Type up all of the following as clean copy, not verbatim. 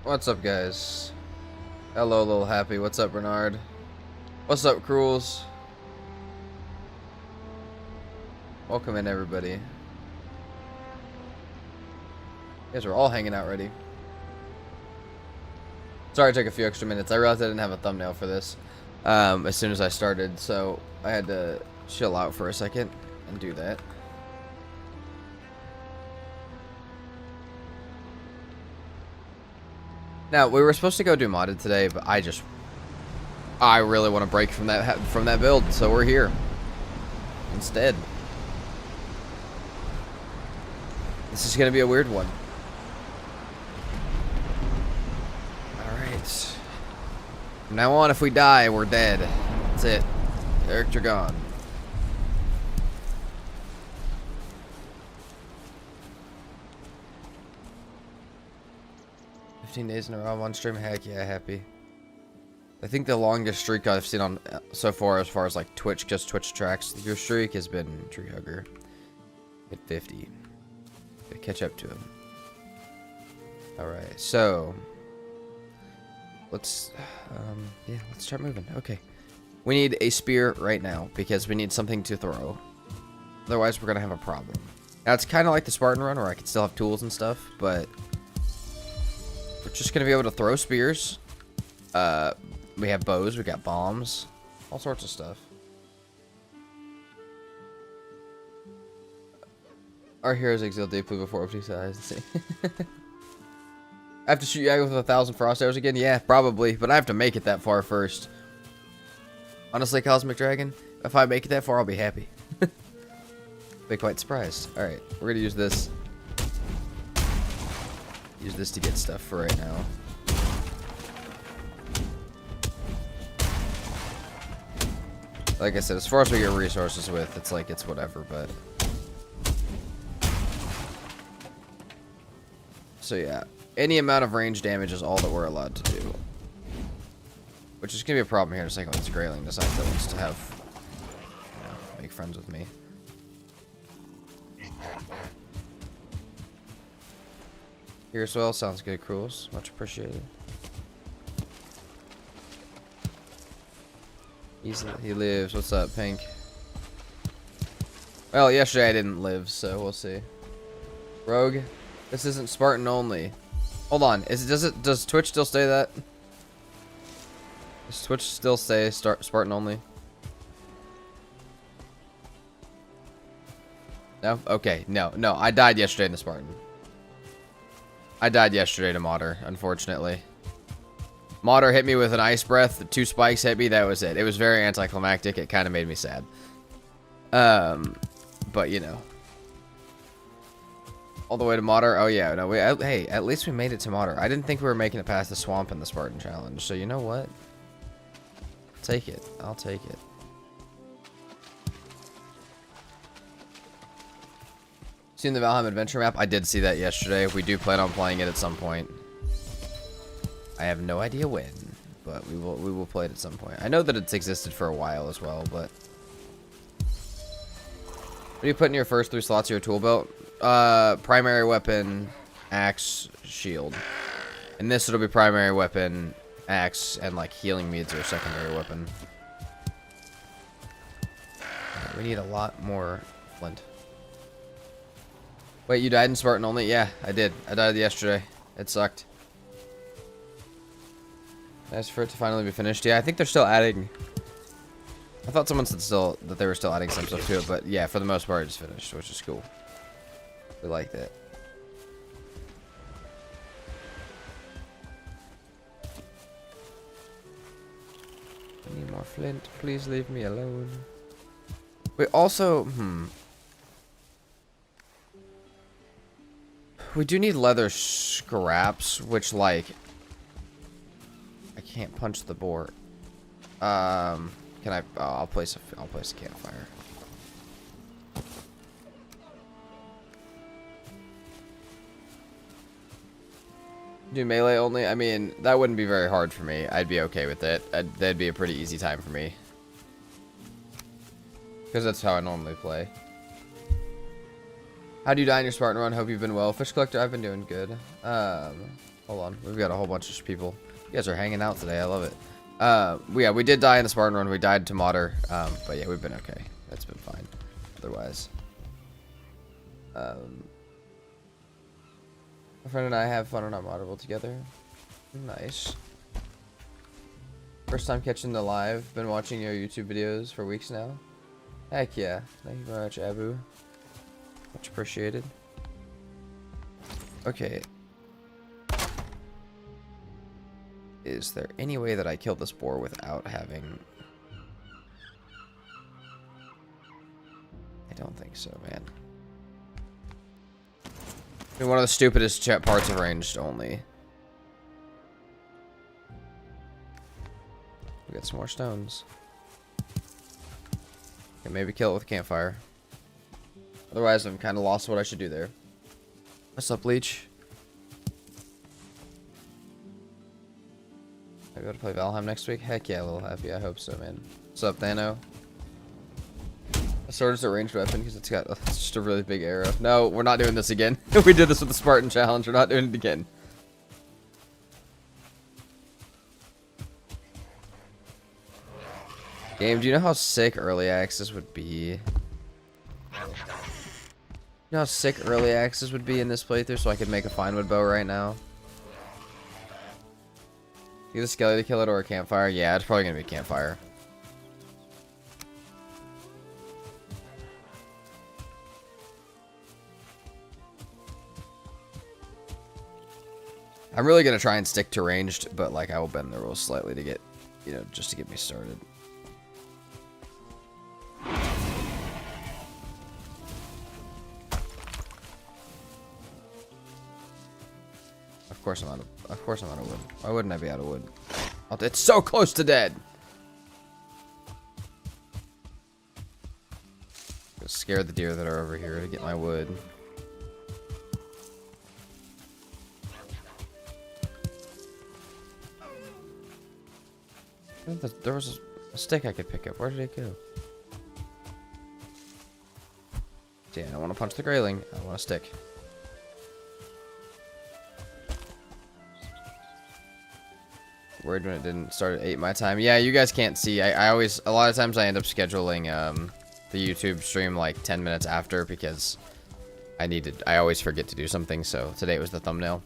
What's up, guys? Hello, little happy. What's up, Bernard? What's up, Cruels? Welcome in, everybody. You guys are all hanging out ready. Sorry it took a few extra minutes. I realized I didn't have a thumbnail for this as soon as I started, so I had to chill out for a second and do that. Now, we were supposed to go do modded today, but I really want to break from that build, so we're here instead. This is gonna be a weird one. Alright. From now on, if we die, we're dead. That's it. Character gone. Days in a row on one stream. Heck yeah, happy. I think the longest streak I've seen on so far as like Twitch, just Twitch tracks your streak, has been Tree Hugger at 50. Gotta catch up to him. Alright, so let's let's start moving. Okay. We need a spear right now because we need something to throw. Otherwise we're gonna have a problem. Now it's kinda like the Spartan run where I can still have tools and stuff, but we're just gonna be able to throw spears. We have bows, we got bombs, all sorts of stuff. Our heroes exhale deeply before opening his eyes. I have to shoot you with 1,000 frost arrows again? Yeah, probably, but I have to make it that far first. Honestly, Cosmic Dragon, if I make it that far, I'll be happy. Be quite surprised. Alright, we're gonna use this. Use this to get stuff for right now. Like I said, as far as we get resources with, it's like, it's whatever, but... So yeah, any amount of range damage is all that we're allowed to do. Which is going to be a problem here in a second when this Grayling decides that wants to have... You know, make friends with me. Here as well, sounds good, Cruels. Much appreciated. He lives. What's up, Pink? Well, yesterday I didn't live, so we'll see. Rogue, this isn't Spartan only. Hold on, does Twitch still say that? Does Twitch still say Spartan only? No? Okay, no, I died yesterday in the Spartan. I died yesterday to Modder, unfortunately. Modder hit me with an ice breath. The 2 spikes hit me. That was it. It was very anticlimactic. It kind of made me sad. But you know, all the way to Modder. Oh yeah, no. Hey, at least we made it to Modder. I didn't think we were making it past the swamp in the Spartan challenge. So you know what? Take it. I'll take it. Seen the Valheim adventure map? I did see that yesterday. We do plan on playing it at some point. I have no idea when, but we will play it at some point. I know that it's existed for a while as well, but what do you put in your first 3 slots of your tool belt? Primary weapon, axe, shield. In this it'll be primary weapon, axe, and like healing meads or secondary weapon. Right, we need a lot more flint. Wait, you died in Spartan only? Yeah, I did. I died yesterday. It sucked. Nice for it to finally be finished. Yeah, I think they're still adding. I thought someone said that they were still adding some stuff to it, but yeah, for the most part, it's finished, which is cool. We like that. I need more flint. Please leave me alone. We also, we do need leather scraps, which like I can't punch the boar. Can I? Oh, I'll place a campfire. Do melee only? I mean, that wouldn't be very hard for me. I'd be okay with it. That'd be a pretty easy time for me. Because that's how I normally play. How do you die in your Spartan run? Hope you've been well. Fish Collector, I've been doing good. Hold Hold on. We've got a whole bunch of people. You guys are hanging out today. I love it. Yeah, we did die in the Spartan run. We died to modder. But yeah, we've been okay. That's been fine. Otherwise. My friend and I have fun on our moddable together. Nice. First time catching the live. Been watching your YouTube videos for weeks now. Heck yeah. Thank you very much, Abu. Much appreciated. Okay. Is there any way that I kill this boar without having... I don't think so, man. I mean, one of the stupidest parts of ranged only. We got some more stones. Okay, maybe kill it with a campfire. Otherwise, I'm kind of lost what I should do there. What's up, Leech? I go to play Valheim next week? Heck yeah, a little happy. I hope so, man. What's up, Thano? A sword is a ranged weapon because it's just a really big arrow. No, we're not doing this again. We did this with the Spartan challenge. We're not doing it again. Game, do you know how sick early access would be? You know how sick early access would be in this playthrough so I could make a finewood bow right now? Either skelly to kill it or a campfire? Yeah, it's probably gonna be a campfire. I'm really gonna try and stick to ranged, but like I will bend the rules slightly to get, you know, just to get me started. Of course I'm out of wood. Why wouldn't I be out of wood? Oh, it's so close to dead. Go scare the deer that are over here to get my wood. There was a stick I could pick up. Where did it go? See, I don't want to punch the grayling. I want a stick. Worried when it didn't start at 8 my time. Yeah, you guys can't see. I always, a lot of times I end up scheduling the YouTube stream like 10 minutes after because I always forget to do something. So today it was the thumbnail.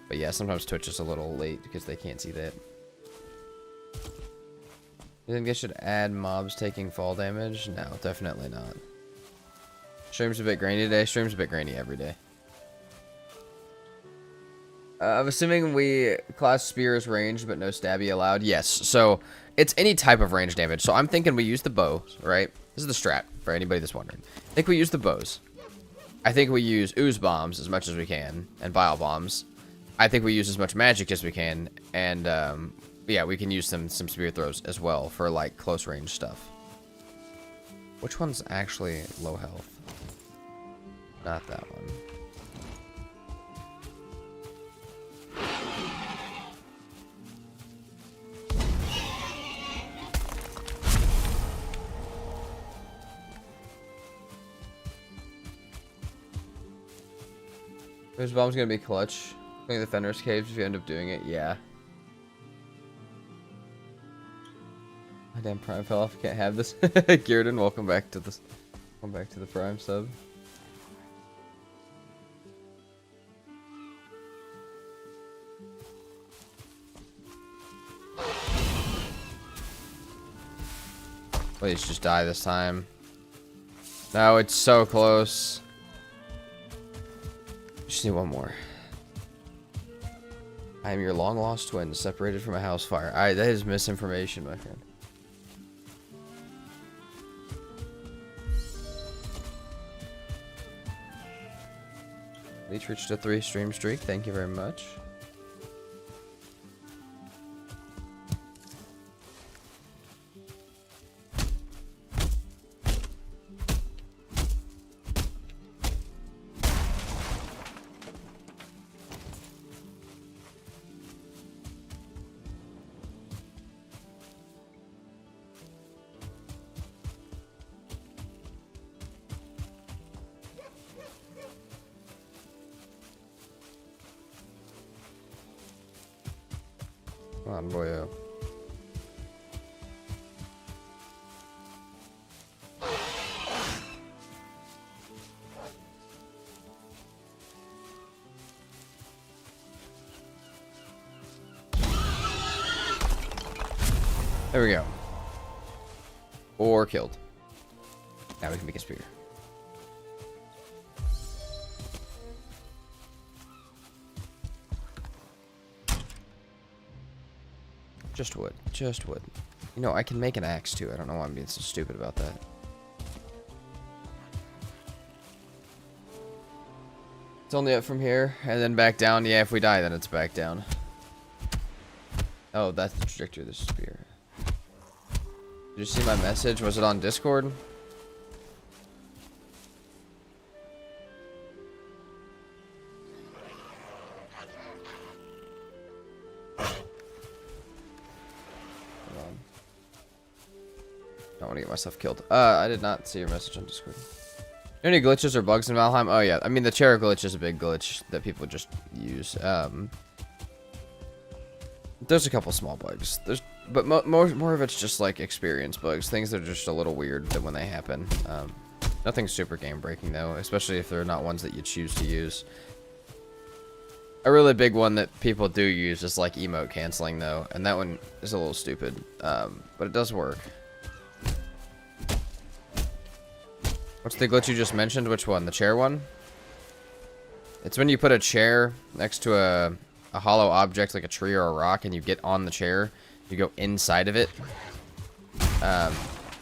But yeah, sometimes Twitch is a little late because they can't see that. You think I should add mobs taking fall damage? No, definitely not. Stream's a bit grainy today. Stream's a bit grainy every day. I'm assuming we class spear as ranged, but no stabby allowed. Yes, so it's any type of range damage. So I'm thinking we use the bows, right? This is the strat for anybody that's wondering. I think we use the bows. I think we use ooze bombs as much as we can, and bile bombs. I think we use as much magic as we can, and yeah, we can use some spear throws as well for like close range stuff. Which one's actually low health? Not that one. This bomb's gonna be clutch. I think the Fenris caves if you end up doing it, yeah. My damn prime fell off. Can't have this. Gearden, welcome back to this. Welcome back to the prime sub. Please just die this time. No, it's so close. Just need one more. I am your long lost twin, separated from a house fire. Alright, that is misinformation, my friend. Leech reached a 3 stream streak. Thank you very much. Come on, boyo. There we go. Or killed. Now we can make a spear. Just wood. Just wood. You know, I can make an axe too. I don't know why I'm being so stupid about that. It's only up from here and then back down. Yeah, if we die, then it's back down. Oh, that's the trajectory of the spear. Did you see my message? Was it on Discord? Don't want to get myself killed. I did not see your message on Discord. Any glitches or bugs in Valheim? Oh yeah, I mean the chair glitch is a big glitch that people just use. There's a couple small bugs. But more of it's just like experience bugs, things that are just a little weird that when they happen. Nothing super game breaking though, especially if they're not ones that you choose to use. A really big one that people do use is like emote canceling though, and that one is a little stupid, but it does work. What's the glitch you just mentioned? Which one? The chair one? It's when you put a chair next to a hollow object like a tree or a rock and you get on the chair, you go inside of it.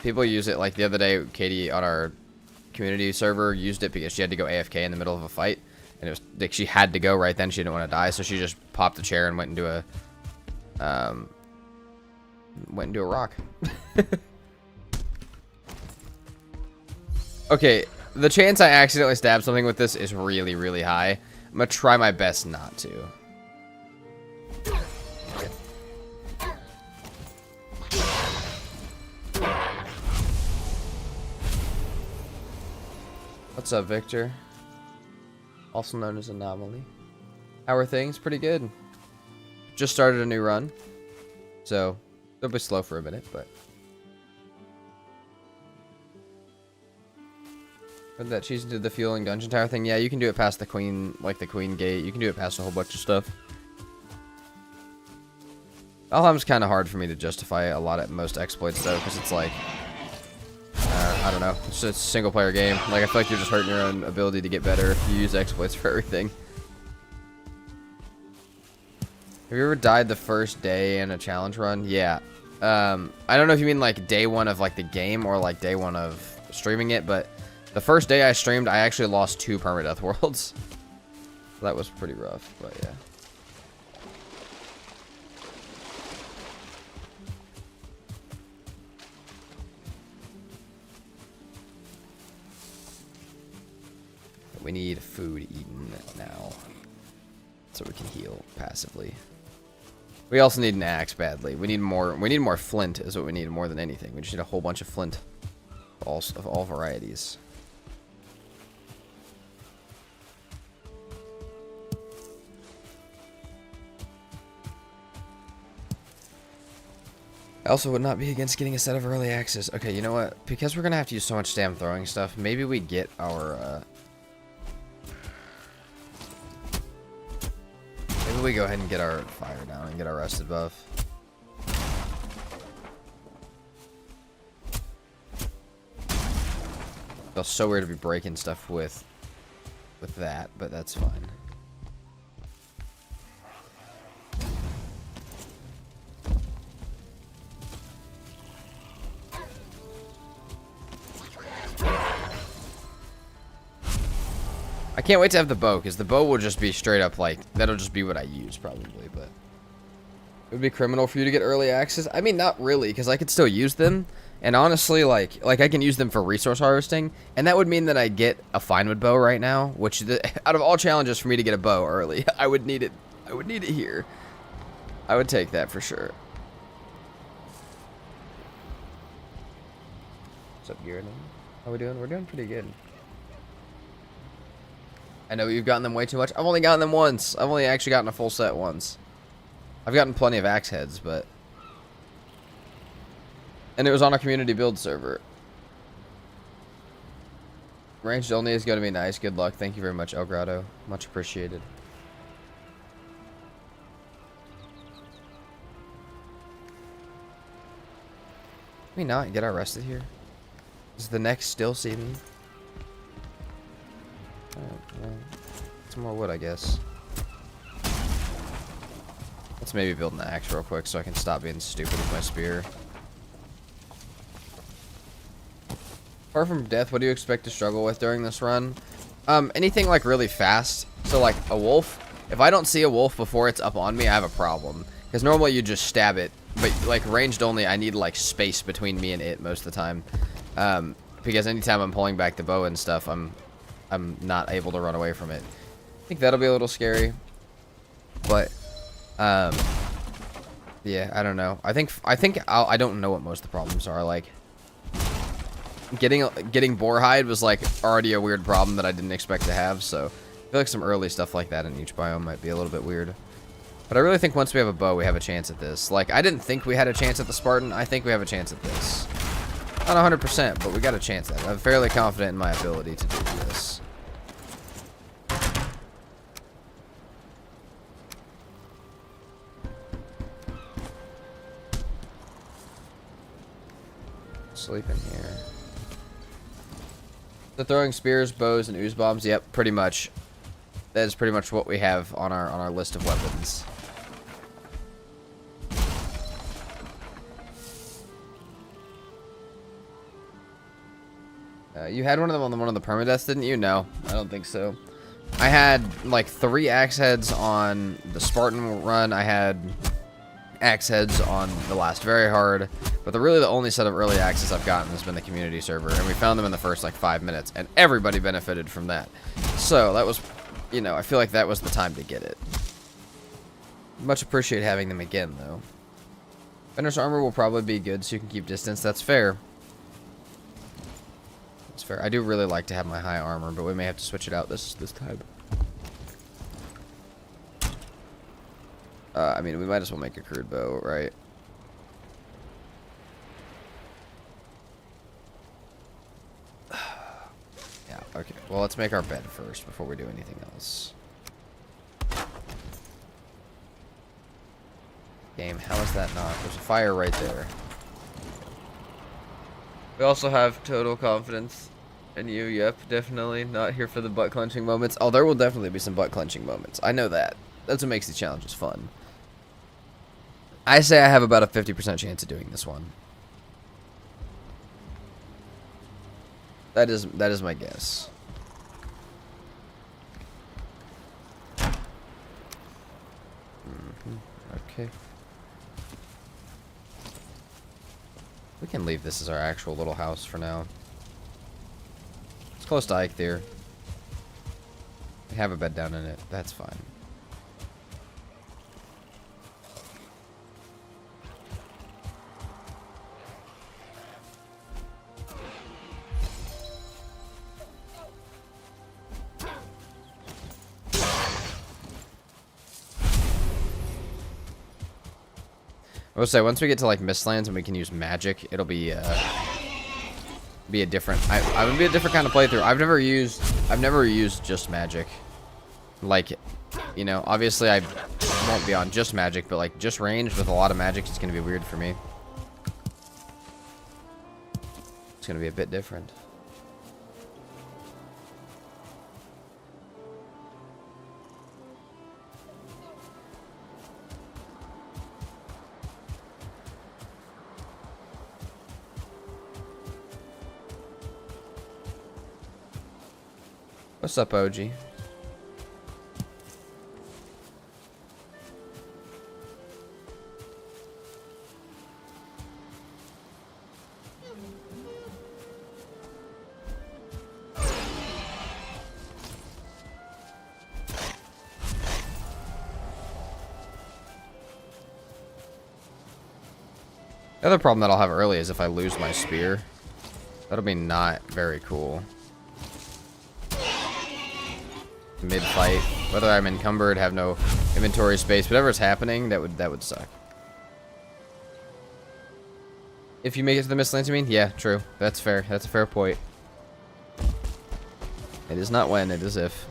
People use it like the other day. Katie on our community server used it because she had to go AFK in the middle of a fight, and it was like she had to go right then. She didn't want to die, so she just popped the chair and went into a rock. Okay, the chance I accidentally stab something with this is really, really high. I'm gonna try my best not to. What's up, Victor? Also known as Anomaly. How are things? Pretty good. Just started a new run, so it'll be slow for a minute, but... Put that cheese into the fueling dungeon tower thing. Yeah, you can do it past the queen, like the queen gate. You can do it past a whole bunch of stuff. Valheim's kind of hard for me to justify a lot of most exploits though, because it's like, I don't know, it's just a single player game. Like I feel like you're just hurting your own ability to get better if you use exploits for everything. Have you ever died the first day in a challenge run? Yeah. I don't know if you mean like day one of like the game or like day one of streaming it, but the first day I streamed, I actually lost 2 PermaDeath worlds. That was pretty rough, but yeah. We need food eaten now, so we can heal passively. We also need an axe badly. We need more flint is what we need more than anything. We just need a whole bunch of flint of all varieties. I also would not be against getting a set of early axes. Okay, you know what? Because we're going to have to use so much damn throwing stuff, maybe we get our... maybe we go ahead and get our fire down and get our rusted buff. Feels so weird to be breaking stuff with that, but that's fine. I can't wait to have the bow, because the bow will just be straight up like, that'll just be what I use probably, but it would be criminal for you to get early access. I mean, not really, because I could still use them, and honestly, like I can use them for resource harvesting, and that wood mean that I get a fine wood bow right now, which out of all challenges for me to get a bow early, I would need it. I would need it here. I would take that for sure. What's up, Garrett? How we doing? We're doing pretty good. I know you've gotten them way too much. I've only gotten them once. I've only actually gotten a full set once. I've gotten plenty of axe heads, but... And it was on a community build server. Ranged only is going to be nice. Good luck. Thank you very much, El Grotto. Much appreciated. Can we not get arrested here? Does the next still see me? Well, some more wood, I guess. Let's maybe build an axe real quick so I can stop being stupid with my spear. Apart from death, what do you expect to struggle with during this run? Anything like really fast. So like a wolf. If I don't see a wolf before it's up on me, I have a problem. Because normally you just stab it. But like ranged only, I need like space between me and it most of the time. Because anytime I'm pulling back the bow and stuff, I'm not able to run away from it. I think that'll be a little scary. But yeah, I don't know. I don't know what most of the problems are. Like getting boar hide was like already a weird problem that I didn't expect to have. So I feel like some early stuff like that in each biome might be a little bit weird. But I really think once we have a bow, we have a chance at this. Like, I didn't think we had a chance at the Spartan. I think we have a chance at this. Not 100%, but we got a chance at it. I'm fairly confident in my ability to do this. Sleep in here. So throwing spears, bows, and ooze bombs. Yep, pretty much. That is pretty much what we have on our list of weapons. You had one of them on one of the PermaDeaths, didn't you? No, I don't think so. I had like 3 axe heads on the Spartan run. I had axe heads on the last very hard. But really the only set of early axes I've gotten has been the community server. And we found them in the first like 5 minutes. And everybody benefited from that. So that was, you know, I feel like that was the time to get it. Much appreciate having them again, though. Fenris armor will probably be good so you can keep distance. That's fair. That's fair. I do really like to have my high armor, but we may have to switch it out this time. I mean, we might as well make a crude bow, right? Yeah, okay. Well, let's make our bed first before we do anything else. Game, how is that not? There's a fire right there. We also have total confidence in you. Yep, definitely. Not here for the butt-clenching moments. Oh, there will definitely be some butt-clenching moments. I know that. That's what makes the challenges fun. I say I have about a 50% chance of doing this one. That is my guess. Okay. We can leave this as our actual little house for now. It's close to Ike there. We have a bed down in it. That's fine. I will say, once we get to like Mistlands and we can use magic, it'll be a different. I would be a different kind of playthrough. I've never used just magic. Like, you know, obviously I won't be on just magic, but like just ranged with a lot of magic is gonna be weird for me. It's gonna be a bit different. What's up, OG? The other problem that I'll have early is if I lose my spear. That'll be not very cool. mid-fight. Whether I'm encumbered, have no inventory space, whatever's happening, that would suck. If you make it to the Mistlands, you mean? Yeah, true. That's fair. That's a fair point. It is not when, it is if.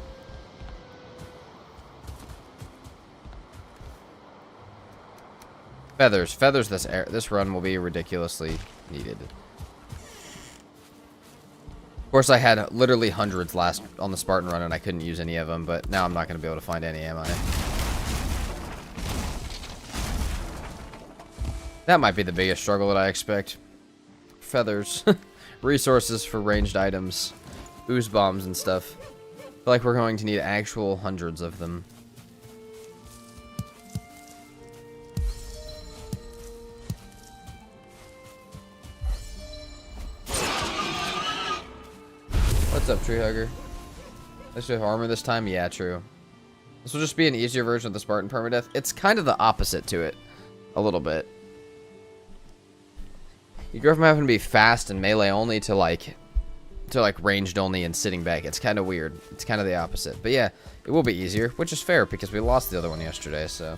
Feathers. Feathers this run will be ridiculously needed. Of course, I had literally hundreds last on the Spartan run, and I couldn't use any of them, but now I'm not going to be able to find any, am I? That might be the biggest struggle that I expect. Feathers. Resources for ranged items. Ooze bombs and stuff. I feel like we're going to need actual hundreds of them. What's up, tree hugger? Let's do armor this time? Yeah, true. This will just be an easier version of the Spartan permadeath. It's kind of the opposite to it. A little bit. You go from having to be fast and melee only to like ranged only and sitting back. It's kind of weird. It's kind of the opposite. But yeah, it will be easier, which is fair because we lost the other one yesterday, so.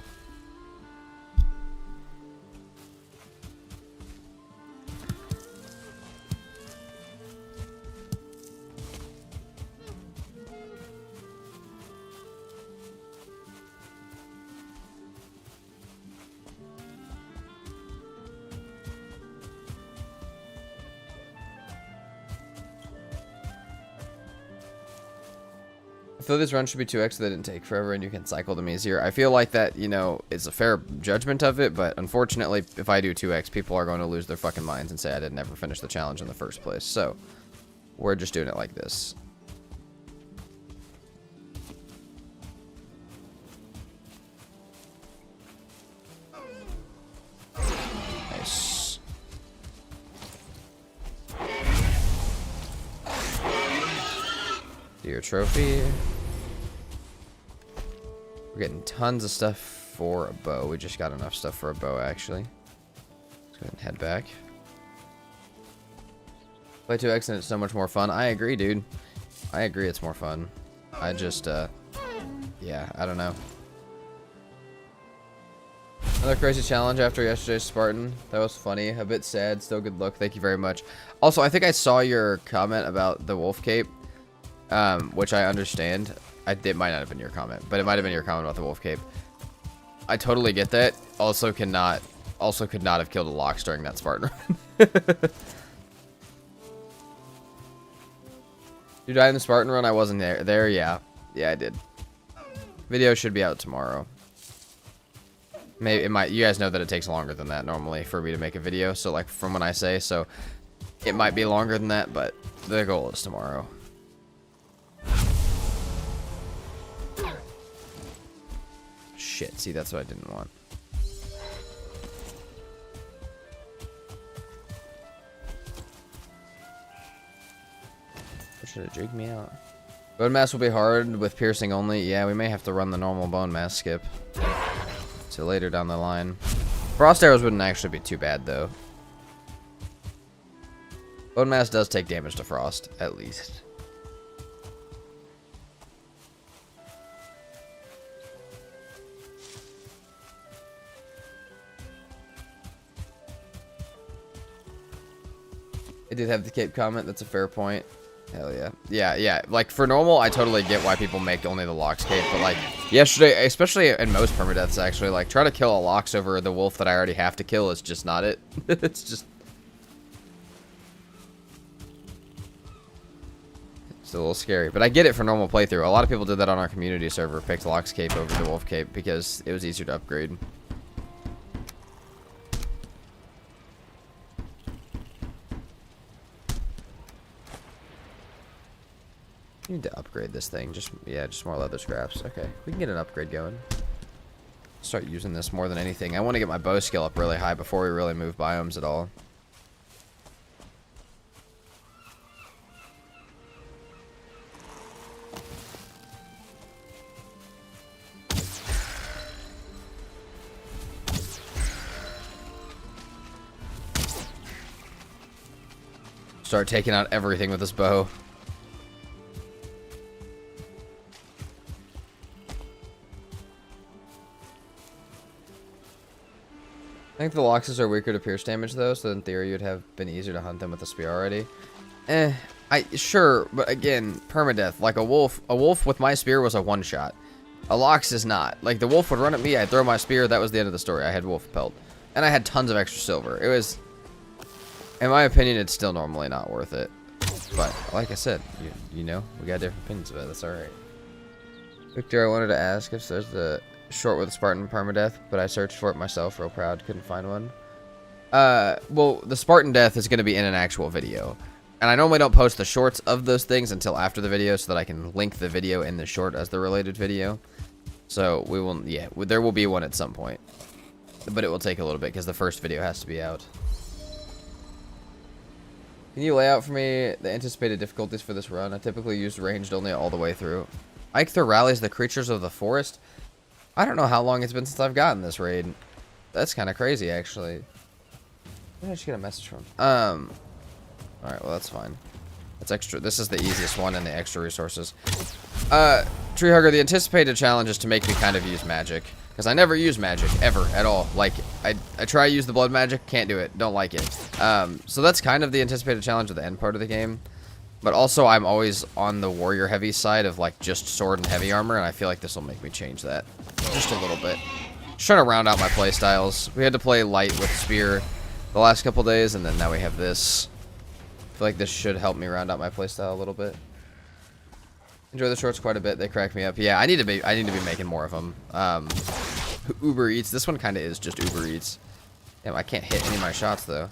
I feel this run should be 2x so they didn't take forever and you can cycle them easier. I feel like that, you know, is a fair judgment of it, but unfortunately, if I do 2x, people are going to lose their fucking minds and say I did never finish the challenge in the first place. So, we're just doing it like this. Nice. Do your trophy. We're getting tons of stuff for a bow. We just got enough stuff for a bow, actually. Let's go ahead and head back. Play 2x and it's so much more fun. I agree, dude. I agree it's more fun. I just, yeah, I don't know. Another crazy challenge after yesterday's Spartan. That was funny. A bit sad. Still good luck. Thank you very much. Also, I think I saw your comment about the wolf cape, which I understand. It might not have been your comment, but it might have been your comment about the wolf cape. I totally get that. Also could not have killed a Lox during that Spartan run. You died in the Spartan run? I wasn't there. Yeah. Yeah, I did. Video should be out tomorrow. Maybe it might. You guys know that it takes longer than that normally for me to make a video. So like from when I say, so it might be longer than that, but the goal is tomorrow. Shit, see, that's what I didn't want. Should have jigged me out. Bone mass will be hard with piercing only. Yeah, we may have to run the normal bone mass skip till later down the line. Frost arrows wouldn't actually be too bad, though. Bone mass does take damage to frost, at least. I did have the cape comment. That's a fair point. Hell yeah. Yeah. Like, for normal, I totally get why people make only the Lox cape. But, like, yesterday, especially in most permadeaths, actually, like, try to kill a Lox over the wolf that I already have to kill is just not it. It's just... It's a little scary. But I get it for normal playthrough. A lot of people did that on our community server. Picked Lox cape over the wolf cape because it was easier to upgrade. We need to upgrade this thing. Just more leather scraps. Okay, we can get an upgrade going. Start using this more than anything. I want to get my bow skill up really high before we really move biomes at all. Start taking out everything with this bow. I think the Loxes are weaker to pierce damage though, so in theory you'd have been easier to hunt them with a spear already. Sure, but again, permadeath. Like a wolf with my spear was a one-shot. A Lox is not. Like, the wolf would run at me, I'd throw my spear, that was the end of the story. I had wolf pelt. And I had tons of extra silver. It was, in my opinion, it's still normally not worth it. But, like I said, you know, we got different opinions of it, that's alright. Victor, I wanted to ask if there's the short with Spartan permadeath, but I searched for it myself, real proud, couldn't find one. Well, the Spartan death is going to be in an actual video. And I normally don't post the shorts of those things until after the video so that I can link the video in the short as the related video. So we will, yeah, there will be one at some point. But it will take a little bit because the first video has to be out. Can you lay out for me the anticipated difficulties for this run? I typically use ranged only all the way through. Eikthyr rallies the creatures of the forest. I don't know how long it's been since I've gotten this raid. That's kind of crazy, actually. Where did I just get a message from? Alright, well, that's fine. That's extra. This is the easiest one and the extra resources. Treehugger, the anticipated challenge is to make me kind of use magic. Because I never use magic, ever, at all. Like, I try to use the blood magic, can't do it, don't like it. So that's kind of the anticipated challenge of the end part of the game. But also, I'm always on the warrior heavy side of, like, just sword and heavy armor, and I feel like this will make me change that. Just a little bit. Just trying to round out my play styles. We had to play light with spear the last couple days, and then now we have this. I feel like this should help me round out my playstyle a little bit. Enjoy the shorts quite a bit. They crack me up. Yeah, I need to be making more of them. Uber Eats. This one kind of is just Uber Eats. Damn, I can't hit any of my shots though.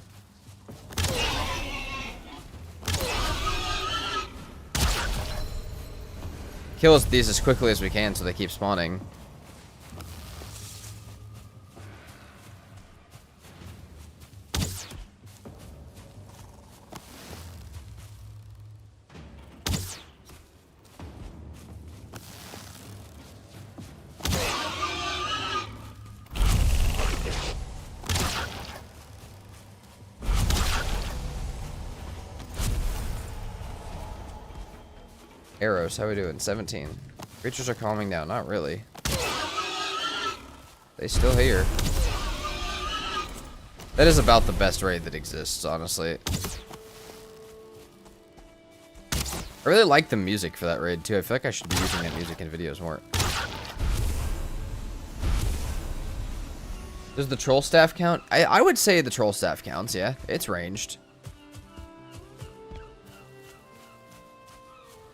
Kill these as quickly as we can so they keep spawning. Arrows, how we doing? 17. Creatures are calming down. Not really. They still here. That is about the best raid that exists, honestly. I really like the music for that raid, too. I feel like I should be using that music in videos more. Does the troll staff count? I would say the troll staff counts, yeah. It's ranged.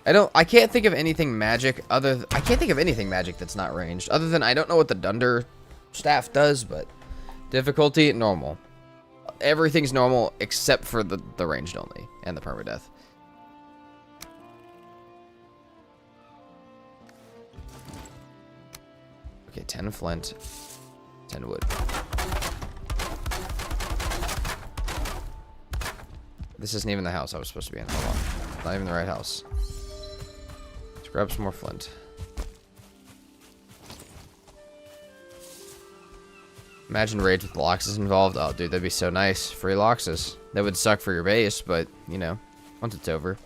I can't think of anything magic I can't think of anything magic that's not ranged. Other than, I don't know what the Dunder staff does, but difficulty, normal. Everything's normal except for the ranged only and the permadeath. Okay, 10 flint, 10 wood. This isn't even the house I was supposed to be in. Hold on. Not even the right house. Grab some more flint. Imagine raids with Loxes involved. Oh, dude, that'd be so nice. Free Loxes. That would suck for your base, but, you know, once it's over.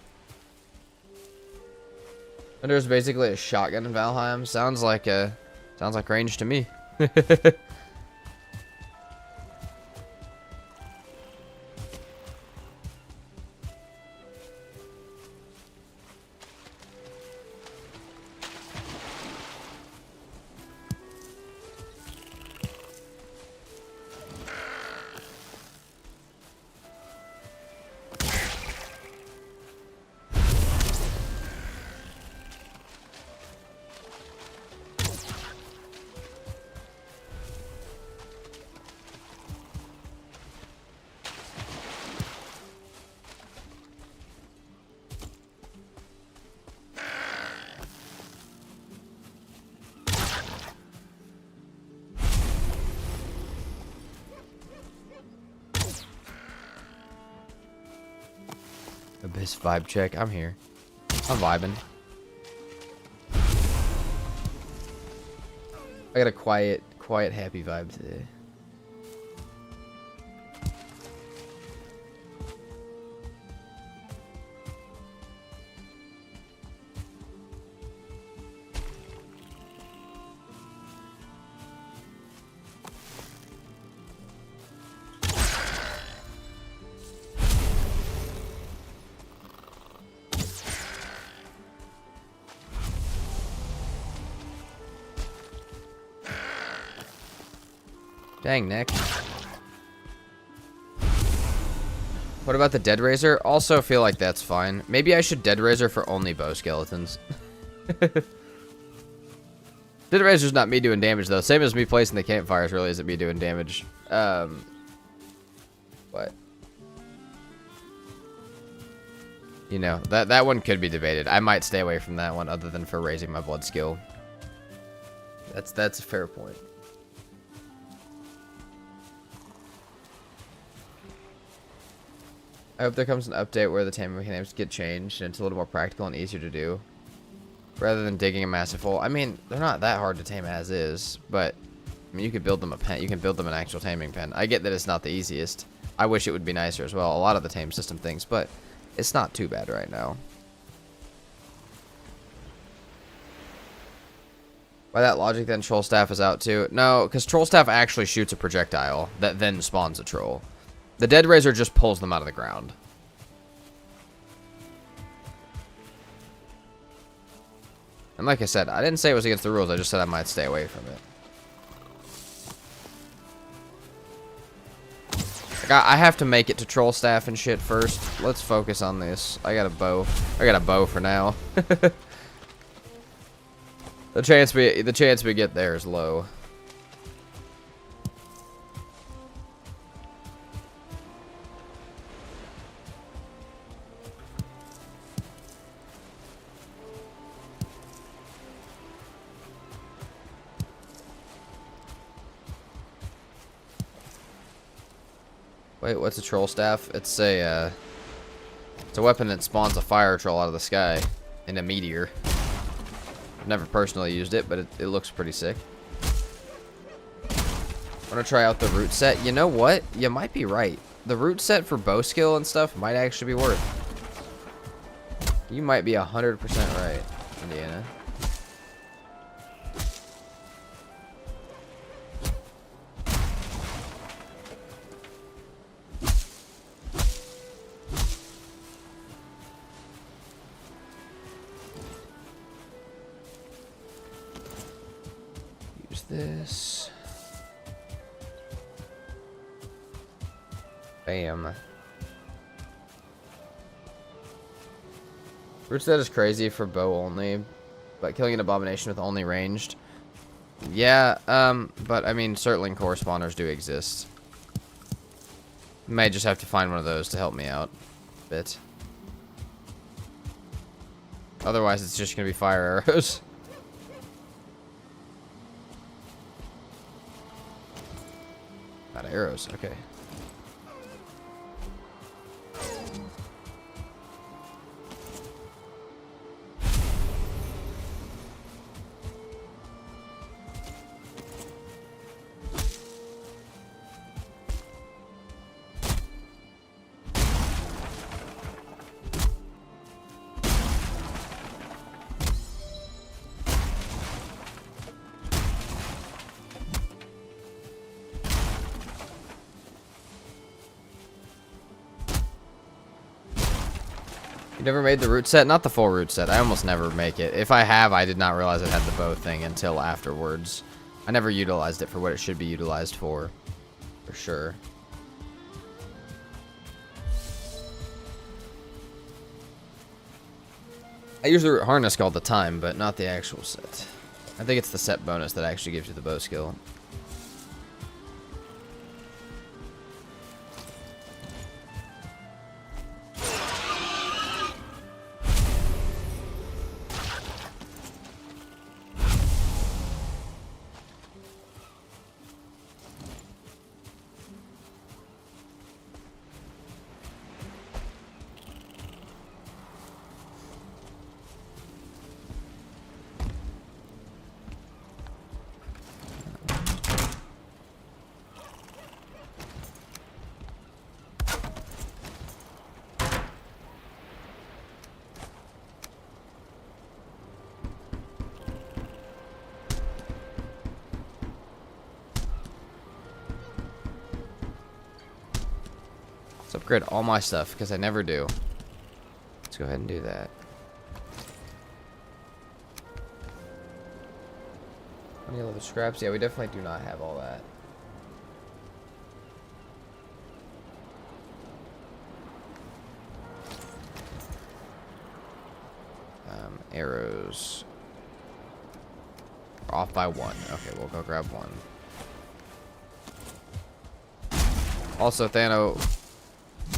And there's basically a shotgun in Valheim. Sounds like range to me. Abyss vibe check. I'm here. I'm vibing. I got a quiet, happy vibe today. Dang, Nick. What about the Dead Razor? Also feel like that's fine. Maybe I should Dead Razor for only bow skeletons. Dead Razor's not me doing damage, though. Same as me placing the campfires really isn't me doing damage. What? You know, that one could be debated. I might stay away from that one other than for raising my blood skill. That's a fair point. I hope there comes an update where the taming mechanics get changed and it's a little more practical and easier to do. Rather than digging a massive hole. I mean, they're not that hard to tame as is, but I mean, you could build them a pen. You can build them an actual taming pen. I get that it's not the easiest. I wish it would be nicer as well. A lot of the tame system things, but it's not too bad right now. By that logic, then Troll Staff is out too. No, because Troll Staff actually shoots a projectile that then spawns a troll. The Dead Razor just pulls them out of the ground. And like I said, I didn't say it was against the rules. I just said I might stay away from it. I have to make it to Troll Staff and shit first. Let's focus on this. I got a bow. I got a bow for now. The chance we get there is low. Wait, what's a troll staff? It's a weapon that spawns a fire troll out of the sky in a meteor. I've never personally used it, but it looks pretty sick. Want to try out the root set? You know what? You might be right. The root set for bow skill and stuff might actually be worth. You might be 100% right, Indiana. This. Bam. Root set is crazy for bow only, but killing an abomination with only ranged. Yeah, but I mean, Surtling core spawners do exist. May just have to find one of those to help me out a bit. Otherwise, it's just gonna be fire arrows. Not arrows, okay. Never made the root set? Not the full root set. I almost never make it. If I have, I did not realize it had the bow thing until afterwards. I never utilized it for what it should be utilized for sure. I use the root harness all the time, but not the actual set. I think it's the set bonus that actually gives you the bow skill. Let's upgrade all my stuff, because I never do. Let's go ahead and do that. Any leather scraps? Yeah, we definitely do not have all that. Arrows. Off by 1. Okay, we'll go grab 1. Also, Thano,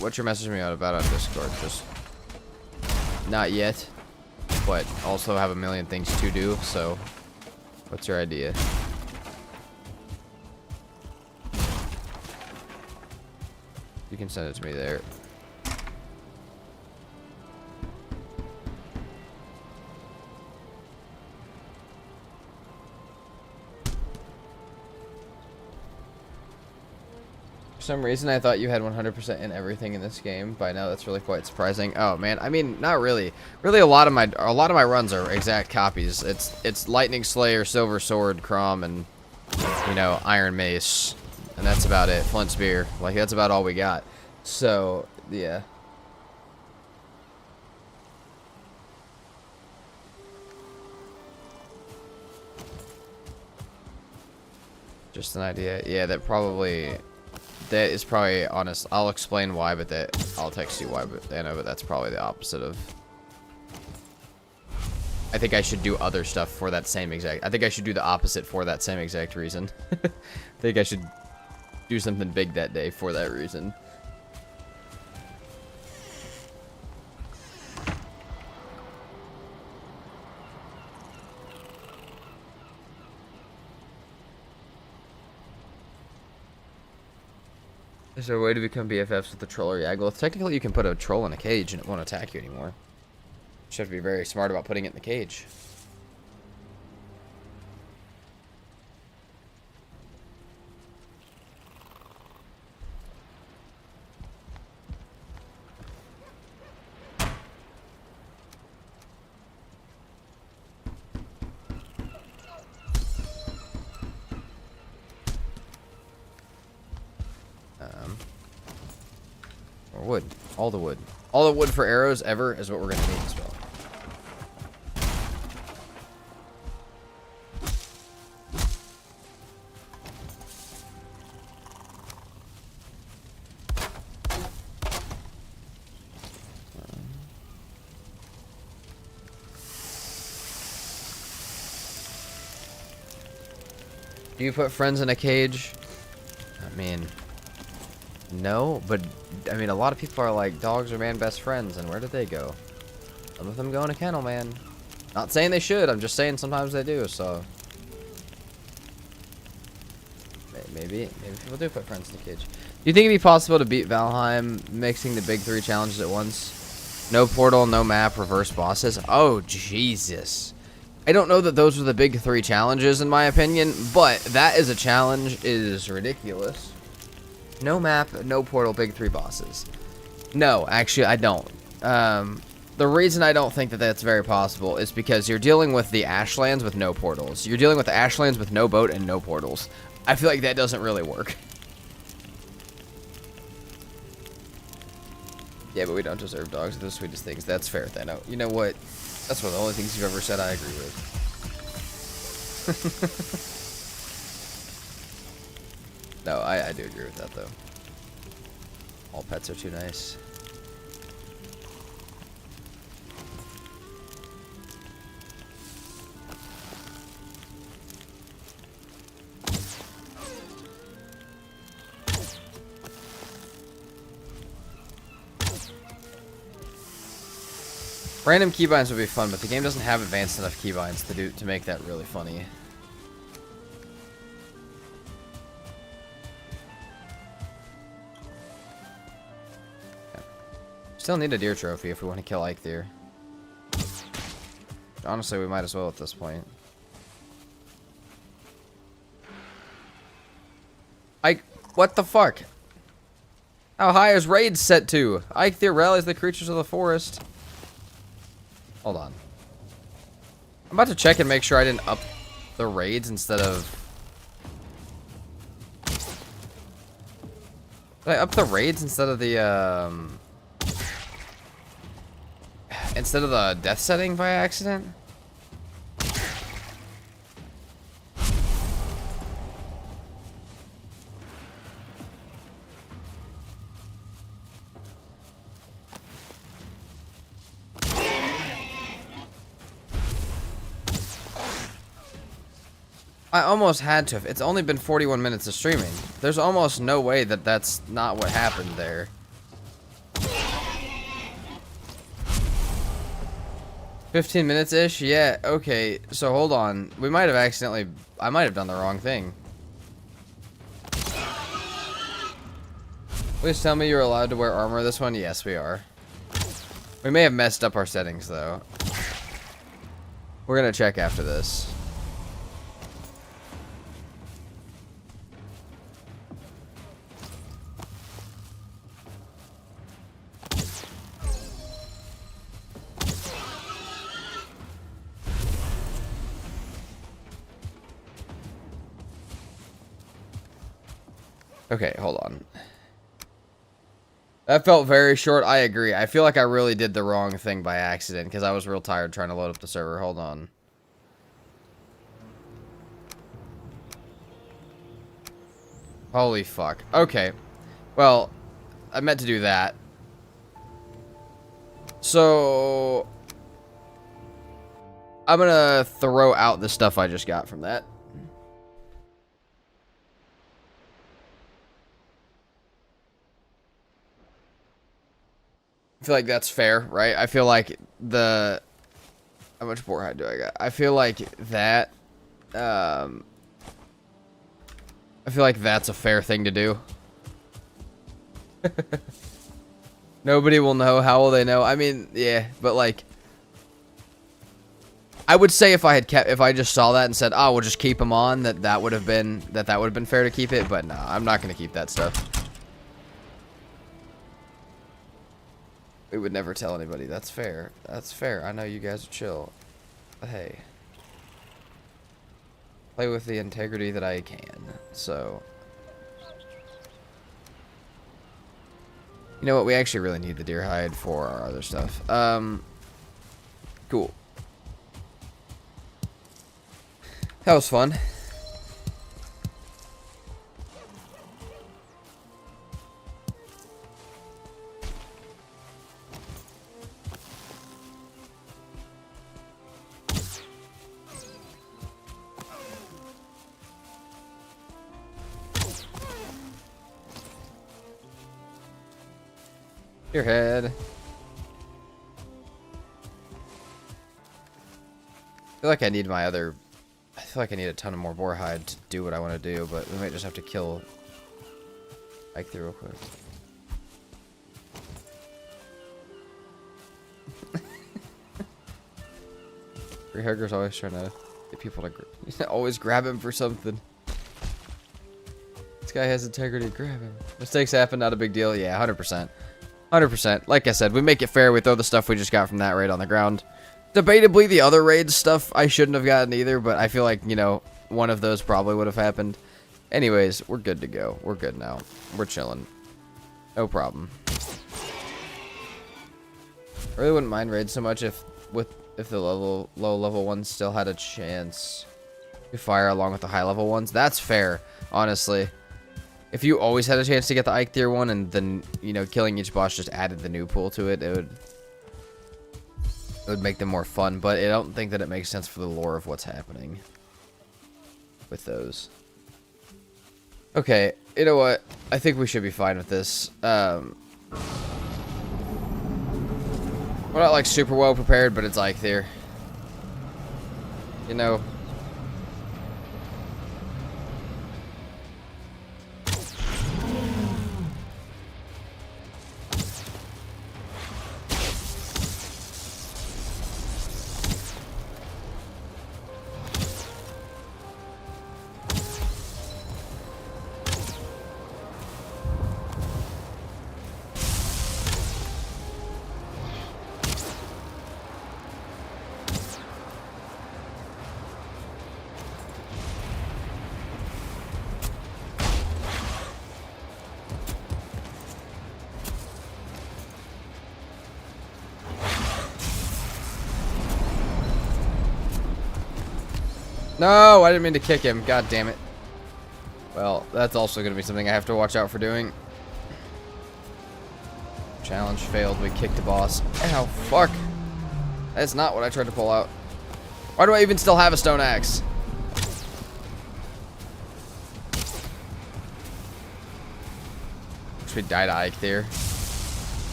what you're messaging me out about on Discord? Just not yet, but also have a million things to do. So, what's your idea? You can send it to me there. For some reason, I thought you had 100% in everything in this game. By now, that's really quite surprising. Oh man, I mean, not really. Really, a lot of my runs are exact copies. It's Lightning Slayer, Silver Sword, Crom, and you know, Iron Mace, and that's about it. Flint Spear, like that's about all we got. So yeah. Just an idea. Yeah, that is probably honest. I'll explain why, but I'll text you why. But I know, but that's probably the opposite of. I think I should do other stuff for that same exact. I think I should do the opposite for that same exact reason. I think I should do something big that day for that reason. Is there a way to become BFFs with the troll or Yagluth? Technically, you can put a troll in a cage and it won't attack you anymore. You just have to be very smart about putting it in the cage. Or wood. All the wood. All the wood for arrows ever is what we're going to need as well. Do you put friends in a cage? I mean, no, but I mean, a lot of people are like, dogs are man best friends, and where did they go? Some of them go in a kennel, man. Not saying they should, I'm just saying sometimes they do, so. Maybe people do put friends in the cage. Do you think it'd be possible to beat Valheim mixing the big 3 challenges at once? No portal, no map, reverse bosses? Oh, Jesus. I don't know that those are the big 3 challenges in my opinion, but that is a challenge. It is ridiculous. No map, no portal, big 3 bosses. No, actually I don't. The reason I don't think that that's very possible is because you're dealing with the Ashlands with no portals. You're dealing with the Ashlands with no boat and no portals. I feel like that doesn't really work. Yeah, but we don't deserve dogs. They're the sweetest things. That's fair, Thano. You know what? That's one of the only things you've ever said I agree with. No, I do agree with that, though. All pets are too nice. Random keybinds would be fun, but the game doesn't have advanced enough keybinds to make that really funny. Yeah. Still need a deer trophy if we want to kill Eikthyr. Honestly, we might as well at this point. What the fuck? How high is raid set to? Eikthyr rallies the creatures of the forest. Hold on. I'm about to check and make sure I didn't up the raids instead of... Did I up the raids instead of the, instead of the death setting by accident? I almost had to. It's only been 41 minutes of streaming. There's almost no way that that's not what happened there. "15 minutes-ish? Yeah, okay. So hold on. We might have accidentally... I might have done the wrong thing. Please tell me you're allowed to wear armor this one? Yes, we are. We may have messed up our settings, though. We're gonna check after this. Okay, hold on. That felt very short. I agree. I feel like I really did the wrong thing by accident because I was real tired trying to load up the server. Hold on. Holy fuck. Okay. Well, I meant to do that. So... I'm gonna throw out the stuff I just got from that. I feel like that's fair, right? I feel like the... How much boarhide do I got? I feel like that... I feel like that's a fair thing to do. Nobody will know. How will they know? I mean, yeah, but like... I would say if I just saw that and said, oh, we'll just keep them on, that would have been fair to keep it, but no, I'm not going to keep that stuff. We would never tell anybody. That's fair. That's fair. I know you guys are chill. But hey. Play with the integrity that I can. So. You know what? We actually really need the deer hide for our other stuff. Cool. That was fun. Your head. I feel like I need my other... I feel like I need a ton of more boar hide to do what I want to do, but we might just have to kill Ike through real quick. Freehugger's always trying to get people to always grab him for something. This guy has integrity, grab him. Mistakes happen, not a big deal. Yeah, 100%. 100%. Like I said, we make it fair. We throw the stuff we just got from that raid on the ground. Debatably, the other raid stuff I shouldn't have gotten either, but I feel like, you know, one of those probably would have happened. Anyways, we're good to go. We're good now. We're chilling. No problem. I really wouldn't mind raids so much if the low level ones still had a chance to fire along with the high level ones. That's fair, honestly. If you always had a chance to get the Ike tier one and then, you know, killing each boss just added the new pool to it, it would make them more fun, but I don't think that it makes sense for the lore of what's happening with those. Okay, you know what? I think we should be fine with this. We're not like super well prepared, but it's Ike there. You know. No, I didn't mean to kick him. God damn it. Well, that's also going to be something I have to watch out for doing. Challenge failed. We kicked the boss. Ow, fuck. That's not what I tried to pull out. Why do I even still have a stone axe? Should we die to Ike there?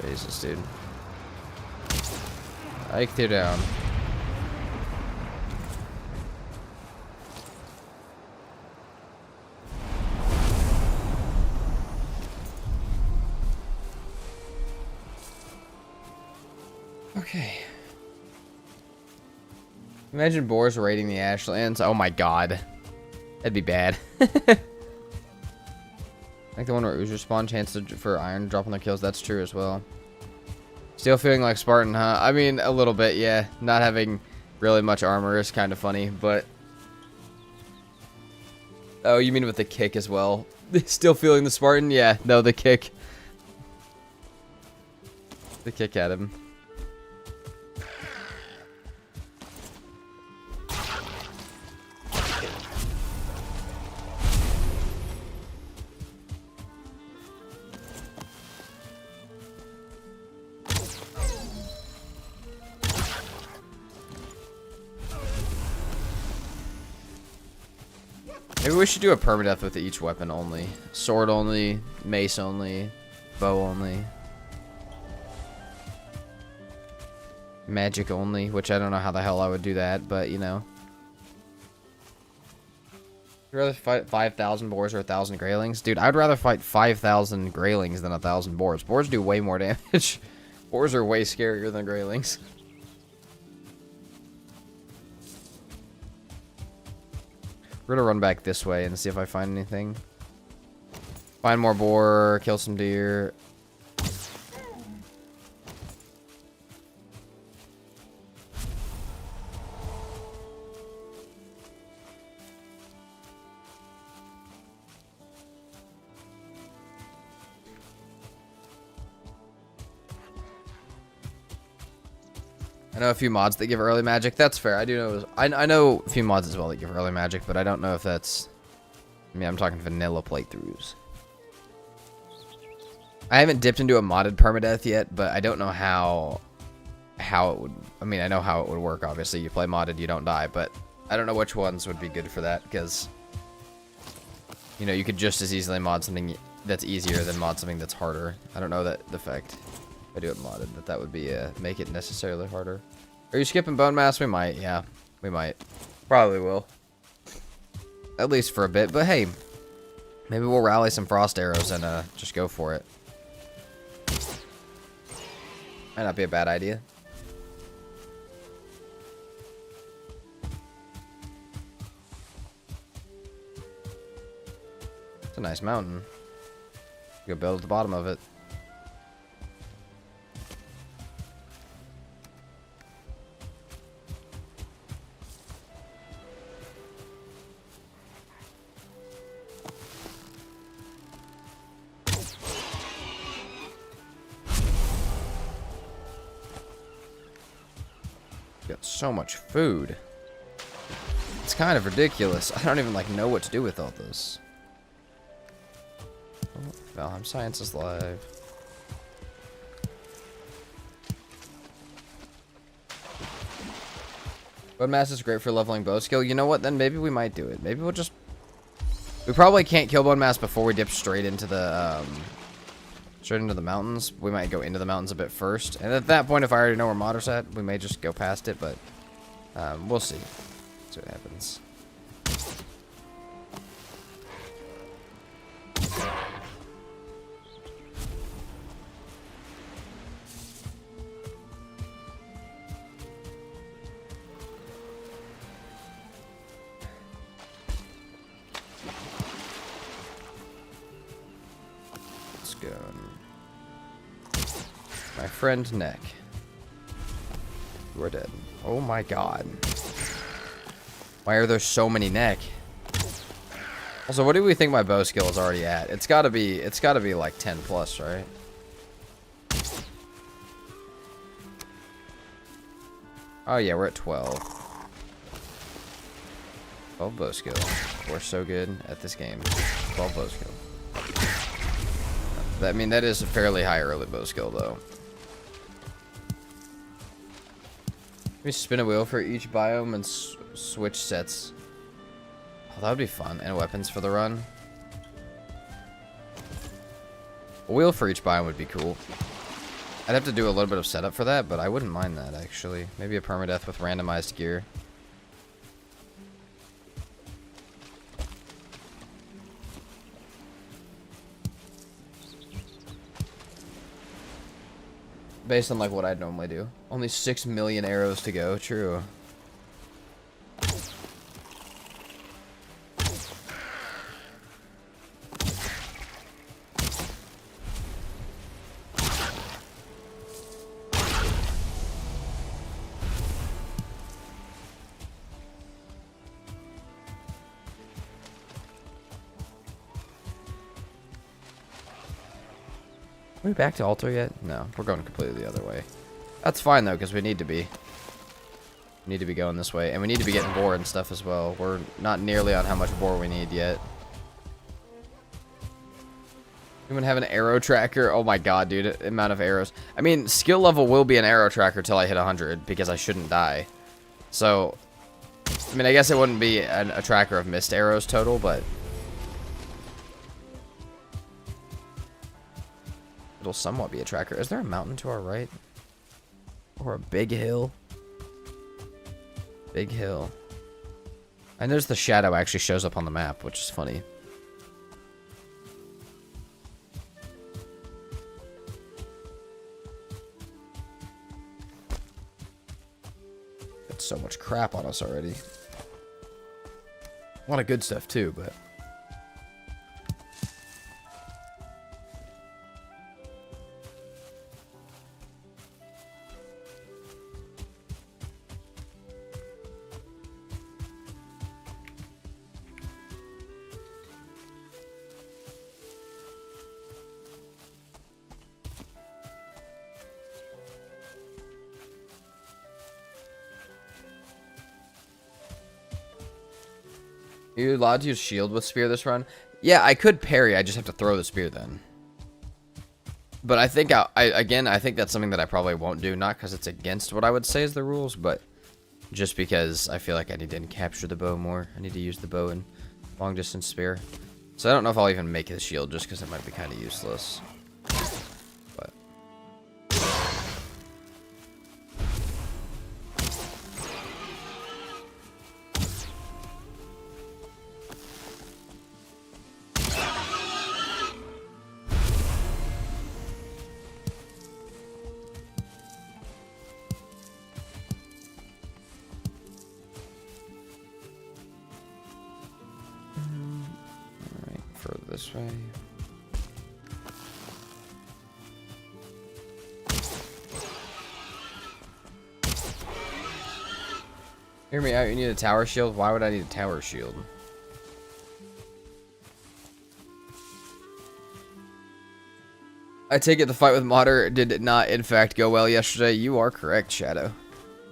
Jesus, dude. Ike there down. Okay. Imagine boars raiding the Ashlands. Oh my god. That'd be bad. Like the one where Oozers spawn, chance for iron dropping their kills. That's true as well. Still feeling like Spartan, huh? I mean, a little bit, yeah. Not having really much armor is kind of funny, but... Oh, you mean with the kick as well? Still feeling the Spartan? Yeah, no, the kick. The kick at him. Maybe we should do a permadeath with each weapon only. Sword only, mace only, bow only. Magic only, which I don't know how the hell I would do that, but you know. You'd rather fight 5,000 boars or 1,000 greylings? Dude, I'd rather fight 5,000 greylings than 1,000 boars. Boars do way more damage. Boars are way scarier than greylings. We're gonna run back this way and see if I find anything. Find more boar, kill some deer. I know a few mods that give early magic. That's fair. I do know. I know a few mods as well that give early magic, but I don't know if that's. I mean, I'm talking vanilla playthroughs. I haven't dipped into a modded permadeath yet, but I don't know how it would. I mean, I know how it would work. Obviously, you play modded, you don't die, but I don't know which ones would be good for that because you know you could just as easily mod something that's easier than mod something that's harder. I don't know that effect. If I do it modded, that would be make it necessarily harder. Are you skipping bone mass? We might, yeah, we might. Probably will. At least for a bit, but hey, maybe we'll rally some frost arrows and just go for it. Might not be a bad idea. It's a nice mountain. You go build at the bottom of it. Got so much food. It's kind of ridiculous. I don't even like know what to do with all this. Oh, Valheim Science is live. Bone mass is great for leveling bow skill. You know what? Then maybe we might do it. Maybe we'll just. We probably can't kill bone mass before we dip straight into the mountains. We might go into the mountains a bit first, and at that point, if I already know where Modder's at, we may just go past it. But we'll see. See what happens. Let's go. My friend Neck. You are dead. Oh my god. Why are there so many Neck? Also, what do we think my bow skill is already at? It's gotta be like 10 plus, right? Oh yeah, we're at 12. 12 bow skill. We're so good at this game. 12 bow skill. I mean, that is a fairly high early bow skill, though. We spin a wheel for each biome and switch sets. Oh, that would be fun. And weapons for the run. A wheel for each biome would be cool. I'd have to do a little bit of setup for that, but I wouldn't mind that, actually. Maybe a permadeath with randomized gear. Based on, like, what I'd normally do. Only 6 million arrows to go. True. Are we back to altar yet? No, we're going completely the other way. That's fine, though, because we need to be. We need to be going this way. And we need to be getting boar and stuff as well. We're not nearly on how much boar we need yet. Anyone have an arrow tracker? Oh my god, dude. The amount of arrows. I mean, skill level will be an arrow tracker till I hit 100, because I shouldn't die. So, I mean, I guess it wouldn't be a tracker of missed arrows total, but... it'll somewhat be a tracker. Is there a mountain to our right? Or a big hill? Big hill. And there's the shadow actually shows up on the map, which is funny. Got so much crap on us already. A lot of good stuff too, but... Are you allowed to use shield with spear this run? Yeah, I could parry. I just have to throw the spear then. But I think, I think that's something that I probably won't do. Not because it's against what I would say is the rules, but just because I feel like I need to capture the bow more. I need to use the bow and long distance spear. So I don't know if I'll even make the shield just because it might be kind of useless. But... this way. Hear me out, you need a tower shield? Why would I need a tower shield? I take it the fight with Modder did not in fact go well yesterday. You are correct, Shadow.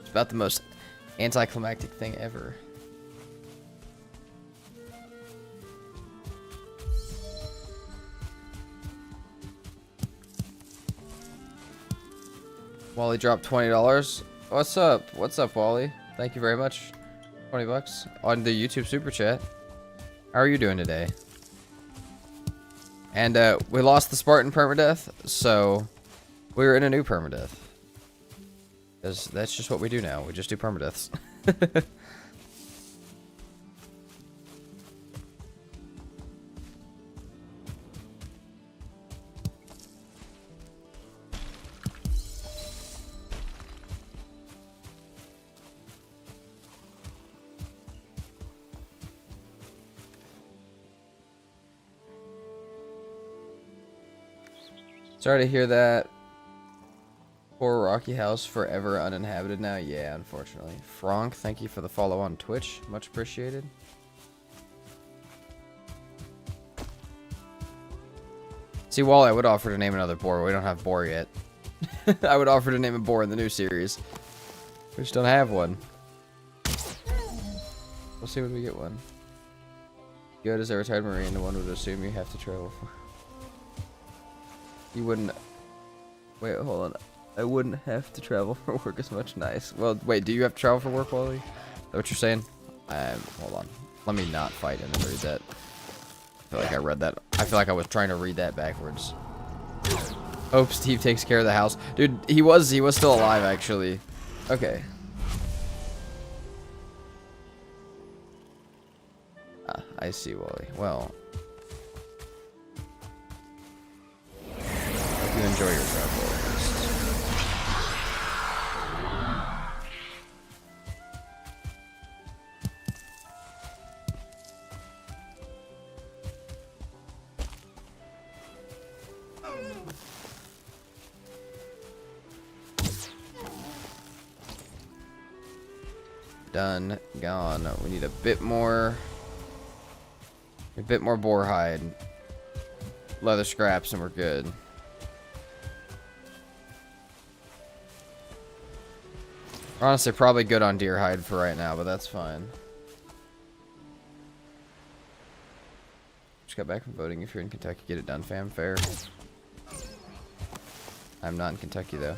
It's about the most anticlimactic thing ever. Wally dropped $20. What's up? What's up, Wally? Thank you very much. 20 bucks on the YouTube super chat. How are you doing today? And we lost the Spartan permadeath, so we're in a new permadeath. Because that's just what we do now. We just do permadeaths. Sorry to hear that. Poor Rocky House forever uninhabited now. Yeah, unfortunately. Frank, thank you for the follow on Twitch. Much appreciated. See, Wally, I would offer to name another boar. We don't have boar yet. I would offer to name a boar in the new series. We just don't have one. We'll see when we get one. Good as a retired Marine, the one would assume you have to travel for. You wouldn't... Wait, hold on. I wouldn't have to travel for work as much. Nice. Well, wait, do you have to travel for work, Wally? Is that what you're saying? Hold on. Let me not fight and then read that. I feel like I read that. I feel like I was trying to read that backwards. Hope Steve takes care of the house. Dude, he was still alive, actually. Okay. Ah, I see, Wally. Well. Hope you enjoy your travel. Done. Gone. We need a bit more boar hide. Leather scraps and we're good. We're honestly probably good on deer hide for right now, but that's fine. Just got back from voting. If you're in Kentucky, get it done, fam. Fair. I'm not in Kentucky, though.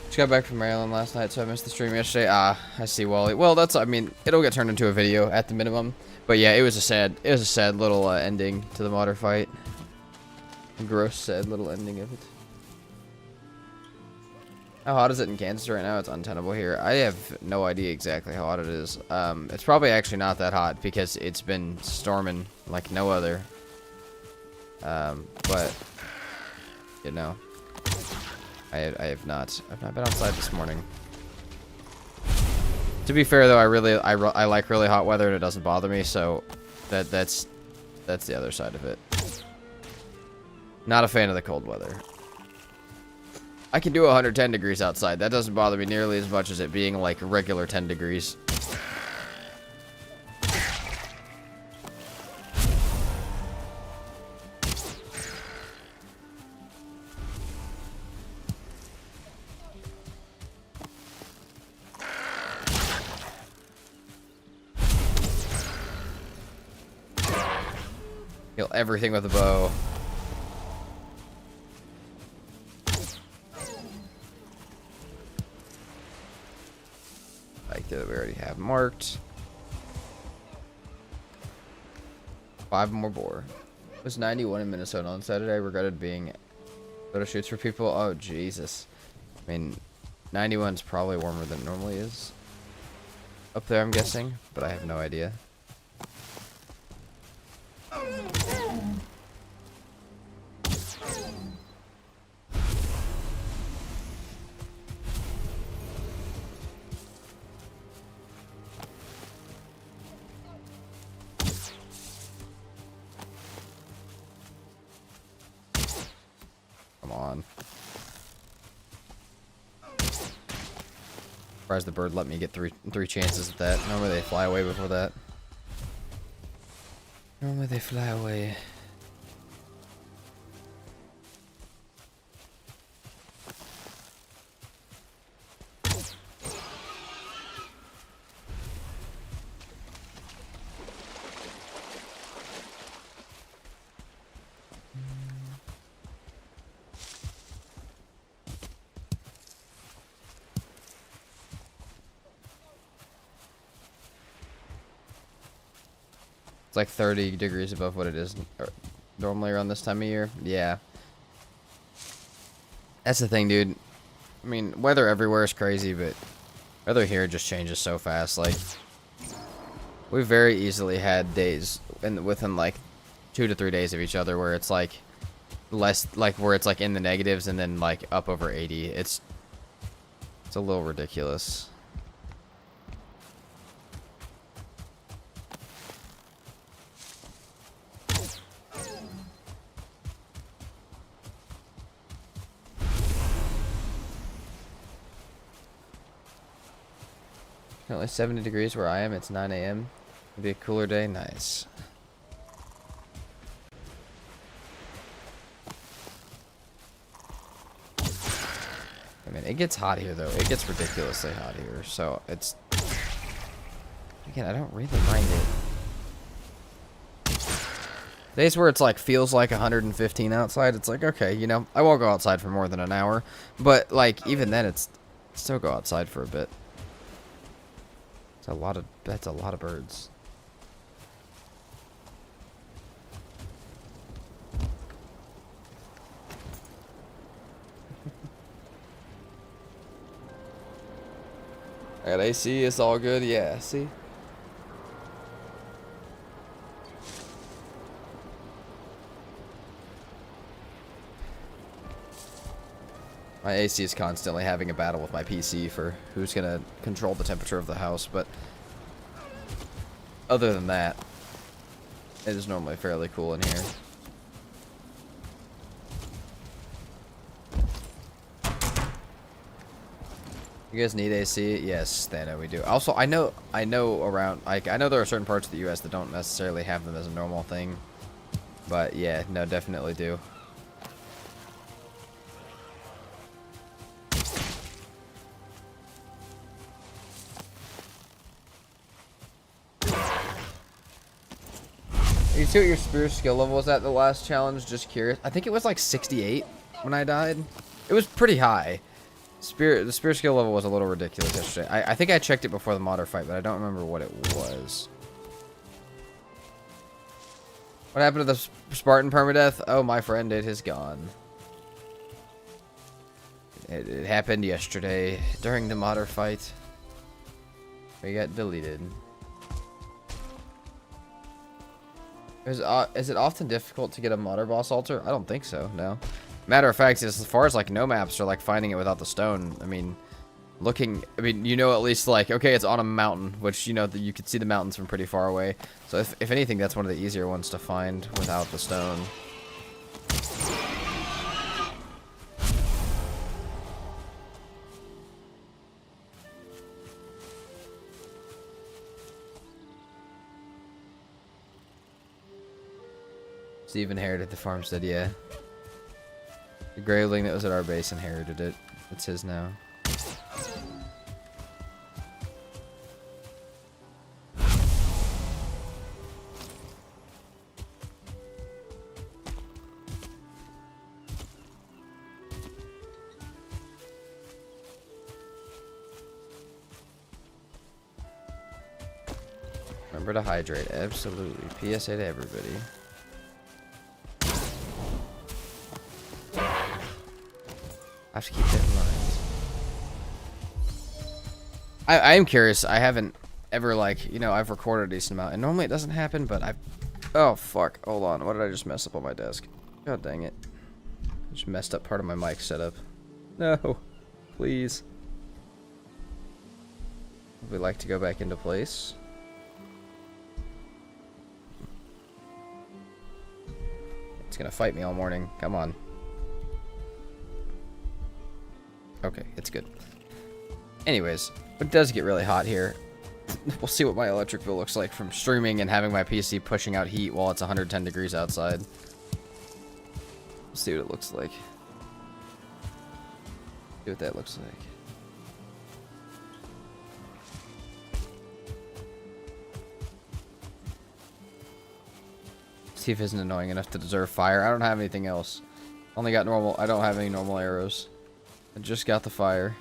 Just got back from Maryland last night, so I missed the stream yesterday. Ah, I see, Wally. Well, that's, I mean, it'll get turned into a video at the minimum. But yeah, it was a sad little ending to the modder fight. A gross, sad little ending of it. How hot is it in Kansas right now? It's untenable here. I have no idea exactly how hot it is. It's probably actually not that hot because it's been storming like no other. But you know, I've not been outside this morning. To be fair though, I like really hot weather and it doesn't bother me, so that's the other side of it. Not a fan of the cold weather. I can do 110 degrees outside. That doesn't bother me nearly as much as it being like regular 10 degrees. Kill everything with a bow. Like that we already have marked. 5 more boar. It was 91 in Minnesota on Saturday. Regretted being photo shoots for people. Oh Jesus. I mean, 91 is probably warmer than it normally is. Up there, I'm guessing, but I have no idea. Come on. Surprised the bird let me get three chances at that. Normally they fly away before that. Normally they fly away. It's like 30 degrees above what it is normally around this time of year. Yeah. That's the thing, dude. I mean, weather everywhere is crazy, but weather here just changes so fast. Like, we very easily had days within like 2 to 3 days of each other where it's like less, like where it's like in the negatives and then like up over 80. It's a little ridiculous. Currently 70 degrees where I am. It's 9 a.m. Be a cooler day. Nice. I mean, it gets hot here, though. It gets ridiculously hot here. So, it's... Again, I don't really mind it. Days where it's like, feels like 115 outside, it's like, okay, you know, I won't go outside for more than an hour. But, like, even then, it's... Still go outside for a bit. That's a lot of birds. I got AC, it's all good, yeah, see? My AC is constantly having a battle with my PC for who's gonna control the temperature of the house, but other than that, it is normally fairly cool in here. You guys need AC? Yes, Thano, we do. Also, I know around, like, I know there are certain parts of the U.S. that don't necessarily have them as a normal thing, but yeah, no, definitely do. You see what your spear skill level was at the last challenge? Just curious. I think it was like 68 when I died. It was pretty high. The spear skill level was a little ridiculous yesterday. I think I checked it before the modder fight, but I don't remember what it was. What happened to the Spartan permadeath? Oh, my friend, it is gone. It happened yesterday during the modder fight. We got deleted. Is it often difficult to get a modder boss altar? I don't think so, no. Matter of fact, as far as like no maps or like finding it without the stone, I mean, you know, at least like, okay, it's on a mountain, which, you know, you could see the mountains from pretty far away. So if anything, that's one of the easier ones to find without the stone. Steve inherited the farmstead, yeah. The Grayling that was at our base inherited it. It's his now. Remember to hydrate, absolutely. PSA to everybody. I have to keep that in mind. I am curious. I haven't ever, like, you know, I've recorded a decent amount, and normally it doesn't happen, but I've... Oh, fuck. Hold on. What did I just mess up on my desk? God dang it. I just messed up part of my mic setup. No. Please. Would we like to go back into place? It's gonna fight me all morning. Come on. Okay, it's good. Anyways, it does get really hot here. We'll see what my electric bill looks like from streaming and having my PC pushing out heat while it's 110 degrees outside. We'll see what it looks like. See what that looks like. Steve isn't annoying enough to deserve fire. I don't have anything else. Only got normal. I don't have any normal arrows. I just got the fire.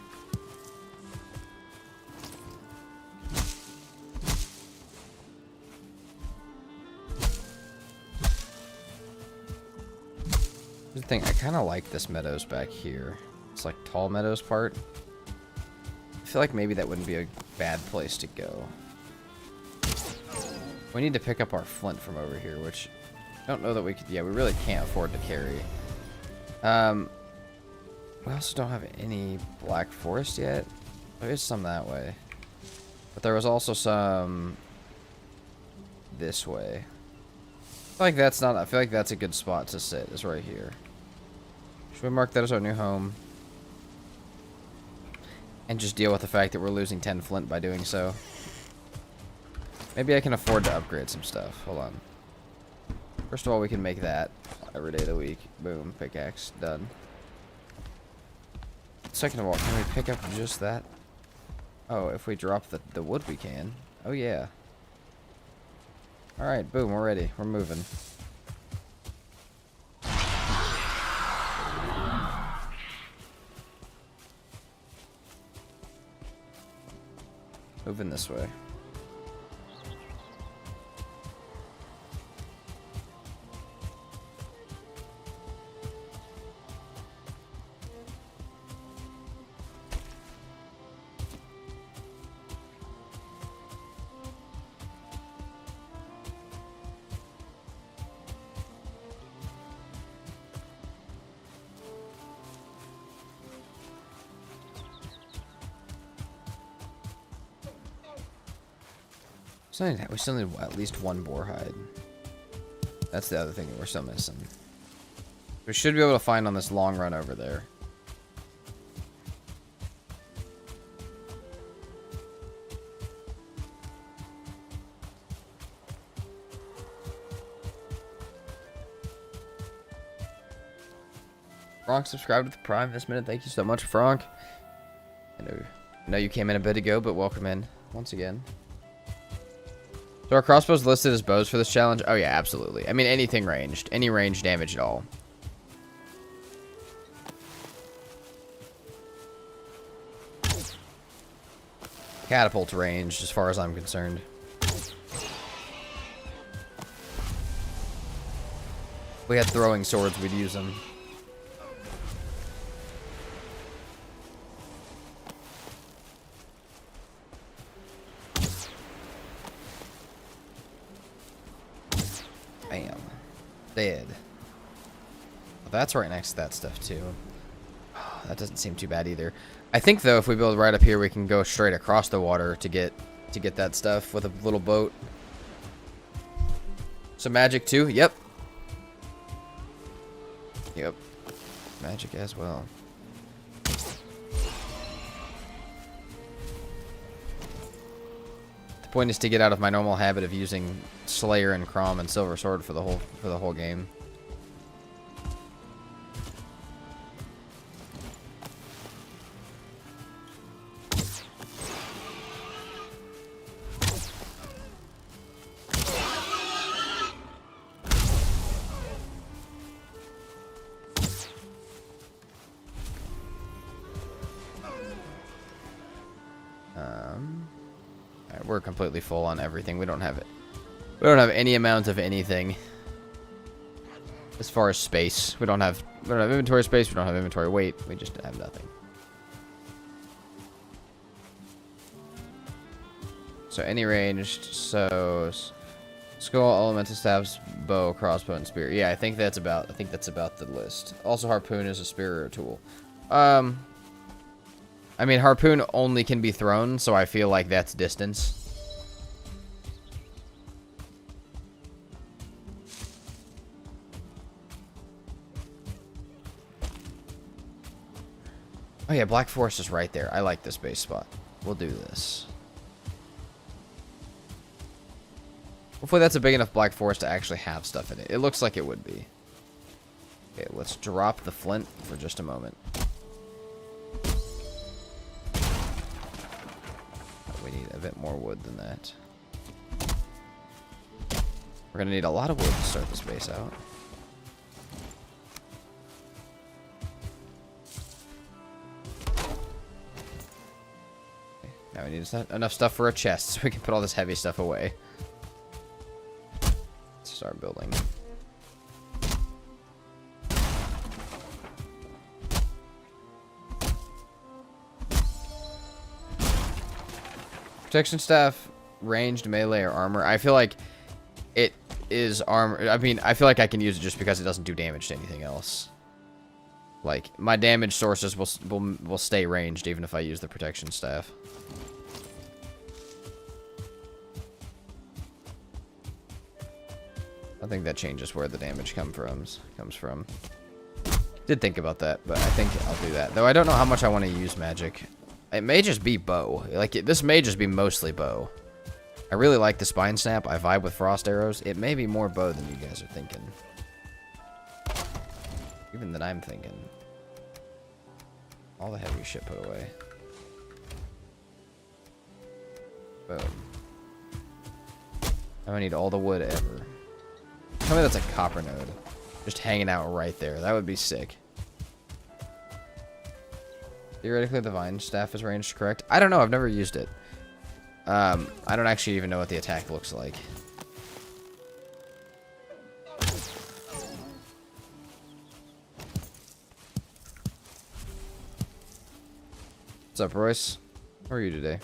Here's the thing, I kind of like this meadows back here. It's like tall meadows part. I feel like maybe that wouldn't be a bad place to go. We need to pick up our flint from over here, which I don't know that we could. Yeah, we really can't afford to carry. We also don't have any black forest yet. There is some that way. But there was also some this way. I feel like that's a good spot to sit, is right here. Should we mark that as our new home? And just deal with the fact that we're losing 10 flint by doing so. Maybe I can afford to upgrade some stuff. Hold on. First of all, we can make that every day of the week. Boom, pickaxe, done. Second of all, can we pick up just that? Oh, if we drop the wood, we can. Oh, yeah. Alright, boom, we're ready. We're moving. Moving this way. We still need at least one boar hide. That's the other thing that we're still missing. We should be able to find on this long run over there. Frank subscribed to the Prime this minute. Thank you so much, Frank. I know you came in a bit ago, but welcome in once again. So are crossbows listed as bows for this challenge? Oh yeah, absolutely. I mean, anything ranged. Any range damage at all. Catapult ranged, as far as I'm concerned. If we had throwing swords, we'd use them. Bam. Dead. Well, that's right next to that stuff, too. Oh, that doesn't seem too bad either. I think, though, if we build right up here, we can go straight across the water to get that stuff with a little boat. So magic, too? Yep. Yep. Magic as well. The point is to get out of my normal habit of using Slayer and Crom and Silver Sword for the whole game. Alright, we're completely full on everything. We don't have it. We don't have any amount of anything. As far as space, we don't have inventory space. We don't have inventory weight. We just have nothing. So any ranged. So skull, elemental staves, bow, crossbow, and spear. Yeah, I think that's about the list. Also, harpoon is a spear or a tool. I mean, harpoon only can be thrown, so I feel like that's distance. Oh yeah, Black Forest is right there. I like this base spot. We'll do this. Hopefully that's a big enough Black Forest to actually have stuff in it. It looks like it would be. Okay, let's drop the flint for just a moment. We need a bit more wood than that. We're gonna need a lot of wood to start this base out. Okay, now we need enough stuff for a chest so we can put all this heavy stuff away. Let's start building. Protection staff, ranged, melee, or armor. I feel like it is armor. I mean, I feel like I can use it just because it doesn't do damage to anything else. Like, my damage sources will stay ranged even if I use the protection staff. I think that changes where the damage comes from. Did think about that, but I think I'll do that. Though I don't know how much I want to use magic. It may just be bow. Like, this may just be mostly bow. I really like the spine snap. I vibe with frost arrows. It may be more bow than you guys are thinking. Even than I'm thinking. All the heavy shit put away. Boom. Now I need all the wood ever. Tell me that's a copper node. Just hanging out right there. That would be sick. Theoretically, the vine staff is ranged, correct? I don't know. I've never used it. I don't actually even know what the attack looks like. What's up, Royce? How are you today?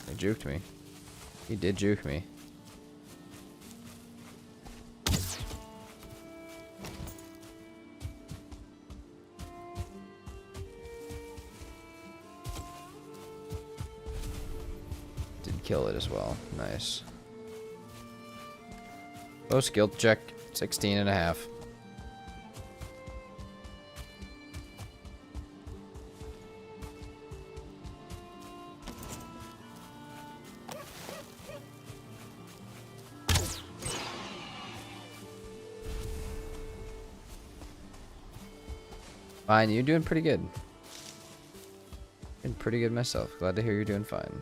He juked me. He did juke me. Did kill it as well. Nice. Low skill check. 16.5. Fine, you're doing pretty good. Doing pretty good myself. Glad to hear you're doing fine.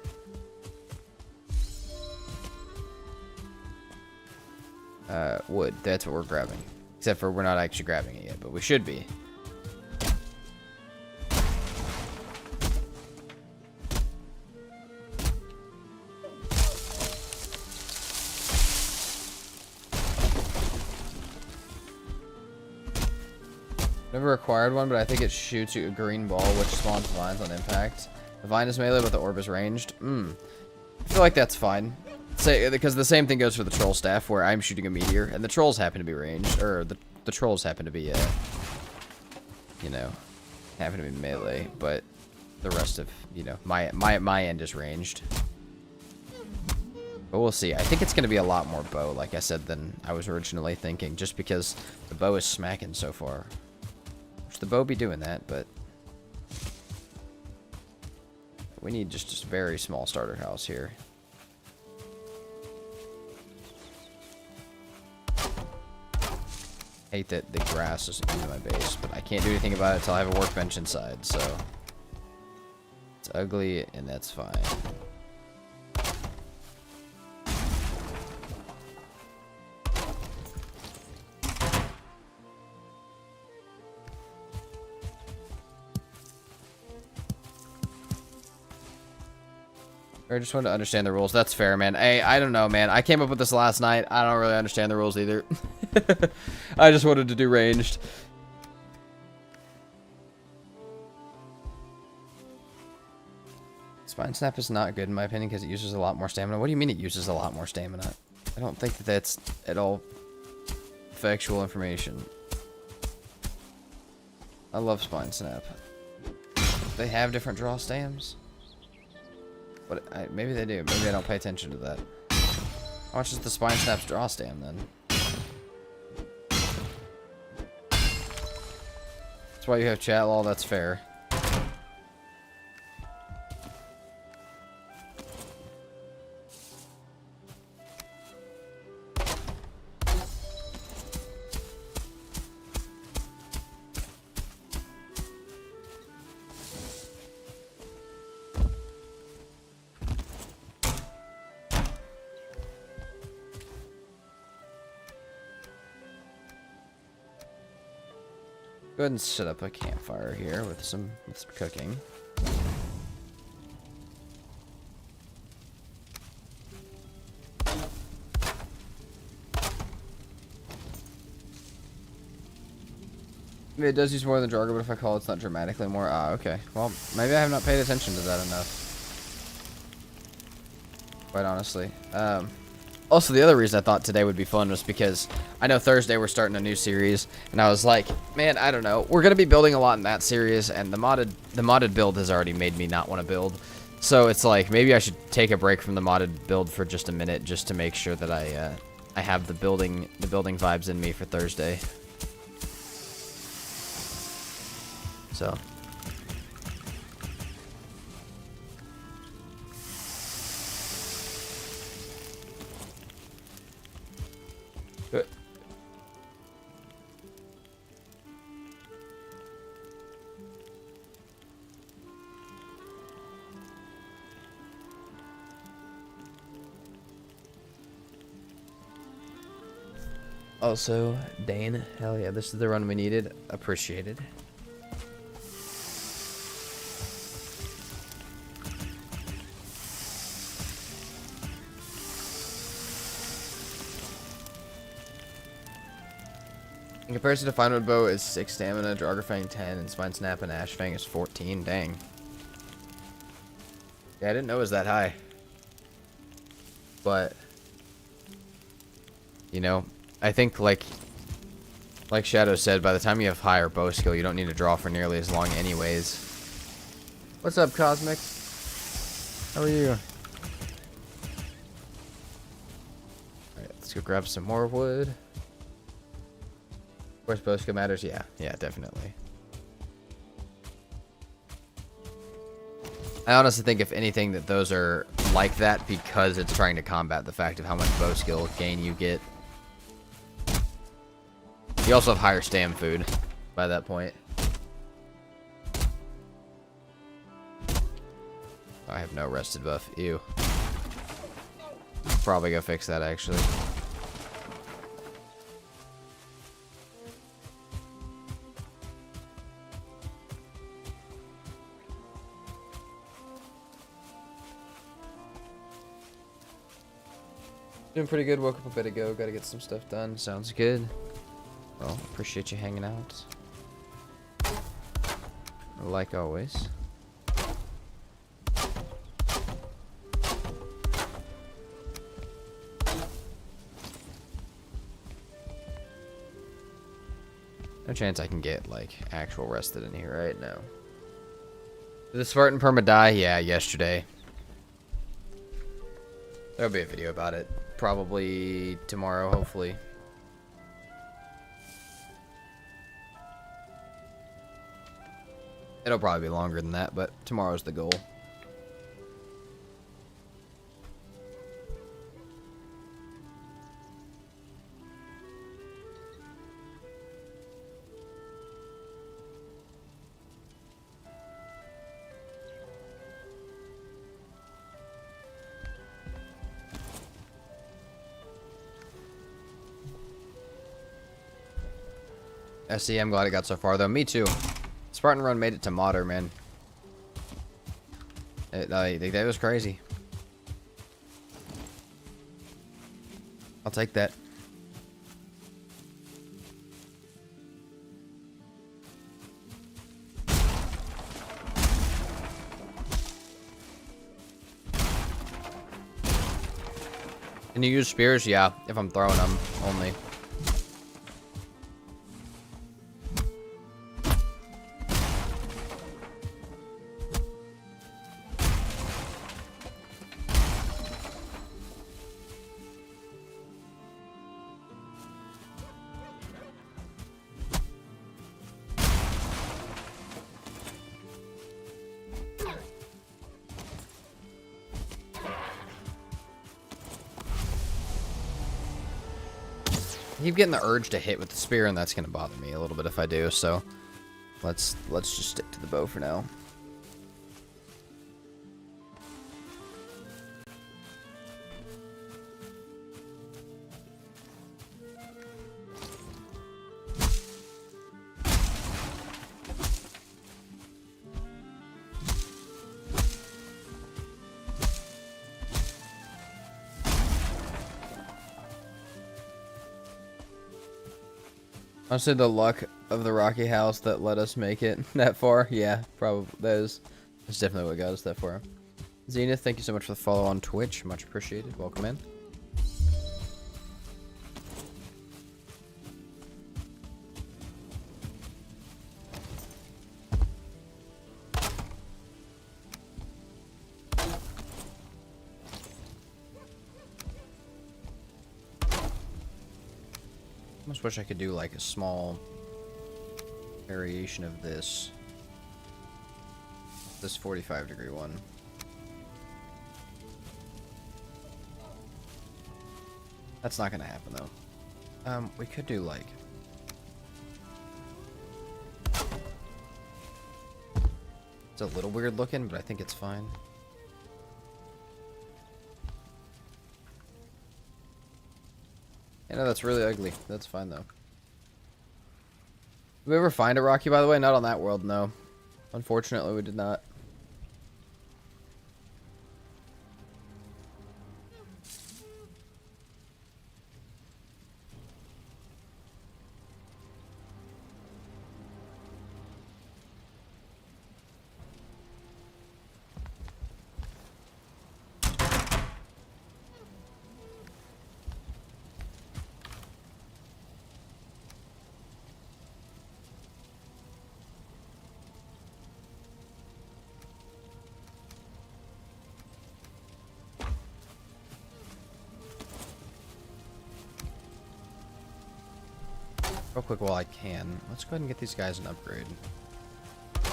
Wood. That's what we're grabbing. Except for we're not actually grabbing it yet, but we should be. Never acquired one, but I think it shoots you a green ball, which spawns vines on impact. The vine is melee, but the orb is ranged. I feel like that's fine. Say, because the same thing goes for the troll staff, where I'm shooting a meteor, and the trolls happen to be ranged, or the trolls happen to be, you know, happen to be melee, but the rest of, you know, my end is ranged. But we'll see. I think it's going to be a lot more bow, like I said, than I was originally thinking, just because the bow is smacking so far. Which the bow be doing that, but we need just a very small starter house here. Hate that the grass is into my base, but I can't do anything about it until I have a workbench inside, so it's ugly and that's fine. I just wanted to understand the rules. That's fair, man. Hey, I don't know, man. I came up with this last night. I don't really understand the rules either. I just wanted to do ranged. Spine Snap is not good in my opinion because it uses a lot more stamina. What do you mean it uses a lot more stamina? I don't think that that's at all factual information. I love Spine Snap. They have different draw stams? But maybe they do. Maybe I don't pay attention to that. How much is the Spine Snap's draw stam then? That's why you have chat lol, that's fair. Go ahead and set up a campfire here with some cooking. It does use more than Jargo, but if I call it's not dramatically more. Ah, okay. Well, maybe I have not paid attention to that enough. Quite honestly. Also, the other reason I thought today would be fun was because I know Thursday we're starting a new series, and I was like, man, I don't know. We're going to be building a lot in that series, and the modded build has already made me not want to build. So it's like, maybe I should take a break from the modded build for just a minute just to make sure that I have the building vibes in me for Thursday. So Also, Dane, hell yeah, this is the run we needed. Appreciated. In comparison to Finewood Bow is 6 stamina, Draugr 10, and Spine Snap and Ash Fang is 14. Dang. Yeah, I didn't know it was that high. But, you know, I think like Shadow said, by the time you have higher bow skill, you don't need to draw for nearly as long anyways. What's up, Cosmic? How are you? Alright, let's go grab some more wood. Of course, bow skill matters. Yeah, definitely. I honestly think, if anything, that those are like that because it's trying to combat the fact of how much bow skill gain you get. You also have higher stam food by that point. I have no rested buff. Ew. Probably go fix that, actually. Doing pretty good. Woke up a bit ago. Gotta get some stuff done. Sounds good. Well, appreciate you hanging out. Like always. No chance I can get, like, actual rested in here right now. Did the Spartan perma die? Yeah, yesterday. There'll be a video about it. Probably tomorrow, hopefully. It'll probably be longer than that, but tomorrow's the goal. SE, I'm glad it got so far, though. Me too. Spartan Run made it to modder, man. That was crazy. I'll take that. Can you use spears? Yeah, if I'm throwing them only. I keep getting the urge to hit with the spear, and that's going to bother me a little bit if I do, so let's just stick to the bow for now. Honestly, the luck of the Rocky House that let us make it that far. Yeah, probably. That's definitely what got us that far. Zenith, thank you so much for the follow on Twitch. Much appreciated. Welcome in. I almost wish I could do like a small variation of this 45-degree one. That's not gonna happen though. We could do like it's a little weird looking, but I think it's fine. You know, that's really ugly. That's fine, though. Did we ever find a Rocky, by the way? Not on that world, no. Unfortunately, we did not. Real quick while I can. Let's go ahead and get these guys an upgrade. Do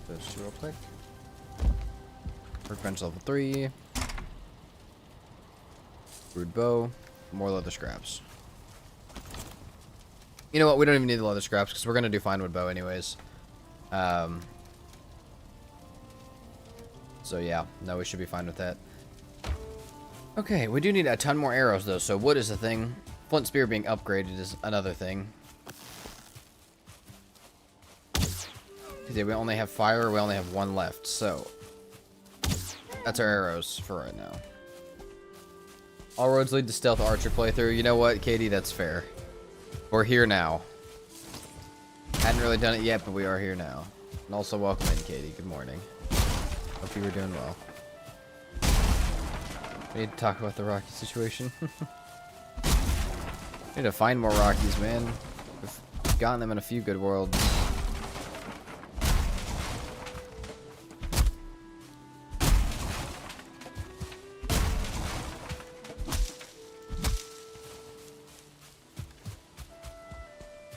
those two real quick. Workbench level 3. Rude bow. More leather scraps. You know what? We don't even need the leather scraps because we're going to do fine wood bow anyways. So yeah. No, we should be fine with that. Okay, we do need a ton more arrows though. So wood is a thing. Flint spear being upgraded is another thing. Yeah, we only have fire, we only have one left, so that's our arrows for right now. All roads lead to stealth archer playthrough. You know what, Katie? That's fair. We're here now. Hadn't really done it yet, but we are here now. And also, welcome in, Katie. Good morning. Hope you were doing well. We need to talk about the Rocky situation. Need to find more Rockies, man. We've gotten them in a few good worlds.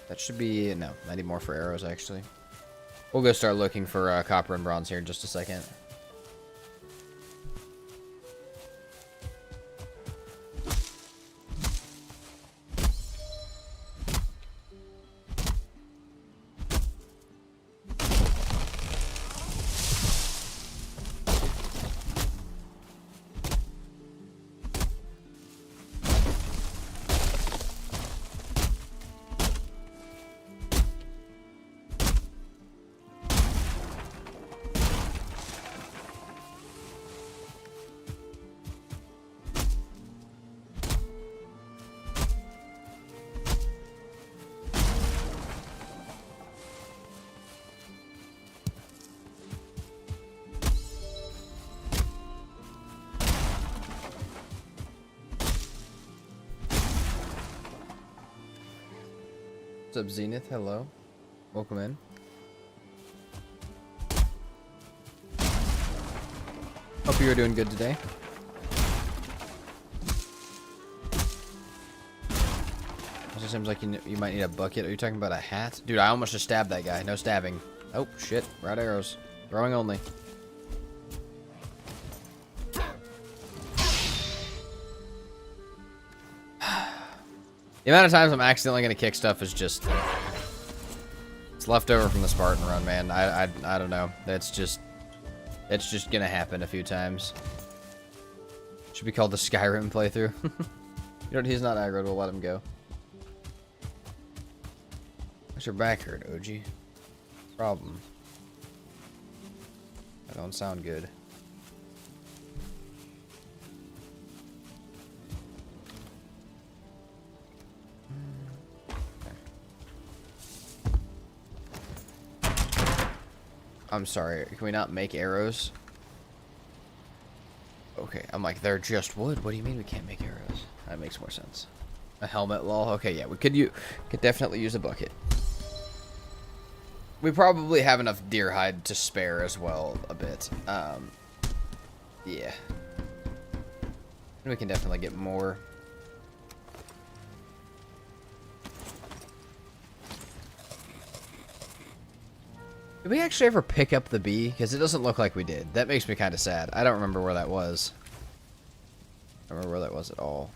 That should be... no, I need more for arrows, actually. We'll go start looking for copper and bronze here in just a second. What's up, Zenith? Hello. Welcome in. Hope you are doing good today. Also seems like you might need a bucket. Are you talking about a hat? Dude, I almost just stabbed that guy. No stabbing. Oh, shit. We're out of arrows. Throwing only. The amount of times I'm accidentally going to kick stuff is just... it's left over from the Spartan run, man. I don't know. It's just going to happen a few times. Should be called the Skyrim playthrough. You know what? He's not aggro. We'll let him go. What's your back hurt, OG? Problem. That don't sound good. I'm sorry, can we not make arrows? Okay, I'm like, they're just wood. What do you mean we can't make arrows? That makes more sense. A helmet, lol. Okay, yeah, we could definitely use a bucket. We probably have enough deer hide to spare as well, a bit. Yeah. We can definitely get more. Did we actually ever pick up the bee? Because it doesn't look like we did. That makes me kind of sad. I don't remember where that was. I don't remember where that was at all.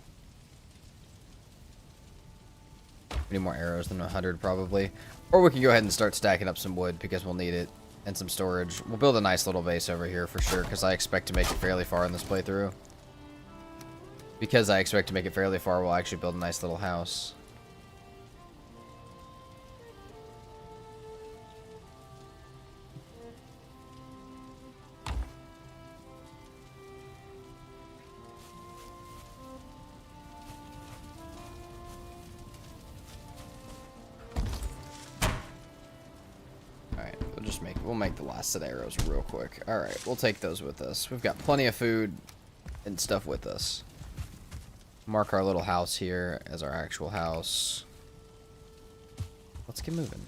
We need more arrows than 100 probably. Or we can go ahead and start stacking up some wood because we'll need it. And some storage. We'll build a nice little base over here for sure because I expect to make it fairly far in this playthrough. Because I expect to make it fairly far, we'll actually build a nice little house. We'll make the last set of arrows real quick. Alright, we'll take those with us. We've got plenty of food and stuff with us. Mark our little house here as our actual house. Let's get moving.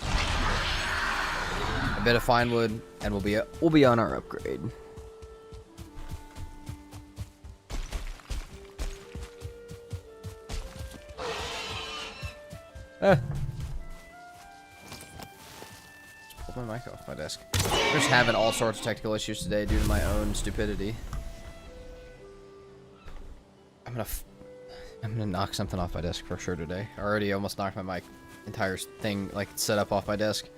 A bit of fine wood, and we'll be on our upgrade. My mic off my desk. I'm just having all sorts of technical issues today due to my own stupidity. I'm gonna knock something off my desk for sure today. I already almost knocked my entire thing like set up off my desk.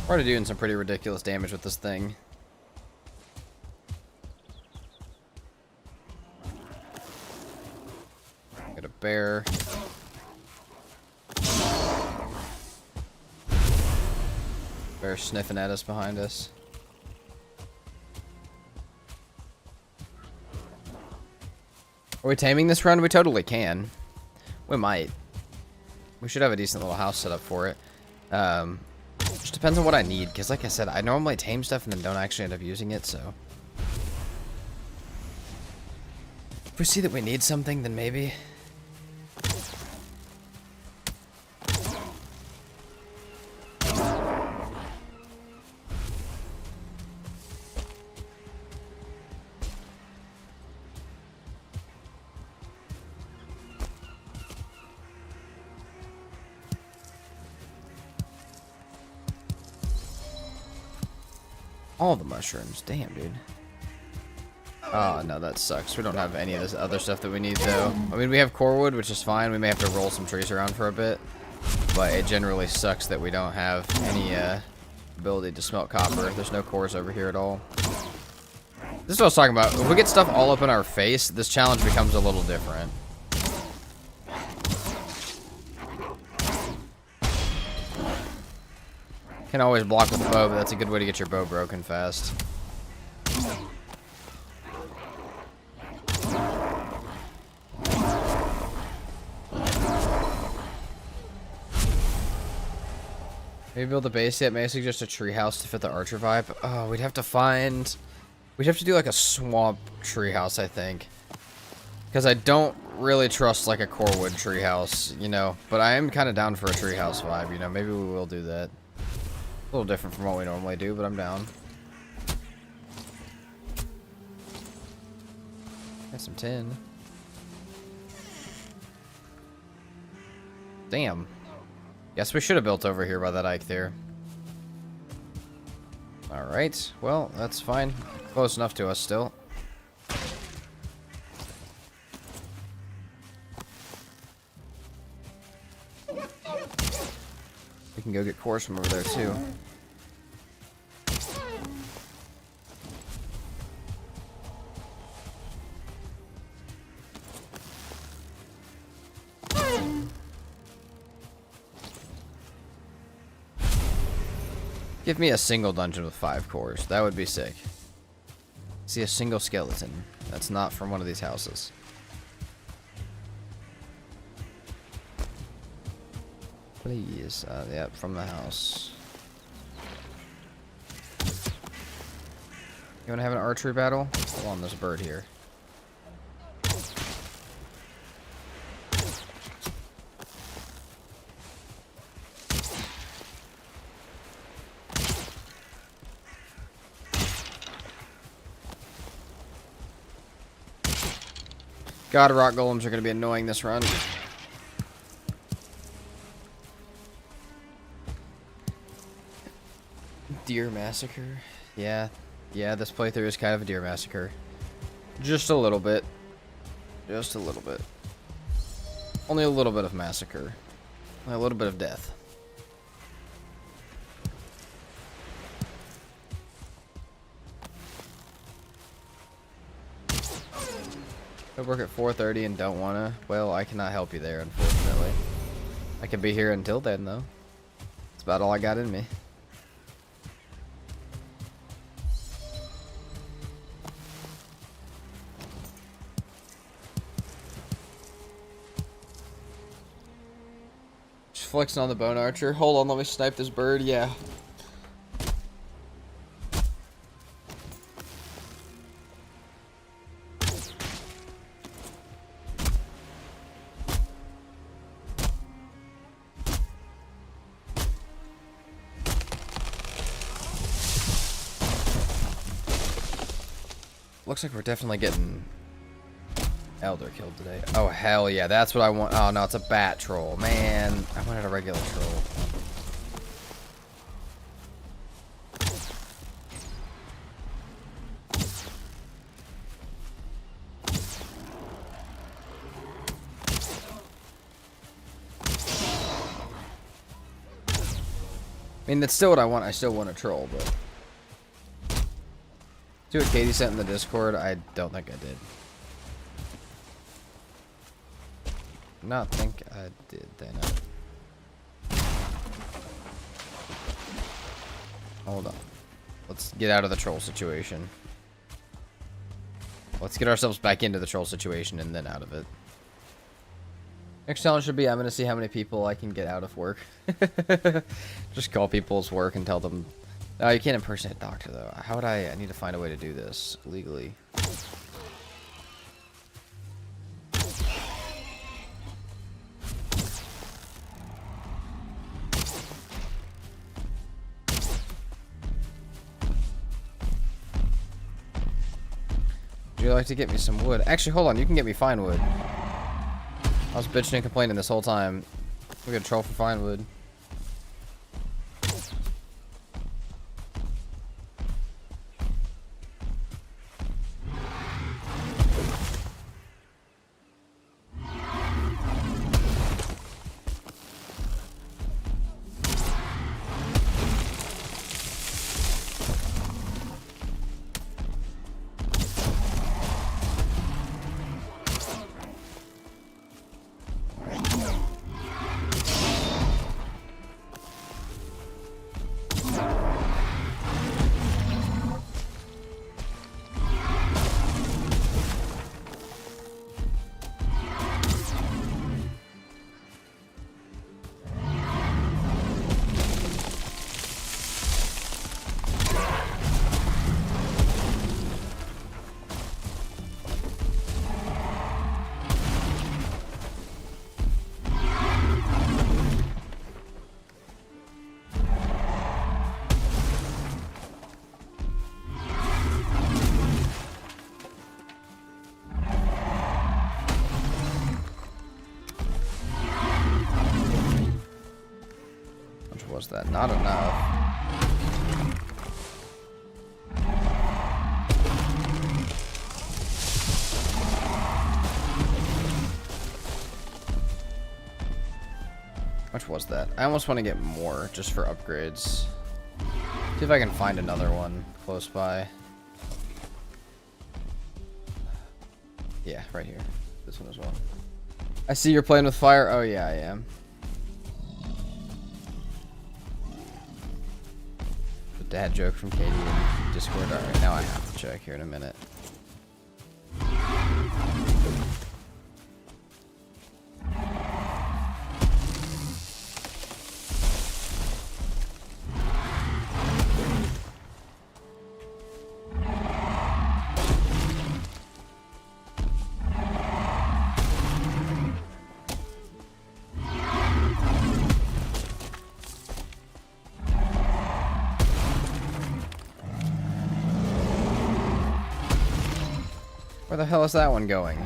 Already doing some pretty ridiculous damage with this thing. Got a bear. Bear sniffing at us behind us. Are we taming this run? We totally can. We might. We should have a decent little house set up for it. Just depends on what I need, because like I said, I normally tame stuff and then don't actually end up using it, so. If we see that we need something, then maybe. All the mushrooms. Damn, dude. Oh, no, that sucks. We don't have any of this other stuff that we need, though. I mean, we have core wood, which is fine. We may have to roll some trees around for a bit. But it generally sucks that we don't have any ability to smelt copper. There's no cores over here at all. This is what I was talking about. If we get stuff all up in our face, this challenge becomes a little different. Can always block with the bow, but that's a good way to get your bow broken fast. Maybe build a base yet? May I suggest a treehouse to fit the archer vibe? Oh, we'd have to do like a swamp treehouse, I think. Because I don't really trust like a core wood treehouse, you know. But I am kind of down for a treehouse vibe, you know. Maybe we will do that. A little different from what we normally do, but I'm down. Got some tin. Damn. Guess we should have built over here by that Ike there. Alright, well, that's fine. Close enough to us still. We can go get cores from over there too. Give me a single dungeon with 5 cores. That would be sick. See a single skeleton. That's not from one of these houses. Please. Yep, from the house. You want to have an archery battle? Hold on, there's a bird here. God, rock golems are going to be annoying this run. Deer massacre. Yeah, this playthrough is kind of a deer massacre. Just a little bit. Just a little bit. Only a little bit of massacre. Only a little bit of death. I work at 4:30 and don't wanna. Well, I cannot help you there, unfortunately. I can be here until then, though. That's about all I got in me. Just flexing on the bone archer. Hold on, let me snipe this bird. Yeah. Looks like we're definitely getting Elder killed today. Oh, hell yeah. That's what I want. Oh, no, it's a bat troll. Man, I wanted a regular troll. I mean, that's still what I want. I still want a troll, but... See what Katie sent in the Discord? I don't think I did. Not think I did, then. Hold on. Let's get out of the troll situation. Let's get ourselves back into the troll situation and then out of it. Next challenge should be I'm going to see how many people I can get out of work. Just call people's work and tell them... Oh, you can't impersonate a doctor, though. How would I need to find a way to do this legally. Would you like to get me some wood? Actually, hold on. You can get me fine wood. I was bitching and complaining this whole time. We got a troll for fine wood. Was that not enough? How much was that? I almost want to get more just for upgrades. See if I can find another one close by. Yeah, right here. This one as well. I see you're playing with fire. Oh yeah, I am. Dad joke from Katie in Discord. Alright, now I have to check here in a minute. Where the hell is that one going?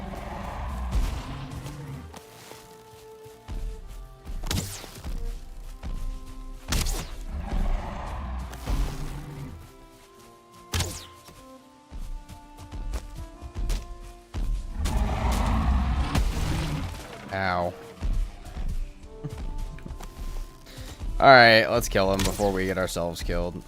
Alright, let's kill him before we get ourselves killed.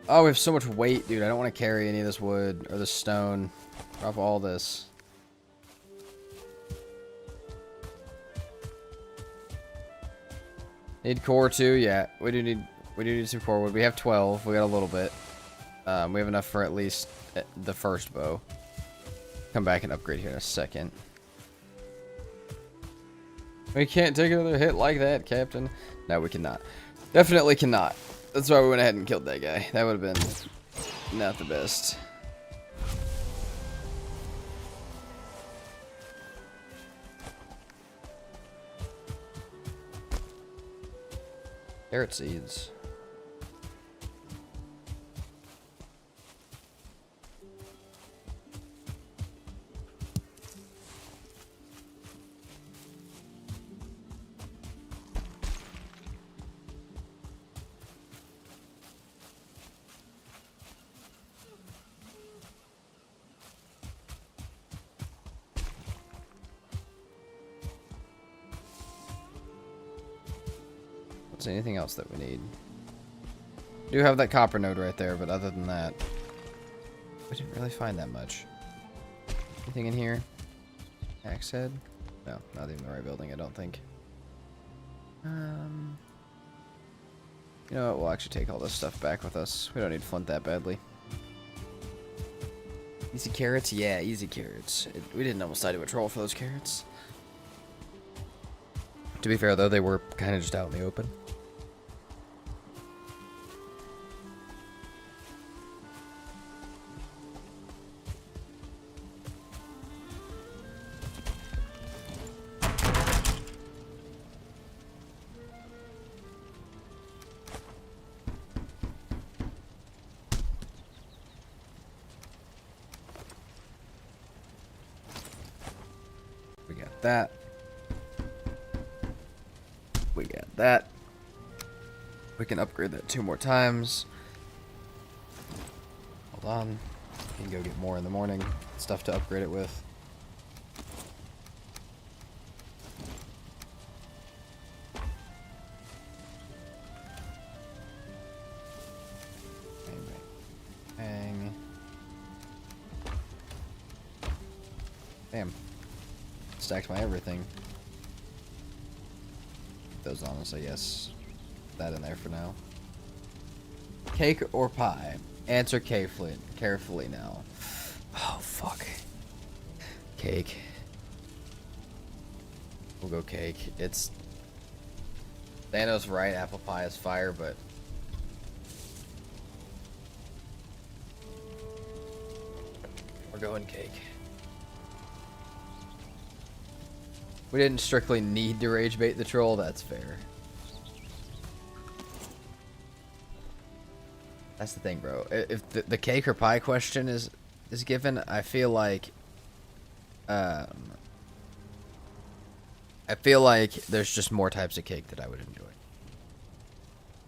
Oh, we have so much weight, dude. I don't want to carry any of this wood or this stone. Drop all this. Need core too? Yeah, we do need some core wood. We have 12. We got a little bit. We have enough for at least the first bow. Come back and upgrade here in a second. We can't take another hit like that, Captain. No, we cannot. Definitely cannot. That's why we went ahead and killed that guy. That would have been not the best. Carrot seeds. Anything else that we need? Do have that copper node right there, but other than that, we didn't really find that much. Anything in here? Axe head? No, not even the right building, I don't think. You know what? We'll actually take all this stuff back with us. We don't need flint that badly. Easy carrots? Yeah, easy carrots. We didn't almost die to a troll for those carrots. To be fair, though, they were kind of just out in the open. We got that. We got that. We can upgrade that 2 more times. Hold on. We can go get more in the morning. Stuff to upgrade it with. Bang, bang, bang. Damn. Stacked my everything. Those on, so yes, that in there for now. Cake or pie? Answer carefully now. Oh fuck. Cake. We'll go cake. It's Thanos right. Apple pie is fire, but we're going cake. We didn't strictly need to rage bait the troll, that's fair. That's the thing, bro. If the cake or pie question is given, I feel like there's just more types of cake that I would enjoy.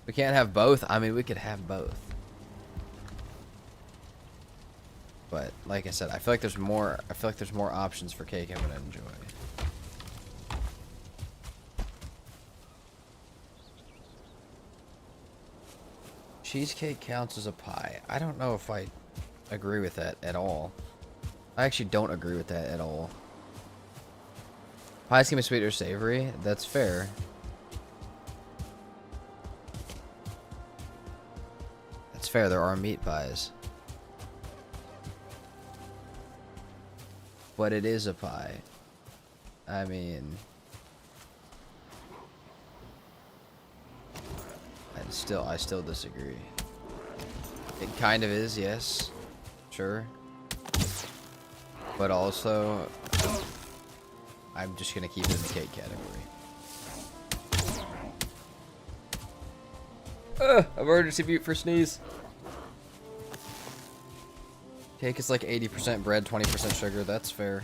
We can't have both. I mean, we could have both. But like I said, I feel like there's more options for cake I would enjoy. Cheesecake counts as a pie. I don't know if I agree with that at all. I actually don't agree with that at all. Pies can be sweet or savory. That's fair. That's fair. There are meat pies. But it is a pie. I mean... I still disagree. It kind of is, yes. Sure. But also, I'm just gonna keep it in the cake category. Emergency mute for sneeze. Cake is like 80% bread, 20% sugar. That's fair.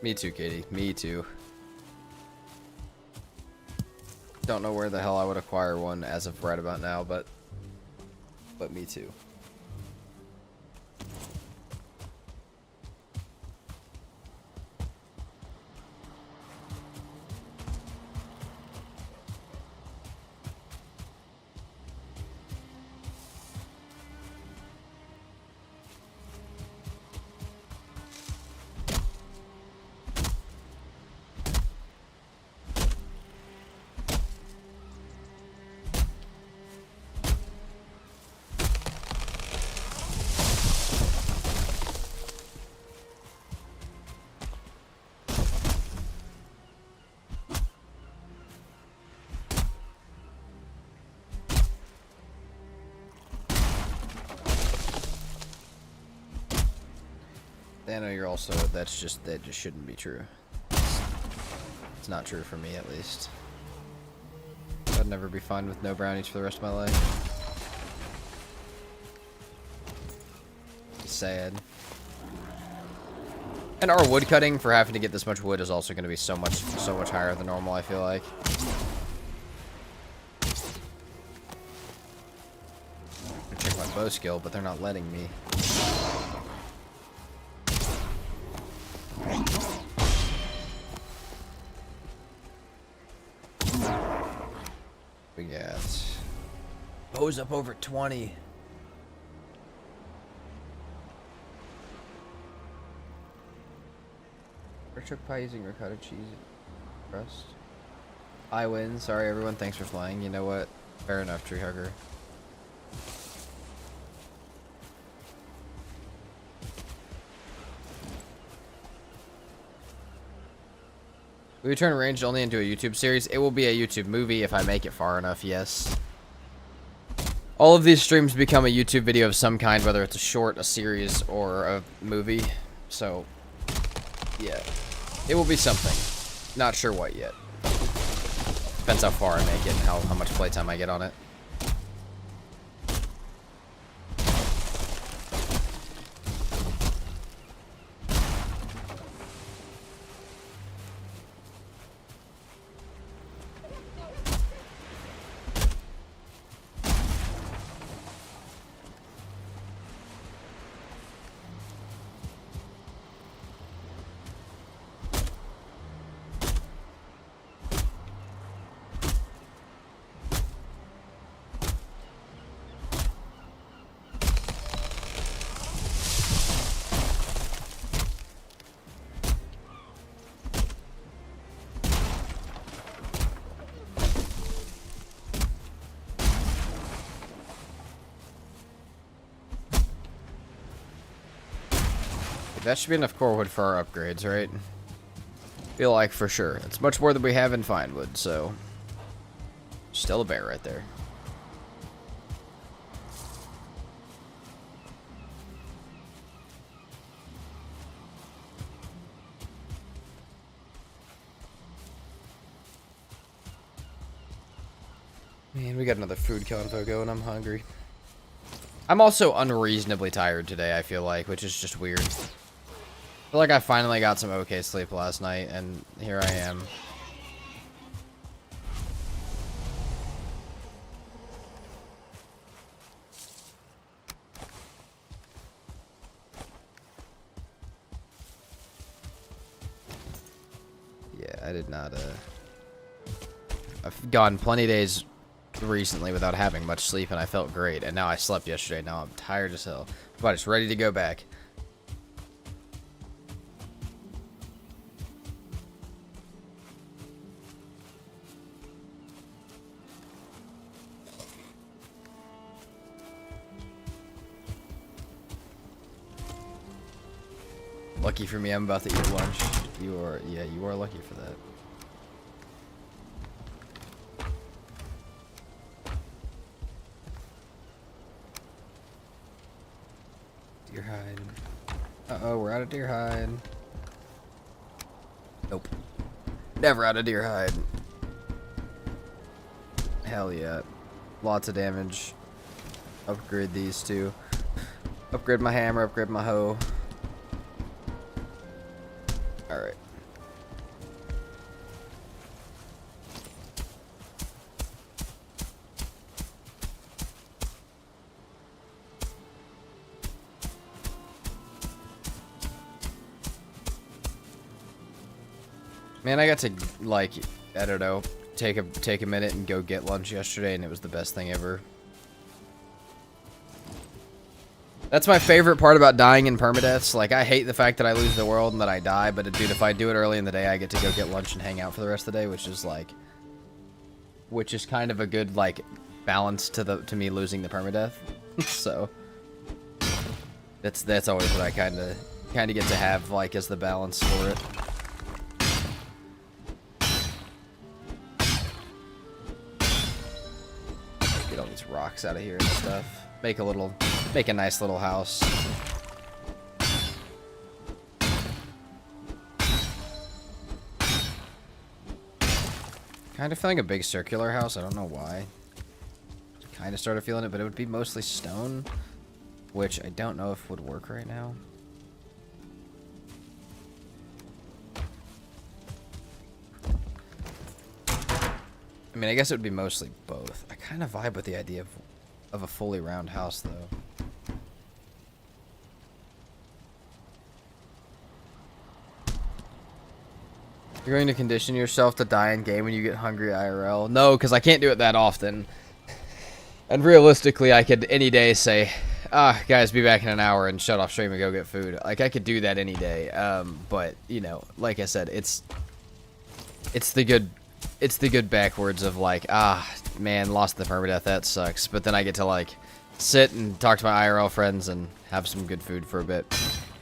Me too, Katie. Me too. Don't know where the hell I would acquire one as of right about now, but me too. I know you're also, that just shouldn't be true. It's not true for me, at least. I'd never be fine with no brownies for the rest of my life. It's sad. And our wood cutting for having to get this much wood is also going to be so much higher than normal, I feel like. I check my bow skill, but they're not letting me. We got bows up over 20. Chook pie using ricotta cheese crust. I win. Sorry everyone. Thanks for flying. You know what? Fair enough, tree hugger. Will we turn Ranged only into a YouTube series? It will be a YouTube movie if I make it far enough, yes. All of these streams become a YouTube video of some kind, whether it's a short, a series, or a movie. So, yeah. It will be something. Not sure what yet. Depends how far I make it and how much playtime I get on it. That should be enough core wood for our upgrades, right? Feel like for sure. It's much more than we have in fine wood, so still a bear right there. Man, we got another food convo going. I'm hungry. I'm also unreasonably tired today, I feel like, which is just weird. I feel like I finally got some okay sleep last night, and here I am. Yeah, I did not, I've gone plenty of days recently without having much sleep, and I felt great, and now I slept yesterday. Now I'm tired as hell, but it's ready to go back. Lucky for me, I'm about to eat lunch. You are, yeah, you are lucky for that. Deer hide. Uh-oh, we're out of deer hide. Nope. Never out of deer hide. Hell yeah. Lots of damage. Upgrade these two. Upgrade my hammer, upgrade my hoe. Alright. Man, I got to, like, I don't know, take a minute and go get lunch yesterday, and it was the best thing ever. That's my favorite part about dying in permadeaths. Like, I hate the fact that I lose the world and that I die, but dude, if I do it early in the day, I get to go get lunch and hang out for the rest of the day, which is like, which is kind of a good, like, balance to me losing the permadeath. So that's always what I kind of get to have, like, as the balance for it. Get all these rocks out of here and stuff. Make a nice little house. Kind of feeling a big circular house. I don't know why. Kind of started feeling it, but it would be mostly stone, which I don't know if would work right now. I mean, I guess it would be mostly both. I kind of vibe with the idea of a fully round house, though. You're going to condition yourself to die in game when you get hungry IRL? No, because I can't do it that often. And realistically, I could any day say, guys, be back in an hour and shut off stream and go get food. Like, I could do that any day. But, you know, like I said, it's the good backwards of like, man, lost the permadeath, that sucks. But then I get to, like, sit and talk to my IRL friends and have some good food for a bit.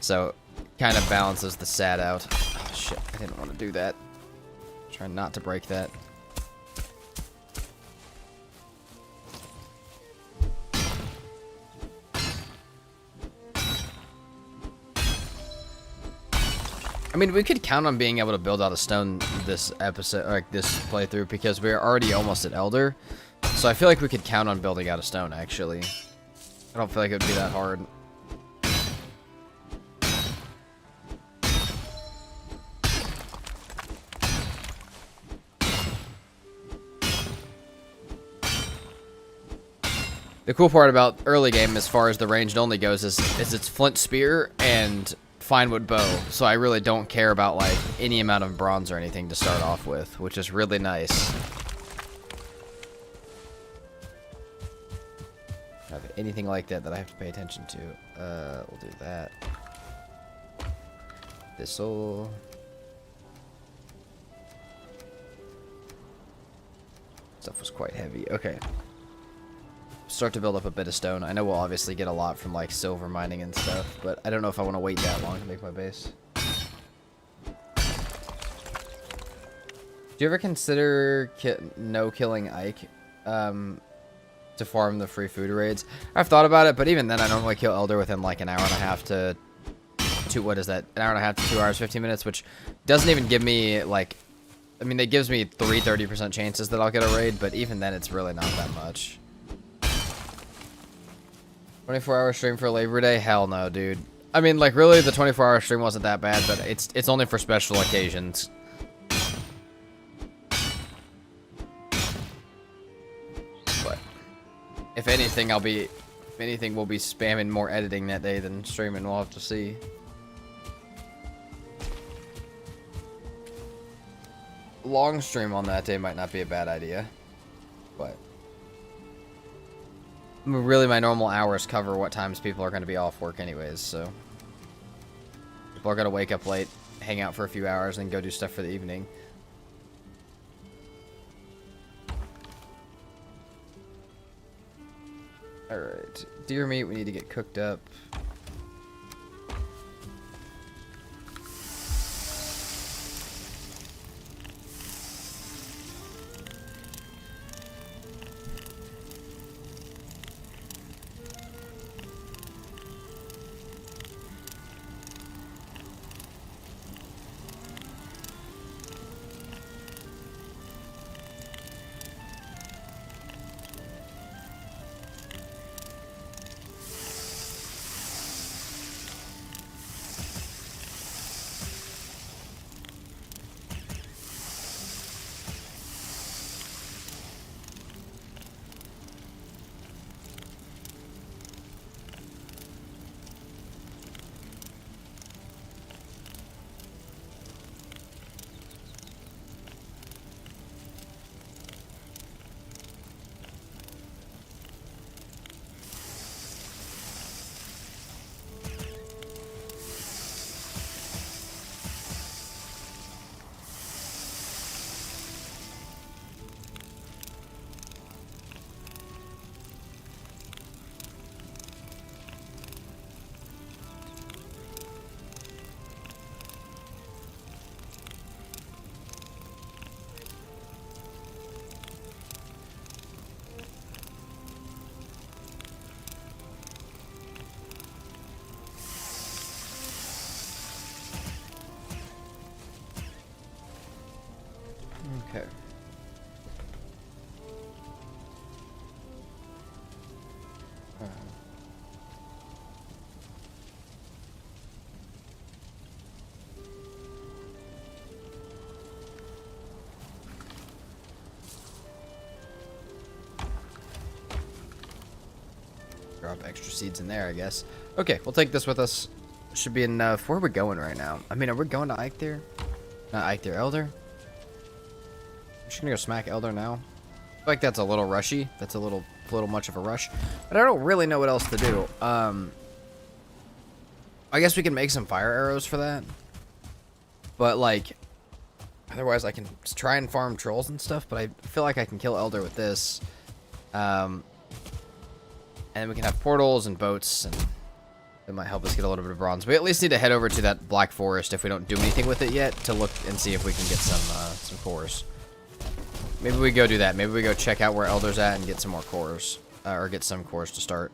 So, kind of balances the sad out. Oh, shit, I didn't want to do that. Try not to break that. I mean, we could count on being able to build out of stone this episode, like this playthrough, because we're already almost at Elder. So I feel like we could count on building out of stone, actually. I don't feel like it would be that hard. The cool part about early game, as far as the ranged only goes, is it's flint spear and fine wood bow, so I really don't care about like any amount of bronze or anything to start off with, which is really nice. Have anything like that I have to pay attention to? We'll do that. This'll. Stuff was quite heavy. Okay. Start to build up a bit of stone. I know we'll obviously get a lot from like silver mining and stuff, but I don't know if I want to wait that long to make my base. Do you ever consider killing Ike to farm the free food raids? I've thought about it, but even then I normally kill Elder within like an hour and a half to what is that? An hour and a half to 2 hours, 15 minutes, which doesn't even give me like, I mean, it gives me 30% chances that I'll get a raid, but even then it's really not that much. 24-hour stream for Labor Day? Hell no, dude. I mean, like, really, the 24-hour stream wasn't that bad, but it's only for special occasions. But if anything, we'll be spamming more editing that day than streaming. We'll have to see. Long stream on that day might not be a bad idea, but really, my normal hours cover what times people are going to be off work anyways, so people are going to wake up late, hang out for a few hours, and go do stuff for the evening. Alright, deer meat we need to get cooked up. Okay. Drop extra seeds in there, I guess. Okay, we'll take this with us. Should be enough. Where are we going right now? I mean, are we going to Eikthyr? Not Eikthyr, Elder? I'm just gonna go smack Elder now. I feel like that's a little rushy. That's a little much of a rush. But I don't really know what else to do. I guess we can make some fire arrows for that. But, like, otherwise I can try and farm trolls and stuff, but I feel like I can kill Elder with this. And we can have portals and boats, and it might help us get a little bit of bronze. We at least need to head over to that Black Forest if we don't do anything with it yet to look and see if we can get some cores. Maybe we go do that. Maybe we go check out where Elder's at and get some more cores. Or get some cores to start.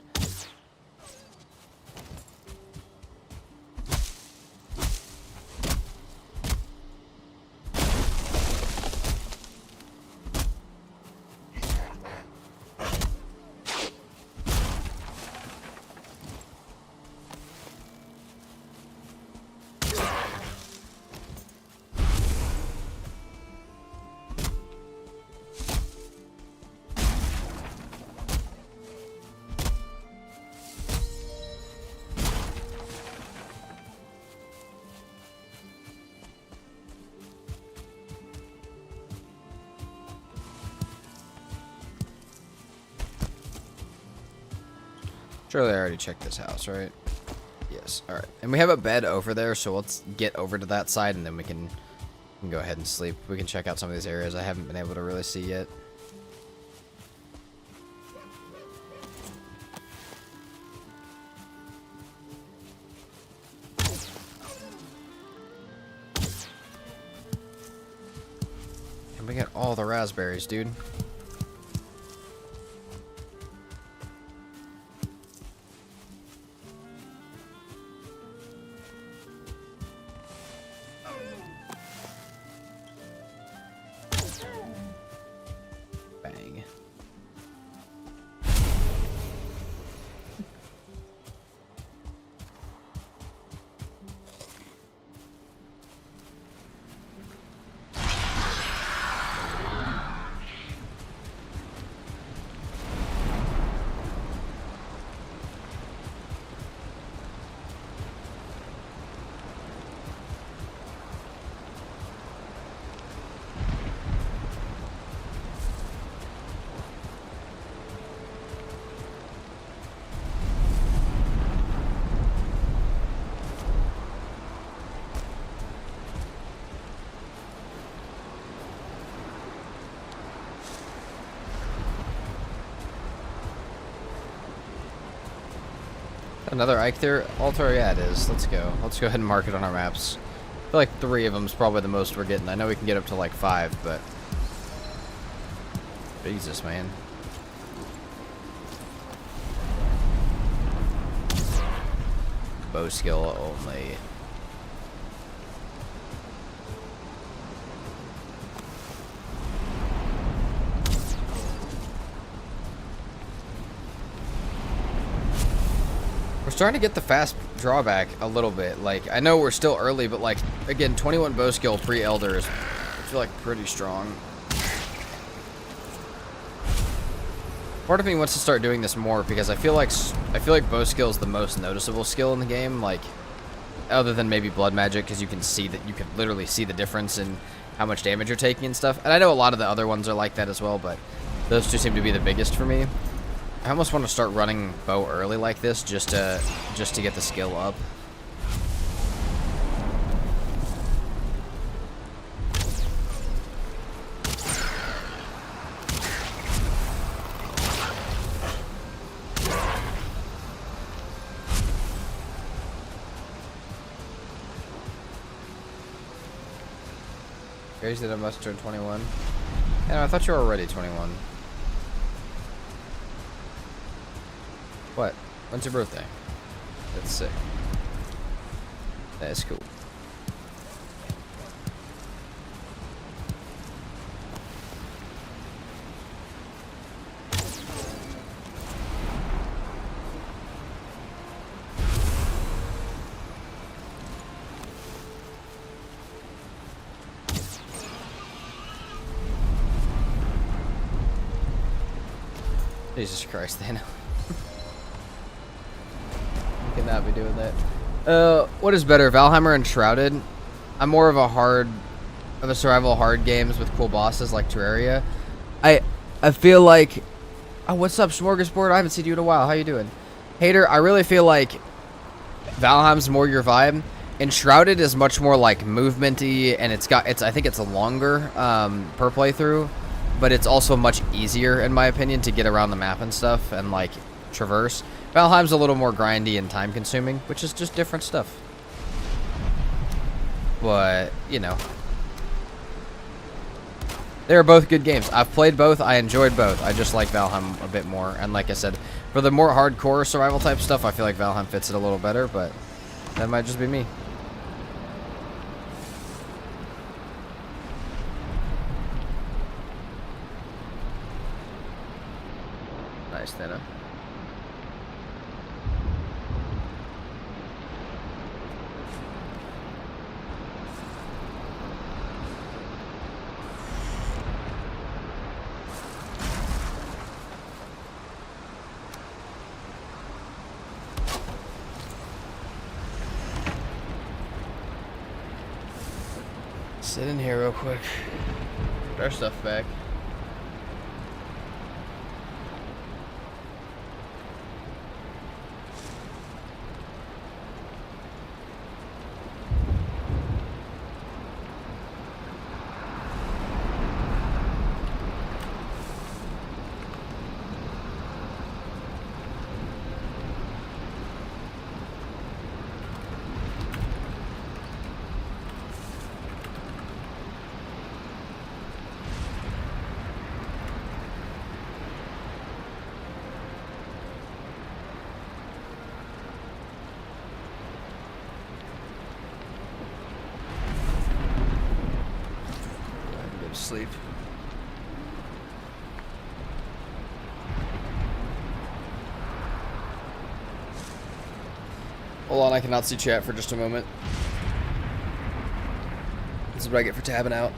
Surely I already checked this house, right? Yes. Alright. And we have a bed over there, so let's get over to that side, and then we can go ahead and sleep. We can check out some of these areas I haven't been able to really see yet. And we get all the raspberries, dude. Bang. Another Eikthyr altar? Yeah, it is. Let's go. Let's go ahead and mark it on our maps. I feel like 3 of them is probably the most we're getting. I know we can get up to like 5, but... Jesus, man. Bow skill only. We're starting to get the fast drawback a little bit. Like, I know we're still early, but like, again, 21 bow skill pre-elders, I feel like pretty strong. Part of me wants to start doing this more because I feel like bow skill is the most noticeable skill in the game. Like, other than maybe blood magic, because you can literally see the difference in how much damage you're taking and stuff. And I know a lot of the other ones are like that as well, but those two seem to be the biggest for me. I almost want to start running bow early like this just to get the skill up. Crazy that I must turn 21. Yeah, I thought you were already 21. What? When's your birthday? That's sick. That is cool. Jesus Christ, Dana. You cannot be doing that. What is better, Valheim or Enshrouded? I'm more of a survival hard games with cool bosses like Terraria. I feel like, oh, what's up, Smorgasbord? I haven't seen you in a while. How you doing? Hater, I really feel like Valheim's more your vibe. Enshrouded is much more like movement-y, and I think it's longer per playthrough, but it's also much easier, in my opinion, to get around the map and stuff and like traverse. Valheim's a little more grindy and time-consuming, which is just different stuff. But, you know, they're both good games. I've played both. I enjoyed both. I just like Valheim a bit more. And like I said, for the more hardcore survival type stuff, I feel like Valheim fits it a little better, but that might just be me. Nice, Thena. Sit in here real quick. Put our stuff back. Sleep. Hold on, I cannot see chat for just a moment. This is what I get for tabbing out.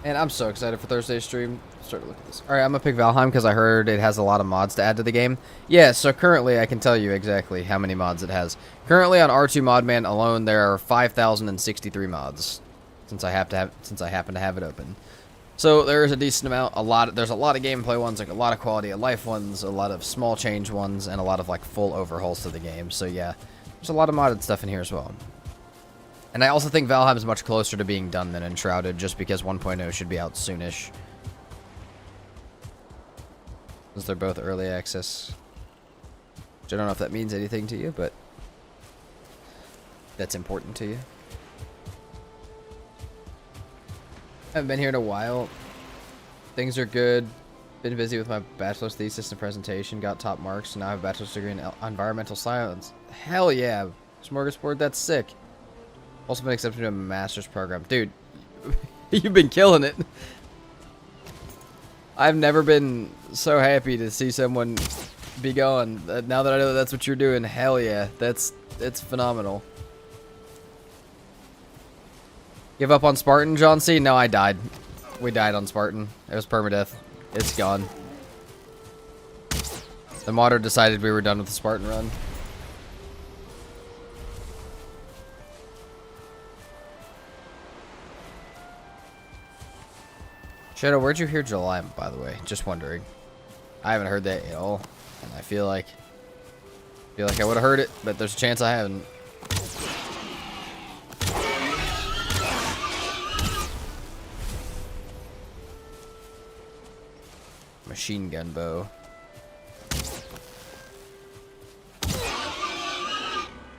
And I'm so excited for Thursday's stream. Start to look at this. Alright, I'm gonna pick Valheim because I heard it has a lot of mods to add to the game. Yeah, so currently I can tell you exactly how many mods it has. Currently on R2 Modman alone, there are 5,063 mods. Since I happen to have it open. So there is a decent amount. There's a lot of gameplay ones, like a lot of quality of life ones, a lot of small change ones, and a lot of like full overhauls to the game. So yeah, there's a lot of modded stuff in here as well. And I also think Valheim is much closer to being done than Enshrouded, just because 1.0 should be out soonish. Since they're both early access. Which I don't know if that means anything to you, but that's important to you. I haven't been here in a while. Things are good. Been busy with my bachelor's thesis and presentation. Got top marks. Now I have a bachelor's degree in environmental science. Hell yeah. Smorgasbord, that's sick. Also been accepted to a master's program. Dude, you've been killing it. I've never been so happy to see someone be going. Now that I know that that's what you're doing, hell yeah. It's phenomenal. Give up on Spartan, John C? No, I died. We died on Spartan. It was PermaDeath. It's gone. The modder decided we were done with the Spartan run. Shadow, where'd you hear July, by the way? Just wondering. I haven't heard that at all. And I feel like I would have heard it, but there's a chance I haven't. Machine gun bow.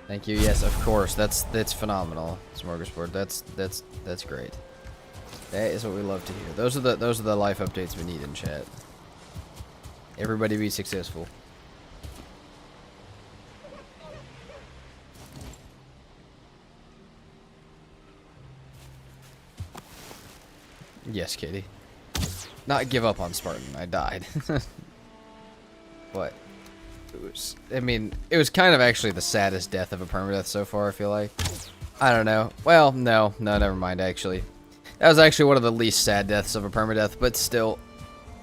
Thank you. Yes, of course. That's phenomenal. Smorgasbord. That's great. That is what we love to hear. Those are the life updates we need in chat. Everybody be successful. Yes, Katie. Not give up on Spartan. I died. But it was kind of actually the saddest death of a PermaDeath so far, I feel like. I don't know. Well, no, never mind, actually. That was actually one of the least sad deaths of a permadeath, but still,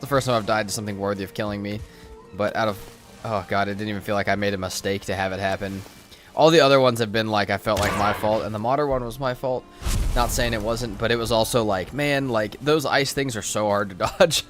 the first time I've died to something worthy of killing me. But out of, oh god, it didn't even feel like I made a mistake to have it happen. All the other ones have been like I felt like my fault, and the modern one was my fault. Not saying it wasn't, but it was also like, man, like those ice things are so hard to dodge.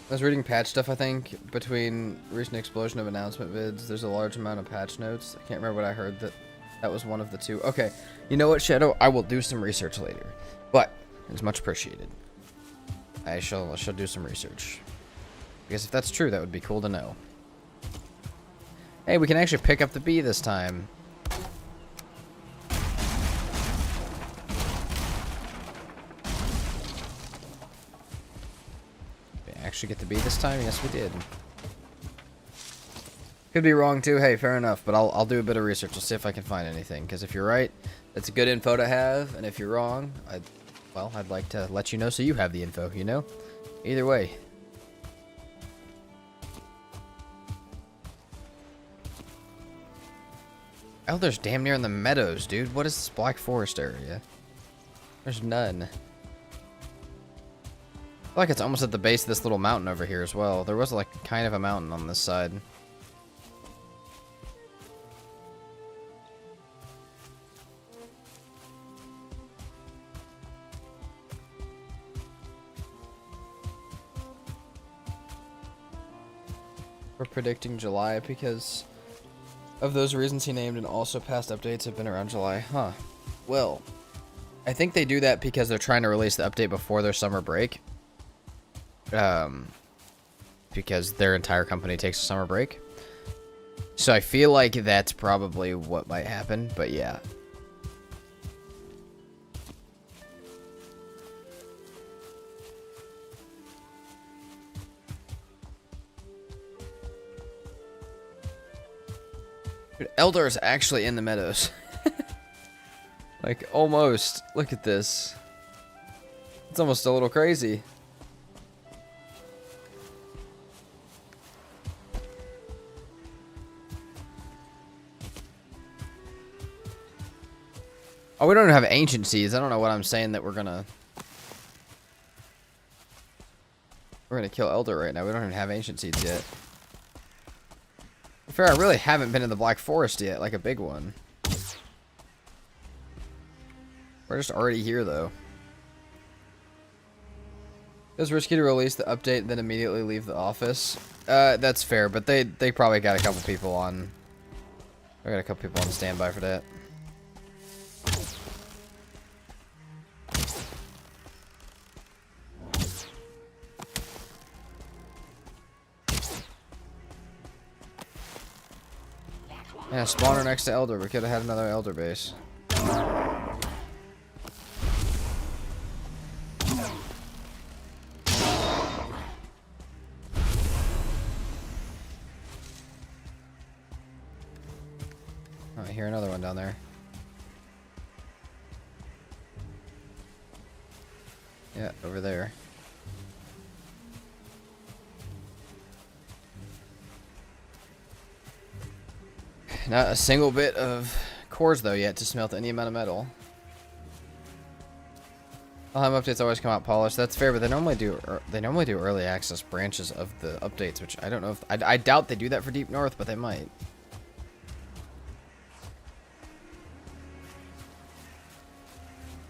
I was reading patch stuff, I think, between recent explosion of announcement vids. There's a large amount of patch notes. I can't remember what I heard that was one of the two. Okay, you know what, Shadow? I will do some research later, but it's much appreciated. I shall do some research. Because if that's true, that would be cool to know. Hey, we can actually pick up the bee this time. Actually get the bee this time? Yes, we did. Could be wrong too. Hey, fair enough. But I'll do a bit of research. I'll see if I can find anything. Because if you're right, that's a good info to have. And if you're wrong, I'd like to let you know so you have the info. You know, either way. Elder's damn near in the meadows, dude. What is this Black Forest area? There's none. I feel like it's almost at the base of this little mountain over here as well. There was like kind of a mountain on this side. We're predicting July because of those reasons he named, and also past updates have been around July. Huh. Well, I think they do that because they're trying to release the update before their summer break. Because their entire company takes a summer break. So I feel like that's probably what might happen, but yeah. Dude, Elder is actually in the meadows. Like, almost. Look at this. It's almost a little crazy. Oh, we don't even have ancient seeds. I don't know what I'm saying that we're gonna kill Elder right now. We don't even have ancient seeds yet. Fair, I really haven't been in the Black Forest yet, like a big one. We're just already here though. It's risky to release the update and then immediately leave the office. That's fair, but they probably got a couple people on. They got a couple people on standby for that. Yeah, spawner next to Elder. We could have had another Elder base. Oh, I hear another one down there. Yeah, over there. Not a single bit of cores though yet to smelt any amount of metal. Valheim updates always come out polished. That's fair, but they normally do early access branches of the updates, which I don't know if I doubt they do that for Deep North, but they might.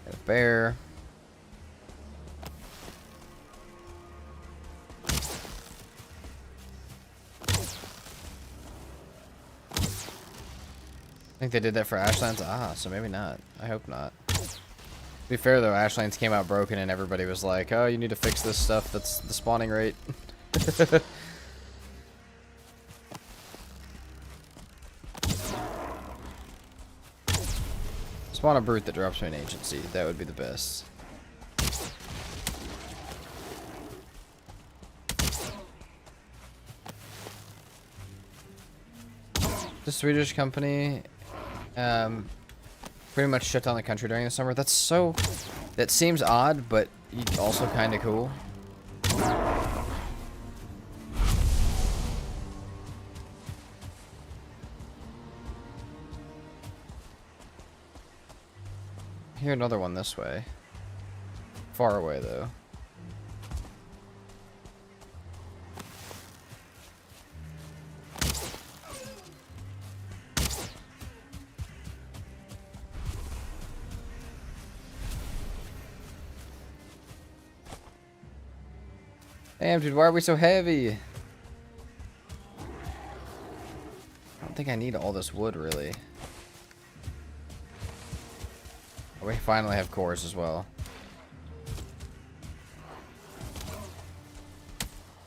Got a bear. I think they did that for Ashlands. Ah, so maybe not. I hope not. To be fair though, Ashlands came out broken and everybody was like, oh, you need to fix this stuff. That's the spawning rate. Spawn a brute that drops me an ancient seed. That would be the best. the Swedish company pretty much shut down the country during the summer. That seems odd, but also kind of cool. Here, another one this way. Far away, though. Damn, dude, why are we so heavy? I don't think I need all this wood, really. Oh, we finally have cores as well.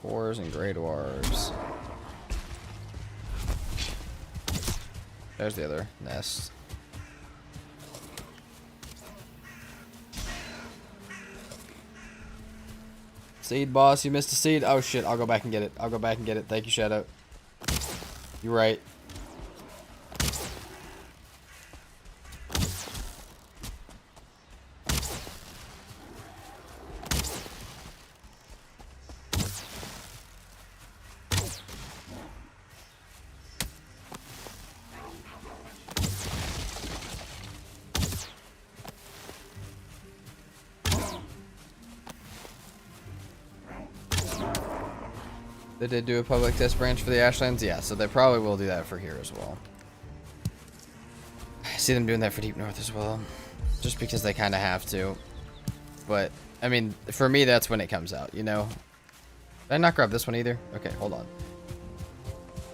Cores and grey dwarves. There's the other nest. Seed, boss, you missed a seed. Oh shit, I'll go back and get it. I'll go back and get it. Thank you, Shadow. You're right. They did do a public test branch for the Ashlands, yeah, so they probably will do that for here as well. I see them doing that for Deep North as well, just because they kind of have to. But, I mean, for me, that's when it comes out, you know? Did I not grab this one either? Okay, hold on.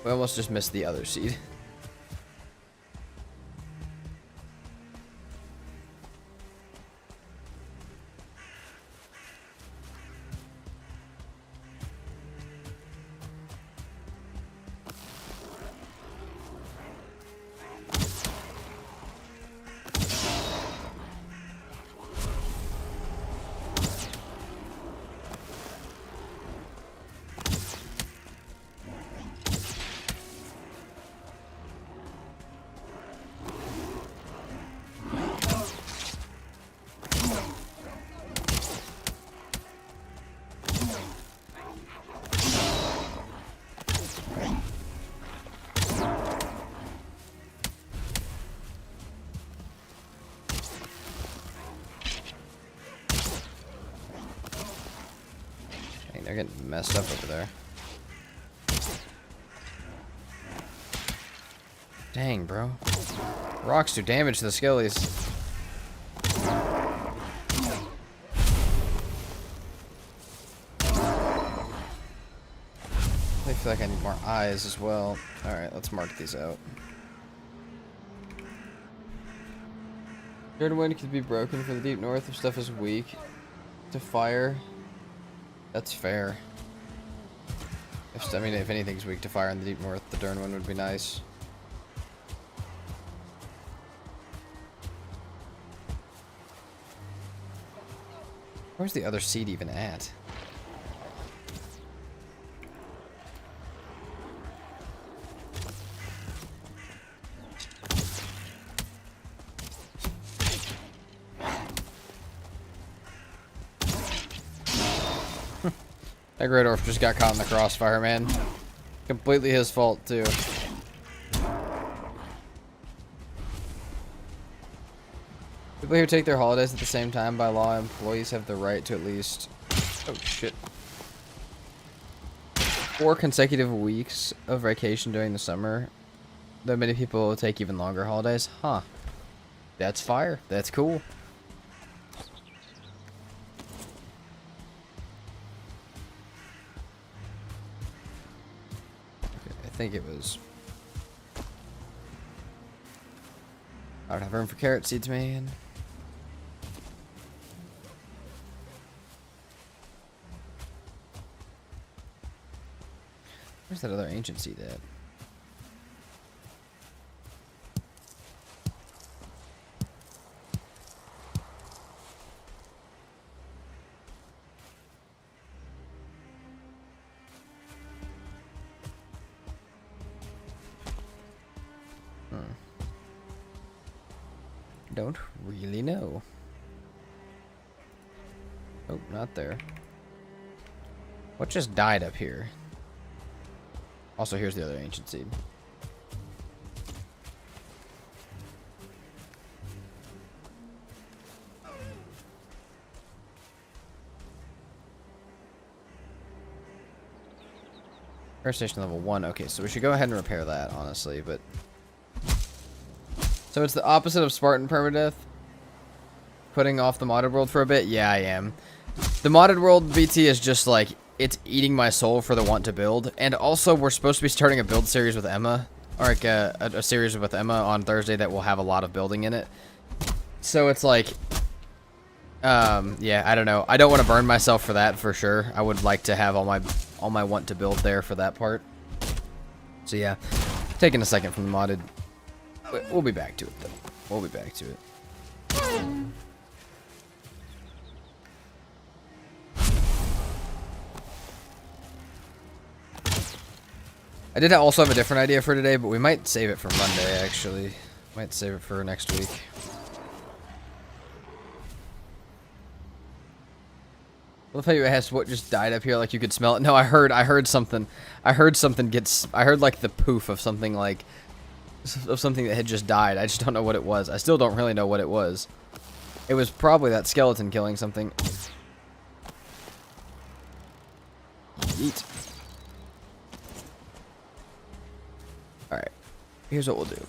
We almost just missed the other seed. They're getting messed up over there. Dang, bro. Rocks do damage to the skellies. I feel like I need more eyes as well. Alright, let's mark these out. Third wind could be broken for the Deep North if stuff is weak to fire. That's fair. I mean, if anything's weak to fire in the Deep North, the Durnwind would be nice. Where's the other seed even at? That Great Orph just got caught in the crossfire, man. Completely his fault, too. People here take their holidays at the same time. By law, employees have the right to at least... Oh, shit. 4 consecutive weeks of vacation during the summer. Though many people will take even longer holidays. Huh. That's fire. That's cool. I think it was... I don't have room for carrot seeds, man. Where's that other ancient seed at? don't really know. Oh, not there. What just died up here? Also, here's the other ancient seed. Repair station level 1. Okay, so we should go ahead and repair that, honestly, but... So it's the opposite of Spartan permadeath? Putting off the modded world for a bit? Yeah, I am. The modded world BT is just like, it's eating my soul for the want to build. And also, we're supposed to be starting a build series with Emma. Or like a series with Emma on Thursday that will have a lot of building in it. So it's like... yeah, I don't know. I don't want to burn myself for that, for sure. I would like to have all my want to build there for that part. So yeah, taking a second from the modded. We'll be back to it, though. We'll be back to it. I did also have a different idea for today, but we might save it for Monday, actually. Might save it for next week. I love how you asked what just died up here, like you could smell it. No, I heard something. I heard like the poof of something like, of something that had just died. I just don't know what it was. I still don't really know what it was. It was probably that skeleton killing something. Yeet. Alright. Here's what we'll do.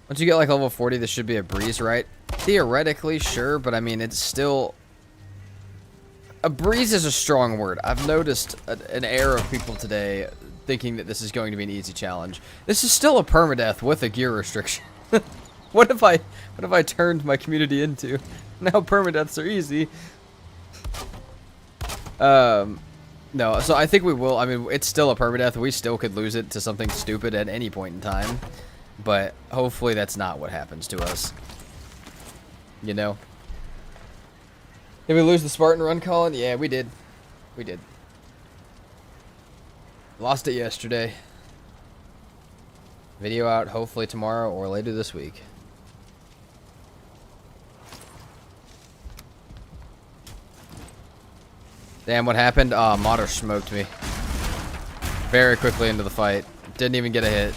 Once you get like level 40, this should be a breeze, right? Theoretically, sure, but I mean, it's still... A breeze is a strong word. I've noticed an air of people today thinking that this is going to be an easy challenge. This is still a permadeath with a gear restriction. What if I turned my community into? Now permadeaths are easy. No, so I think we will. I mean, it's still a permadeath. We still could lose it to something stupid at any point in time. But hopefully that's not what happens to us. You know? Did we lose the Spartan run, Colin? Yeah, we did. We did. Lost it yesterday. Video out hopefully tomorrow or later this week. Damn, what happened? Oh, Modder smoked me. Very quickly into the fight. Didn't even get a hit.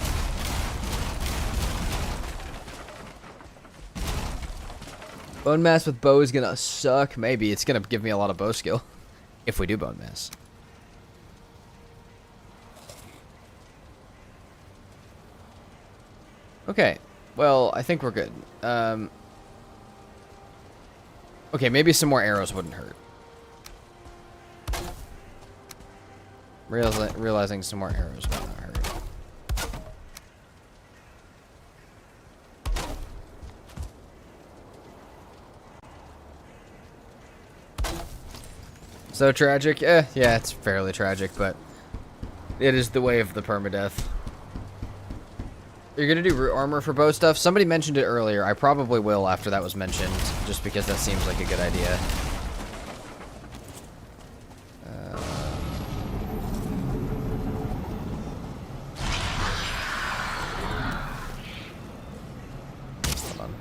Bone mass with bow is gonna suck. Maybe. It's gonna give me a lot of bow skill. If we do bone mass. Okay. Well, I think we're good. Okay, maybe some more arrows wouldn't hurt. Realizing some more arrows would not hurt. So tragic? Yeah, it's fairly tragic, but it is the way of the permadeath. You're gonna do root armor for bow stuff? Somebody mentioned it earlier. I probably will after that was mentioned, just because that seems like a good idea. Hold on.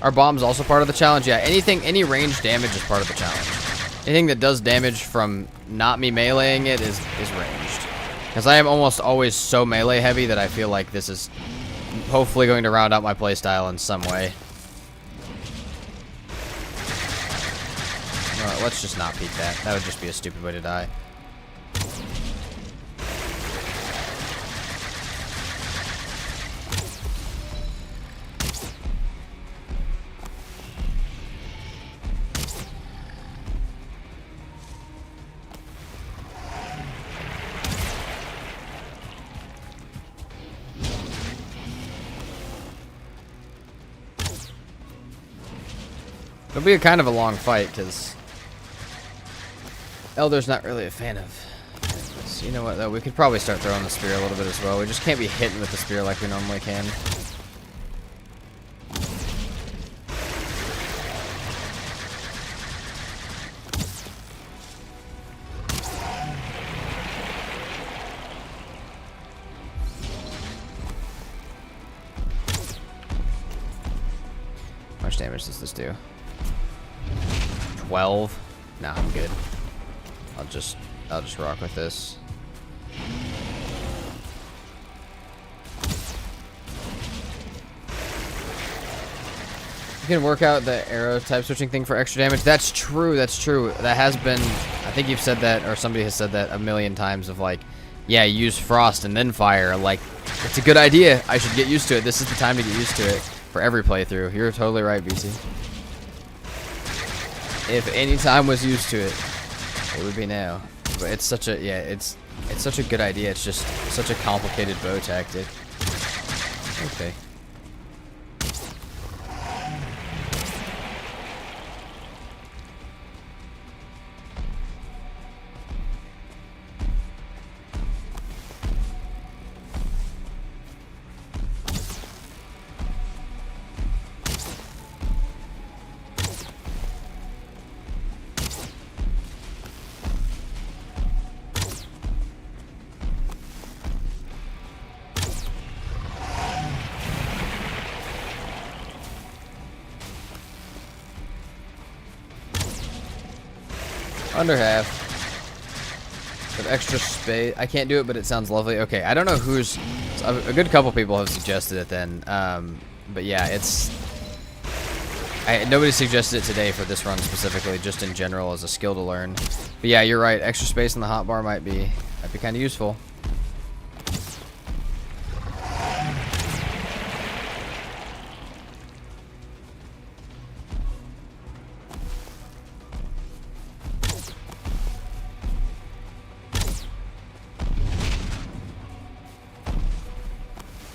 Are bombs also part of the challenge? Yeah, any range damage is part of the challenge. Anything that does damage from not me meleeing it is ranged. Because I am almost always so melee heavy that I feel like this is hopefully going to round out my playstyle in some way. Let's just not peek that. That would just be a stupid way to die. It'll be a kind of a long fight, because Elder's not really a fan of this. You know what, though? We could probably start throwing the spear a little bit as well. We just can't be hitting with the spear like we normally can. How much damage does this do? 12? Nah, I'm good. I'll just rock with this. You can work out the arrow type switching thing for extra damage. That's true. That's true. That has been, I think you've said that, or somebody has said that a million times of like, yeah, use frost and then fire. Like, it's a good idea. I should get used to it. This is the time to get used to it for every playthrough. You're totally right, BC. If any time was used to it, it would be now. But it's such a, yeah, it's such a good idea. It's just such a complicated bow tactic. Okay. Under half. With extra space. I can't do it, but it sounds lovely. Okay, I don't know who's... A good couple people have suggested it then. But yeah, it's... nobody suggested it today for this run specifically, just in general as a skill to learn. But yeah, you're right. Extra space in the hotbar might be kind of useful.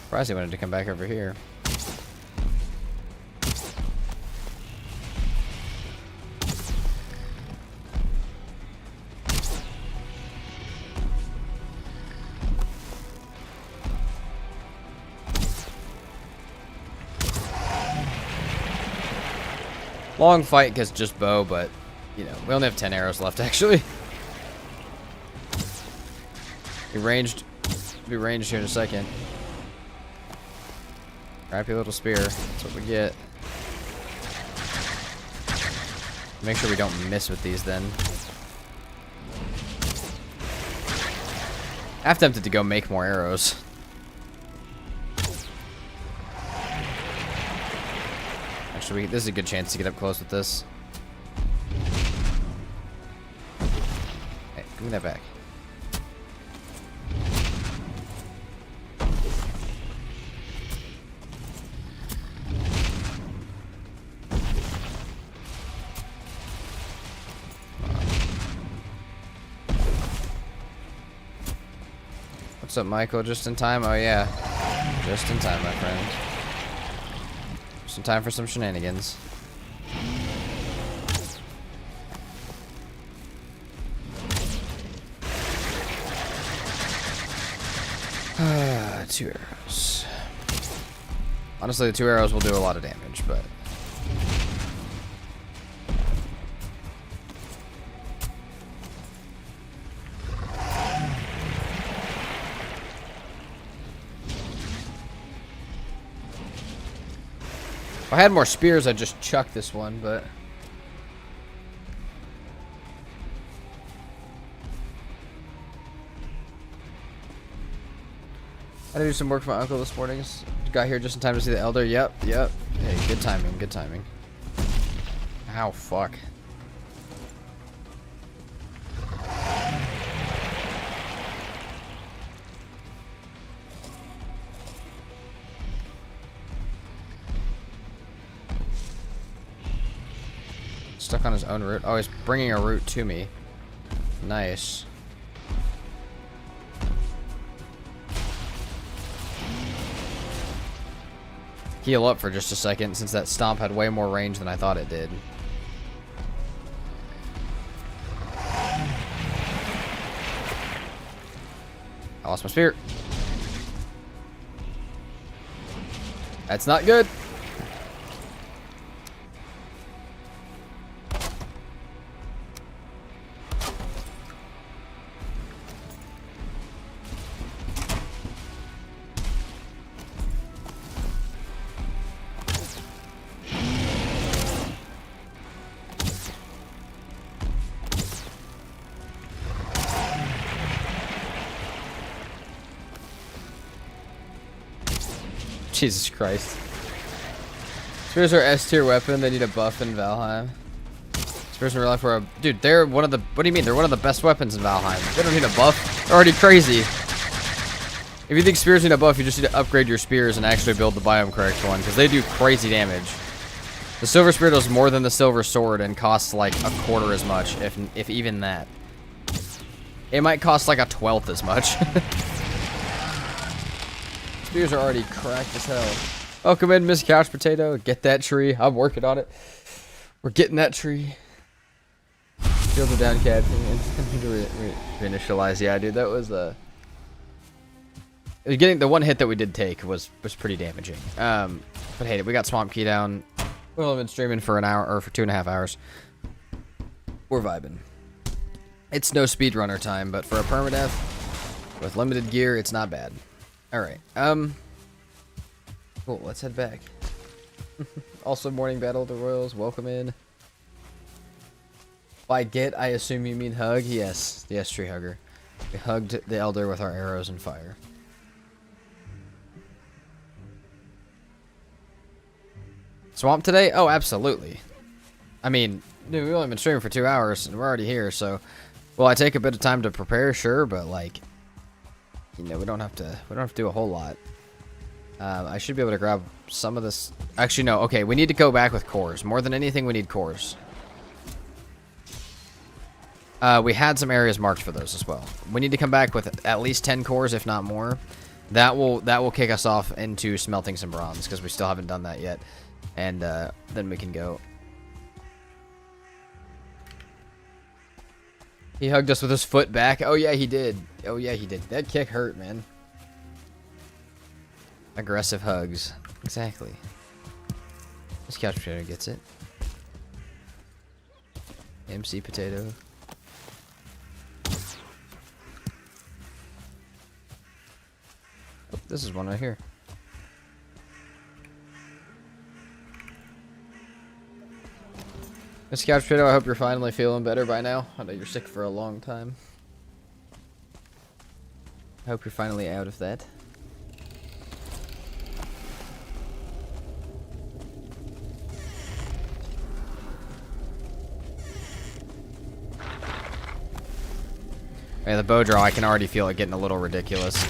Surprised he wanted to come back over here. Long fight because just bow, but you know, we only have 10 arrows left actually. Be ranged here in a second. Crappy little spear. That's what we get. Make sure we don't miss with these then. Half tempted to go make more arrows. Actually, this is a good chance to get up close with this. Hey, give me that back. What's up, Michael? Just in time? Oh, yeah. Just in time, my friend. Just in time for some shenanigans. Two arrows. Honestly, the 2 arrows will do a lot of damage, but... If I had more spears, I'd just chuck this one, but... I had to do some work for my uncle this morning. Got here just in time to see the Elder. Yep. Hey, good timing. Good timing. Ow, fuck. Stuck on his own route. Oh, he's bringing a route to me. Nice. Heal up for just a second, since that stomp had way more range than I thought it did. I lost my spear. That's not good. Jesus Christ. Spears are S tier weapon. They need a buff in Valheim. Spears in real life were a... Dude, they're one of the... What do you mean? They're one of the best weapons in Valheim. They don't need a buff. They're already crazy. If you think spears need a buff, you just need to upgrade your spears and actually build the biome correct one, because they do crazy damage. The silver spear does more than the silver sword and costs like a quarter as much, if even that. It might cost like a 1/12 as much. Spears are already cracked as hell. Welcome in, Miss Couch Potato. Get that tree. I'm working on it. We're getting that tree. Shields are down, cat. Reinitialize. Yeah, dude, that was getting the one hit that we did take was pretty damaging. But hey, we got Swamp Key down. We've only been streaming for an hour or for 2.5 hours. We're vibing. It's no speedrunner time, but for a permadeath with limited gear, it's not bad. Alright, cool, let's head back. Also, morning battle of the royals, welcome in. By get, I assume you mean hug? Yes, tree hugger. We hugged the elder with our arrows and fire. Swamp today? Oh, absolutely. I mean, dude, we've only been streaming for 2 hours, and we're already here, so... Well, I take a bit of time to prepare, sure, but, like... You know, we don't have to do a whole lot. I should be able to grab some of this. Actually, no. Okay, we need to go back with cores. More than anything, we need cores. We had some areas marked for those as well. We need to come back with at least 10 cores, if not more. That will kick us off into smelting some bronze, because we still haven't done that yet. And then we can go. He hugged us with his foot back. Oh, yeah, he did. Oh, yeah, he did. That kick hurt, man. Aggressive hugs. Exactly. This couch potato gets it. MC potato. Oh, this is one right here. Miss Couch Potato, I hope you're finally feeling better by now. I know you're sick for a long time. I hope you're finally out of that. Yeah, the bow draw, I can already feel it getting a little ridiculous.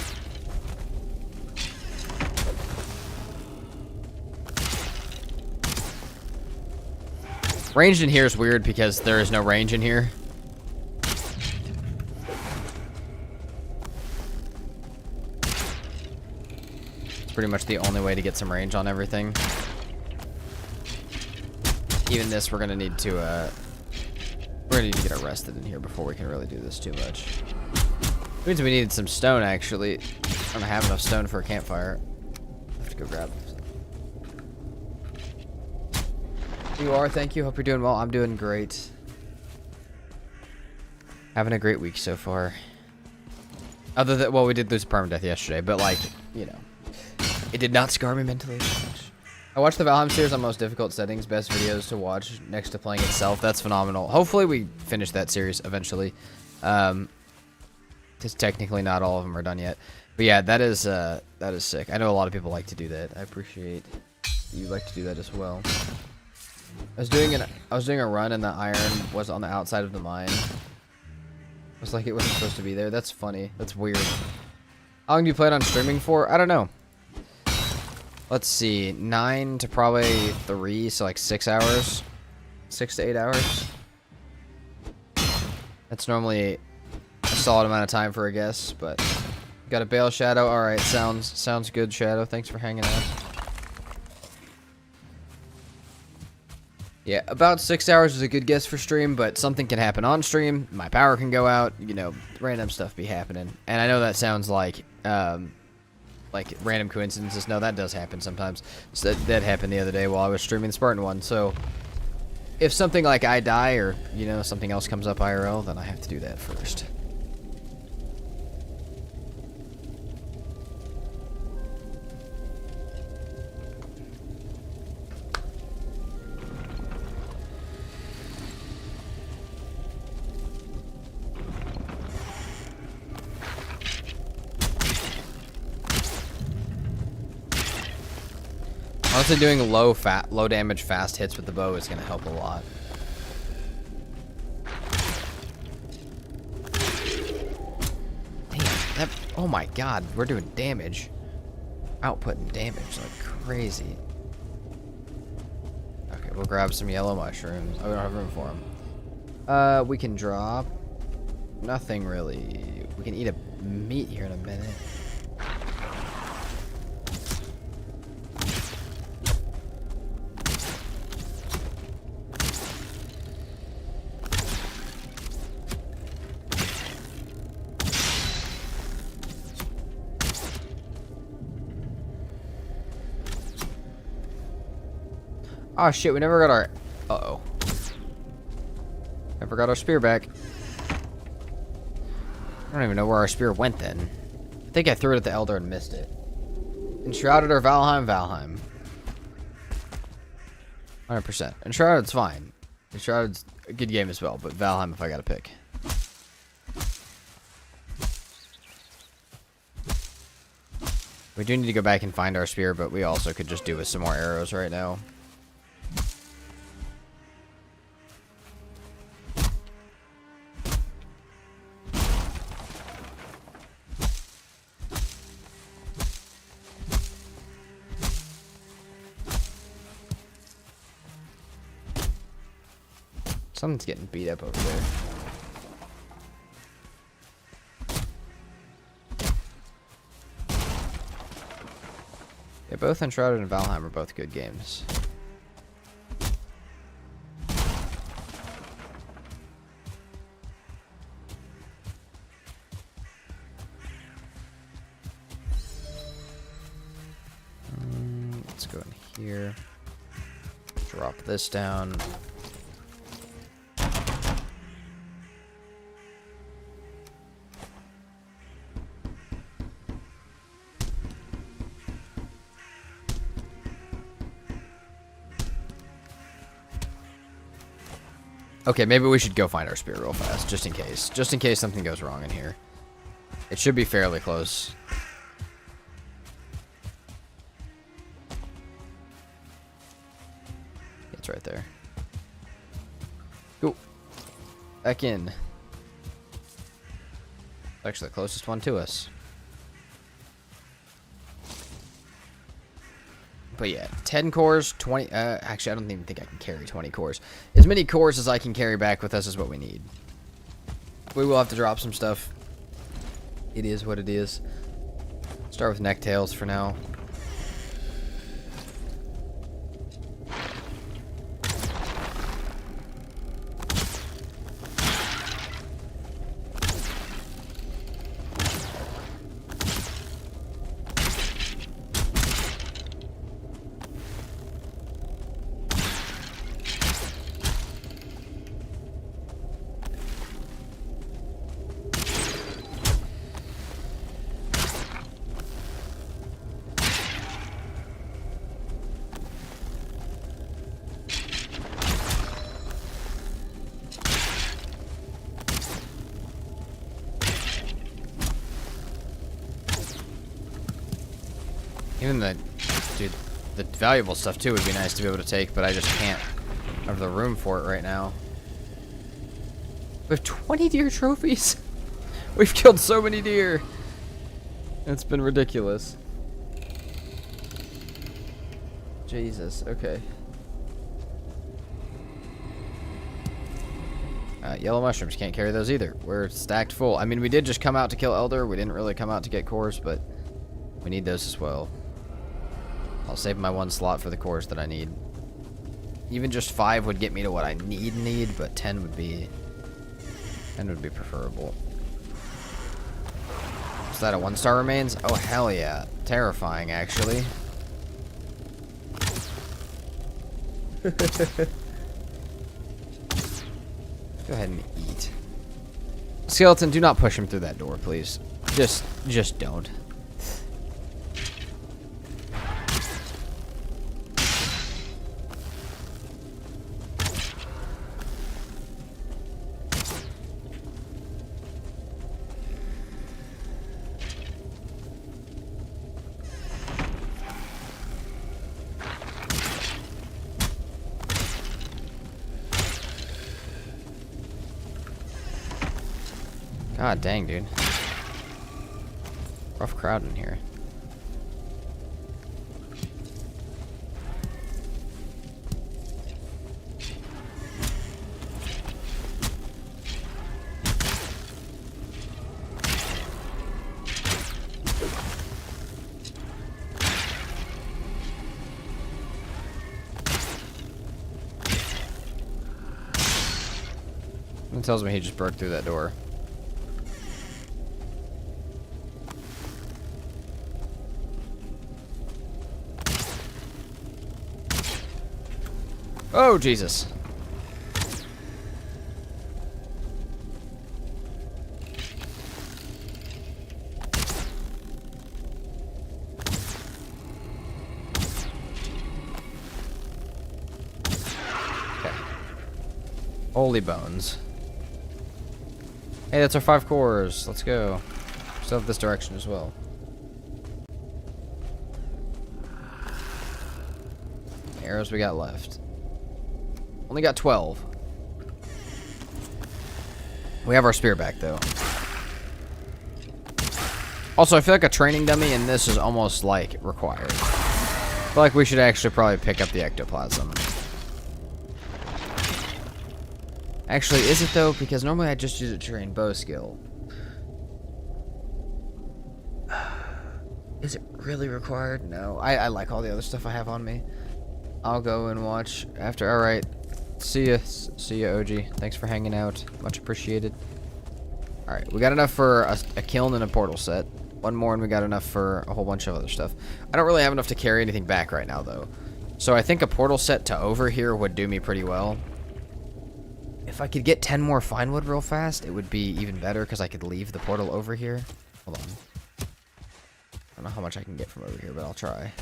Ranged in here is weird because there is no range in here. It's pretty much the only way to get some range on everything. Even this, we're gonna need to get arrested in here before we can really do this too much. It means we needed some stone, actually. I don't have enough stone for a campfire. I have to go grab. You are, thank you. Hope you're doing well. I'm doing great. Having a great week so far. Other than, well, we did lose PermaDeath yesterday, but like, you know, it did not scar me mentally as much. I watched the Valheim series on most difficult settings. Best videos to watch next to playing itself. That's phenomenal. Hopefully we finish that series eventually. Because technically not all of them are done yet. But yeah, that is sick. I know a lot of people like to do that. I appreciate you like to do that as well. I was doing a run and the iron was on the outside of the mine. It was like it wasn't supposed to be there. That's funny. That's weird. How long do you plan on streaming for? I don't know. Let's see. 9 to probably 3, so like 6 hours. 6 to 8 hours. That's normally a solid amount of time for a guest, but got a bail, Shadow. All right, sounds good, Shadow. Thanks for hanging out. Yeah, about 6 hours is a good guess for stream, but something can happen on stream. My power can go out. You know, random stuff be happening. And I know that sounds like random coincidences. No, that does happen sometimes. So that happened the other day while I was streaming the Spartan one. So if something like I die or, you know, something else comes up IRL, then I have to do that first. Honestly, doing low damage fast hits with the bow is going to help a lot. Damn, oh my god, we're doing damage. Outputting damage like crazy. Okay, we'll grab some yellow mushrooms. Oh, we don't have room for them. We can drop nothing really. We can eat a meat here in a minute. Oh shit, we never got our... Uh-oh. Never got our spear back. I don't even know where our spear went then. I think I threw it at the Elder and missed it. Enshrouded or Valheim? Valheim. 100%. Enshrouded's fine. Enshrouded's a good game as well, but Valheim if I gotta pick. We do need to go back and find our spear, but we also could just do with some more arrows right now. Someone's getting beat up over there. Yeah, both Enshrouded and Valheim are both good games. Let's go in here. Drop this down. Okay, maybe we should go find our spear real fast, just in case. Just in case something goes wrong in here. It should be fairly close. It's right there. Go. Back in. Actually, the closest one to us. But yeah, 10 cores, 20... actually, I don't even think I can carry 20 cores. As many cores as I can carry back with us is what we need. We will have to drop some stuff. It is what it is. Start with necktails for now. Even the, dude, the valuable stuff too would be nice to be able to take, but I just can't have the room for it right now. We have 20 deer trophies. We've killed so many deer. It's been ridiculous. Jesus, okay. Yellow mushrooms, can't carry those either. We're stacked full. I mean, we did just come out to kill Elder. We didn't really come out to get cores, but we need those as well. I'll save my one slot for the cores that I need. Even just 5 would get me to what I need, but 10 would be preferable. Is that a 1-star remains? Oh, hell yeah. Terrifying, actually. Go ahead and eat. Skeleton, do not push him through that door, please. Just don't. God dang, dude. Rough crowd in here. It tells me he just broke through that door. Oh, Jesus. Okay. Holy bones. Hey, that's our 5 cores. Let's go. Still have this direction as well. Arrows we got left. Only got 12. We have our spear back, though. Also, I feel like a training dummy in this is almost, like, required. I feel like we should actually probably pick up the ectoplasm. Actually, is it, though? Because normally I just use it to train bow skill. Is it really required? No. I like all the other stuff I have on me. I'll go and watch after. Alright. See ya, OG. Thanks for hanging out. Much appreciated. Alright, we got enough for a kiln and a portal set. One more and we got enough for a whole bunch of other stuff. I don't really have enough to carry anything back right now, though. So I think a portal set to over here would do me pretty well. If I could get 10 more fine wood real fast, it would be even better because I could leave the portal over here. Hold on. I don't know how much I can get from over here, but I'll try.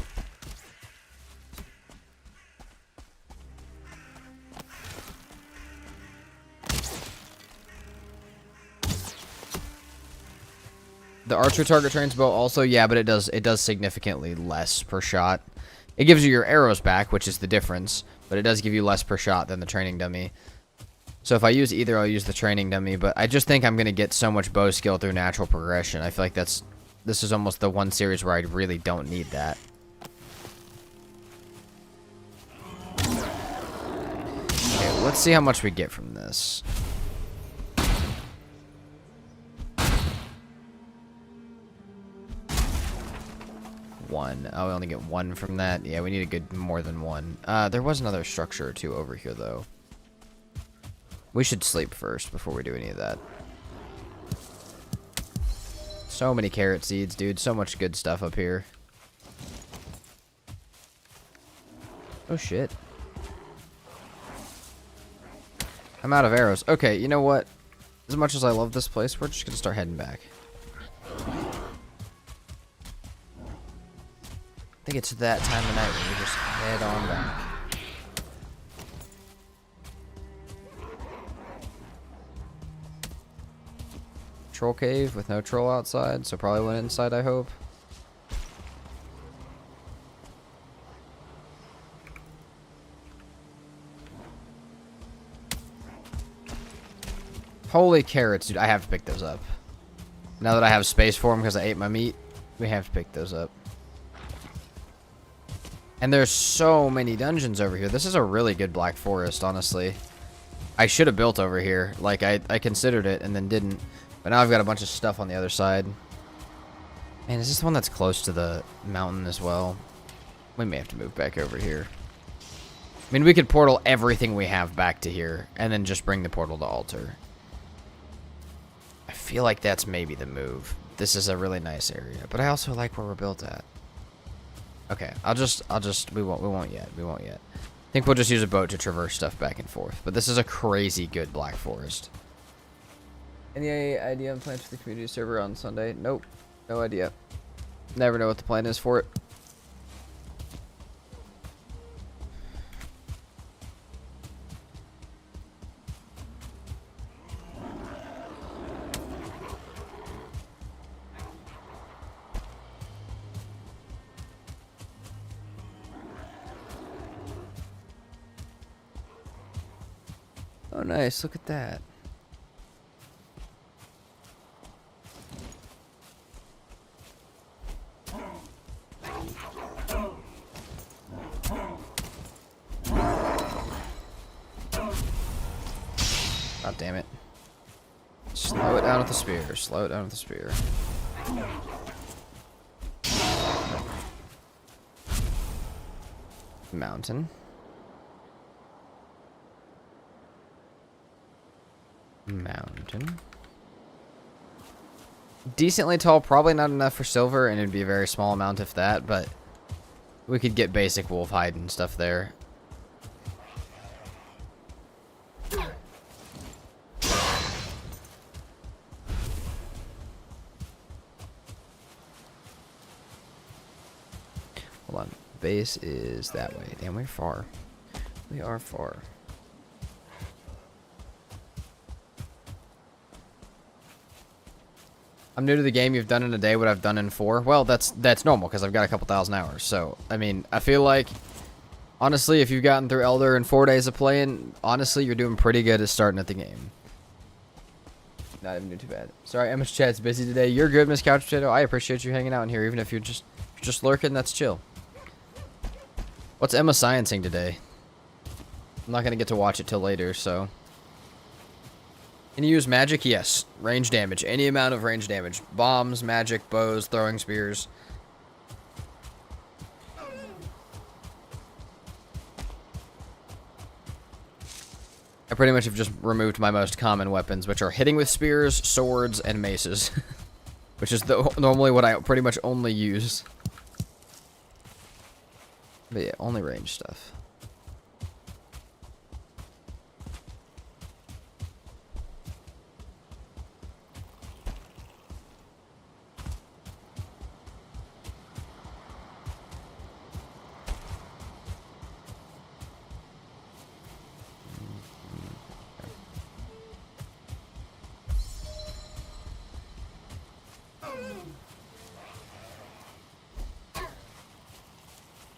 The archer target trains bow also, yeah, but it does significantly less per shot. It gives you your arrows back, which is the difference, but it does give you less per shot than the training dummy. So if I use either, I'll use the training dummy, but I just think I'm going to get so much bow skill through natural progression. I feel like this is almost the one series where I really don't need that. Okay, let's see how much we get from this. One. Oh, we only get 1 from that. Yeah, we need a good more than 1. There was another structure or 2 over here, though. We should sleep first before we do any of that. So many carrot seeds, dude. So much good stuff up here. Oh, shit. I'm out of arrows. Okay, you know what? As much as I love this place, we're just going to start heading back. I think it's that time of night when we just head on back. Troll cave with no troll outside, so probably went inside, I hope. Holy carrots, dude. I have to pick those up. Now that I have space for them because I ate my meat, we have to pick those up. And there's so many dungeons over here. This is a really good Black Forest, honestly. I should have built over here. Like, I considered it and then didn't. But now I've got a bunch of stuff on the other side. Man, is this the one that's close to the mountain as well? We may have to move back over here. I mean, we could portal everything we have back to here and then just bring the portal to altar. I feel like that's maybe the move. This is a really nice area, but I also like where we're built at. Okay, we won't yet. I think we'll just use a boat to traverse stuff back and forth. But this is a crazy good Black Forest. Any idea on plans for the community server on Sunday? Nope, no idea. Never know what the plan is for it. Oh, nice. Look at that. God damn it. Slow it down with the spear. Slow it down with the spear. Mountain. Mountain. Decently tall, probably not enough for silver, and it'd be a very small amount if that, but we could get basic wolf hide and stuff there. Hold on. Base is that way. Damn, we're far. We are far. I'm new to the game. You've done in a day what I've done in 4. Well, that's normal because I've got a couple thousand hours. So, I mean, I feel like, honestly, if you've gotten through Elder in 4 days of playing, honestly, you're doing pretty good at starting at the game. Not even doing too bad. Sorry, Emma's chat's busy today. You're good, Miss Couch Potato. I appreciate you hanging out in here, even if you're just lurking. That's chill. What's Emma sciencing today? I'm not gonna get to watch it till later, so. Can you use magic? Yes. Range damage. Any amount of range damage. Bombs, magic, bows, throwing spears. I pretty much have just removed my most common weapons, which are hitting with spears, swords, and maces. Which is normally what I pretty much only use. But yeah, only range stuff.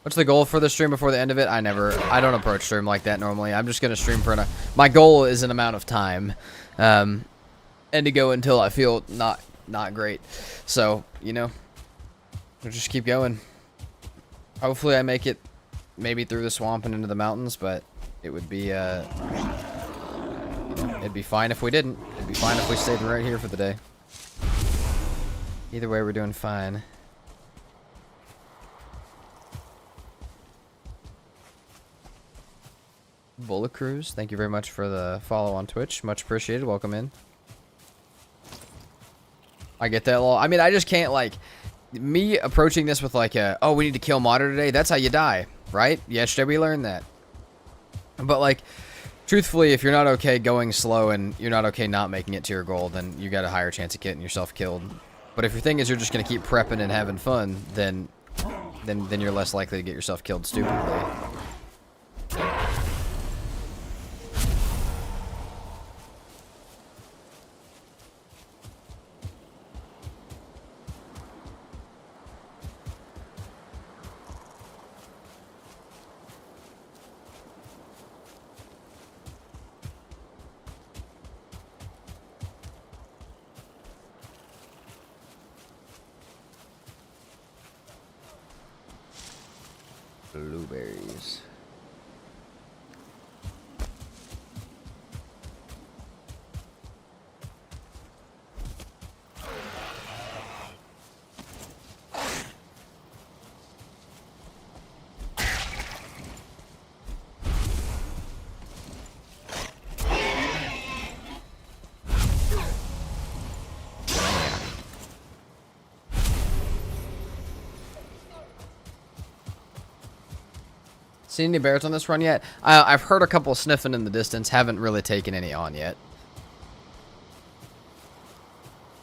What's the goal for the stream before the end of it? I don't approach stream like that normally. I'm just going to stream for my goal is an amount of time. And to go until I feel not great. So, you know, we'll just keep going. Hopefully I make it maybe through the swamp and into the mountains, but it would be, it'd be fine if we didn't. It'd be fine if we stayed right here for the day. Either way, we're doing fine. Bullet Cruise, thank you very much for the follow on Twitch. Much appreciated. Welcome in. I get that law. I mean, I just can't, like, me approaching this with, like, oh, we need to kill Martyr today. That's how you die, right? Yesterday we learned that. But, like, truthfully, if you're not okay going slow and you're not okay not making it to your goal, then you got a higher chance of getting yourself killed. But if your thing is you're just going to keep prepping and having fun, then you're less likely to get yourself killed stupidly. Blueberries. Seen any bears on this run yet? I've heard a couple sniffing in the distance. Haven't really taken any on yet.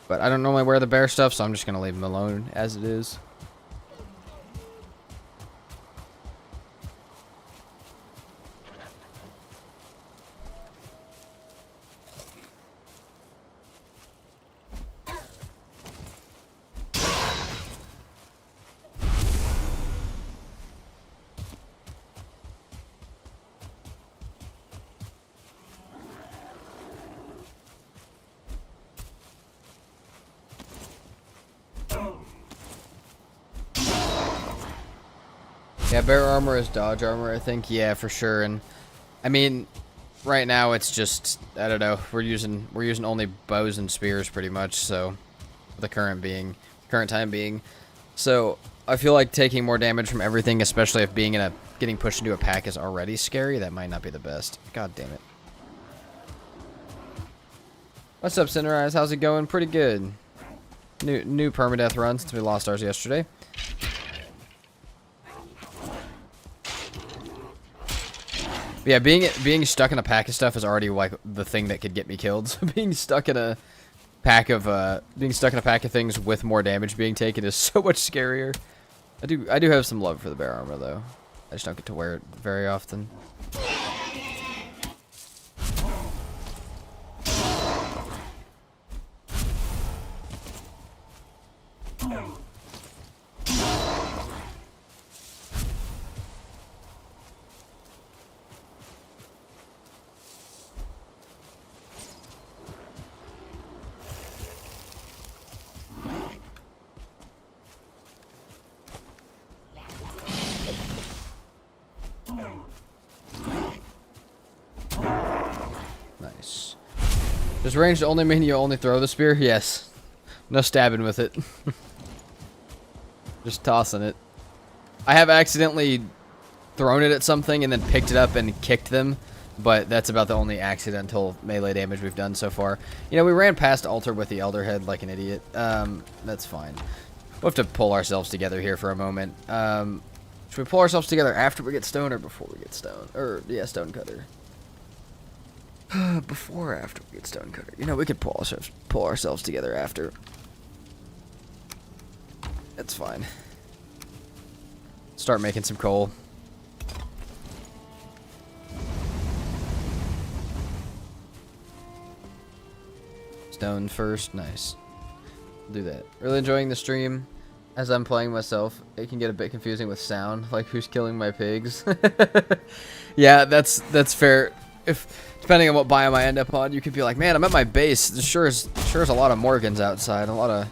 But I don't normally wear the bear stuff, so I'm just going to leave them alone as it is. Yeah, bear armor is dodge armor, I think. Yeah, for sure. And I mean, right now it's just, I don't know. We're using only bows and spears pretty much. So the current time being. So I feel like taking more damage from everything, especially if getting pushed into a pack is already scary. That might not be the best. God damn it. What's up, Cinderise? How's it going? Pretty good. New permadeath run since we lost ours yesterday. Yeah, being stuck in a pack of stuff is already like the thing that could get me killed. So being stuck in a pack of things with more damage being taken is so much scarier. I do have some love for the bear armor though. I just don't get to wear it very often. Nice. Does ranged only mean you only throw the spear? Yes. No stabbing with it. Just tossing it. I have accidentally thrown it at something and then picked it up and kicked them, but that's about the only accidental melee damage we've done so far. You know, we ran past altar with the elder head like an idiot. That's fine. We'll have to pull ourselves together here for a moment. Should we pull ourselves together after we get stone or before we get stone? Or, yeah, stone cutter. Before or after we get stone cutter? You know, we could pull ourselves together after. That's fine. Start making some coal. Stone first, nice. Do that. Really enjoying the stream. As I'm playing myself, it can get a bit confusing with sound, like who's killing my pigs. Yeah, that's fair. Depending on what biome I end up on, you could be like, man, I'm at my base. There sure is a lot of Morgans outside, a lot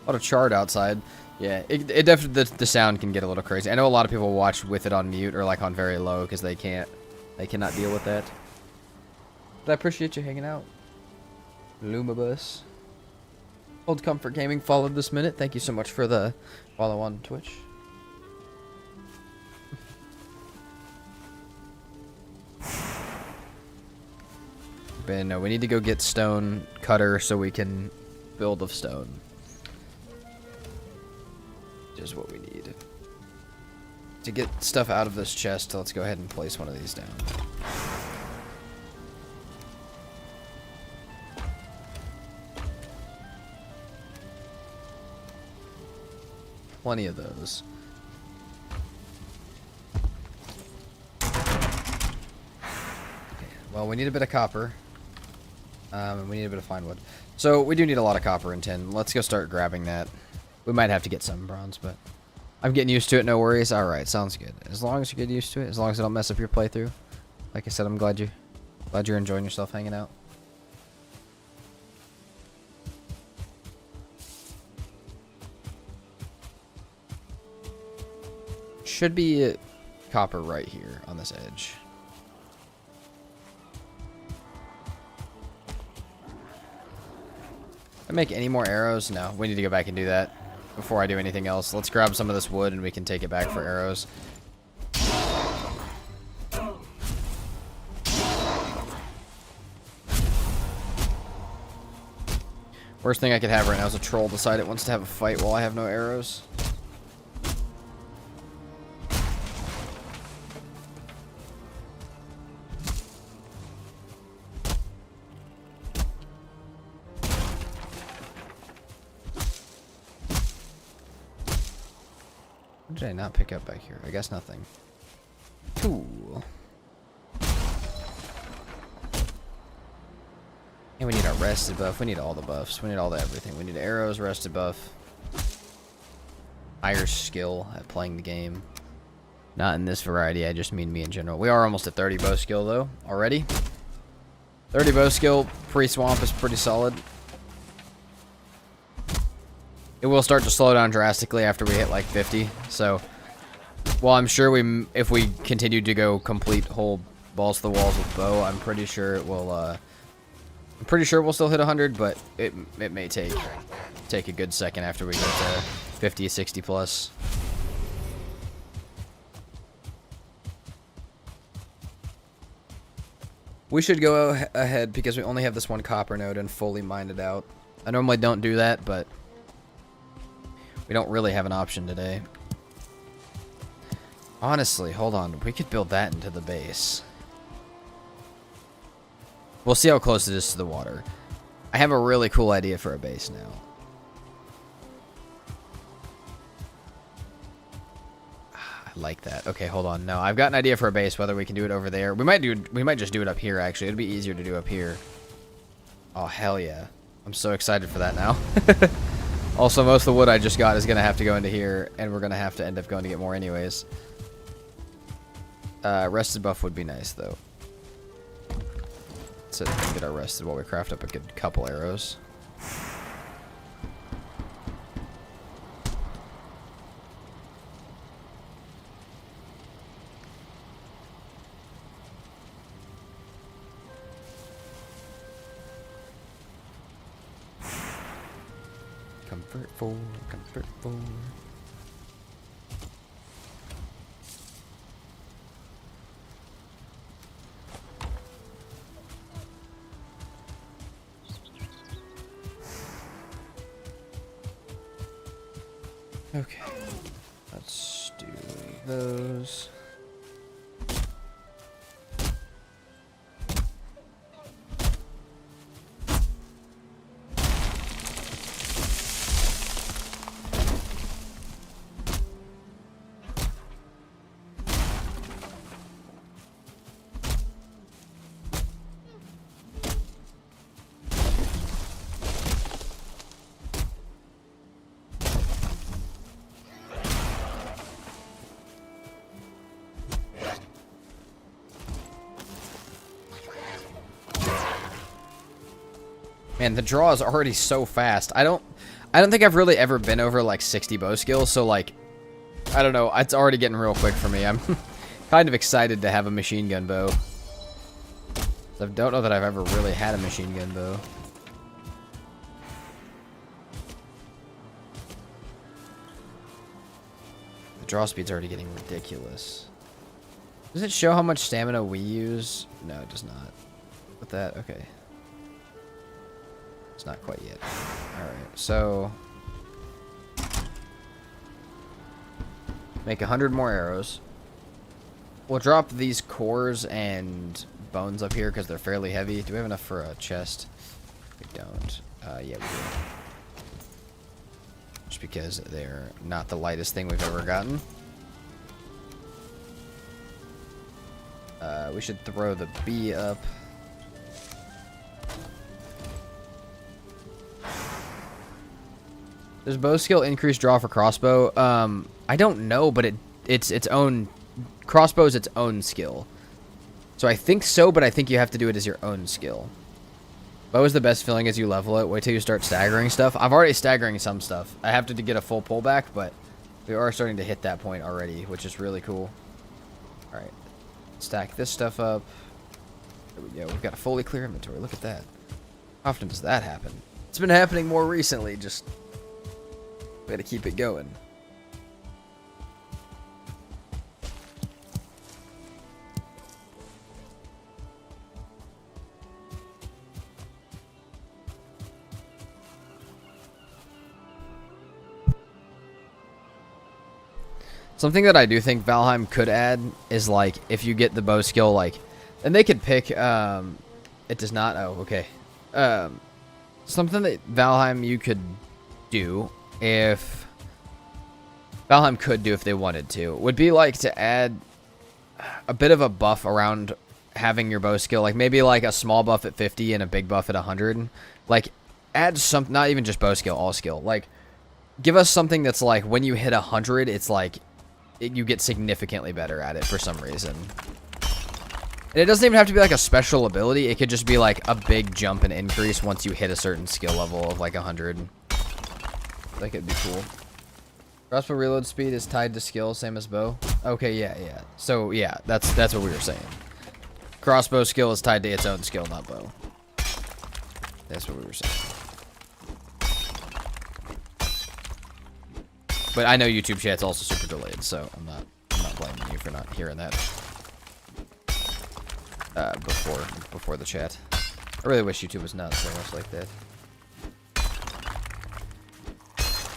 of chard outside. Yeah, it definitely the sound can get a little crazy. I know a lot of people watch with it on mute or like on very low because they cannot deal with that. But I appreciate you hanging out, Lumabus. Old Comfort Gaming followed this minute. Thank you so much for the follow on Twitch. But no, we need to go get stone cutter so we can build of stone. Just what we need. To get stuff out of this chest, let's go ahead and place one of these down. Plenty of those. Okay, well, we need a bit of copper. And we need a bit of fine wood. So, we do need a lot of copper and tin. Let's go start grabbing that. We might have to get some bronze, but I'm getting used to it, no worries. Alright, sounds good. As long as you get used to it, as long as I don't mess up your playthrough. Like I said, I'm glad you're enjoying yourself hanging out. Should be copper right here on this edge. Can I make any more arrows? No, we need to go back and do that before I do anything else. Let's grab some of this wood and we can take it back for arrows. Worst thing I could have right now is a troll decide it wants to have a fight while I have no arrows. What did I not pick up back here? I guess nothing. Cool. And we need our rested buff. We need all the buffs. We need all the everything. We need arrows, rested buff. Higher skill at playing the game. Not in this variety, I just mean me in general. We are almost at 30 bow skill though, already. 30 bow skill, pre-swamp is pretty solid. It will start to slow down drastically after we hit like 50. So, well, I'm sure if we continue to go complete whole balls to the walls with bow, I'm pretty sure it will. I'm pretty sure we'll still hit 100, but it may take a good second after we get to 50, 60 plus. We should go ahead because we only have this one copper node and fully mine it out. I normally don't do that, but we don't really have an option today. Honestly, hold on. We could build that into the base. We'll see how close it is to the water. I have a really cool idea for a base now. I like that. Okay, hold on. No, I've got an idea for a base, whether we can do it over there. We might just do it up here, actually. It'd be easier to do up here. Oh, hell yeah. I'm so excited for that now. Also, most of the wood I just got is going to have to go into here, and we're going to have to end up going to get more anyways. Rested buff would be nice, though. So we can get our rested while we craft up a good couple arrows. Comfort 4, comfort 4. Okay, let's do those. Man, the draw is already so fast. I don't think I've really ever been over like 60 bow skills, so like, I don't know, it's already getting real quick for me. I'm kind of excited to have a machine gun bow. I don't know that I've ever really had a machine gun bow. The draw speed's already getting ridiculous. Does it show how much stamina we use? No, it does not. With that, okay. It's not quite yet. Alright, so make 100 more arrows. We'll drop these cores and bones up here because they're fairly heavy. Do we have enough for a chest? We don't. Yeah, we do. Just because they're not the lightest thing we've ever gotten. We should throw the bee up. Does bow skill increase draw for crossbow? I don't know, but it's its own. Crossbow is its own skill. So I think so, but I think you have to do it as your own skill. Bow is the best feeling as you level it. Wait till you start staggering stuff. I'm already staggering some stuff. I have to get a full pullback, but we are starting to hit that point already, which is really cool. Stack this stuff up. There we go. We've got a fully clear inventory. Look at that. How often does that happen? It's been happening more recently. Just we gotta keep it going. Something that I do think Valheim could add is, like, if you get the bow skill, like, and they could pick, it does not, oh, okay. Something that Valheim you could do if, Valheim could do if they wanted to, would be, like, to add a bit of a buff around having your bow skill, like, maybe, like, a small buff at 50 and a big buff at 100. Like, add some, not even just bow skill, all skill. Like, give us something that's, like, when you hit 100, it's, like, you get significantly better at it for some reason. And it doesn't even have to be like a special ability. It could just be like a big jump and increase once you hit a certain skill level of like 100. I think it'd be cool. Crossbow reload speed is tied to skill, same as bow. Okay, yeah. So yeah, that's what we were saying. Crossbow skill is tied to its own skill, not bow. That's what we were saying. But I know YouTube chat's also super delayed, so I'm not blaming you for not hearing that before the chat. I really wish YouTube was not so much like that.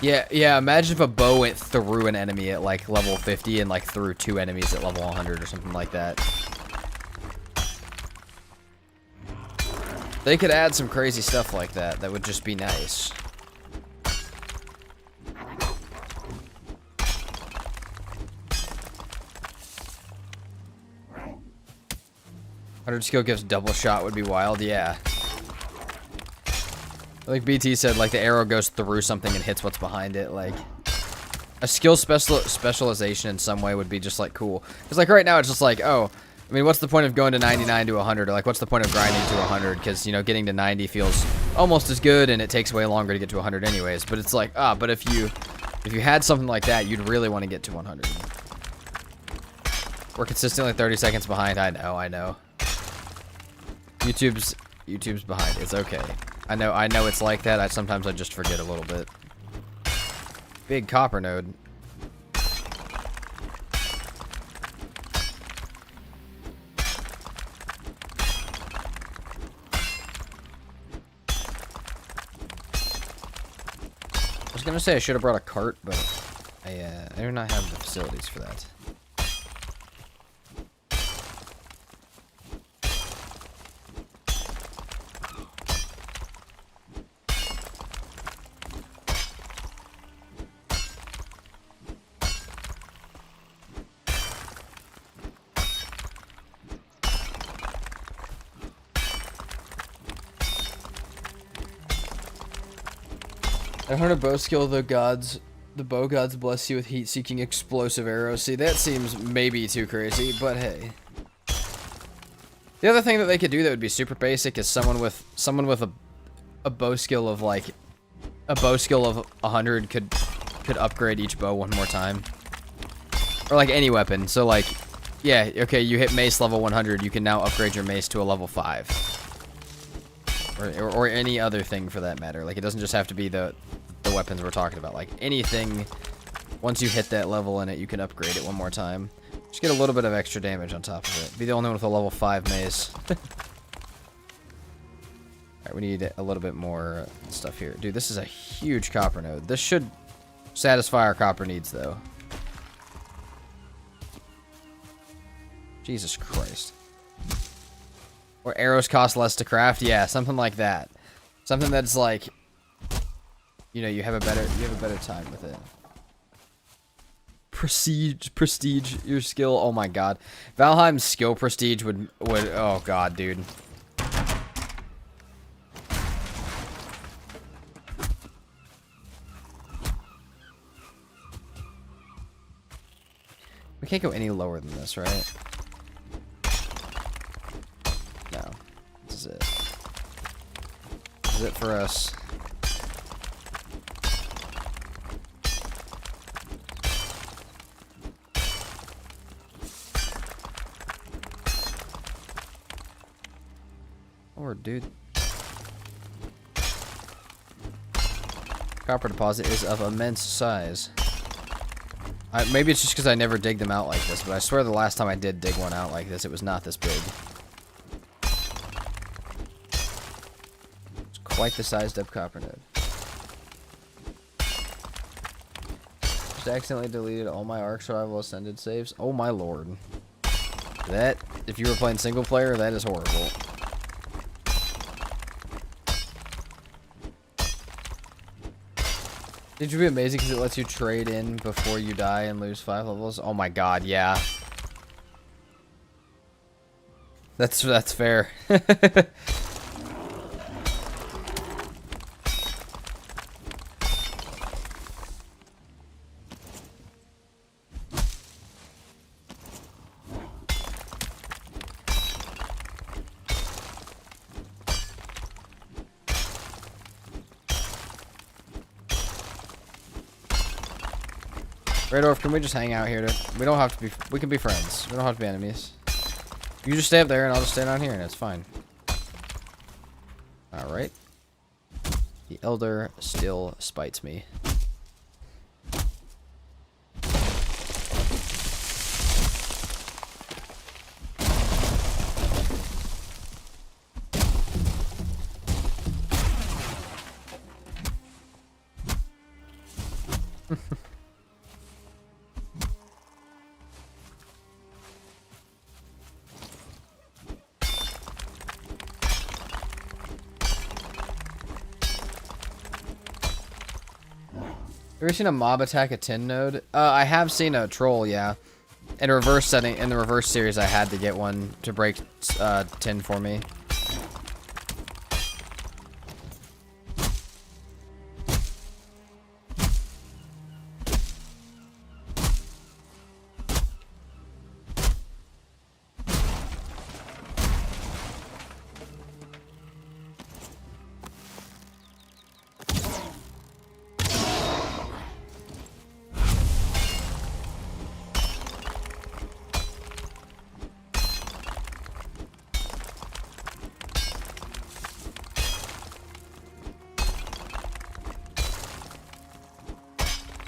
Yeah, imagine if a bow went through an enemy at like level 50 and like through 2 enemies at level 100 or something like that. They could add some crazy stuff like that. That would just be nice. 100 skill gives double shot would be wild, yeah. Like BT said, like the arrow goes through something and hits what's behind it. Like a skill specialization in some way would be just like cool. Because like right now it's just like, oh, I mean, what's the point of going to 99 to 100? Or like what's the point of grinding to 100? Because, you know, getting to 90 feels almost as good and it takes way longer to get to 100 anyways. But it's like, but if you had something like that, you'd really want to get to 100. We're consistently 30 seconds behind. I know. YouTube's behind. It's okay. I know it's like that. Sometimes I just forget a little bit. Big copper node. I was gonna say I should have brought a cart, but I do not have the facilities for that. I heard a bow skill, the bow gods bless you with heat-seeking explosive arrows. See, that seems maybe too crazy, but hey. The other thing that they could do that would be super basic is someone with a bow skill of like a bow skill of 100 could upgrade each bow one more time. Or like any weapon. So like, yeah, okay, you hit mace level 100, you can now upgrade your mace to a level 5. Or any other thing for that matter. Like, it doesn't just have to be the weapons we're talking about. Like, anything, once you hit that level in it, you can upgrade it one more time. Just get a little bit of extra damage on top of it. Be the only one with a level 5 mace. Alright, we need a little bit more stuff here. Dude, this is a huge copper node. This should satisfy our copper needs, though. Jesus Christ. Or arrows cost less to craft, yeah, something like that. Something that's like, you know, you have a better time with it. Prestige your skill. Oh my god, Valheim's skill prestige would oh god, dude. We can't go any lower than this, right? No. This is it. This is it for us. lord, dude. Copper deposit is of immense size. Maybe it's just because I never dig them out like this, but I swear the last time I did dig one out like this, it was not this big. It's quite the sized up copper node. Just accidentally deleted all my Ark Survival Ascended saves. Oh my lord. That, if you were playing single player, that is horrible. Did you be amazing because it lets you trade in before you die and lose 5 levels? Oh my god, yeah. That's fair. Radorf, can we just hang out here? We don't have to be. We can be friends. We don't have to be enemies. You just stay up there, and I'll just stay down here, and it's fine. All right. The Elder still spites me. Ever seen a mob attack a tin node? I have seen a troll, yeah. In reverse setting, in the reverse series, I had to get one to break tin for me.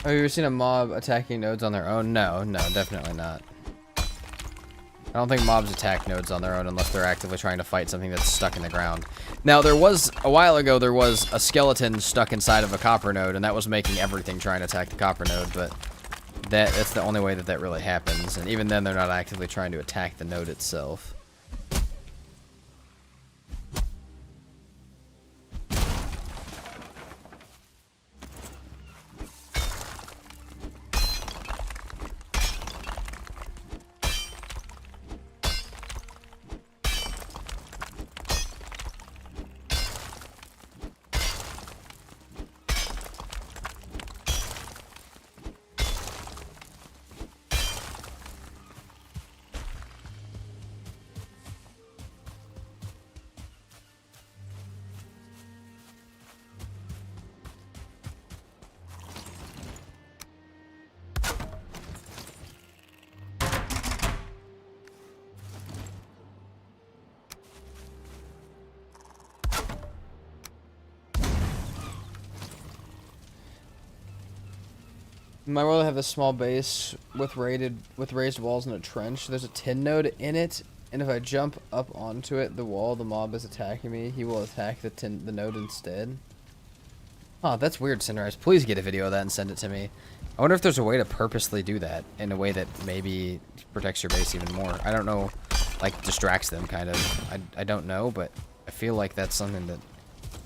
Have you ever seen a mob attacking nodes on their own? No, definitely not. I don't think mobs attack nodes on their own unless they're actively trying to fight something that's stuck in the ground. Now, there was, a while ago, there was a skeleton stuck inside of a copper node, and that was making everything trying to attack the copper node, but that's the only way that that really happens. And even then, they're not actively trying to attack the node itself. In my world, I have a small base with raised walls and a trench. There's a tin node in it, and if I jump up onto it, the wall the mob is attacking me, he will attack the node instead. Oh, that's weird, Cinderise. Please get a video of that and send it to me. I wonder if there's a way to purposely do that in a way that maybe protects your base even more. I don't know, like distracts them kind of. I don't know, but I feel like that's something that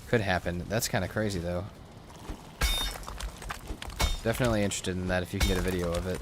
could happen. That's kind of crazy though. Definitely interested in that if you can get a video of it.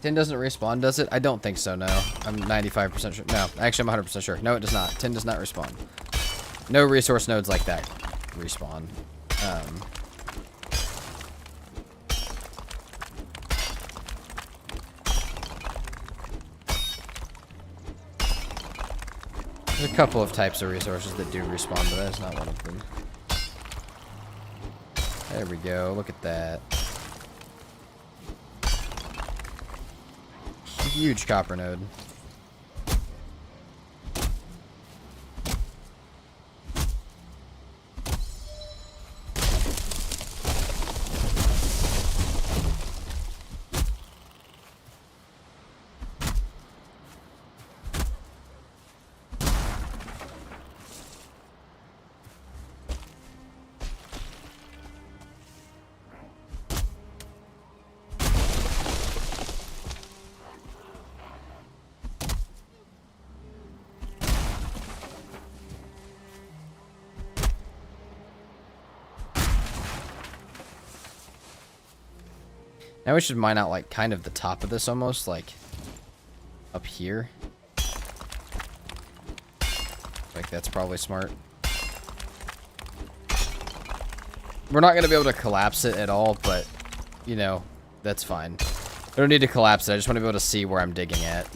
Tin doesn't respawn, does it? I don't think so, no. I'm 95% sure. No, actually, I'm 100% sure. No, it does not. Tin does not respawn. No resource nodes like that respawn. There's a couple of types of resources that do respawn, but that's not one of them. There we go. Look at that. Huge copper node. Now we should mine out, like, kind of the top of this almost, like, up here. Like, that's probably smart. We're not going to be able to collapse it at all, but, you know, that's fine. I don't need to collapse it. I just want to be able to see where I'm digging at.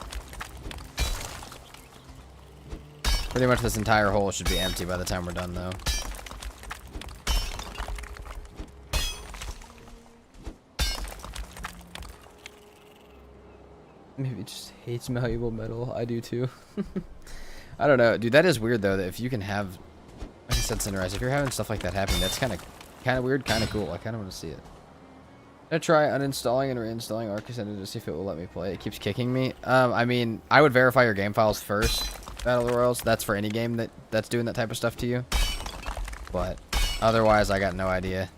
Pretty much this entire hole should be empty by the time we're done, though. Maybe it just hates malleable metal. I do too. I don't know. Dude, that is weird though, that if you can have, like I said, Sunrise, if you're having stuff like that happen, that's kind of weird, kind of cool. I kind of want to see it. I'm gonna try uninstalling and reinstalling Arc Ascended to see if it will let me play. It keeps kicking me. I mean, I would verify your game files first. Battle Royals. That's for any game that's doing that type of stuff to you. But otherwise, I got no idea.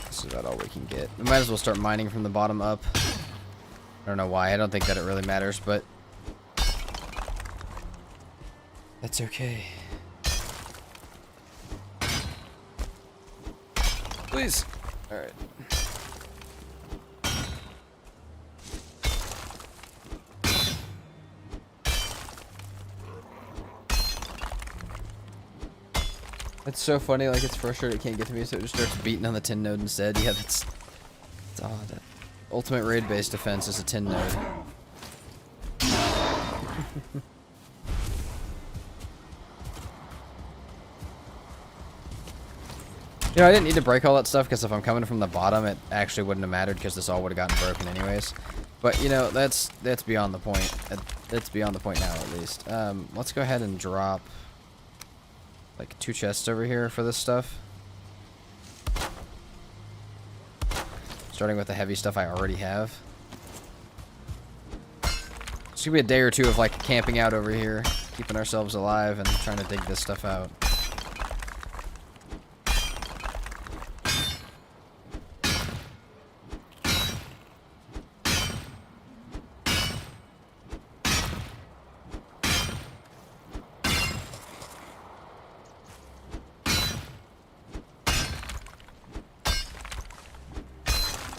This is about all we can get. We might as well start mining from the bottom up. I don't know why. I don't think that it really matters, but that's okay. Please. All right. It's so funny, like, it's frustrating it can't get to me, so it just starts beating on the tin node instead. Yeah, that's odd. Ultimate raid-based defense is a tin node. You know, I didn't need to break all that stuff, because if I'm coming from the bottom, it actually wouldn't have mattered, because this all would have gotten broken anyways. But, you know, that's beyond the point. That's beyond the point now, at least. Let's go ahead and drop like 2 chests over here for this stuff. Starting with the heavy stuff I already have. It's gonna be a day or two of like camping out over here, keeping ourselves alive and trying to dig this stuff out.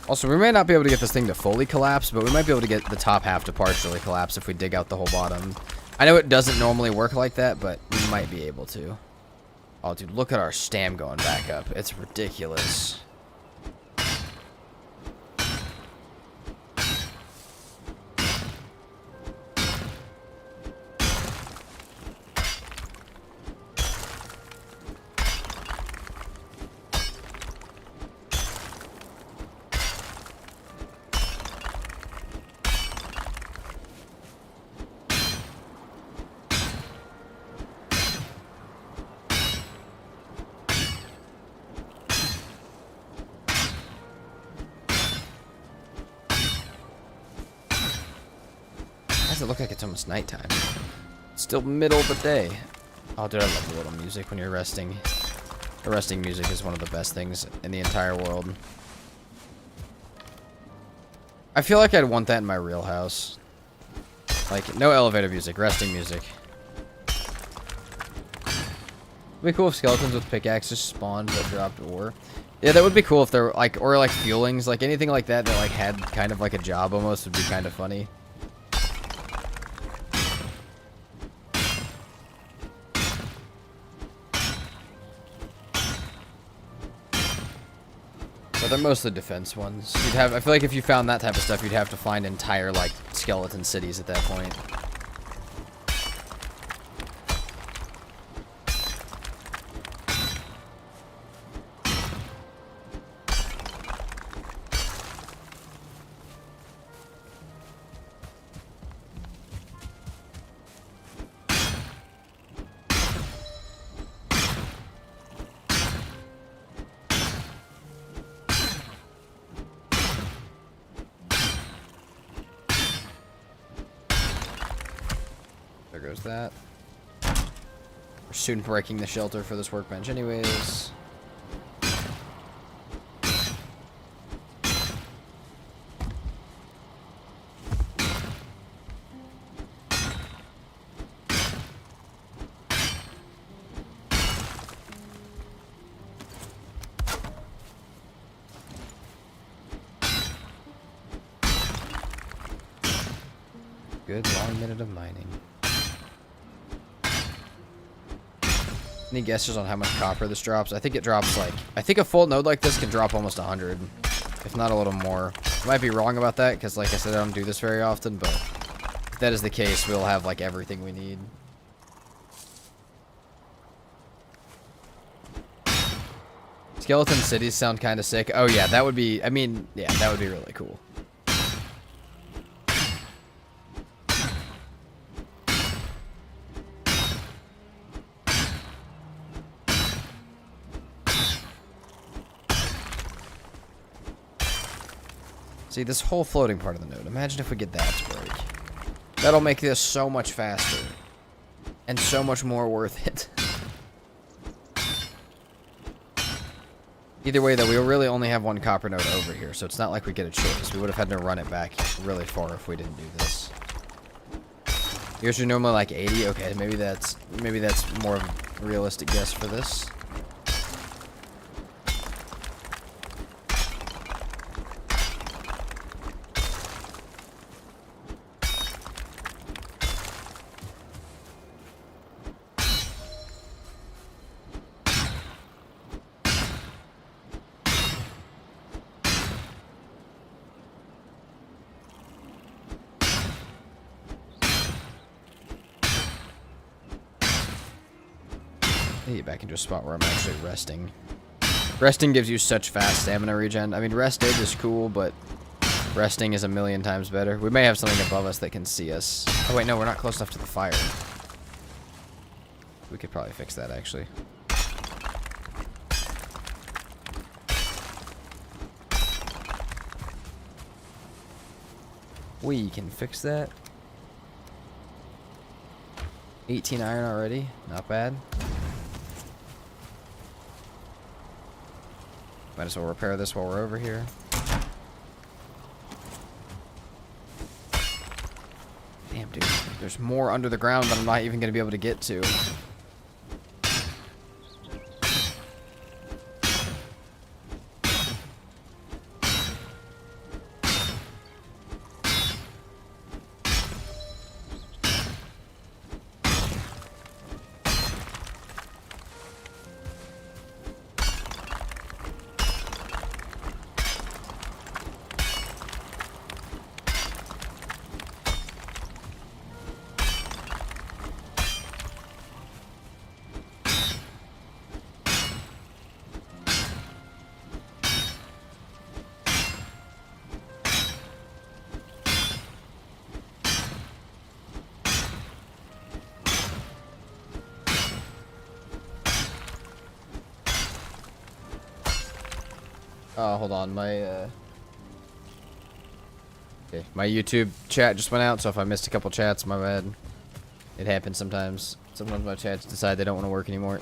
Also, we may not be able to get this thing to fully collapse, but we might be able to get the top half to partially collapse if we dig out the whole bottom. I know it doesn't normally work like that, but we might be able to. Oh, dude, look at our stam going back up. It's ridiculous. does it look like it's almost nighttime? It's still middle of the day. Oh, dude, I love the little music when you're resting. The resting music is one of the best things in the entire world. I feel like I'd want that in my real house. Like, no elevator music, resting music. It'd be cool if skeletons with pickaxes spawned that dropped ore. Yeah, that would be cool if there were, like, or like fuelings, like anything like that that like had kind of like a job almost would be kind of funny. But they're mostly defense ones. You'd have, I feel like if you found that type of stuff, you'd have to find entire like skeleton cities at that point. There goes that. We're soon breaking the shelter for this workbench anyways. Good long minute of mining. Any guesses on how much copper this drops? I think it drops like... I think a full node like this can drop almost 100. If not a little more. I might be wrong about that, because like I said, I don't do this very often, but... if that is the case, we'll have like everything we need. Skeleton cities sound kind of sick. Oh yeah, that would be... I mean, yeah, that would be really cool. See, this whole floating part of the node, imagine if we get that to break. That'll make this so much faster. And so much more worth it. Either way, though, we'll really only have one copper node over here, so it's not like we get a choice. We would have had to run it back really far if we didn't do this. Yours are normally like 80? Okay, maybe that's more of a realistic guess for this. Get back into a spot where I'm actually resting. Resting gives you such fast stamina regen. I mean, rest age is cool, but resting is a million times better. We may have something above us that can see us. Oh wait, no, we're not close enough to the fire. We could probably fix that, actually. We can fix that. 18 iron already. Not bad. Might as well repair this while we're over here. Damn, dude. There's more under the ground that I'm not even going to be able to get to. Oh, hold on, my, Okay, my YouTube chat just went out, so if I missed a couple chats, my bad. It happens sometimes. Sometimes my chats decide they don't want to work anymore.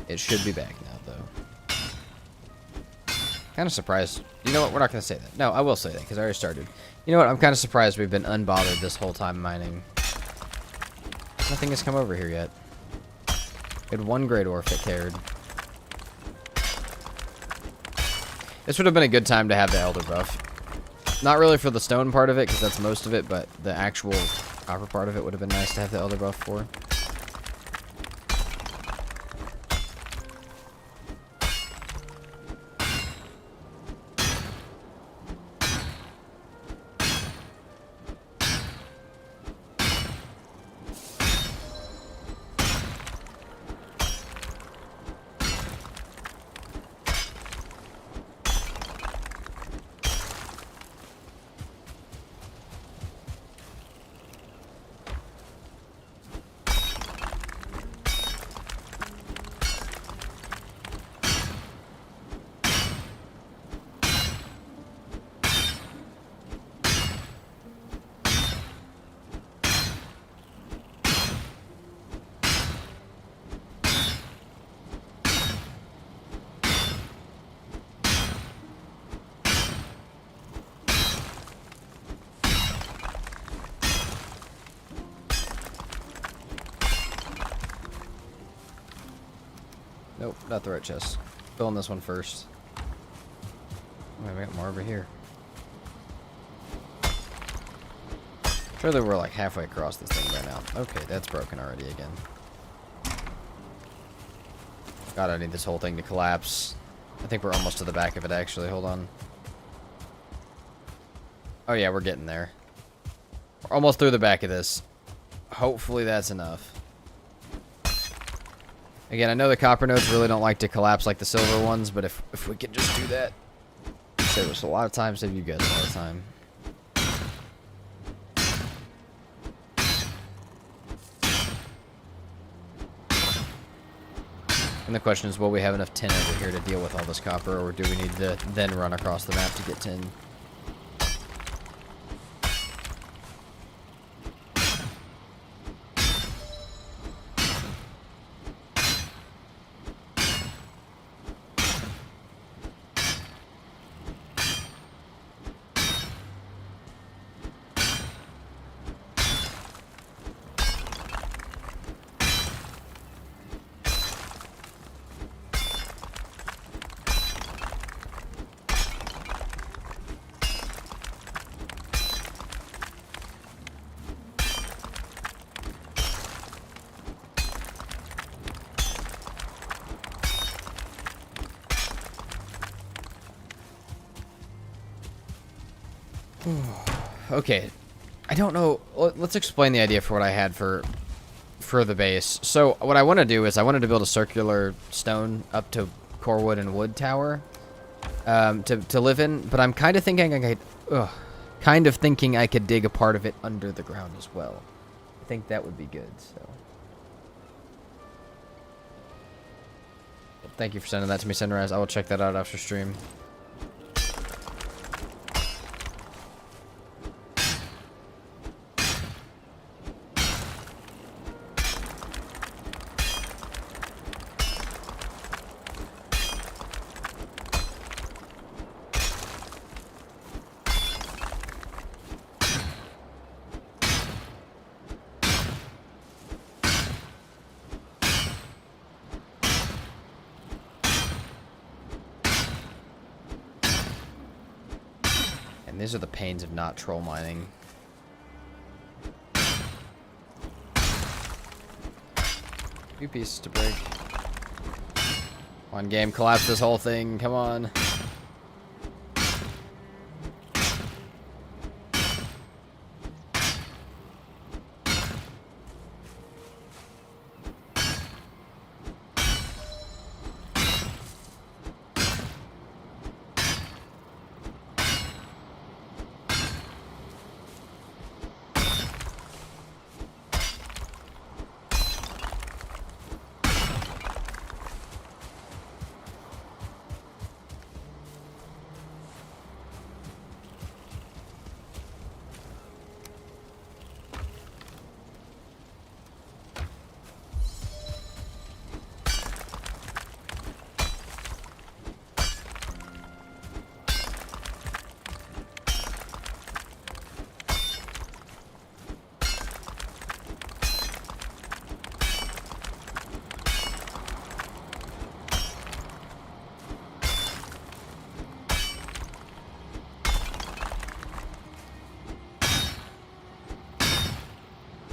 It should be back now, though. Kind of surprised. You know what? We're not going to say that. No, I will say that, because I already started. You know what? I'm kind of surprised we've been unbothered this whole time mining. Nothing has come over here yet. We had one Great Orc that cared. This would have been a good time to have the Elder buff. Not really for the stone part of it, because that's most of it, but the actual copper part of it would have been nice to have the Elder buff for. Nope, not the right chest. Filling this one first. Oh, we got more over here. Surely we're like halfway across this thing by now. Okay, that's broken already again. God, I need this whole thing to collapse. I think we're almost to the back of it, actually. Hold on. Oh, yeah, we're getting there. We're almost through the back of this. Hopefully that's enough. Again, I know the copper nodes really don't like to collapse like the silver ones, but if we can just do that, save us a lot of time, save you guys a lot of time. And the question is, will we have enough tin over here to deal with all this copper, or do we need to then run across the map to get tin? Okay, I don't know. Let's explain the idea for what I had for the base. So what I want to do is I wanted to build a circular stone up to Corewood and Wood Tower to live in, but I'm kind of thinking I could dig a part of it under the ground as well. I think that would be good. So thank you for sending that to me, Sunrise. I will check that out after stream. These are the pains of not troll mining. Few pieces to break. Come on, game, collapse this whole thing. Come on.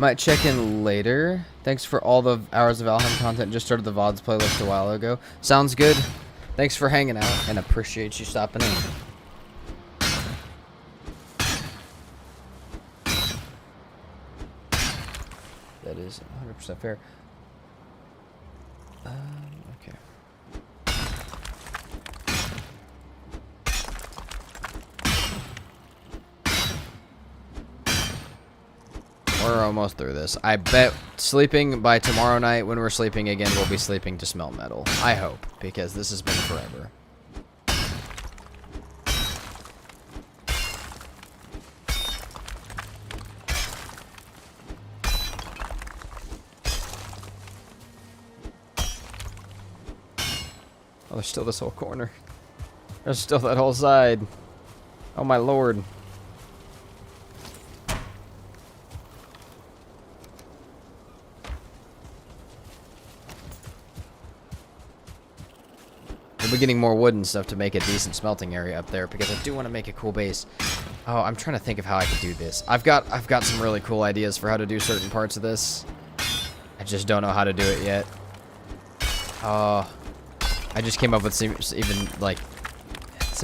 Might check in later. Thanks for all the hours of Valheim content. Just started the VODs playlist a while ago. Sounds good. Thanks for hanging out and appreciate you stopping in. That is 100% fair. Okay. We're almost through this. I bet sleeping by tomorrow night when we're sleeping again, we'll be sleeping to smelt metal. I hope, because this has been forever. Oh, there's still this whole corner. There's still that whole side. Oh my lord. We'll be getting more wood and stuff to make a decent smelting area up there because I do want to make a cool base. Oh, I'm trying to think of how I could do this. I've got some really cool ideas for how to do certain parts of this. I just don't know how to do it yet. I just came up with some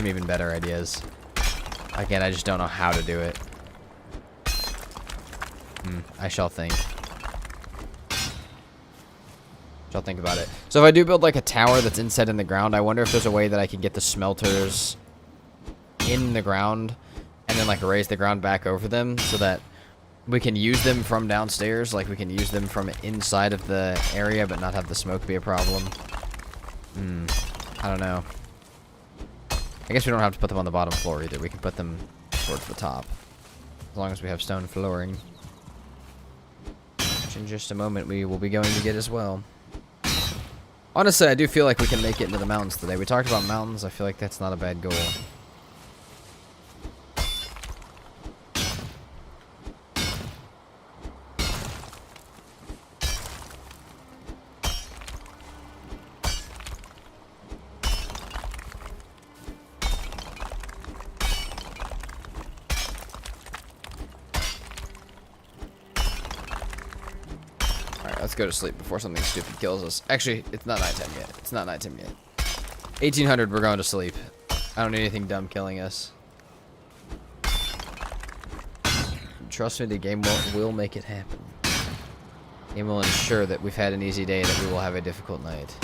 even better ideas. Again, I just don't know how to do it. I shall think. I'll think about it. So if I do build like a tower that's inset in the ground, I wonder if there's a way that I can get the smelters in the ground and then like raise the ground back over them so that we can use them from downstairs. Like we can use them from inside of the area but not have the smoke be a problem. I don't know. I guess we don't have to put them on the bottom floor either. We can put them towards the top. As long as we have stone flooring. Which in just a moment we will be going to get as well. Honestly, I do feel like we can make it into the mountains today. We talked about mountains. I feel like that's not a bad goal. Let's go to sleep before something stupid kills us. Actually, it's not nighttime yet. It's not nighttime yet. 1800, we're going to sleep. I don't need anything dumb killing us. Trust me, the game will make it happen. The game will ensure that we've had an easy day, that we will have a difficult night.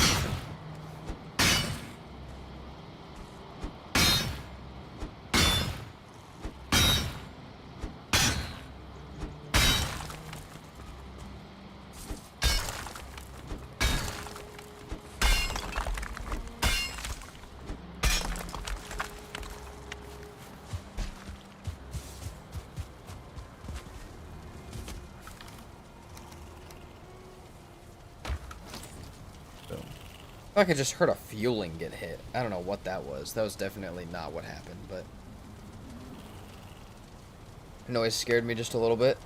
I could just heard a fueling get hit. I don't know what that was. That was definitely not what happened, but noise scared me just a little bit.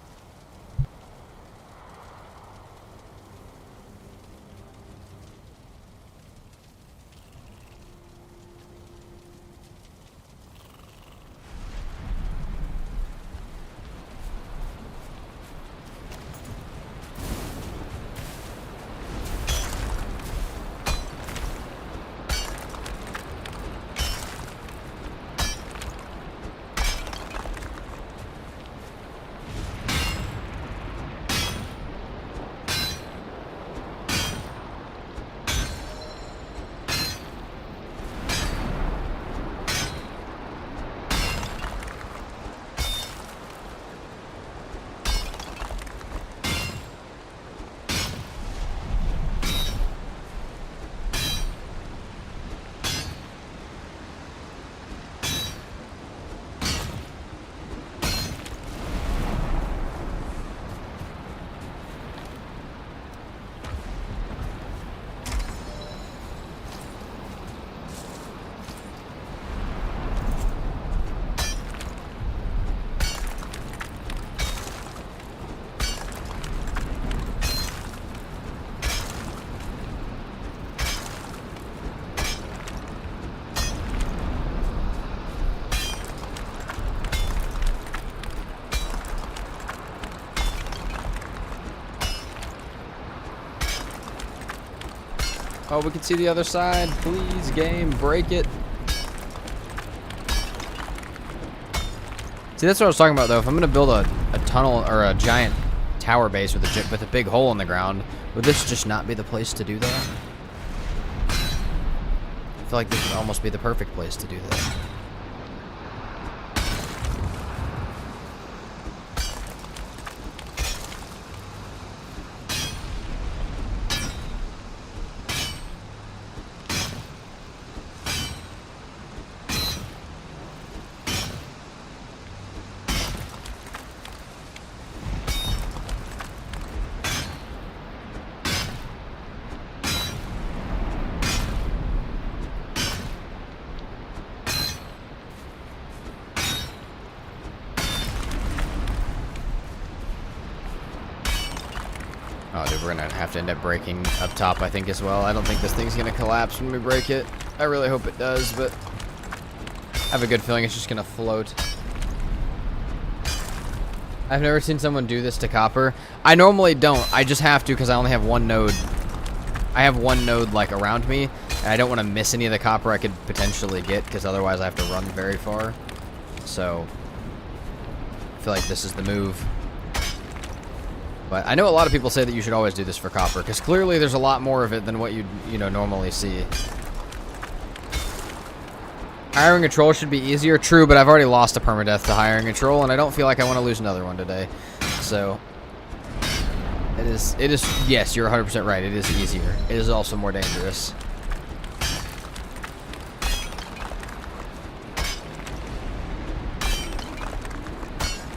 Oh, we can see the other side. Please, game, break it. See, that's what I was talking about, though. If I'm going to build a tunnel or a giant tower base with a big hole in the ground, would this just not be the place to do that? I feel like this would almost be the perfect place to do that. Oh, dude, we're gonna have to end up breaking up top, I think, as well. I don't think this thing's gonna collapse when we break it. I really hope it does, but I have a good feeling it's just gonna float. I've never seen someone do this to copper. I normally don't. I just have to because I only have one node. I have one node, like, around me, and I don't want to miss any of the copper I could potentially get because otherwise I have to run very far. So, I feel like this is the move. But I know a lot of people say that you should always do this for copper, because clearly there's a lot more of it than what you normally see. Hiring a troll should be easier, true, but I've already lost a permadeath to hiring a troll, and I don't feel like I want to lose another one today. So, it is, yes, you're 100% right, it is easier. It is also more dangerous.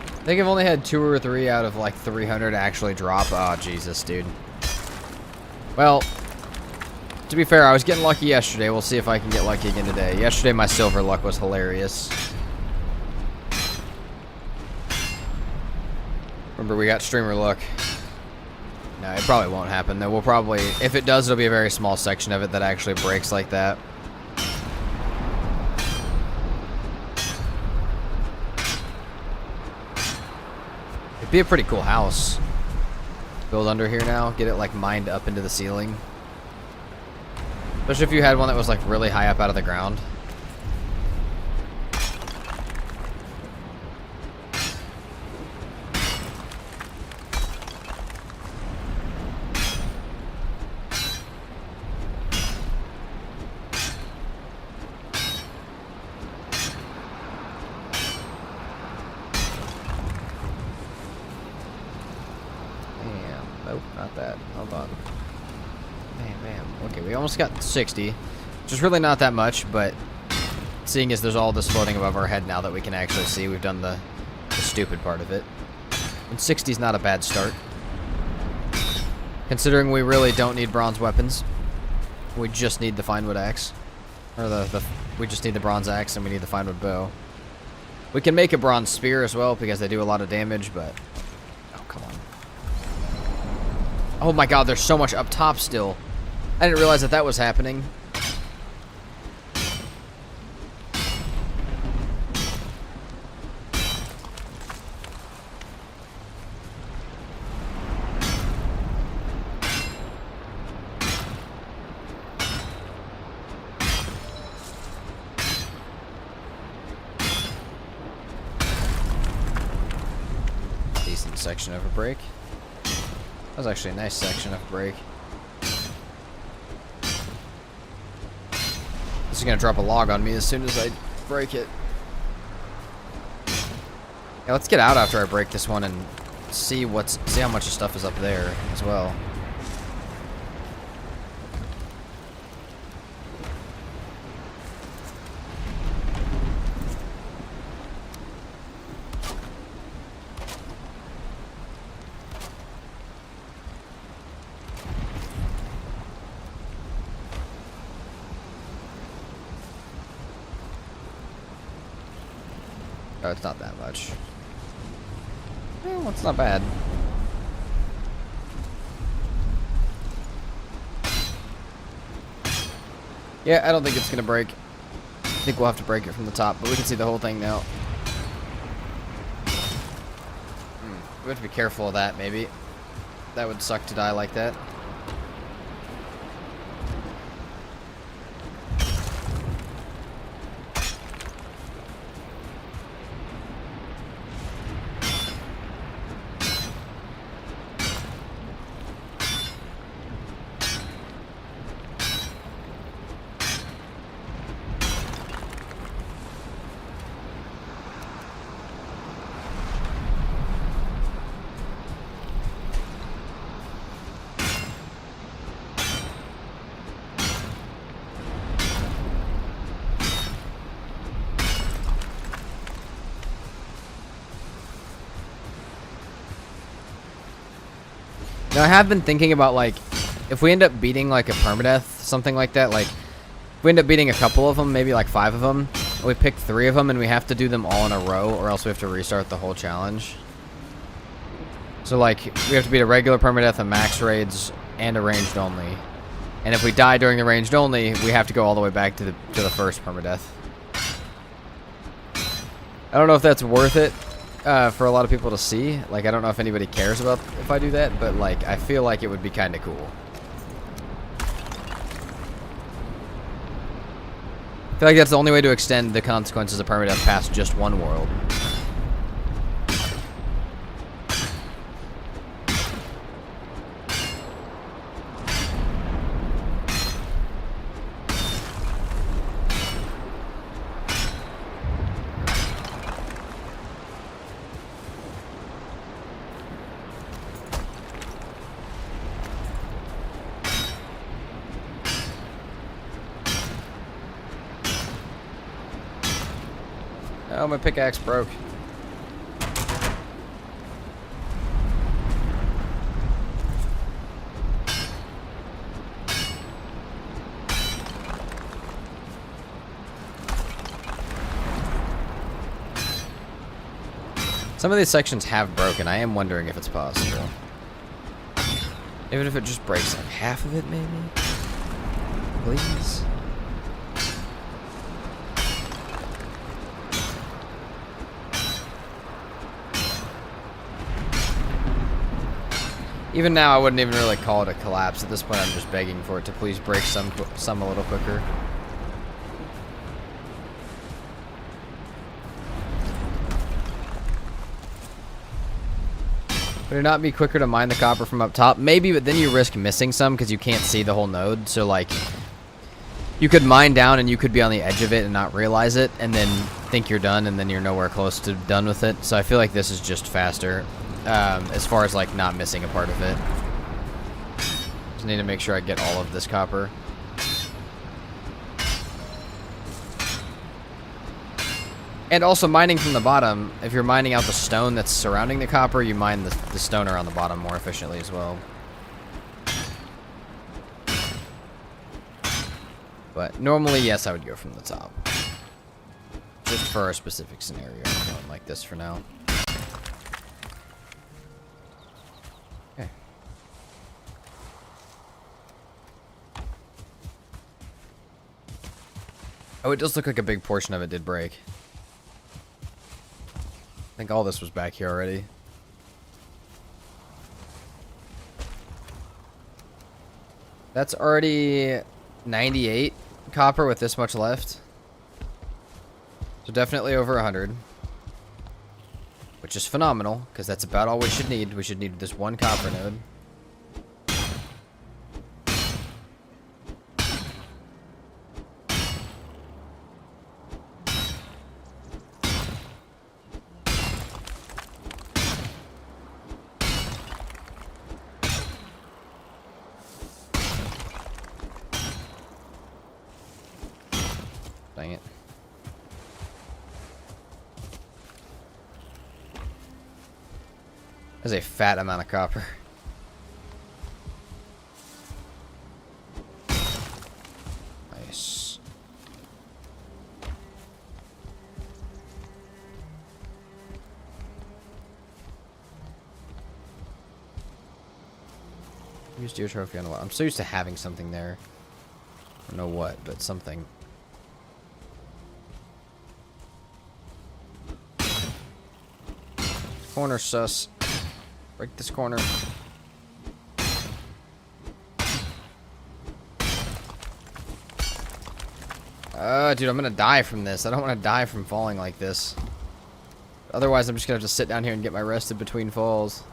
I think I've only had 2 or 3 out of like 300 actually drop. Oh, Jesus, dude. Well, to be fair, I was getting lucky yesterday. We'll see if I can get lucky again today. Yesterday, my silver luck was hilarious. Remember, we got streamer luck. No, it probably won't happen, though. We'll probably, if it does, it'll be a very small section of it that actually breaks like that. It'd be a pretty cool house. Build under here now, get it like mined up into the ceiling. Especially if you had one that was like really high up out of the ground. Nope, not that. Hold on. Bam. Okay, we almost got 60. Which is really not that much, but seeing as there's all this floating above our head now that we can actually see, we've done the stupid part of it. And 60 is not a bad start. Considering we really don't need bronze weapons. We just need the fine wood axe. Or we just need the bronze axe and we need the fine wood bow. We can make a bronze spear as well because they do a lot of damage, but... Oh, come on. Oh my god, there's so much up top still. I didn't realize that was happening. Decent section of a break. That was actually a nice section of break. This is gonna drop a log on me as soon as I break it. Yeah, let's get out after I break this one and see how much of stuff is up there as well. Oh, it's not that much. Well, it's not bad. Yeah, I don't think it's gonna break. I think we'll have to break it from the top, but we can see the whole thing now. We have to be careful of that, maybe. That would suck to die like that. Now, I have been thinking about, like, if we end up beating, like, a permadeath, something like that, like, if we end up beating a couple of them, maybe, like, 5 of them, we pick 3 of them, and we have to do them all in a row, or else we have to restart the whole challenge. So, like, we have to beat a regular permadeath, a max raids, and a ranged only. And if we die during the ranged only, we have to go all the way back to the first permadeath. I don't know if that's worth it for a lot of people to see. Like, I don't know if anybody cares about if I do that, but, like, I feel like it would be kind of cool. I feel like that's the only way to extend the consequences of permadeath past just one world. Oh, my pickaxe broke. Some of these sections have broken. I am wondering if it's possible. Even if it just breaks like half of it, maybe? Please? Even now, I wouldn't even really call it a collapse. At this point, I'm just begging for it to please break some a little quicker. Would it not be quicker to mine the copper from up top? Maybe, but then you risk missing some because you can't see the whole node. So, like, you could mine down and you could be on the edge of it and not realize it, and then think you're done, and then you're nowhere close to done with it. So I feel like this is just faster. As far as, like, not missing a part of it. Just need to make sure I get all of this copper. And also mining from the bottom, if you're mining out the stone that's surrounding the copper, you mine the stone around the bottom more efficiently as well. But normally, yes, I would go from the top. Just for a specific scenario, I'm going like this for now. Oh, it does look like a big portion of it did break. I think all this was back here already. That's already 98 copper with this much left. So definitely over 100. Which is phenomenal, because that's about all we should need. We should need this one copper node. Dang it. That's a fat amount of copper. Nice. Used your trophy on the wall. I'm so used to having something there. I don't know what, but something. Corner sus. Break this corner. Dude, I'm gonna die from this. I don't want to die from falling like this. Otherwise, I'm just gonna have to sit down here and get my rested between falls.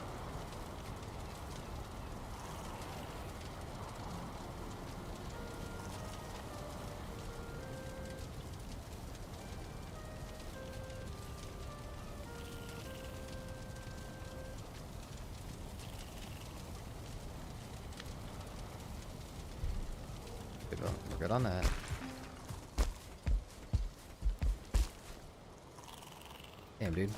We're good on that. Damn, dude.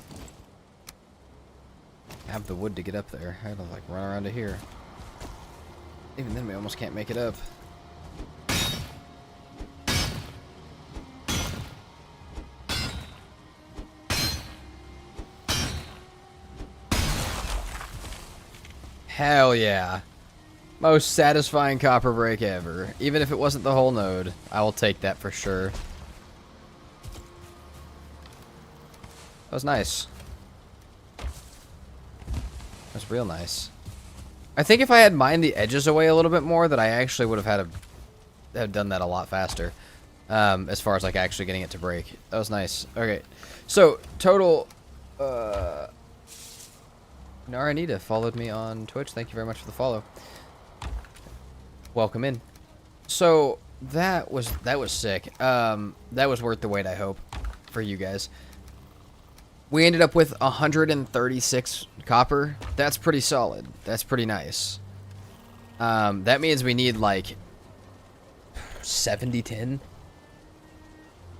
I have the wood to get up there. I had to, like, run around to here. Even then, we almost can't make it up. Hell yeah. Most satisfying copper break ever. Even if it wasn't the whole node, I will take that for sure. That was nice. That was real nice. I think if I had mined the edges away a little bit more, that I actually would have done that a lot faster. As far as like actually getting it to break. That was nice. Okay. So, total... Naranita followed me on Twitch. Thank you very much for the follow. Welcome in. So that was sick. That was worth the wait, I hope, for you guys. We ended up with 136 copper. That's pretty solid. That's pretty nice. That means we need like 70 tin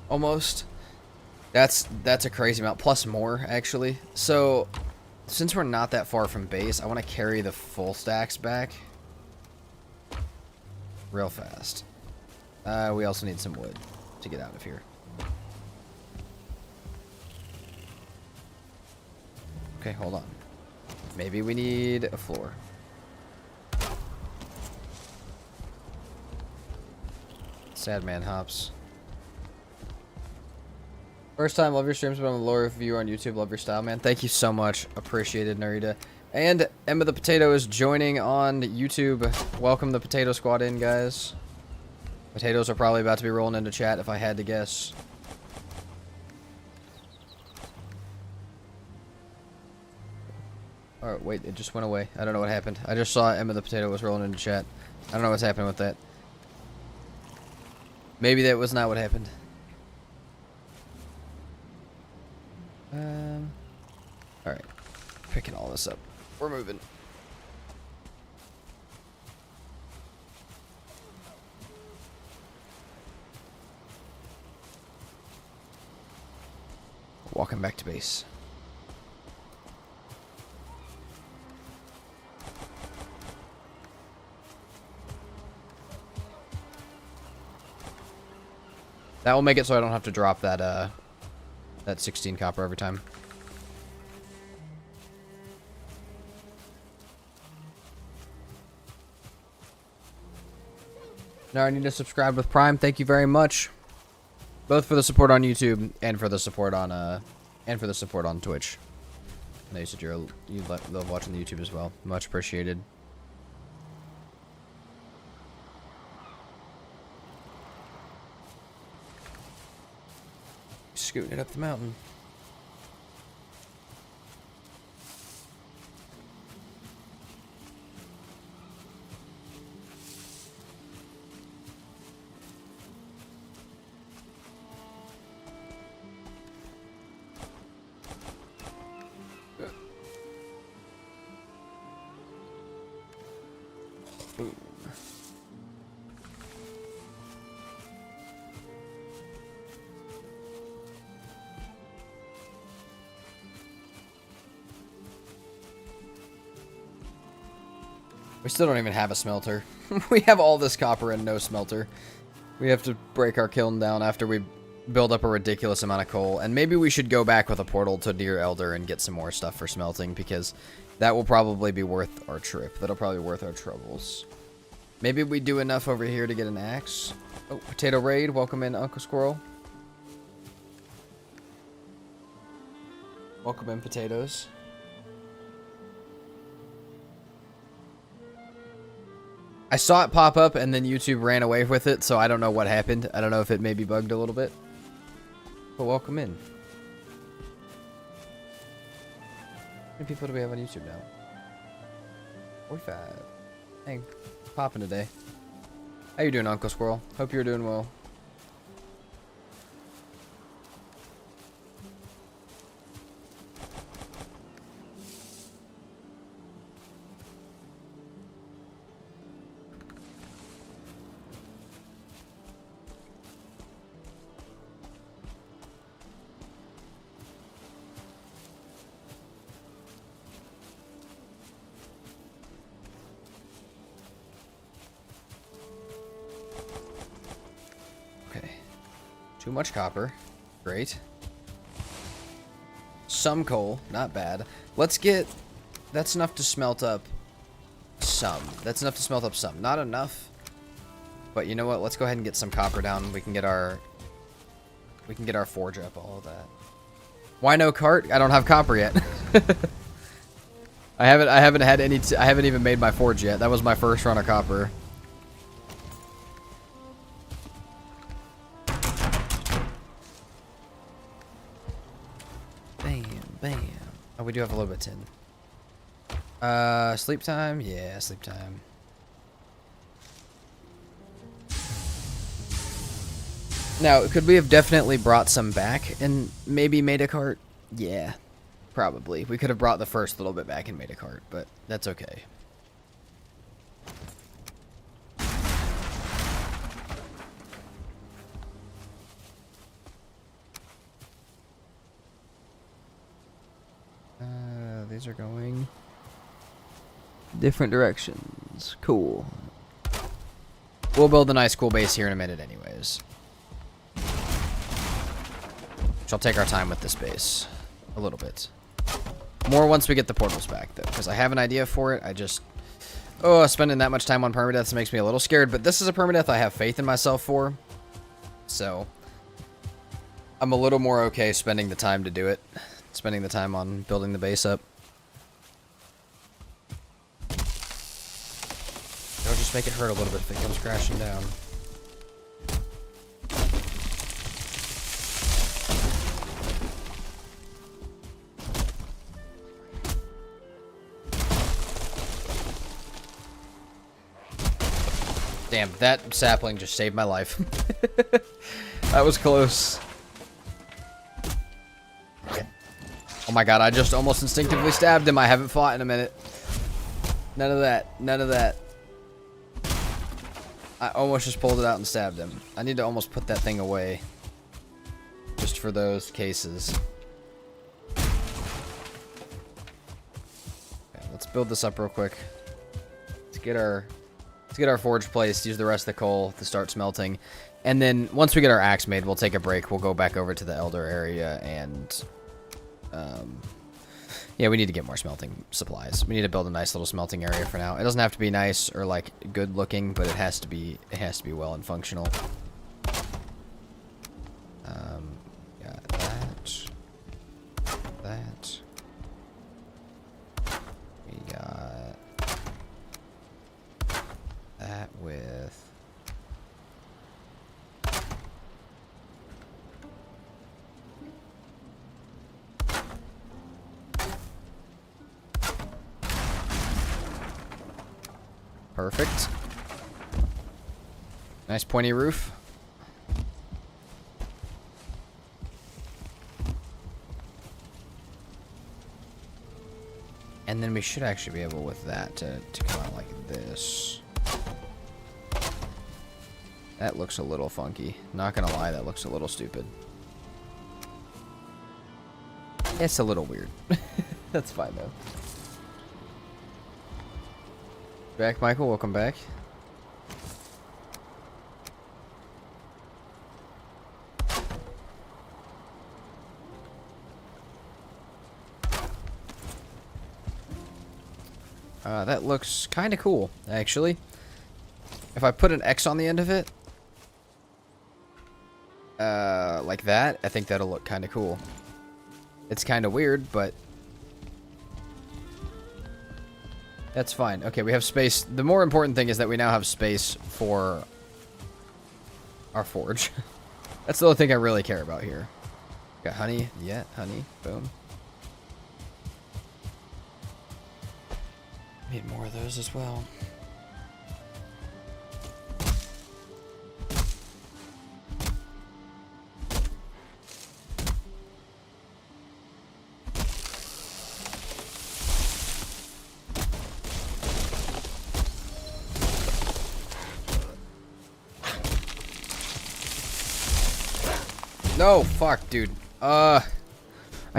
almost. That's a crazy amount, plus more actually. So since we're not that far from base, I want to carry the full stacks back real fast. We also need some wood to get out of here. Okay, hold on. Maybe we need a floor. Sad man hops. First time, love your streams, but I'm a lower viewer on YouTube. Love your style, man. Thank you so much. Appreciated, Narita. And Emma the Potato is joining on YouTube. Welcome the Potato Squad in, guys. Potatoes are probably about to be rolling into chat if I had to guess. Alright, wait, it just went away. I don't know what happened. I just saw Emma the Potato was rolling into chat. I don't know what's happening with that. Maybe that was not what happened. Alright. Picking all this up. We're moving. Walking back to base. That will make it so I don't have to drop that 16 copper every time. Now I need to subscribe with Prime. Thank you very much, both for the support on YouTube and for the support on Twitch. I know you said you love watching the YouTube as well. Much appreciated. Scooting it up the mountain. Ooh. We still don't even have a smelter. We have all this copper and no smelter. We have to break our kiln down after we build up a ridiculous amount of coal. And maybe we should go back with a portal to Dear Elder and get some more stuff for smelting, because that will probably be worth our trip. That'll probably be worth our troubles. Maybe we do enough over here to get an axe. Oh, Potato Raid, welcome in, Uncle Squirrel. Welcome in, potatoes. I saw it pop up and then YouTube ran away with it, so I don't know what happened. I don't know if it maybe bugged a little bit. But welcome in. How many people do we have on YouTube now? 45. Dang, popping today. How you doing, Uncle Squirrel? Hope you're doing well. Too much copper. Great. Some coal. Not bad. Let's get... That's enough to smelt up some. That's enough to smelt up some. Not enough. But you know what? Let's go ahead and get some copper down. We can get our forge up, all of that. Why no cart? I don't have copper yet. I haven't had any I haven't even made my forge yet. That was my first run of copper. Bam, bam. Oh, we do have a little bit of tin. Sleep time? Yeah, sleep time. Now, could we have definitely brought some back and maybe made a cart? Yeah, probably. We could have brought the first little bit back and made a cart, but that's okay. These are going different directions. Cool. We'll build a nice cool base here in a minute anyways. Which I'll take our time with this base. A little bit. More once we get the portals back, though. Because I have an idea for it. I just... Oh, spending that much time on permadeaths makes me a little scared. But this is a permadeath I have faith in myself for. So... I'm a little more okay spending the time to do it. Spending the time on building the base up. It'll just make it hurt a little bit if it comes crashing down. Damn, that sapling just saved my life. That was close. Oh my god, I just almost instinctively stabbed him. I haven't fought in a minute. None of that. None of that. I almost just pulled it out and stabbed him. I need to almost put that thing away. Just for those cases. Okay, let's build this up real quick. Let's get our forge placed, use the rest of the coal to start smelting. And then once we get our axe made, we'll take a break. We'll go back over to the Elder area and... yeah, we need to get more smelting supplies. We need to build a nice little smelting area for now. It doesn't have to be nice or like good looking, but it has to be well and functional. Got that. We got that with perfect. Nice pointy roof. And then we should actually be able with that to come out like this. That looks a little funky. Not gonna lie, that looks a little stupid. It's a little weird. That's fine though. Back, Michael. Welcome back. That looks kind of cool, actually. If I put an X on the end of it, like that, I think that'll look kind of cool. It's kind of weird, but that's fine. Okay, we have space. The more important thing is that we now have space for our forge. That's the only thing I really care about here. Got honey. Yeah, honey. Boom. Need more of those as well. No, fuck, dude. I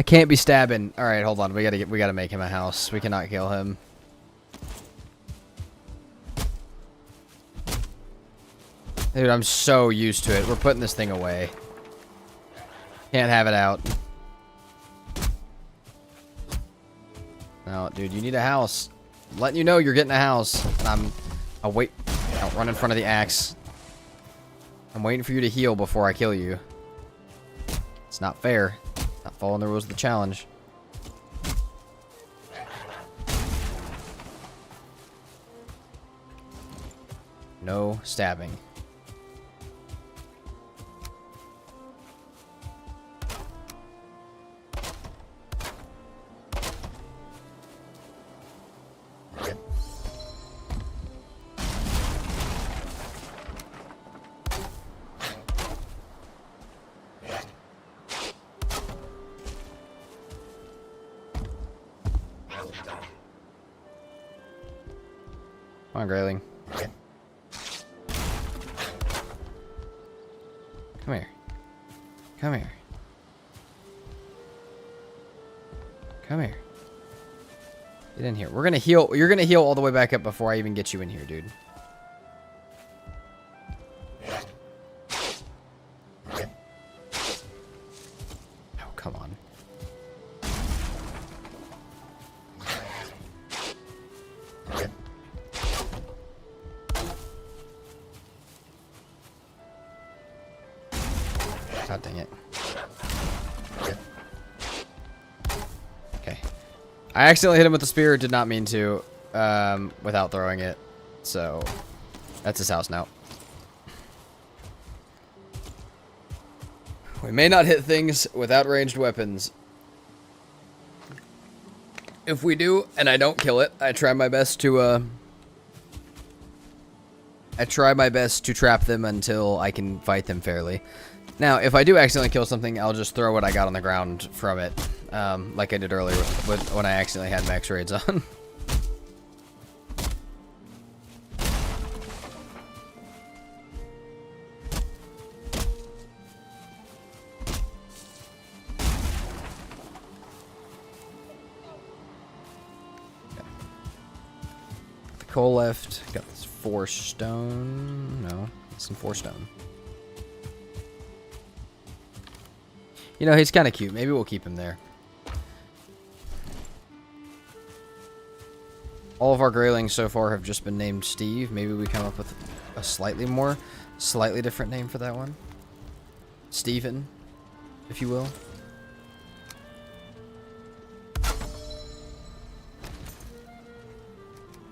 can't be stabbing. All right, hold on. We gotta make him a house. We cannot kill him. Dude, I'm so used to it. We're putting this thing away. Can't have it out. No, dude, you need a house. I'm letting you know you're getting a house. I'll wait. I'll run in front of the axe. I'm waiting for you to heal before I kill you. It's not fair. Not following the rules of the challenge. No stabbing. Come on, Grayling. Come here. Come here. Come here. Get in here. We're gonna heal. You're gonna heal all the way back up before I even get you in here, dude. Oh, come on. God dang it. Okay. I accidentally hit him with the spear. Did not mean to. Without throwing it. So, that's his house now. We may not hit things without ranged weapons. If we do, and I don't kill it, I try my best to, trap them until I can fight them fairly. Now, if I do accidentally kill something, I'll just throw what I got on the ground from it, like I did earlier when I accidentally had max raids on. The coal left. Got this 4 stone. No, some 4 stone. You know, he's kind of cute. Maybe we'll keep him there. All of our Greylings so far have just been named Steve. Maybe we come up with a slightly different name for that one. Steven, if you will.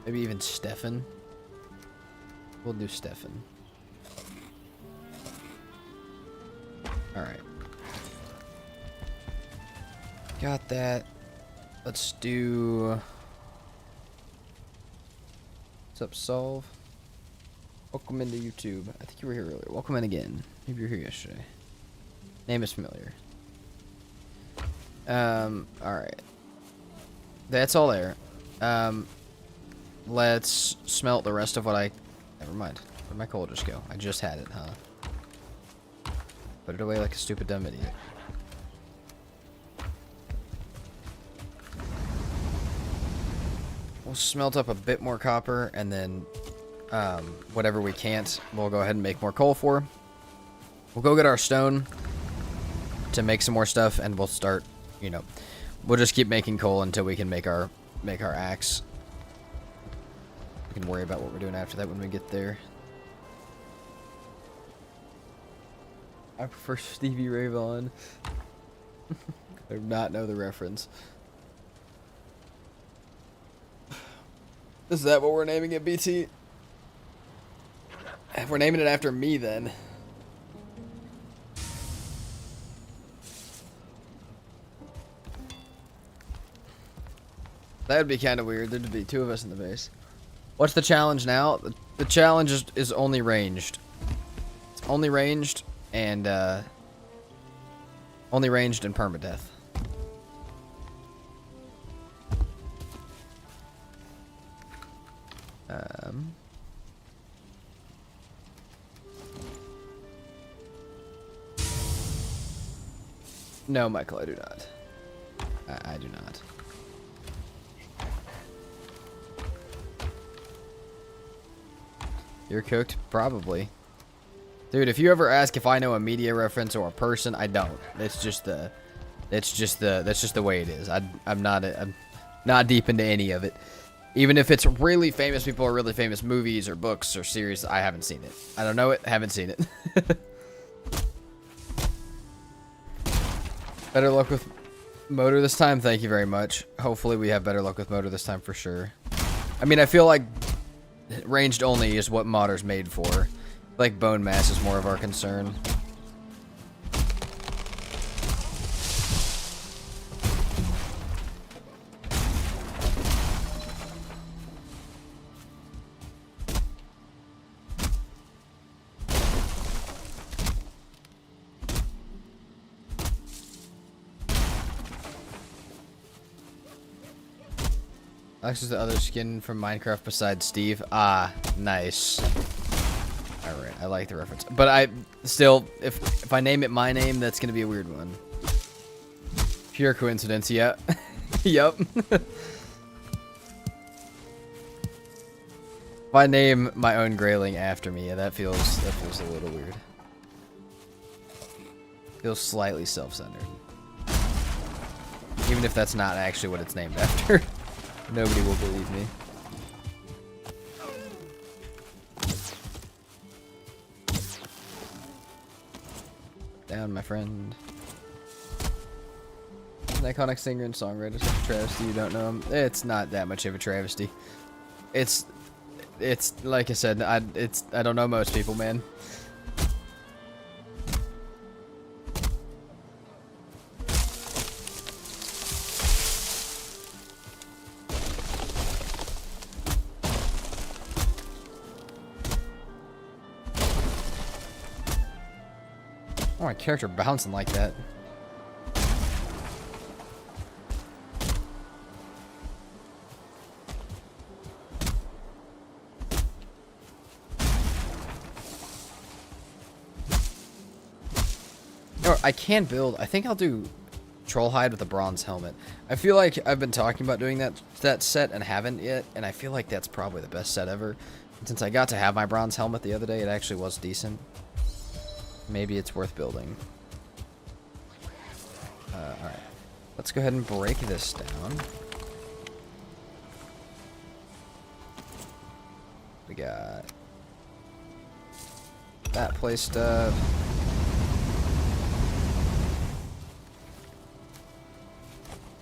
Maybe even Stefan. We'll do Stefan. Alright. Got that. Let's do... What's up, Solve? Welcome into YouTube. I think you were here earlier. Welcome in again. Maybe you were here yesterday. Name is familiar. Alright. That's all there. Let's smelt the rest of what I... Never mind. Where'd my coal just go? I just had it, huh? Put it away like a stupid dumb idiot. We'll smelt up a bit more copper, and then whatever we can't, we'll go ahead and make more coal for. We'll go get our stone to make some more stuff, and we'll start, you know, we'll just keep making coal until we can make our axe. We can worry about what we're doing after that when we get there. I prefer Stevie Ray Vaughan. I do not know the reference. Is that what we're naming it, BT? If we're naming it after me, then. That would be kind of weird. There'd be 2 of us in the base. What's the challenge now? The challenge is only ranged. It's only ranged and PermaDeath. No, Michael, I do not. I do not. You're cooked? Probably. Dude, if you ever ask if I know a media reference or a person, I don't. That's just the way it is. I'm not deep into any of it. Even if it's really famous people or really famous movies or books or series, I haven't seen it. I don't know it, haven't seen it. Better luck with motor this time. Thank you very much. Hopefully we have better luck with motor this time for sure. I mean, I feel like ranged only is what modder's made for. Like bone mass is more of our concern. Alex is the other skin from Minecraft besides Steve. Ah, nice. Alright, I like the reference. But I still, if I name it my name, that's gonna be a weird one. Pure coincidence, yeah. Yup. If I name my own grayling after me, yeah, that feels a little weird. Feels slightly self-centered. Even if that's not actually what it's named after. Nobody will believe me. Down, my friend. An iconic singer and songwriter, such a travesty. You don't know him. It's not that much of a travesty. It's like I said. I don't know most people, man. Oh, my character bouncing like that. Or I can build. I think I'll do troll hide with a bronze helmet. I feel like I've been talking about doing that set and haven't yet, and I feel like that's probably the best set ever. And since I got to have my bronze helmet the other day, it actually was decent. Maybe it's worth building. Alright. Let's go ahead and break this down. We got that placed up.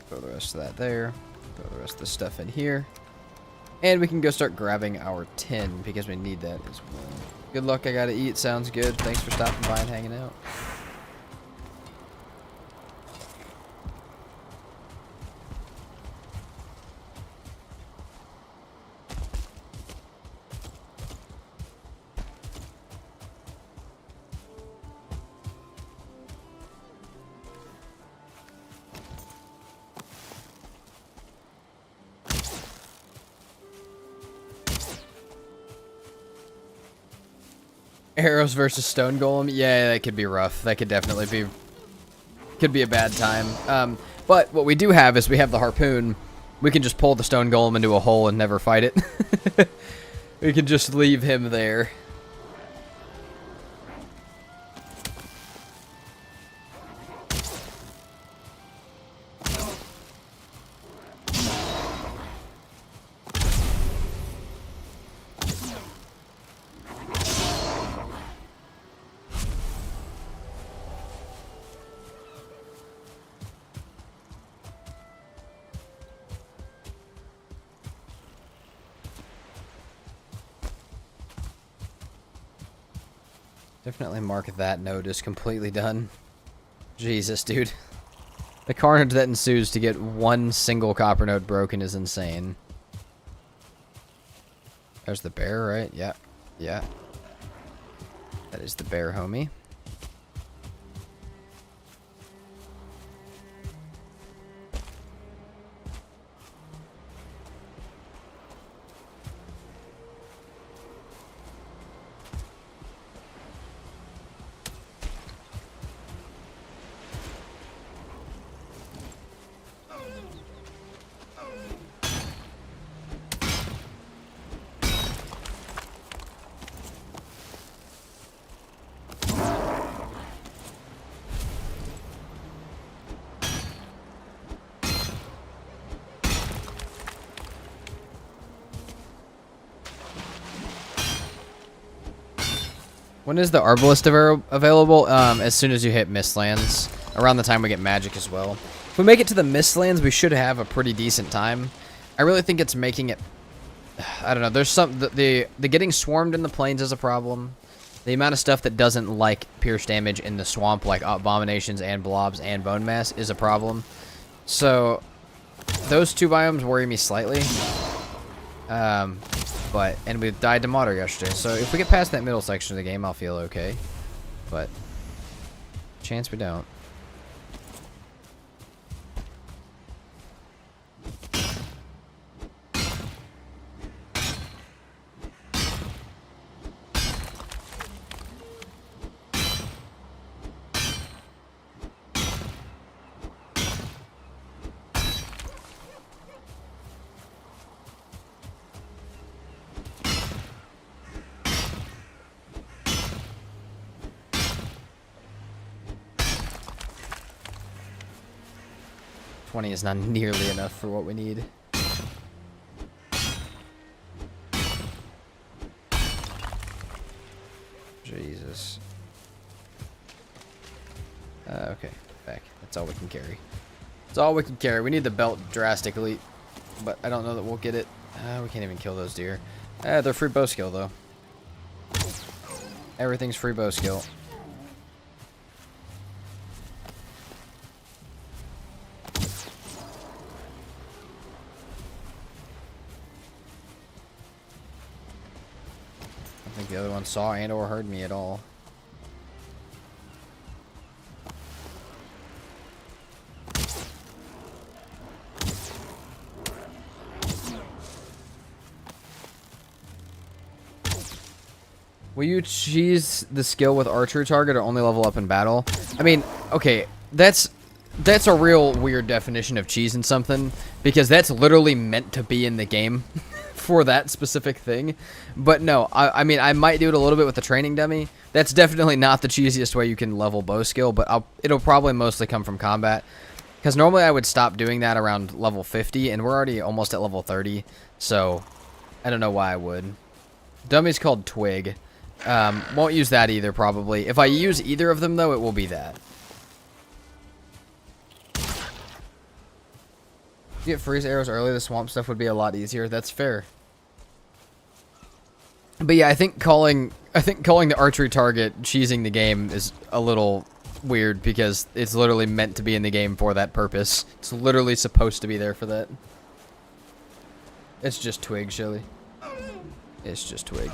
Throw the rest of that there. Throw the rest of the stuff in here. And we can go start grabbing our tin because we need that as well. Good luck, I gotta eat. Sounds good. Thanks for stopping by and hanging out. Arrows versus stone golem. Yeah, that could be rough. That could definitely be a bad time. But what we do have is we have the harpoon. We can just pull the stone golem into a hole and never fight it. We can just leave him there. Definitely mark that node as completely done. Jesus, dude. The carnage that ensues to get one single copper node broken is insane. There's the bear, right? Yeah. Yeah. That is the bear, homie. When is the Arbalist available? As soon as you hit Mistlands. Around the time we get magic as well. If we make it to the Mistlands, we should have a pretty decent time. I really think it's making it... I don't know. There's some... The getting swarmed in the plains is a problem. The amount of stuff that doesn't like pierce damage in the swamp, like abominations and blobs and bone mass, is a problem. So, those two biomes worry me slightly. And we died to Mater yesterday. So if we get past that middle section of the game, I'll feel okay. But, chance we don't. Is not nearly enough for what we need. Jesus. Okay, back. That's all we can carry. That's all we can carry. We need the belt drastically, but I don't know that we'll get it. We can't even kill those deer. They're free bow skill though. Everything's free bow skill. The other one saw and or heard me at all. Will you cheese the skill with archery target or only level up in battle? I mean, okay, that's a real weird definition of cheesing something, because that's literally meant to be in the game. For that specific thing. But no, I mean, I might do it a little bit with the training dummy. That's definitely not the cheesiest way you can level bow skill, but it'll probably mostly come from combat. Because normally I would stop doing that around level 50, and we're already almost at level 30, so I don't know why I would. Dummy's called Twig. Won't use that either, probably. If I use either of them, though, it will be that. If you get freeze arrows early, the swamp stuff would be a lot easier. That's fair. But yeah, I think calling the archery target cheesing the game is a little weird, because it's literally meant to be in the game for that purpose. It's literally supposed to be there for that. It's just Twig, Shelly. It's just Twig.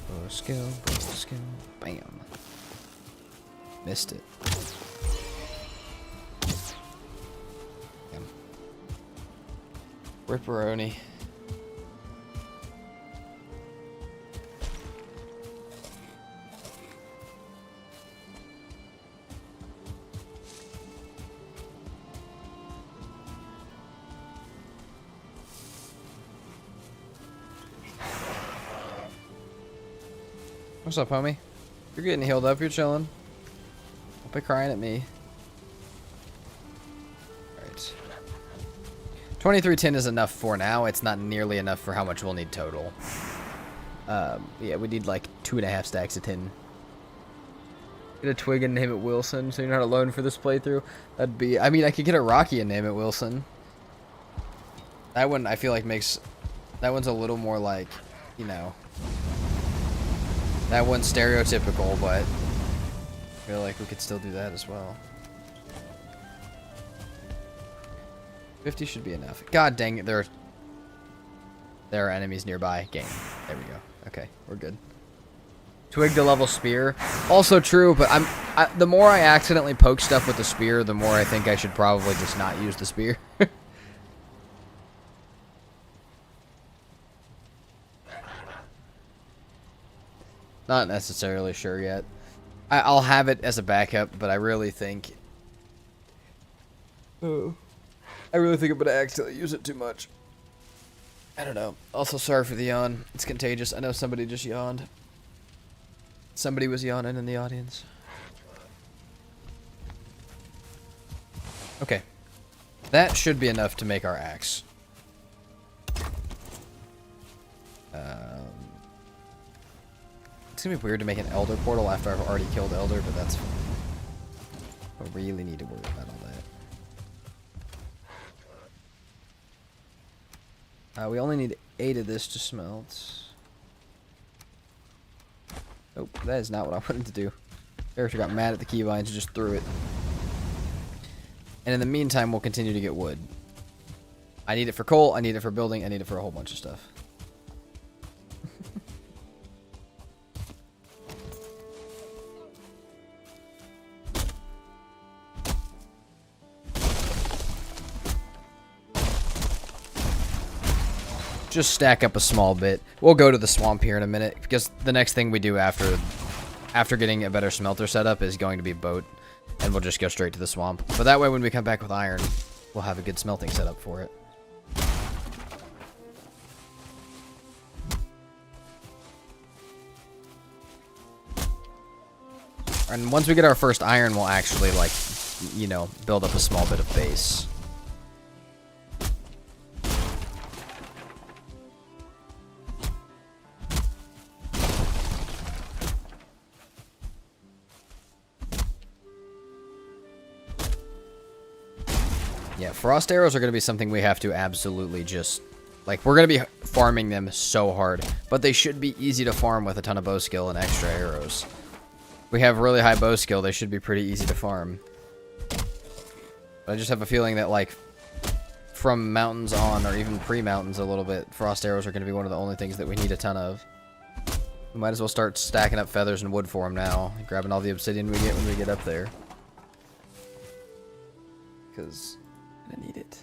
Bow skill, bam. Missed it. Ripperoni. What's up, homie? You're getting healed up, you're chilling. Don't be crying at me. 2310 is enough for now. It's not nearly enough for how much we'll need total. Yeah, we need like 2.5 stacks of tin. Get a Twig and name it Wilson, so you're not alone for this playthrough. That'd be... I mean, I could get a Rocky and name it Wilson. That one, I feel like, makes... That one's a little more like, you know... That one's stereotypical, but... I feel like we could still do that as well. 50 should be enough. God dang it, there are enemies nearby. Game. There we go. Okay, we're good. Twig to level spear. Also true, but the more I accidentally poke stuff with the spear, the more I think I should probably just not use the spear. Not necessarily sure yet. I'll have it as a backup, but I really think... I really think I'm going to accidentally use it too much. I don't know. Also, sorry for the yawn. It's contagious. I know somebody just yawned. Somebody was yawning in the audience. Okay. That should be enough to make our axe. It's gonna be weird to make an Elder portal after I've already killed Elder, but that's fine. I really need to worry about all that. We only need 8 of this to smelt. Nope, that is not what I wanted to do. Character got mad at the keybinds and just threw it. And in the meantime, we'll continue to get wood. I need it for coal, I need it for building, I need it for a whole bunch of stuff. Just stack up a small bit. We'll go to the swamp here in a minute, because the next thing we do after getting a better smelter setup is going to be boat, and we'll just go straight to the swamp. But that way, when we come back with iron, we'll have a good smelting setup for it. And once we get our first iron, we'll actually, like, you know, build up a small bit of base. Yeah, frost arrows are going to be something we have to absolutely just... Like, we're going to be farming them so hard. But they should be easy to farm with a ton of bow skill and extra arrows. We have really high bow skill, they should be pretty easy to farm. But I just have a feeling that, like, from mountains on, or even pre-mountains a little bit, frost arrows are going to be one of the only things that we need a ton of. We might as well start stacking up feathers and wood for them now. Grabbing all the obsidian we get when we get up there. Because... I need it.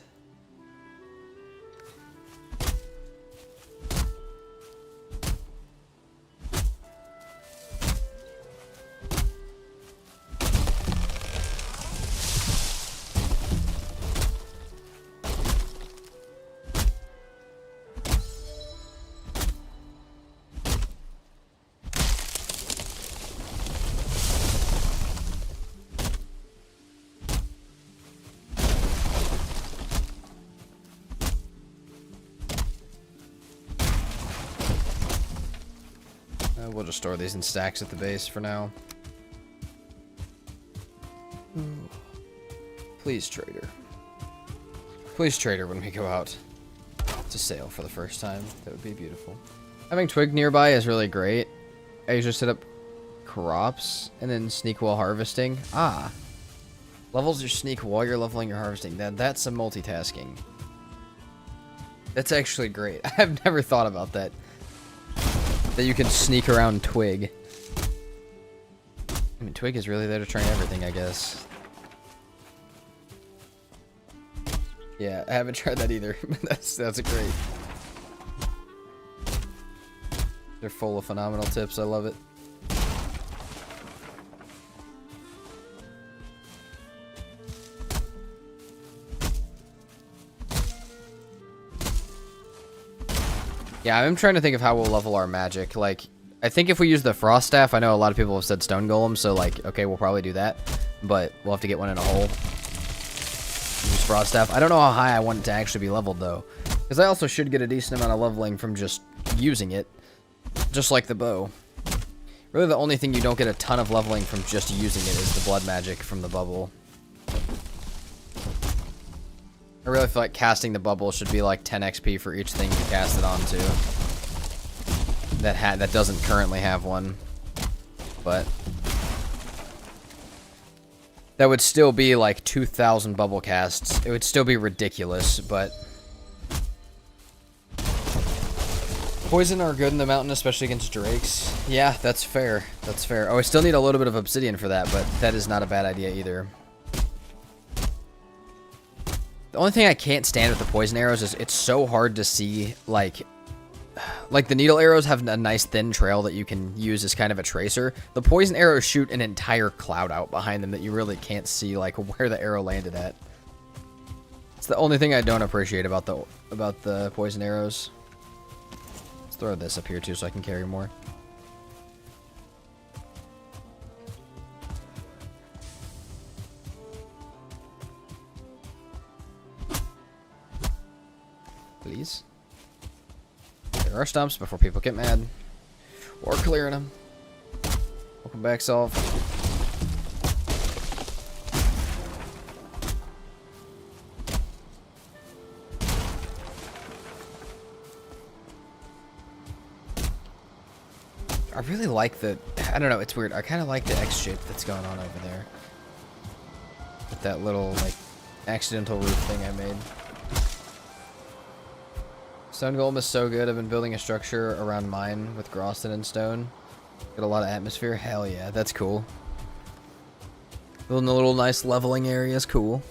We'll just store these in stacks at the base for now. Please, trader. Please, trader, when we go out to sail for the first time. That would be beautiful. Having twig nearby is really great. I usually set up crops and then sneak while harvesting. Ah. Levels your sneak while you're leveling your harvesting. That's some multitasking. That's actually great. I've never thought about that. That you can sneak around twig. I mean, twig is really there to train everything, I guess. Yeah, I haven't tried that either. that's great. They're full of phenomenal tips. I love it. Yeah, I'm trying to think of how we'll level our magic. Like, I think if we use the frost staff, I know a lot of people have said stone golem, so like, okay, we'll probably do that. But we'll have to get one in a hole. Use frost staff. I don't know how high I want it to actually be leveled, though. Because I also should get a decent amount of leveling from just using it. Just like the bow. Really, the only thing you don't get a ton of leveling from just using it is the blood magic from the bubble. I really feel like casting the bubble should be like 10 XP for each thing you cast it onto. That doesn't currently have one. But that would still be like 2,000 bubble casts. It would still be ridiculous, but poison are good in the mountain, especially against drakes. Yeah, that's fair. That's fair. Oh, I still need a little bit of obsidian for that, but that is not a bad idea either. The only thing I can't stand with the poison arrows is it's so hard to see, like the needle arrows have a nice thin trail that you can use as kind of a tracer. The poison arrows shoot an entire cloud out behind them that you really can't see, like, where the arrow landed at. It's the only thing I don't appreciate about the poison arrows. Let's throw this up here too so I can carry more. Please. There Clear our stumps before people get mad. Or clearing them. Welcome back, Solve. I really like the... I don't know, it's weird. I kind of like the X shape that's going on over there. With that little, like, accidental roof thing I made. Stone Golem is so good. I've been building a structure around mine with Groston and stone. Get a lot of atmosphere. Hell yeah, that's cool. Building a little nice leveling area is cool.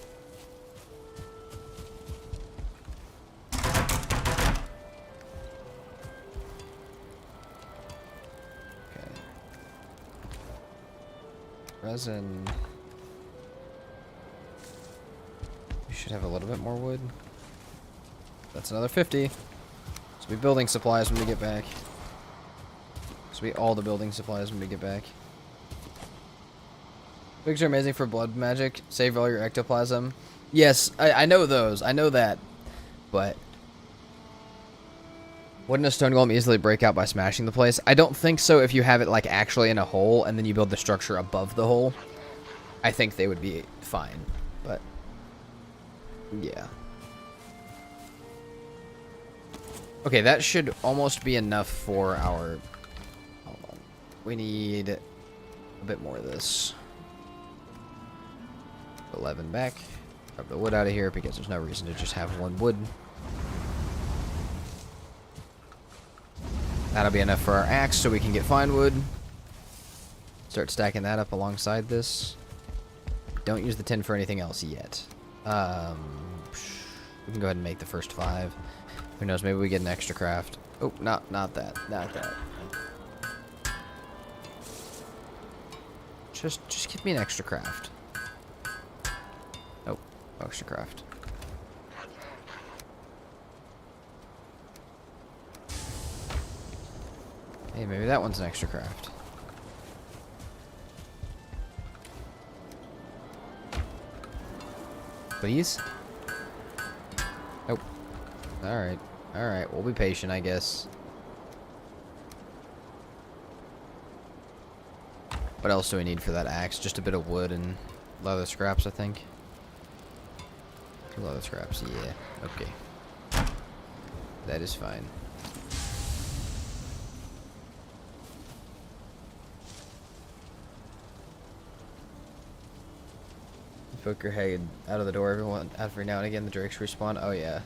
Resin. We should have a little bit more wood. That's another 50. So we building supplies when we get back. So we all the building supplies when we get back. Pigs are amazing for blood magic. Save all your ectoplasm. Yes, I know those. I know that. But wouldn't a stone golem easily break out by smashing the place? I don't think so if you have it like actually in a hole and then you build the structure above the hole. I think they would be fine. But yeah. Okay, that should almost be enough for our... Hold on. We need a bit more of this. 11 back. Grab the wood out of here because there's no reason to just have one wood. That'll be enough for our axe so we can get fine wood. Start stacking that up alongside this. Don't use the tin for anything else yet. We can go ahead and make the first 5. Who knows, maybe we get an extra craft. Oh, not that. Not that. Just give me an extra craft. Nope, no extra craft. Hey, maybe that one's an extra craft. Please? Nope. Alright. Alright, we'll be patient, I guess. What else do we need for that axe? Just a bit of wood and leather scraps, I think. 2 leather scraps, yeah. Okay. That is fine. Poke your head out of the door every now and again. The drakes respawn. Oh yeah.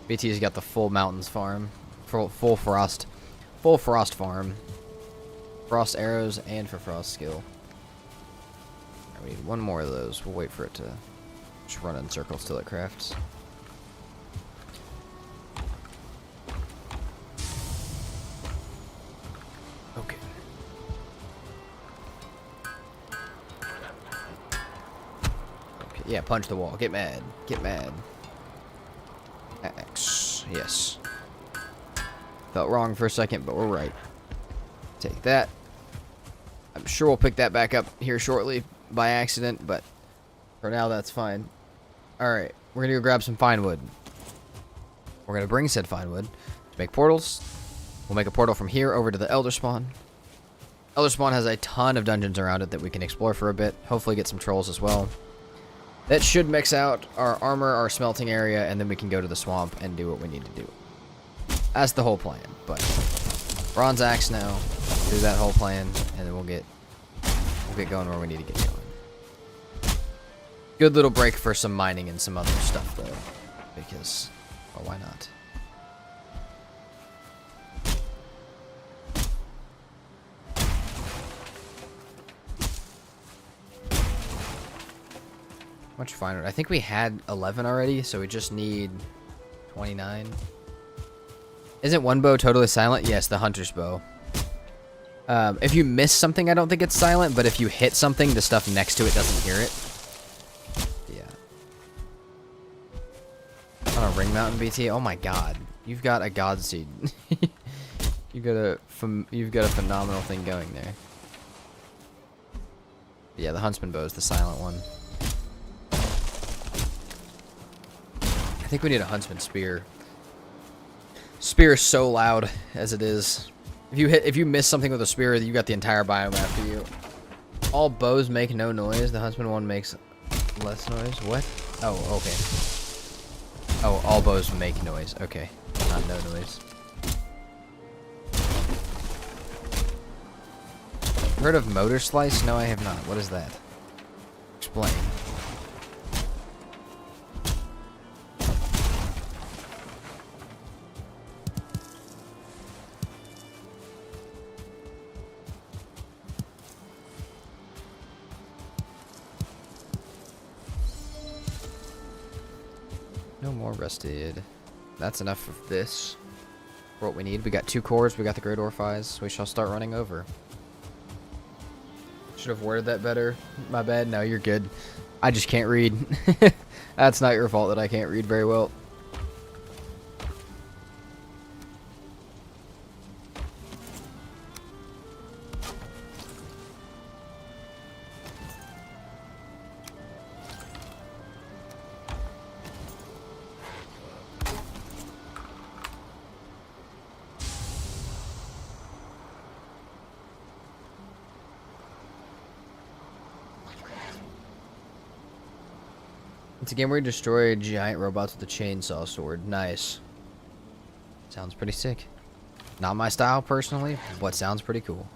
BT's got the full mountains farm. Full frost farm. Frost arrows and for frost skill. Right, we need one more of those. We'll wait for it to just run in circles till it crafts. Okay. Okay. Yeah, punch the wall. Get mad. Get mad. X. Yes. Felt wrong for a second, but we're right. Take that. I'm sure we'll pick that back up here shortly by accident, but for now that's fine. Alright, we're gonna go grab some fine wood. We're gonna bring said fine wood to make portals. We'll make a portal from here over to the Elder Spawn. Elder Spawn has a ton of dungeons around it that we can explore for a bit. Hopefully get some trolls as well. That should mix out our armor, our smelting area, and then we can go to the swamp and do what we need to do. That's the whole plan, but bronze axe now, do that whole plan, and then we'll get going where we need to get going. Good little break for some mining and some other stuff though, because, well, why not? Much finer. I think we had 11 already, so we just need 29. Isn't one bow totally silent? Yes, the hunter's bow. If you miss something, I don't think it's silent, but if you hit something, the stuff next to it doesn't hear it. Yeah. On a ring mountain, BT? Oh my god. You've got a god seed. You've got a phenomenal thing going there. But yeah, the huntsman bow is the silent one. I think we need a huntsman spear. Spear is so loud as it is. If you miss something with a spear, you got the entire biome after you. All bows make no noise. The huntsman one makes less noise. What? Oh, okay. Oh, all bows make noise. Okay, not no noise. Heard of motor slice? No, I have not. What is that? Explain. No more rusted. That's enough of this. For what we need. We got 2 cores. We got the great Orphies. We shall start running over. Should have worded that better. My bad. No, you're good. I just can't read. That's not your fault that I can't read very well. It's a game where you destroy giant robots with a chainsaw sword. Nice. Sounds pretty sick. Not my style, personally, but sounds pretty cool.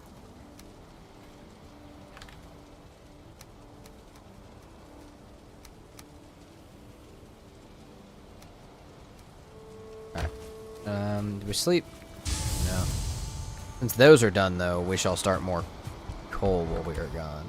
Alright. Do we sleep? No. Since those are done, though, we shall start more coal while we are gone.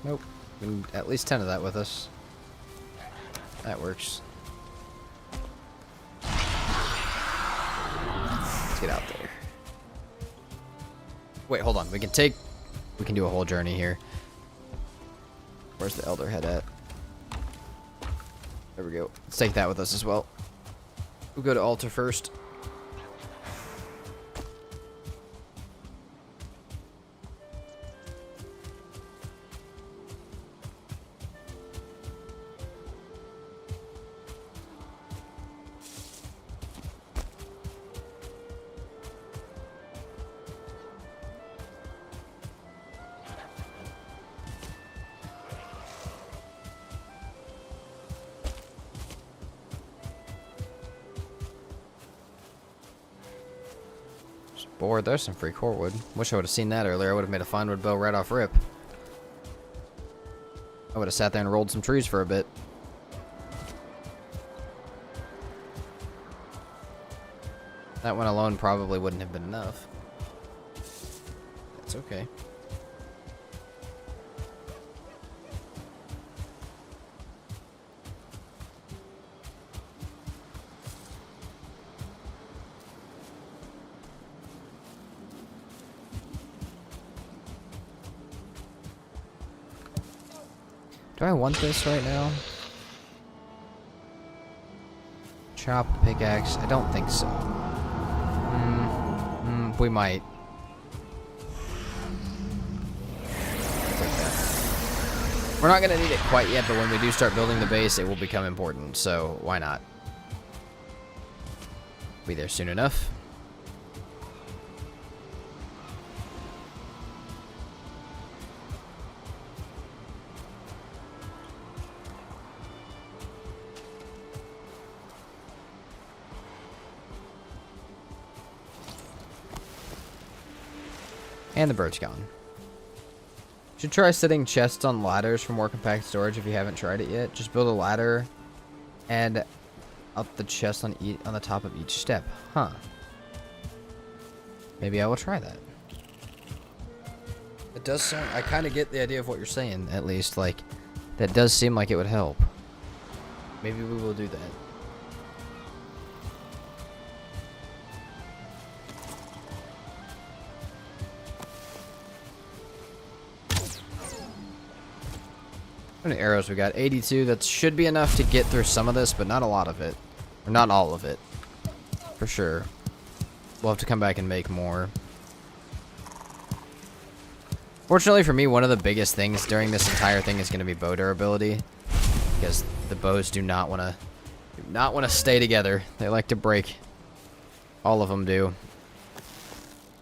Nope. We need at least 10 of that with us. That works. Let's get out there. Wait, hold on. We can do a whole journey here. Where's the Elder Head at? There we go. Let's take that with us as well. We'll go to altar first. Bored. There's some free core wood. Wish I would have seen that earlier. I would have made a fine wood bow right off rip. I would have sat there and rolled some trees for a bit. That one alone probably wouldn't have been enough. That's okay. Do I want this right now? Chop the pickaxe? I don't think so. We might. We're not gonna need it quite yet, but when we do start building the base, it will become important, so why not? Be there soon enough. And the bird's gone. Should try setting chests on ladders for more compact storage if you haven't tried it yet. Just build a ladder and up the chest on the top of each step. Huh. Maybe I will try that. It does sound... I kind of get the idea of what you're saying, at least. Like, that does seem like it would help. Maybe we will do that. How many arrows we got? 82. That should be enough to get through some of this, but not a lot of it. Or not all of it. For sure. We'll have to come back and make more. Fortunately for me, one of the biggest things during this entire thing is going to be bow durability. Because the bows do not want to stay together. They like to break. All of them do.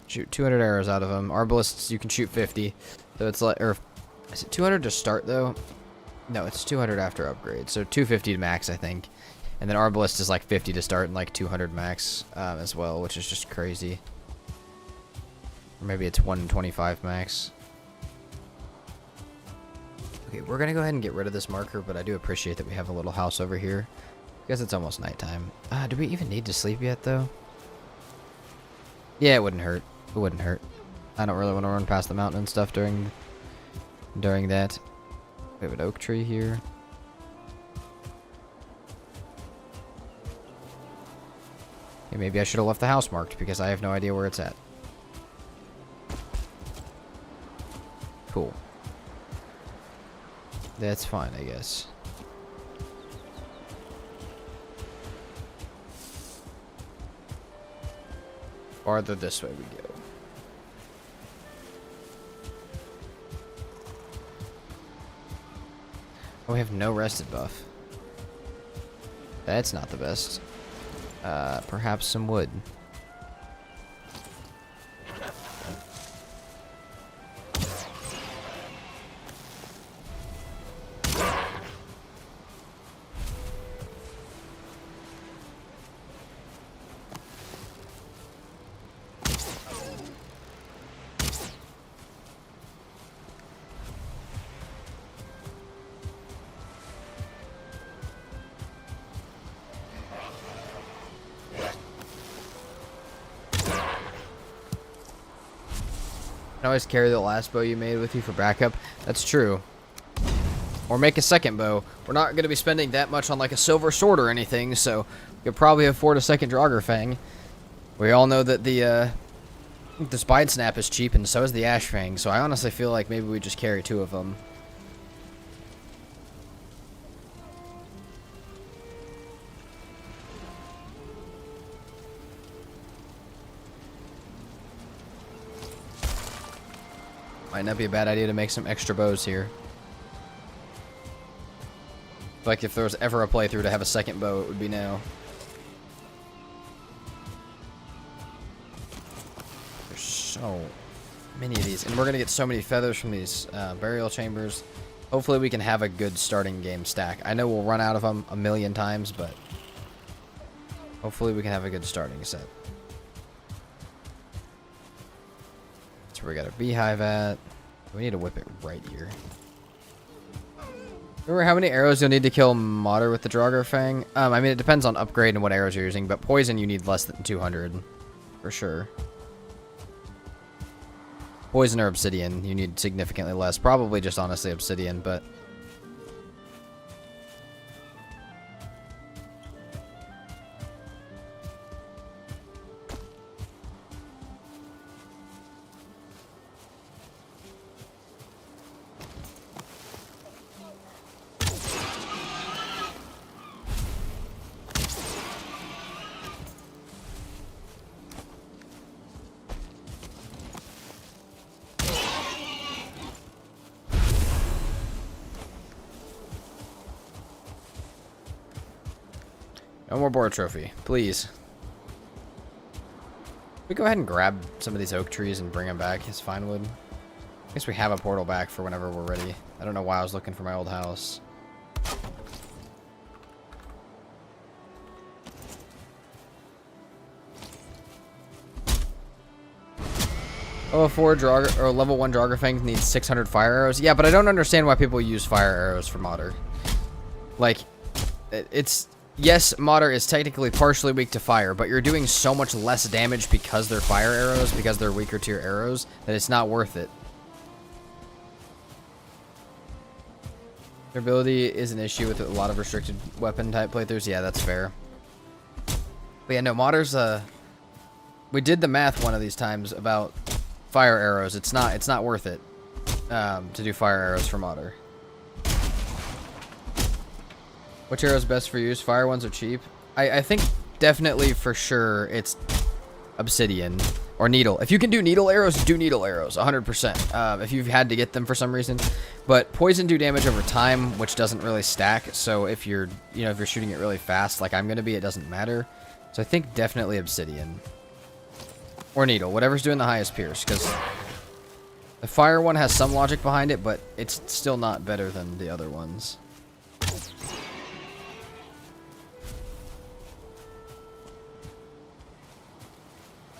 Shoot 200 arrows out of them. Arbalists, you can shoot 50. So it's like, or is it 200 to start though? No, it's 200 after upgrade. So 250 to max, I think. And then Arbalist is like 50 to start and like 200 max as well, which is just crazy. Or maybe it's 125 max. Okay, we're going to go ahead and get rid of this marker, but I do appreciate that we have a little house over here. Because it's almost nighttime. Do we even need to sleep yet, though? Yeah, it wouldn't hurt. It wouldn't hurt. I don't really want to run past the mountain and stuff during that. We have an oak tree here. Okay, maybe I should have left the house marked because I have no idea where it's at. Cool. That's fine, I guess. Farther this way we go. Oh, we have no rested buff. That's not the best. Perhaps some wood. You can always carry the last bow you made with you for backup. That's true. Or make a second bow. We're not going to be spending that much on like a silver sword or anything, so we could probably afford a second Draugr Fang. We all know that the Spine Snap is cheap, and so is the Ash Fang, so I honestly feel like maybe we just carry two of them. Might not be a bad idea to make some extra bows here. Like if there was ever a playthrough to have a second bow, it would be now. There's so many of these, and we're gonna get so many feathers from these burial chambers. Hopefully we can have a good starting game stack. I know we'll run out of them a million times, but hopefully we can have a good starting set. That's where we got a beehive at. We need to whip it right here. Remember how many arrows you'll need to kill Modder with the Draugr Fang? I mean, it depends on upgrade and what arrows you're using, but poison you need less than 200. For sure. Poison or obsidian, you need significantly less. Probably just honestly obsidian, but... No more boar trophy, please. We go ahead and grab some of these oak trees and bring them back as fine wood. I guess we have a portal back for whenever we're ready. I don't know why I was looking for my old house. Level 4 Draugr, or level 1 Draugr Fang needs 600 fire arrows. Yeah, but I don't understand why people use fire arrows for Modder. Like, it's... Yes, Modder is technically partially weak to fire, but you're doing so much less damage because they're fire arrows, because they're weaker tier arrows, that it's not worth it. Durability is an issue with a lot of restricted weapon type playthroughs. Yeah, that's fair. But yeah, no, Modder's, we did the math one of these times about fire arrows. It's not worth it, to do fire arrows for Modder. Which arrow is best for use? Fire ones are cheap. I think definitely for sure it's obsidian or needle. If you can do needle arrows, do needle arrows 100%. If you've had to get them for some reason, but poison do damage over time, which doesn't really stack. So if you're, you know, if you're shooting it really fast, like I'm gonna be, it doesn't matter. So I think definitely obsidian or needle, whatever's doing the highest pierce, because the fire one has some logic behind it, but it's still not better than the other ones.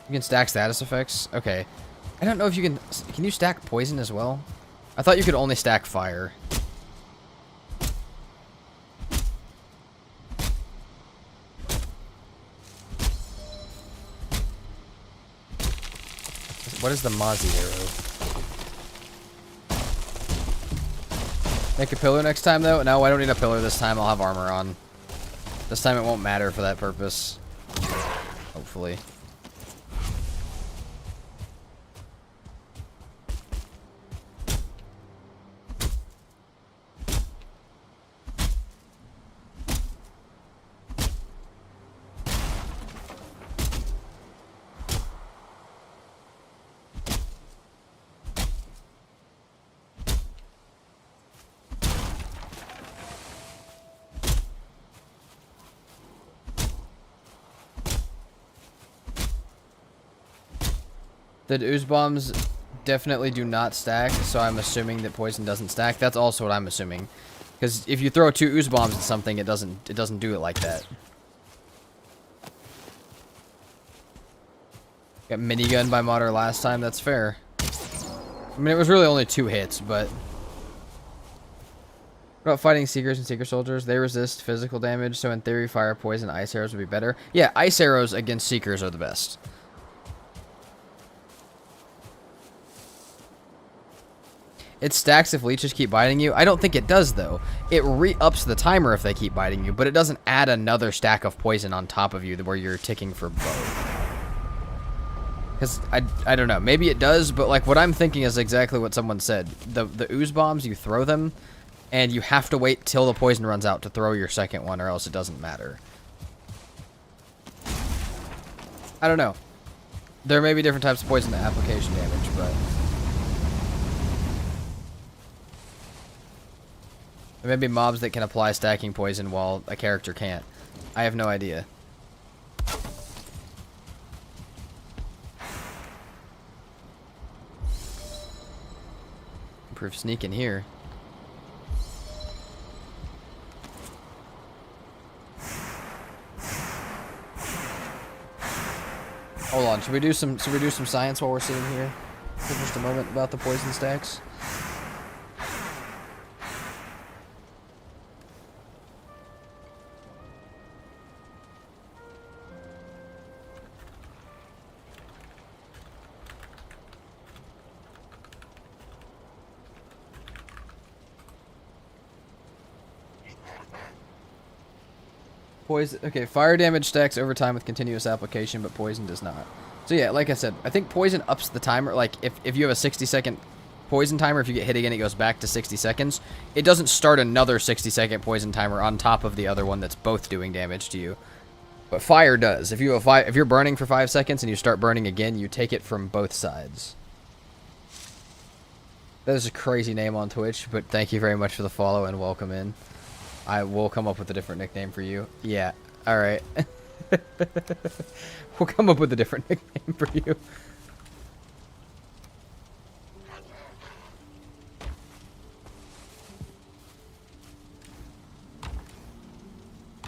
You can stack status effects? Okay. I don't know if you can... Can you stack poison as well? I thought you could only stack fire. What is the Mozzie arrow? Make a pillar next time, though? No, I don't need a pillar this time. I'll have armor on. This time it won't matter for that purpose. Hopefully. The ooze bombs definitely do not stack, so I'm assuming that poison doesn't stack. That's also what I'm assuming, because if you throw 2 ooze bombs at something, it doesn't do it like that. Got minigun by Modder last time. That's fair. I mean, it was really only 2 hits, but what about fighting Seekers and Seeker Soldiers? They resist physical damage, so in theory, fire, poison, ice arrows would be better. Yeah, ice arrows against Seekers are the best. It stacks if leeches keep biting you. I don't think it does, though. It re-ups the timer if they keep biting you, but it doesn't add another stack of poison on top of you where you're ticking for both. Because, I don't know. Maybe it does, but like what I'm thinking is exactly what someone said. The ooze bombs, you throw them, and you have to wait till the poison runs out to throw your second one, or else it doesn't matter. I don't know. There may be different types of poison application damage, but... There may be mobs that can apply stacking poison while a character can't. I have no idea. Improve sneak in here. Hold on, should we do some science while we're sitting here for just a moment about the poison stacks? Poison. Okay, fire damage stacks over time with continuous application, but poison does not. So yeah, like I said, I think poison ups the timer. Like if you have a 60-second poison timer, if you get hit again, it goes back to 60 seconds. It doesn't start another 60-second poison timer on top of the other one that's both doing damage to you. But fire does. If you're burning for 5 seconds and you start burning again, you take it from both sides. That is a crazy name on Twitch, but thank you very much for the follow and welcome in. I will come up with a different nickname for you. Yeah, alright. We'll come up with a different nickname for you.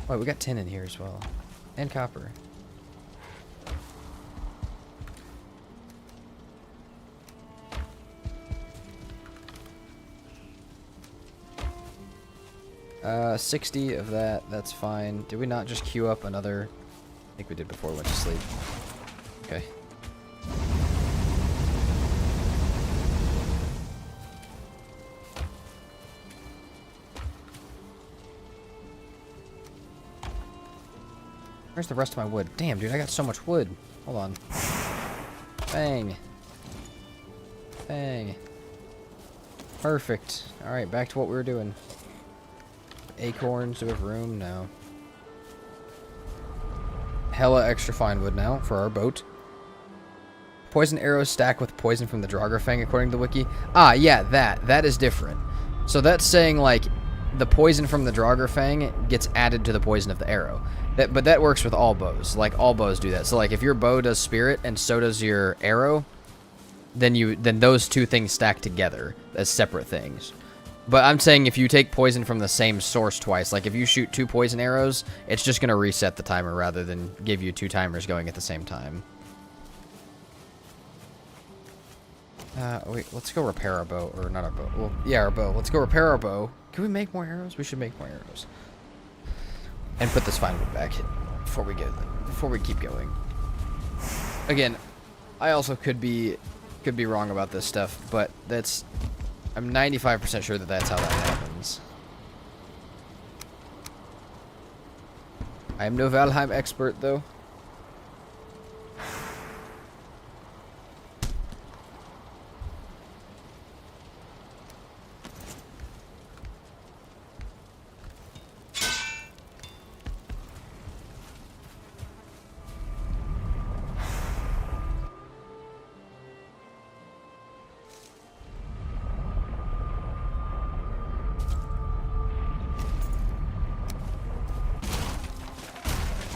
Oh, we got tin in here as well. And copper. Uh, 60 of that, that's fine. Did we not just queue up another? I think we did before we went to sleep. Okay. Where's the rest of my wood? Damn, dude, I got so much wood. Hold on. Bang. Bang. Perfect. Alright, back to what we were doing. Acorns, do we have room? No. hella extra fine wood now for our boat. Poison arrows stack with poison from the Draugr according to the wiki. Ah, yeah, that is different. So that's saying, like, the poison from the Draugr gets added to the poison of the arrow. But that works with all bows. Like, all bows do that. So, like, if your bow does spirit and so does your arrow, then those two things stack together as separate things. But I'm saying if you take poison from the same source twice, like if you shoot 2 poison arrows, it's just going to reset the timer rather than give you 2 timers going at the same time. Wait, let's go repair our bow. Or not our bow. Well, yeah, our bow. Let's go repair our bow. Can we make more arrows? We should make more arrows. And put this fine wood back before we keep going. Again, I also could be wrong about this stuff, but I'm 95% sure that that's how that happens. I am no Valheim expert, though.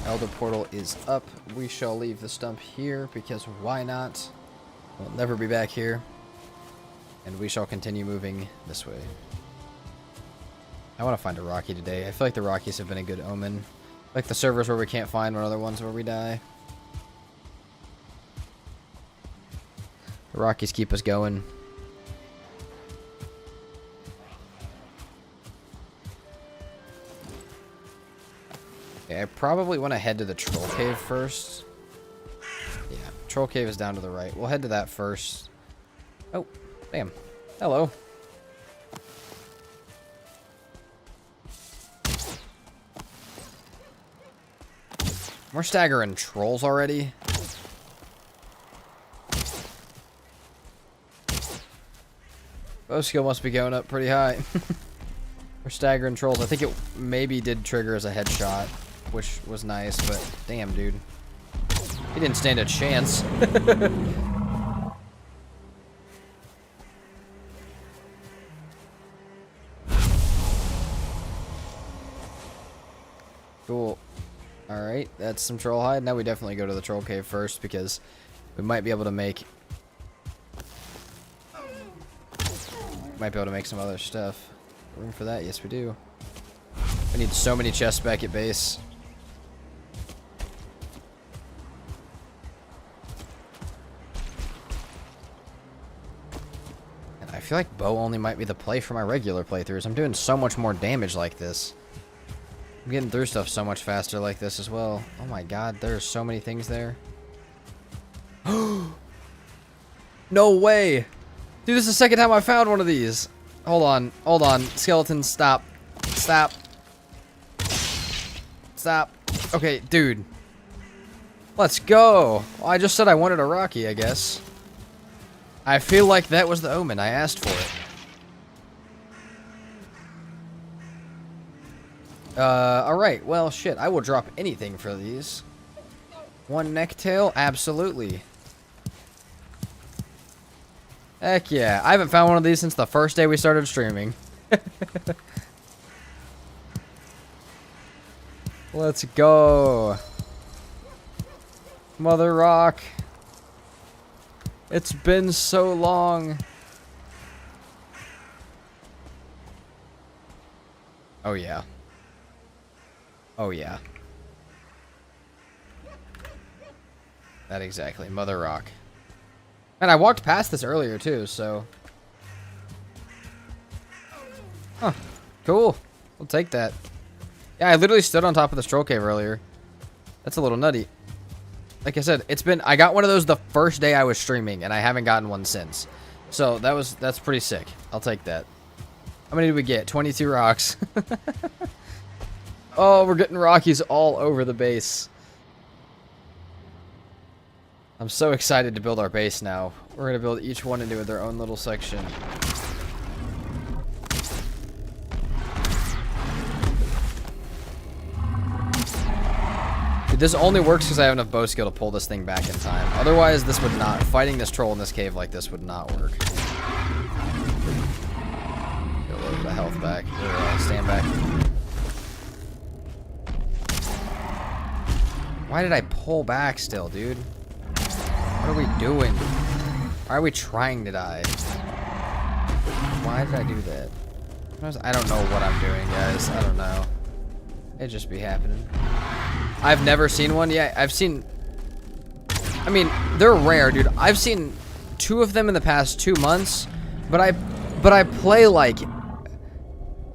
Elder Portal is up. We shall leave the stump here because why not? We'll never be back here. And we shall continue moving this way. I want to find a Rocky today. I feel like the Rockies have been a good omen. Like the servers where we can't find one, other ones where we die. The Rockies keep us going. Okay, I probably want to head to the Troll Cave first. Yeah, Troll Cave is down to the right. We'll head to that first. Oh, damn. Hello. We're staggering trolls already. Bow skill must be going up pretty high. We're staggering trolls. I think it maybe did trigger as a headshot, which was nice, but damn, dude. He didn't stand a chance. Cool. Alright, that's some troll hide. Now we definitely go to the troll cave first because we might be able to make some other stuff. Room for that? Yes, we do. We need so many chests back at base. And I feel like bow only might be the play for my regular playthroughs. I'm doing so much more damage like this. I'm getting through stuff so much faster like this as well. Oh my god, there's so many things there. No way! Dude, this is the second time I found one of these. Hold on, hold on. Skeleton, stop. Stop. Stop. Okay, dude. Let's go. Well, I just said I wanted a Rocky, I guess. I feel like that was the omen. I asked for it. Alright. Well, shit. I will drop anything for these. One necktail? Absolutely. Heck yeah. I haven't found one of these since the first day we started streaming. Let's go. Mother Rock. It's been so long. Oh yeah. Oh yeah. That exactly. Mother Rock. And I walked past this earlier too, so. Huh. Cool. We'll take that. Yeah, I literally stood on top of the troll cave earlier. That's a little nutty. Like I said, I got one of those the first day I was streaming, and I haven't gotten one since. So that's pretty sick. I'll take that. How many did we get? 22 rocks. Oh, we're getting Rockies all over the base. I'm so excited to build our base now. We're going to build each one into their own little section. This only works because I have enough bow skill to pull this thing back in time. Otherwise, this would not. Fighting this troll in this cave like this would not work. Get a little bit of health back. Stand back. Why did I pull back still, dude? What are we doing? Why are we trying to die? Why did I do that? I don't know what I'm doing, guys. I don't know. It just be happening. I've never seen one. Yeah, I've seen... I mean, they're rare, dude. I've seen 2 of them in the past 2 months, but I play like...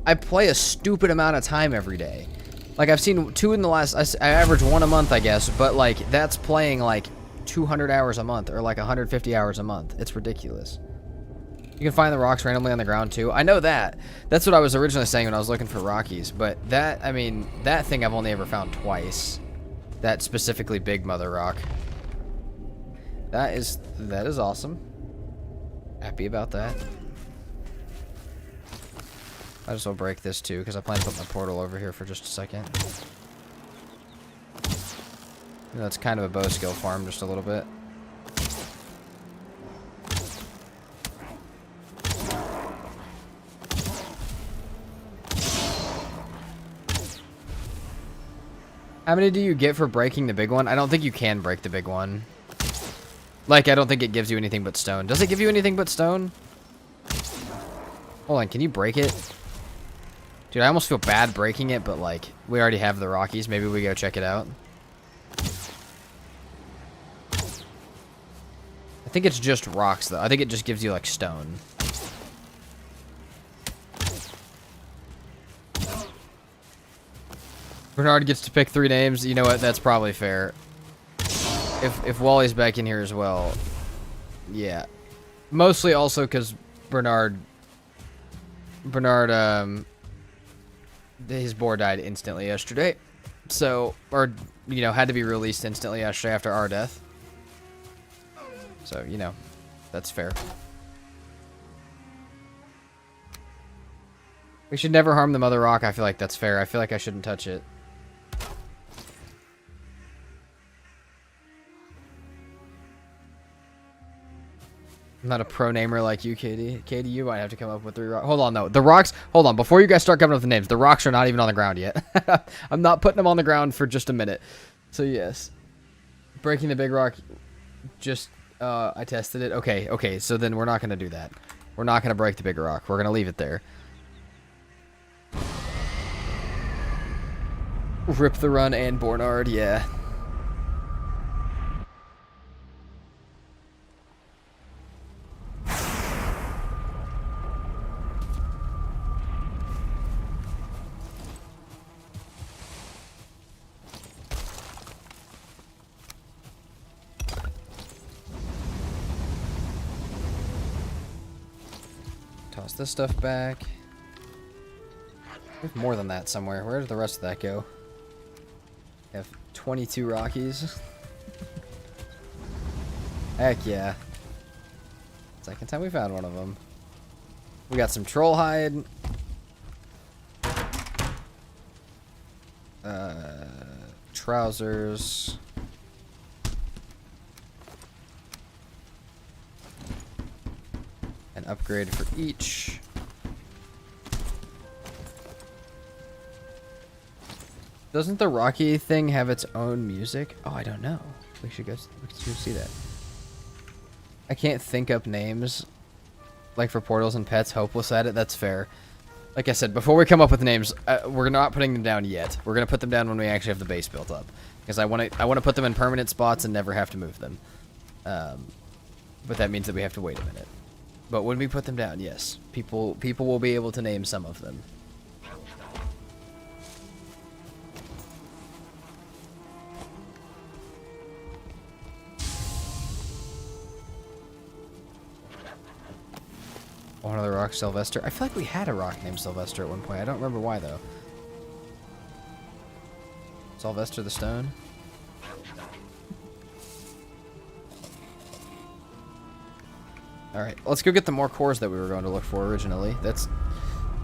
I play a stupid amount of time every day. Like, I've seen 2 in the last... I average 1 a month, I guess, but, like, that's playing, like, 200 hours a month, or, like, 150 hours a month. It's ridiculous. You can find the rocks randomly on the ground, too. I know that. That's what I was originally saying when I was looking for Rockies, but that, I mean, that thing I've only ever found twice. That specifically big mother rock. That is awesome. Happy about that. I just will break this too, because I plan to put my portal over here for just a second. You know, it's kind of a bow skill farm, just a little bit. How many do you get for breaking the big one? I don't think you can break the big one. Like, I don't think it gives you anything but stone. Does it give you anything but stone? Hold on, can you break it? Dude, I almost feel bad breaking it, but, like, we already have the Rockies. Maybe we go check it out. I think it's just rocks, though. I think it just gives you, like, stone. Bernard gets to pick 3 names. You know what? That's probably fair. If Wally's back in here as well. Yeah. Mostly also because Bernard, his boar died instantly yesterday. So, or, you know, had to be released instantly yesterday after our death. So, you know, that's fair. We should never harm the mother rock. I feel like that's fair. I feel like I shouldn't touch it. I'm not a pro namer like you, Katie. Katie, you might have to come up with 3 rocks. Hold on, though. The rocks... Hold on. Before you guys start coming up with the names, the rocks are not even on the ground yet. I'm not putting them on the ground for just a minute. So, yes. Breaking the big rock. Just... I tested it. Okay, okay. So, then we're not going to do that. We're not going to break the big rock. We're going to leave it there. Rip the Run and Bornard, yeah. Toss this stuff back. There's more than that somewhere. Where did the rest of that go? We have 22 Rockies. Heck yeah. Second time we found one of them. We got some troll hide. Trousers. An upgrade for each. Doesn't the Rocky thing have its own music? Oh, I don't know. We should go see that. I can't think up names. Like for portals and pets, hopeless at it. That's fair. Like I said, before we come up with names, we're not putting them down yet. We're gonna put them down when we actually have the base built up, because I want to put them in permanent spots and never have to move them. But that means that we have to wait a minute. But when we put them down, yes, people will be able to name some of them. One of the rocks, Sylvester. I feel like we had a rock named Sylvester at one point. I don't remember why, though. Sylvester the Stone? Alright, let's go get the more cores that we were going to look for originally.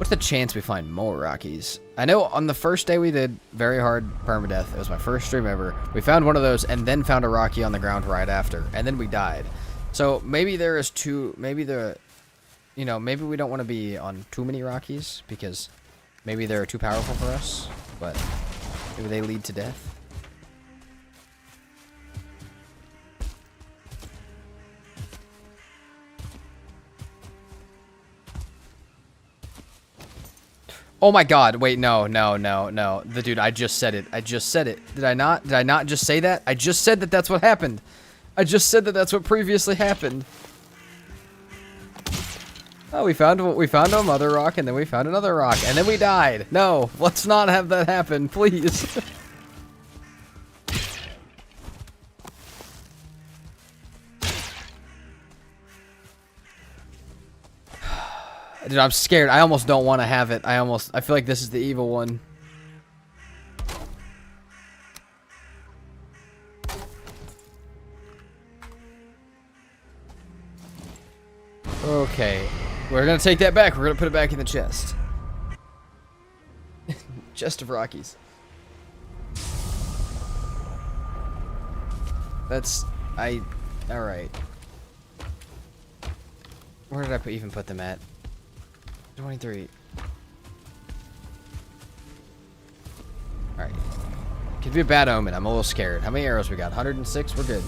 What's the chance we find more Rockies? I know on the first day we did very hard PermaDeath. It was my first stream ever. We found one of those and then found a Rocky on the ground right after. And then we died. So maybe there is two... Maybe the... You know, maybe we don't want to be on too many Rockies. Because maybe they're too powerful for us. But maybe they lead to death. Oh my god, wait, no. The dude, I just said it. I just said it. Did I not? Did I not just say that? I just said that that's what happened. I just said that that's what previously happened. Oh, we found a mother rock, and then we found another rock, and then we died. No, let's not have that happen, please. Dude, I'm scared. I almost don't want to have it. I feel like this is the evil one. Okay. We're gonna take that back. We're gonna put it back in the chest. Chest of Rockies. Alright. Where did I even put them at? 23. Alright. Could be a bad omen. I'm a little scared. How many arrows we got? 106? We're good.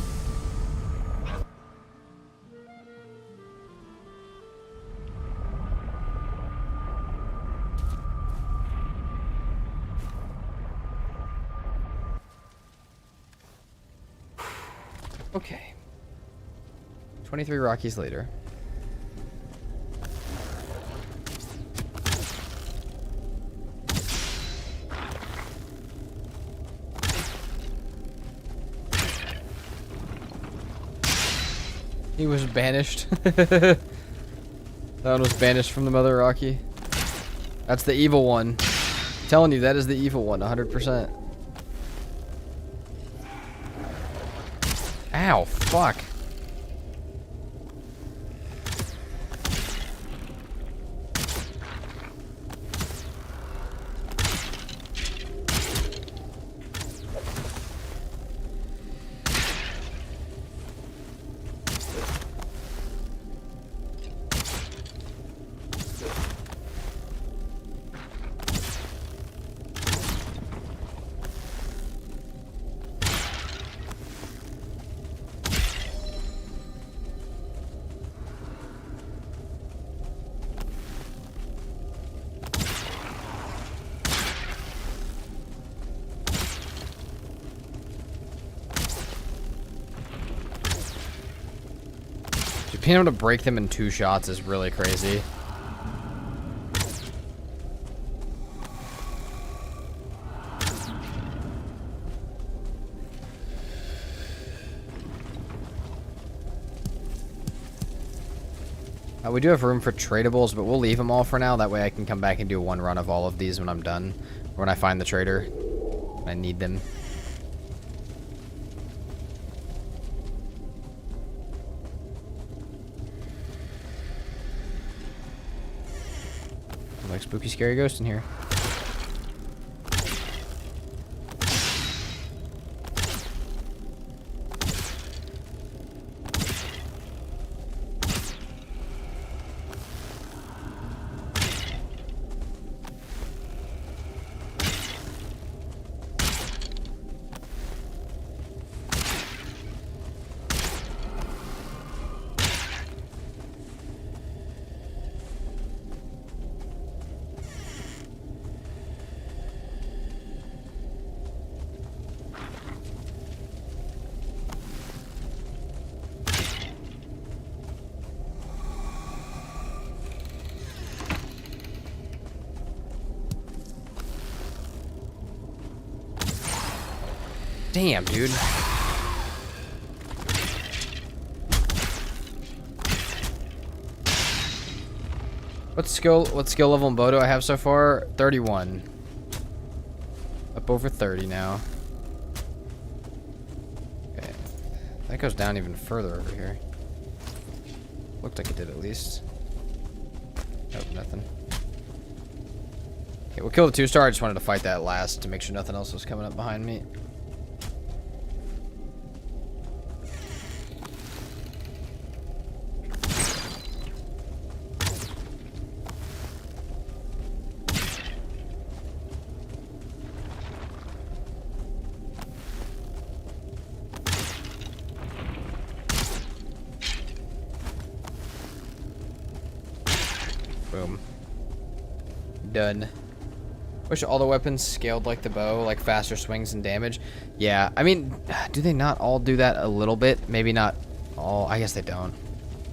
Okay. 23 Rockies later. He was banished. That one was banished from the Mother Rocky. That's the evil one. I'm telling you, that is the evil one, 100%. Ow, fuck. Being able to break them in 2 shots is really crazy. We do have room for tradables, but we'll leave them all for now. That way I can come back and do one run of all of these when I'm done. Or when I find the trader. I need them. Like spooky scary ghost in here. Damn, dude. What skill level in Bow do I have so far? 31. Up over 30 now. Okay. That goes down even further over here. Looked like it did at least. Nope, nothing. Okay, we'll kill the 2-star. I just wanted to fight that last to make sure nothing else was coming up behind me. Boom. Done. Wish all the weapons scaled like the bow, like faster swings and damage. Yeah, I mean, do they not all do that a little bit? Maybe not all. I guess they don't.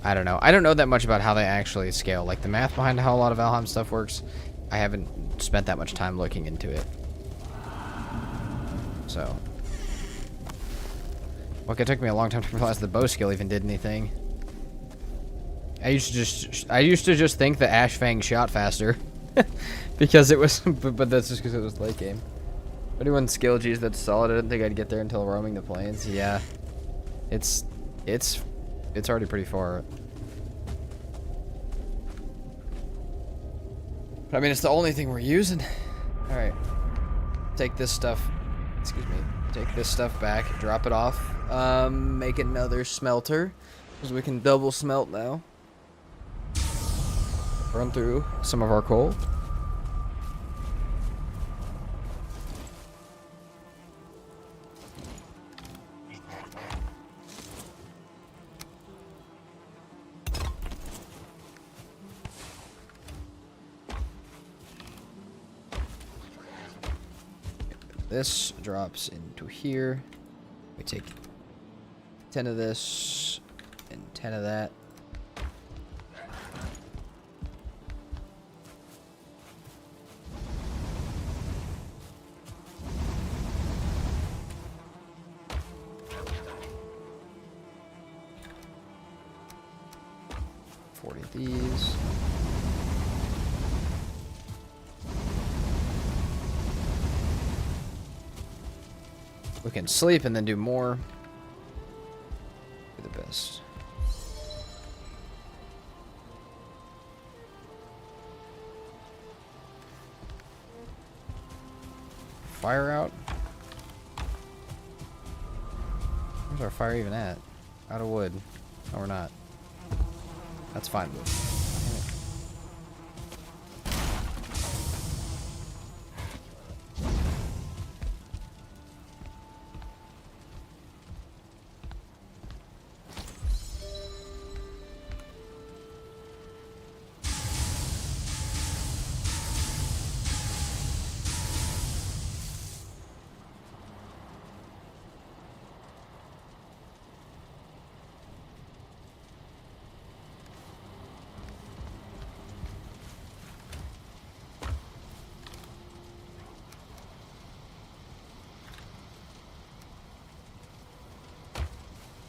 I don't know. I don't know that much about how they actually scale. Like the math behind how a lot of Valheim stuff works, I haven't spent that much time looking into it. So. Look, it took me a long time to realize the bow skill even did anything. I used to just think the Ash Fang shot faster. Because it was, but that's just because it was late game. 31 skill G's, that's solid. I didn't think I'd get there until roaming the plains. Yeah, it's already pretty far. But I mean, it's the only thing we're using. All right, take this stuff. Excuse me. Take this stuff back. Drop it off. Make another smelter, because we can double smelt now. Run through some of our coal. This drops into here. We take 10 of this and 10 of that. These. We can sleep and then do more. Be the best. Fire out. Where's our fire even at? Out of wood. No, we're not. That's fine.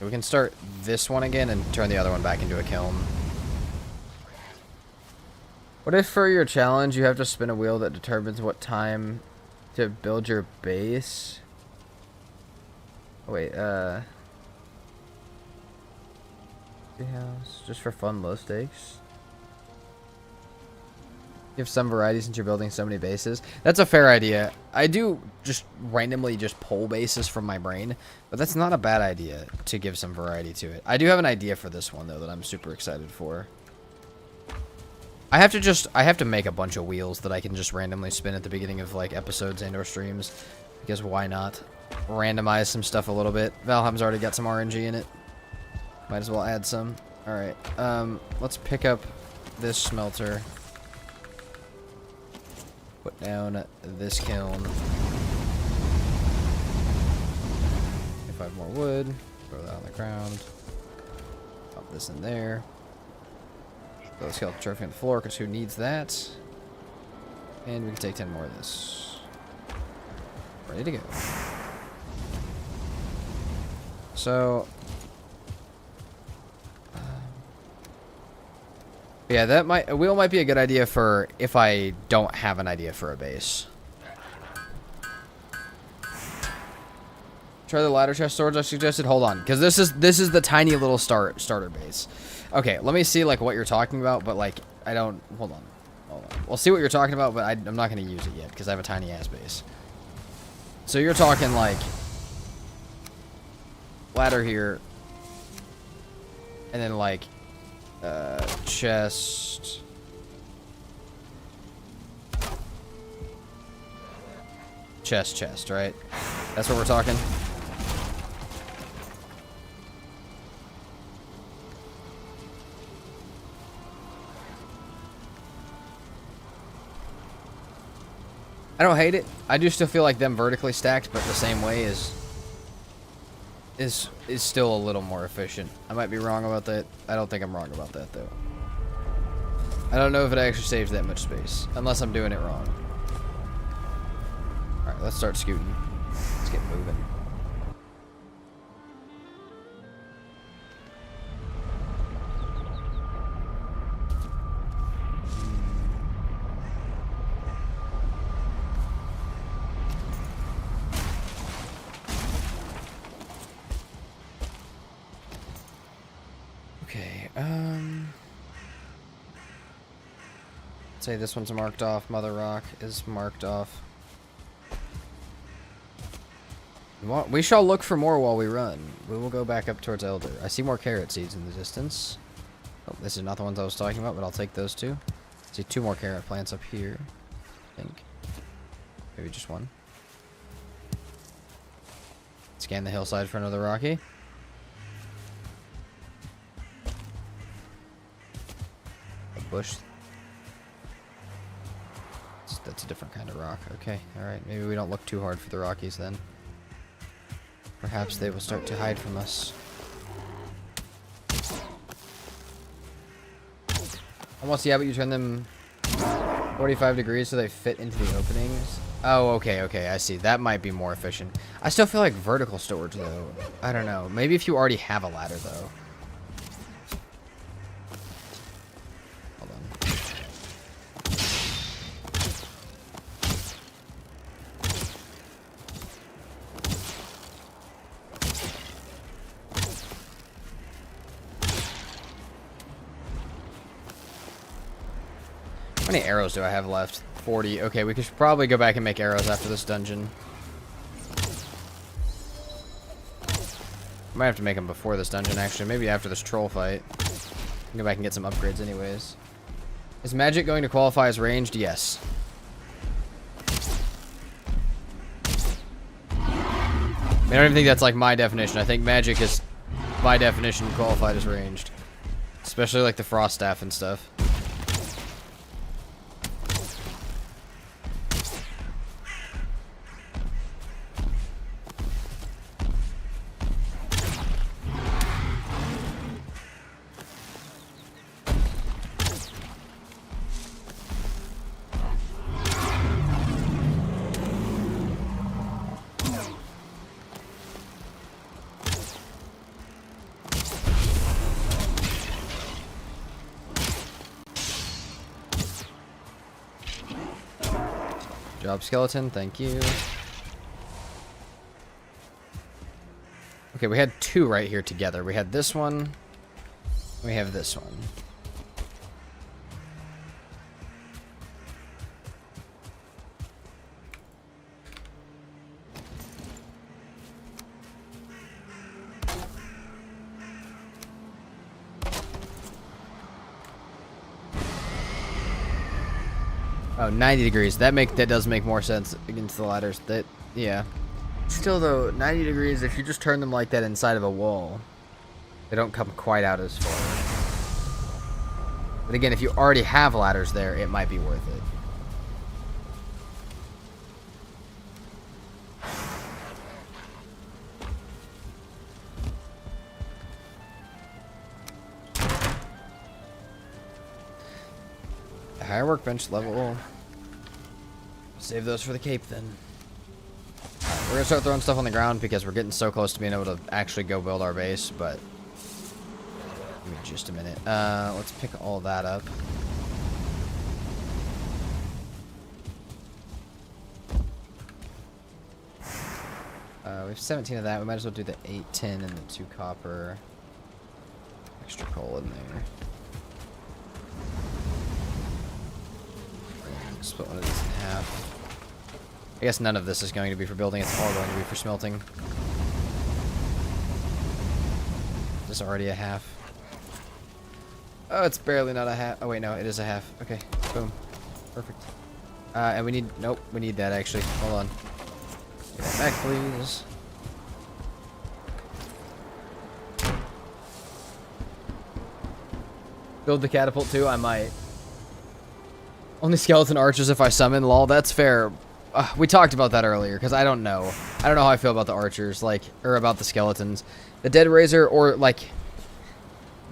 We can start this one again and turn the other one back into a kiln. What if for your challenge you have to spin a wheel that determines what time to build your base? Oh, wait, house, just for fun, low stakes. You have some variety since you're building so many bases. That's a fair idea. I do just randomly just pull bases from my brain, but that's not a bad idea to give some variety to it. I do have an idea for this one though that I'm super excited for. I have to make a bunch of wheels that I can just randomly spin at the beginning of like episodes and or streams, because why not? Randomize some stuff a little bit. Valheim's already got some RNG in it. Might as well add some. All right, let's pick up this smelter. Put down this kiln. 5 more wood. Throw that on the ground. Pop this in there. Throw the skeleton trophy on the floor, because who needs that? And we can take 10 more of this. Ready to go. So... yeah, a wheel might be a good idea for if I don't have an idea for a base. Try the ladder chest storage I suggested. Hold on, because this is the tiny little starter base. Okay, let me see like what you're talking about, but like I don't. Hold on. hold on. We'll see what you're talking about, but I'm not going to use it yet because I have a tiny ass base. So you're talking like ladder here, and then like chest. Chest, right? That's what we're talking. I don't hate it. I do still feel like them vertically stacked, but the same way is still a little more efficient. I might be wrong about that. I don't think I'm wrong about that though. I don't know if it actually saves that much space, unless I'm doing it wrong. All right, let's start scooting. Let's get moving. Okay, say this one's marked off. Mother Rock is marked off. We shall look for more while we run. We will go back up towards Elder. I see more carrot seeds in the distance. Oh, this is not the ones I was talking about, but I'll take those two. I see 2 more carrot plants up here, I think. Maybe just 1. Scan the hillside for another Rocky. A bush. That's a different kind of rock. Okay, alright. Maybe we don't look too hard for the Rockies then. Perhaps they will start to hide from us. Almost, yeah, but you turn them 45 degrees so they fit into the openings. Oh, okay, I see. That might be more efficient. I still feel like vertical storage, though. I don't know. Maybe if you already have a ladder, though. Hold on. How many arrows do I have left? 40. Okay, we could probably go back and make arrows after this dungeon. Might have to make them before this dungeon, actually. Maybe after this troll fight. Go back and get some upgrades anyways. Is magic going to qualify as ranged? Yes. I don't even think that's like my definition. I think magic is, by definition, qualified as ranged. Especially like the frost staff and stuff. Job skeleton, thank you. Okay, we had 2 right here together. We had this one. We have this one. Oh, 90 degrees. That does make more sense against the ladders. Yeah. Still though, 90 degrees, if you just turn them like that inside of a wall, they don't come quite out as far. But again, if you already have ladders there, it might be worth it. Higher workbench level. Save those for the cape then. Right, we're gonna start throwing stuff on the ground because we're getting so close to being able to actually go build our base, but give me just a minute. Let's pick all that up. We have 17 of that. We might as well do the 8 tin and the 2 copper. Extra coal in there. split one of these in half. I guess none of this is going to be for building. It's all going to be for smelting. Is this already a half? Oh, it's barely not a half. Oh, wait, no, it is a half. Okay, boom. Perfect. And we need... Nope, we need that, actually. Hold on. Get that back, please. Build the catapult, too? I might. Only skeleton archers if I summon. Lol, that's fair. We talked about that earlier, because I don't know. I don't know how I feel about the archers, like, or about the skeletons. The Dead Razor, or, like...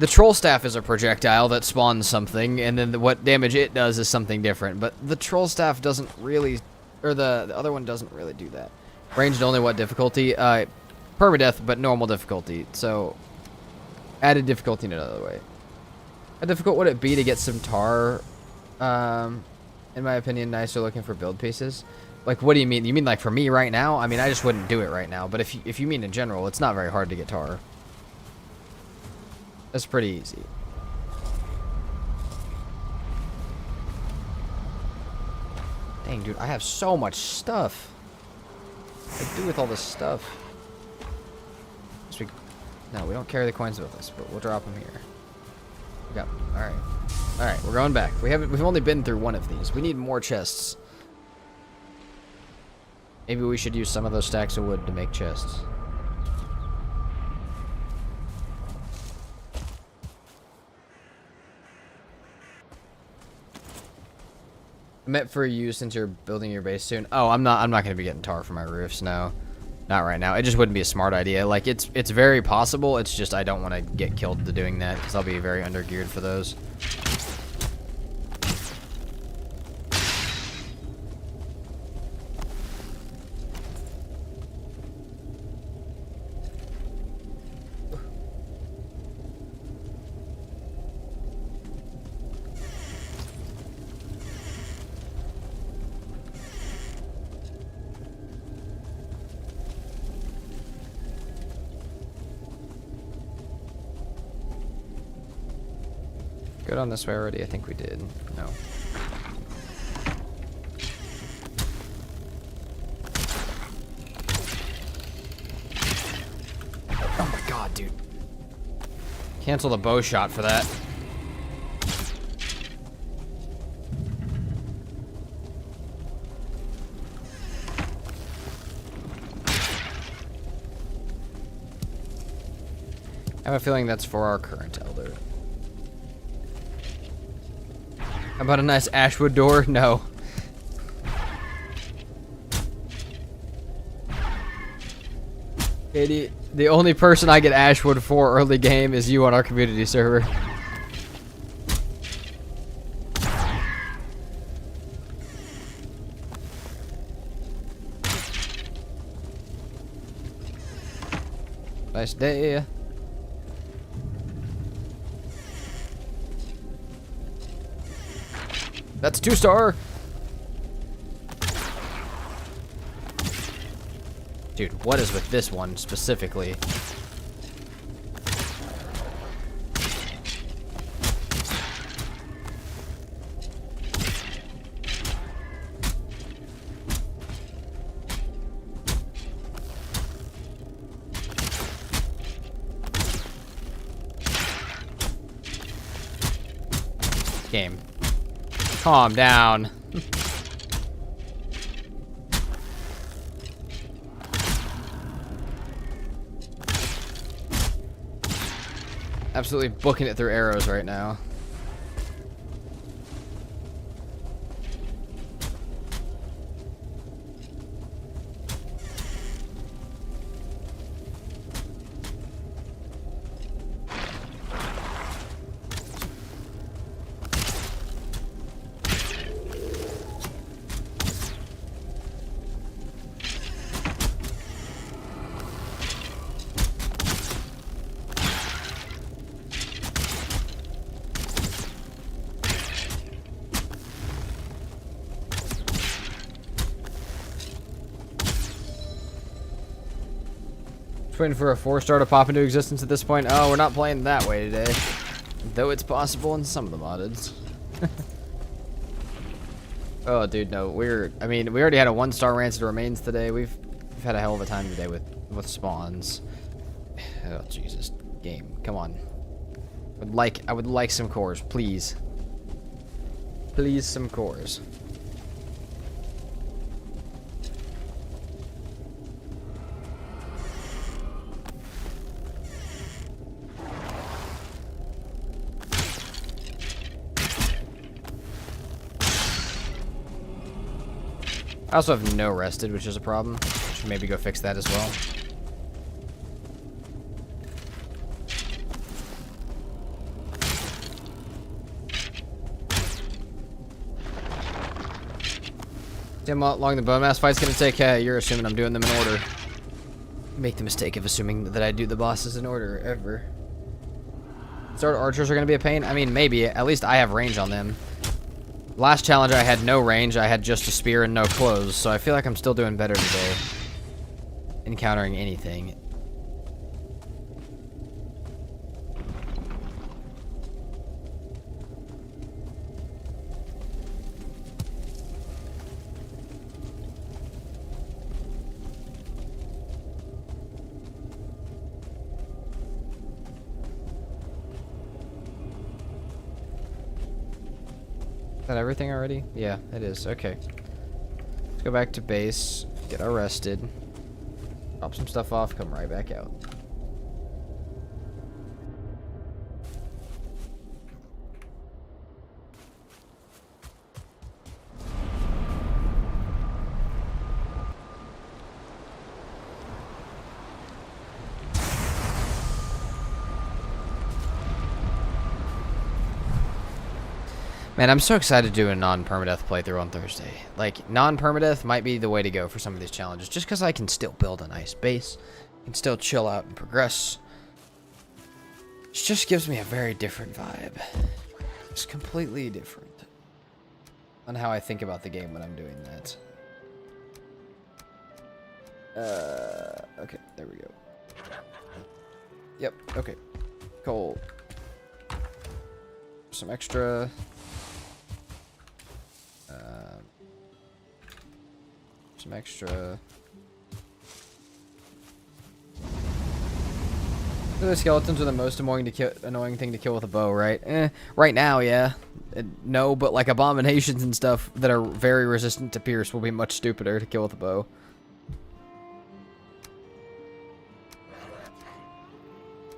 The Troll Staff is a projectile that spawns something, and then what damage it does is something different. But the Troll Staff doesn't really... Or the other one doesn't really do that. Ranged only what difficulty? Permadeath, but normal difficulty. So, added difficulty in another way. How difficult would it be to get some tar? In my opinion, nicer looking for build pieces. Like, what do you mean? You mean like for me right now? I mean, I just wouldn't do it right now. But if you mean in general, it's not very hard to get tar. That's pretty easy. Dang, dude, I have so much stuff. What do I do with all this stuff? No, we don't carry the coins with us, but we'll drop them here. We got, all right, we're going back. We've only been through one of these. We need more chests. Maybe we should use some of those stacks of wood to make chests. Meant for you since you're building your base soon. Oh, I'm not gonna be getting tar for my roofs, no. Not right now. It just wouldn't be a smart idea. Like, it's very possible. It's just I don't want to get killed to doing that because I'll be very undergeared for those. Go down this way already? I think we did. No. Oh my god, dude. Cancel the bow shot for that. I have a feeling that's for our current elder. How about a nice ashwood door? No. Katie, the only person I get ashwood for early game is you on our community server. Nice day. That's 2-star. Dude, what is with this one specifically? Game. Calm down. Absolutely booking it through arrows right now. Waiting for a 4-star to pop into existence at this point. Oh, we're not playing that way today. Though it's possible in some of the moddeds. Oh, dude, no. I mean, we already had a 1-star rancid remains today. We've had a hell of a time today with spawns. Oh, Jesus. Game. Come on. I would like some cores, please. Please, some cores. I also have no rested, which is a problem. Should maybe go fix that as well. See how long the bone mass fight's gonna take? Hey, you're assuming I'm doing them in order. Make the mistake of assuming that I do the bosses in order, ever. Sword archers are gonna be a pain? I mean, maybe. At least I have range on them. Last challenge I had no range, I had just a spear and no clothes, so I feel like I'm still doing better today. Encountering anything. Is that everything already? Yeah, it is. Okay. Let's go back to base, get our rested, drop some stuff off, come right back out. Man, I'm so excited to do a non-permadeath playthrough on Thursday. Like, non-permadeath might be the way to go for some of these challenges, just because I can still build a nice base, can still chill out and progress. It just gives me a very different vibe. It's completely different on how I think about the game when I'm doing that. Okay, there we go. Yep, okay. Cool. Some extra... some extra. The skeletons are the most annoying thing to kill with a bow, right? Right now, yeah. No, but like abominations and stuff that are very resistant to pierce will be much stupider to kill with a bow.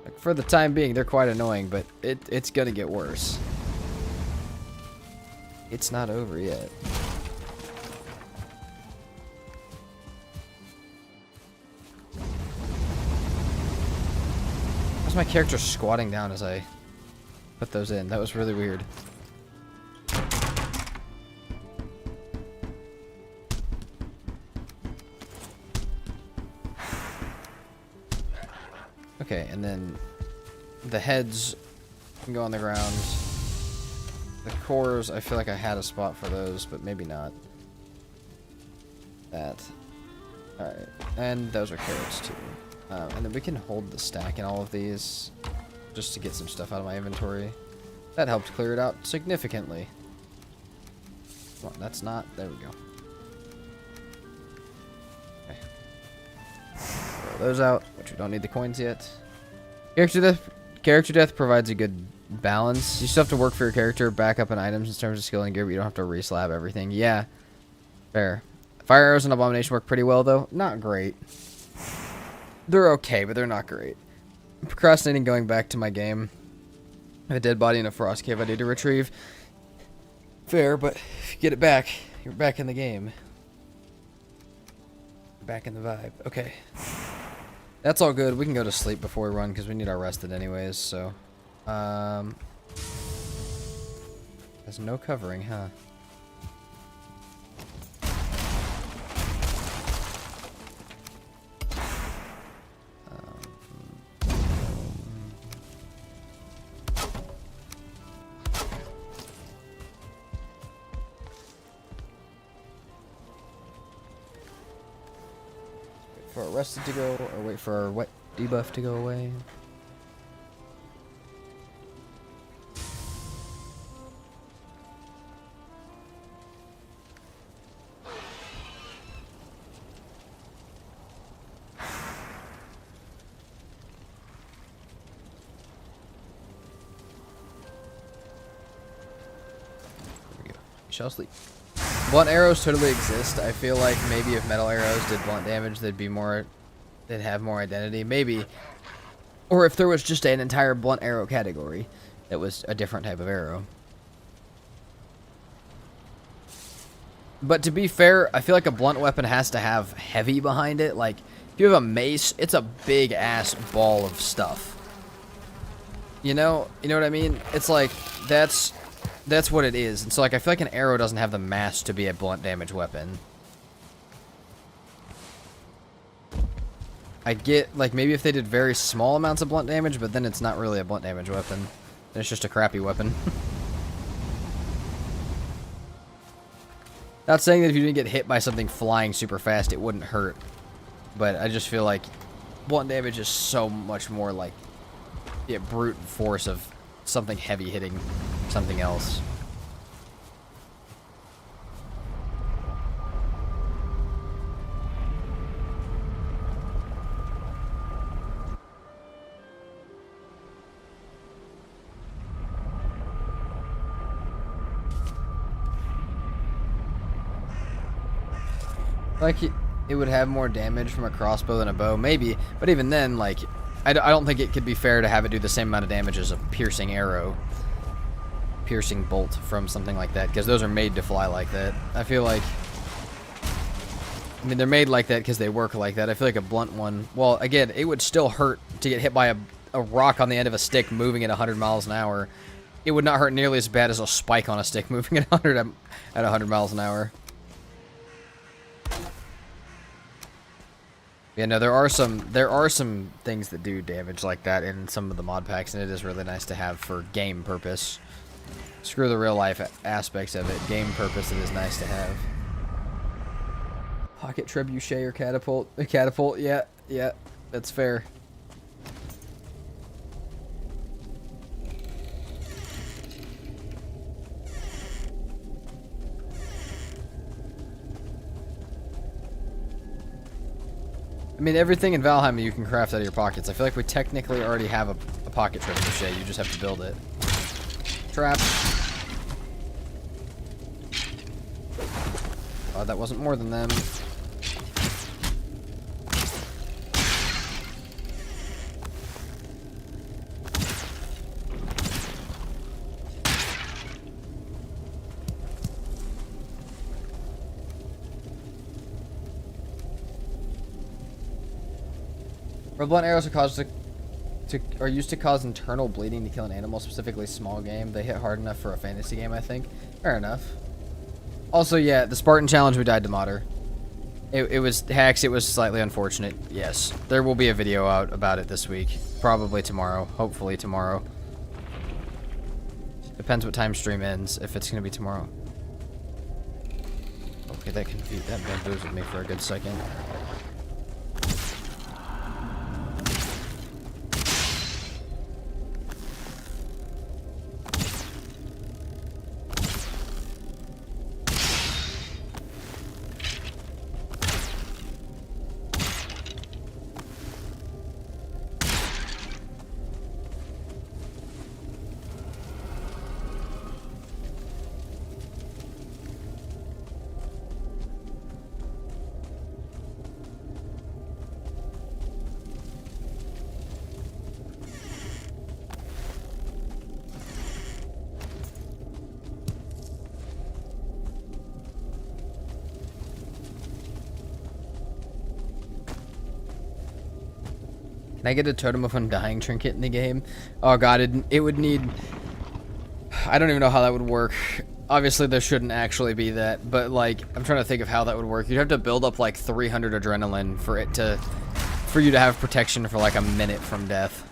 Like, for the time being, they're quite annoying, but it's gonna get worse. It's not over yet. Why's my character squatting down as I put those in? That was really weird. Okay, and then the heads can go on the ground. The cores, I feel like I had a spot for those, but maybe not. That. Alright, and those are carrots too. And then we can hold the stack in all of these just to get some stuff out of my inventory. That helped clear it out significantly. Come on, that's not... There we go. Okay. Throw those out, which we don't need the coins yet. Character death provides a good balance. You still have to work for your character, back up in items in terms of skill and gear, but you don't have to re-slab everything. Yeah. Fair. Fire arrows and abomination work pretty well, though. Not great. They're okay, but they're not great. I'm procrastinating going back to my game. I have a dead body in a frost cave I need to retrieve. Fair, but if you get it back, you're back in the game. Back in the vibe. Okay. That's all good. We can go to sleep before we run because we need our rested anyways, so. Has no covering, huh? For our rested to go, or wait for our wet debuff to go away. Shall sleep. Blunt arrows totally exist. I feel like maybe if metal arrows did blunt damage, they'd have more identity. Maybe. Or if there was just an entire blunt arrow category that was a different type of arrow. But to be fair, I feel like a blunt weapon has to have heavy behind it. Like, if you have a mace, it's a big-ass ball of stuff. You know what I mean? It's like, that's what it is. And so, like, I feel like an arrow doesn't have the mass to be a blunt damage weapon. I get, like, maybe if they did very small amounts of blunt damage, but then it's not really a blunt damage weapon. It's just a crappy weapon. Not saying that if you didn't get hit by something flying super fast, it wouldn't hurt. But I just feel like blunt damage is so much more like the brute force of something heavy hitting something else. Like, it would have more damage from a crossbow than a bow, maybe. But even then, like, I don't think it could be fair to have it do the same amount of damage as a piercing arrow. Piercing bolt from something like that, because those are made to fly like that. I feel like... I mean, they're made like that because they work like that. I feel like a blunt one... Well, again, it would still hurt to get hit by a rock on the end of a stick moving at 100 miles an hour. It would not hurt nearly as bad as a spike on a stick moving at 100 miles an hour. Yeah, no, there are some things that do damage like that in some of the mod packs, and it is really nice to have for game purpose. Screw the real life aspects of it. Game purpose, it is nice to have. Pocket trebuchet or catapult? A catapult, yeah, that's fair. I mean, everything in Valheim you can craft out of your pockets. I feel like we technically already have a pocket trebuchet. You just have to build it. Trap. Oh, that wasn't more than them. Red blunt arrows are used to cause internal bleeding to kill an animal, specifically small game. They hit hard enough for a fantasy game, I think. Fair enough. Also, yeah, the Spartan challenge, we died to modder. It was hacks. It was slightly unfortunate. Yes, there will be a video out about it this week. Probably tomorrow. Hopefully tomorrow. Depends what time stream ends. If it's gonna be tomorrow. Okay, that bamboozled me for a good second. Can I get a Totem of Undying trinket in the game? Oh god, it would need... I don't even know how that would work. Obviously, there shouldn't actually be that, but, like, I'm trying to think of how that would work. You'd have to build up, like, 300 adrenaline for you to have protection for, like, a minute from death.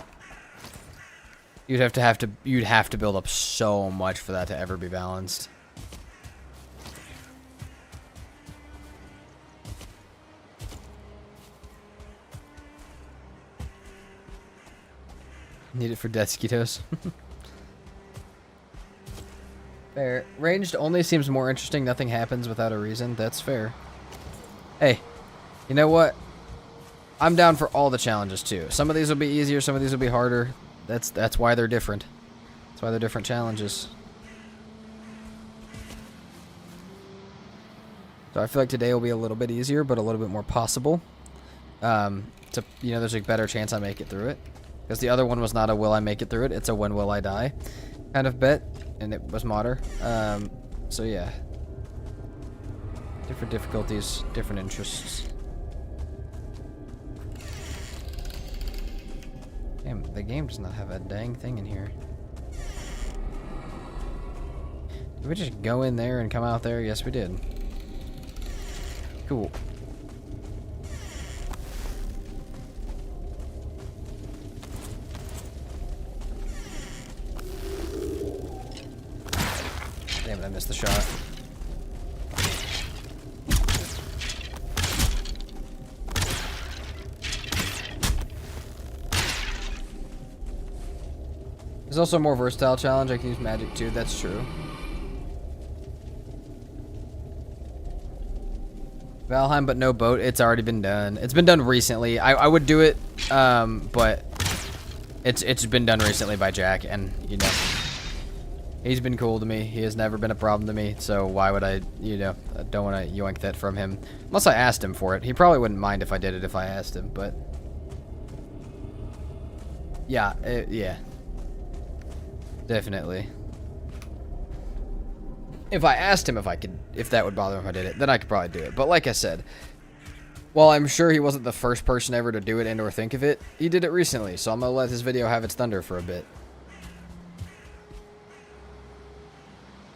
You'd have to build up so much for that to ever be balanced. Need it for Deathsquitos. Fair. Ranged only seems more interesting. Nothing happens without a reason. That's fair. Hey, you know what? I'm down for all the challenges too. Some of these will be easier. Some of these will be harder. That's why they're different. That's why they're different challenges. So I feel like today will be a little bit easier, but a little bit more possible. There's a better chance I make it through it. Because the other one was not a will I make it through it, it's a when will I die kind of bet. And it was modder. So yeah. Different difficulties, different interests. Damn, the game does not have a dang thing in here. Did we just go in there and come out there? Yes, we did. Cool. Damn it, I missed the shot. There's also a more versatile challenge. I can use magic too. That's true. Valheim, but no boat. It's already been done. It's been done recently. I would do it, but it's been done recently by Jack, and you know, he's been cool to me. He has never been a problem to me. So why would I don't want to yoink that from him unless I asked him for it. He probably wouldn't mind if I did it if I asked him, but yeah, yeah. Definitely. If I asked him if that would bother him if I did it, then I could probably do it. But like I said, while I'm sure he wasn't the first person ever to do it and or think of it, he did it recently. So I'm going to let this video have its thunder for a bit.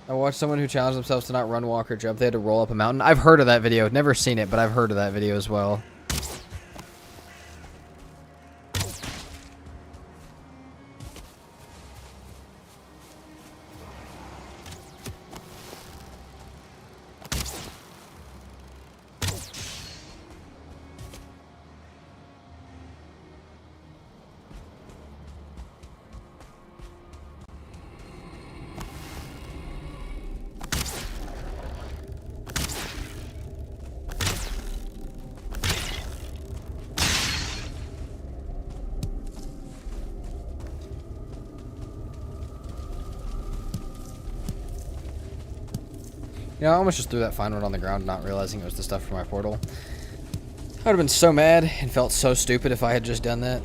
I watched someone who challenged themselves to not run, walk, or jump. They had to roll up a mountain. I've heard of that video. Never seen it, but I've heard of that video as well. You know, I almost just threw that fine one on the ground, not realizing it was the stuff from my portal. I would have been so mad and felt so stupid if I had just done that.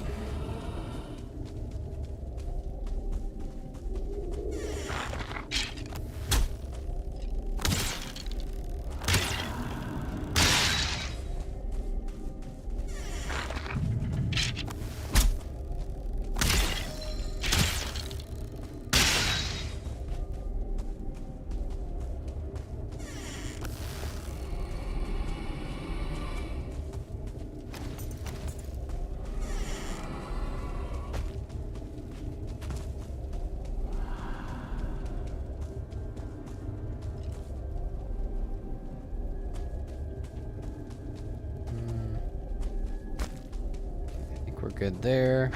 We're good there.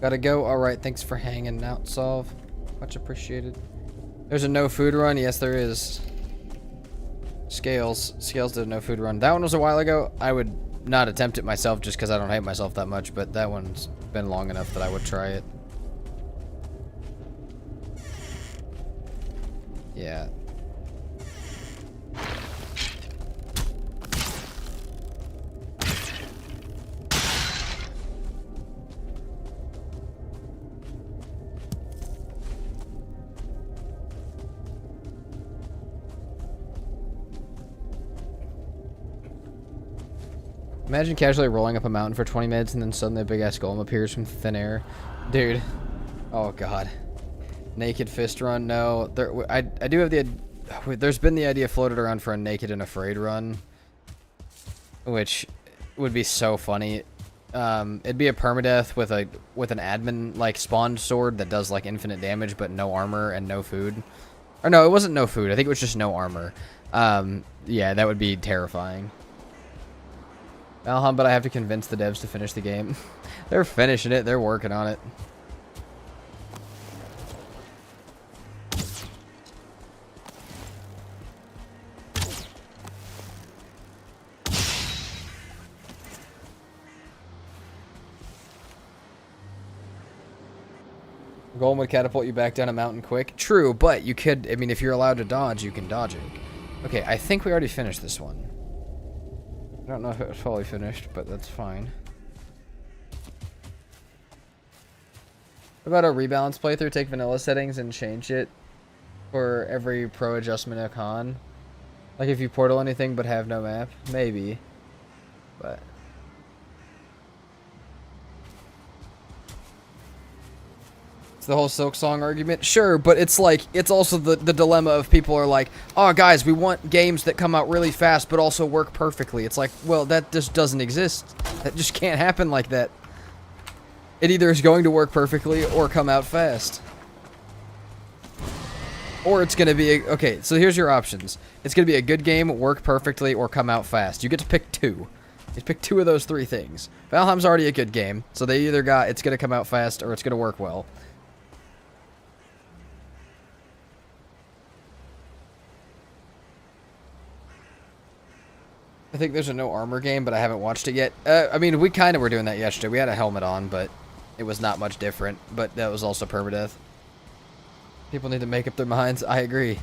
Gotta go. Alright, thanks for hanging out, Solve. Much appreciated. There's a no food run. Yes, there is. Scales did a no food run. That one was a while ago. I would not attempt it myself just because I don't hate myself that much, but that one's been long enough that I would try it. Yeah. Imagine casually rolling up a mountain for 20 minutes and then suddenly a big ass golem appears from thin air. Dude. Oh god. Naked fist run? No. I do have the... There's been the idea floated around for a naked and afraid run. Which would be so funny. It'd be a permadeath with an admin like spawned sword that does like infinite damage but no armor and no food. Or no, it wasn't no food. I think it was just no armor. Yeah, that would be terrifying. Valheim, but I have to convince the devs to finish the game. They're finishing it. They're working on it. Golem would catapult you back down a mountain quick. True, but you could, I mean, if you're allowed to dodge, you can dodge it. Okay, I think we already finished this one. I don't know if it was fully finished, but that's fine. What about a rebalance playthrough? Take vanilla settings and change it for every pro adjustment or con? Like if you portal anything but have no map? Maybe. But... it's the whole Silk Song argument? Sure, but it's like, it's also the dilemma of people are like, oh guys, we want games that come out really fast but also work perfectly. It's like, well, that just doesn't exist. That just can't happen like that. It either is going to work perfectly or come out fast. Or it's going to be... okay, so here's your options. It's going to be a good game, work perfectly, or come out fast. You get to pick two. You pick two of those three things. Valheim's already a good game, so they either got it's going to come out fast or it's going to work well. I think there's a no armor game, but I haven't watched it yet. I mean, we kind of were doing that yesterday. We had a helmet on, but it was not much different. But that was also permadeath. People need to make up their minds. I agree.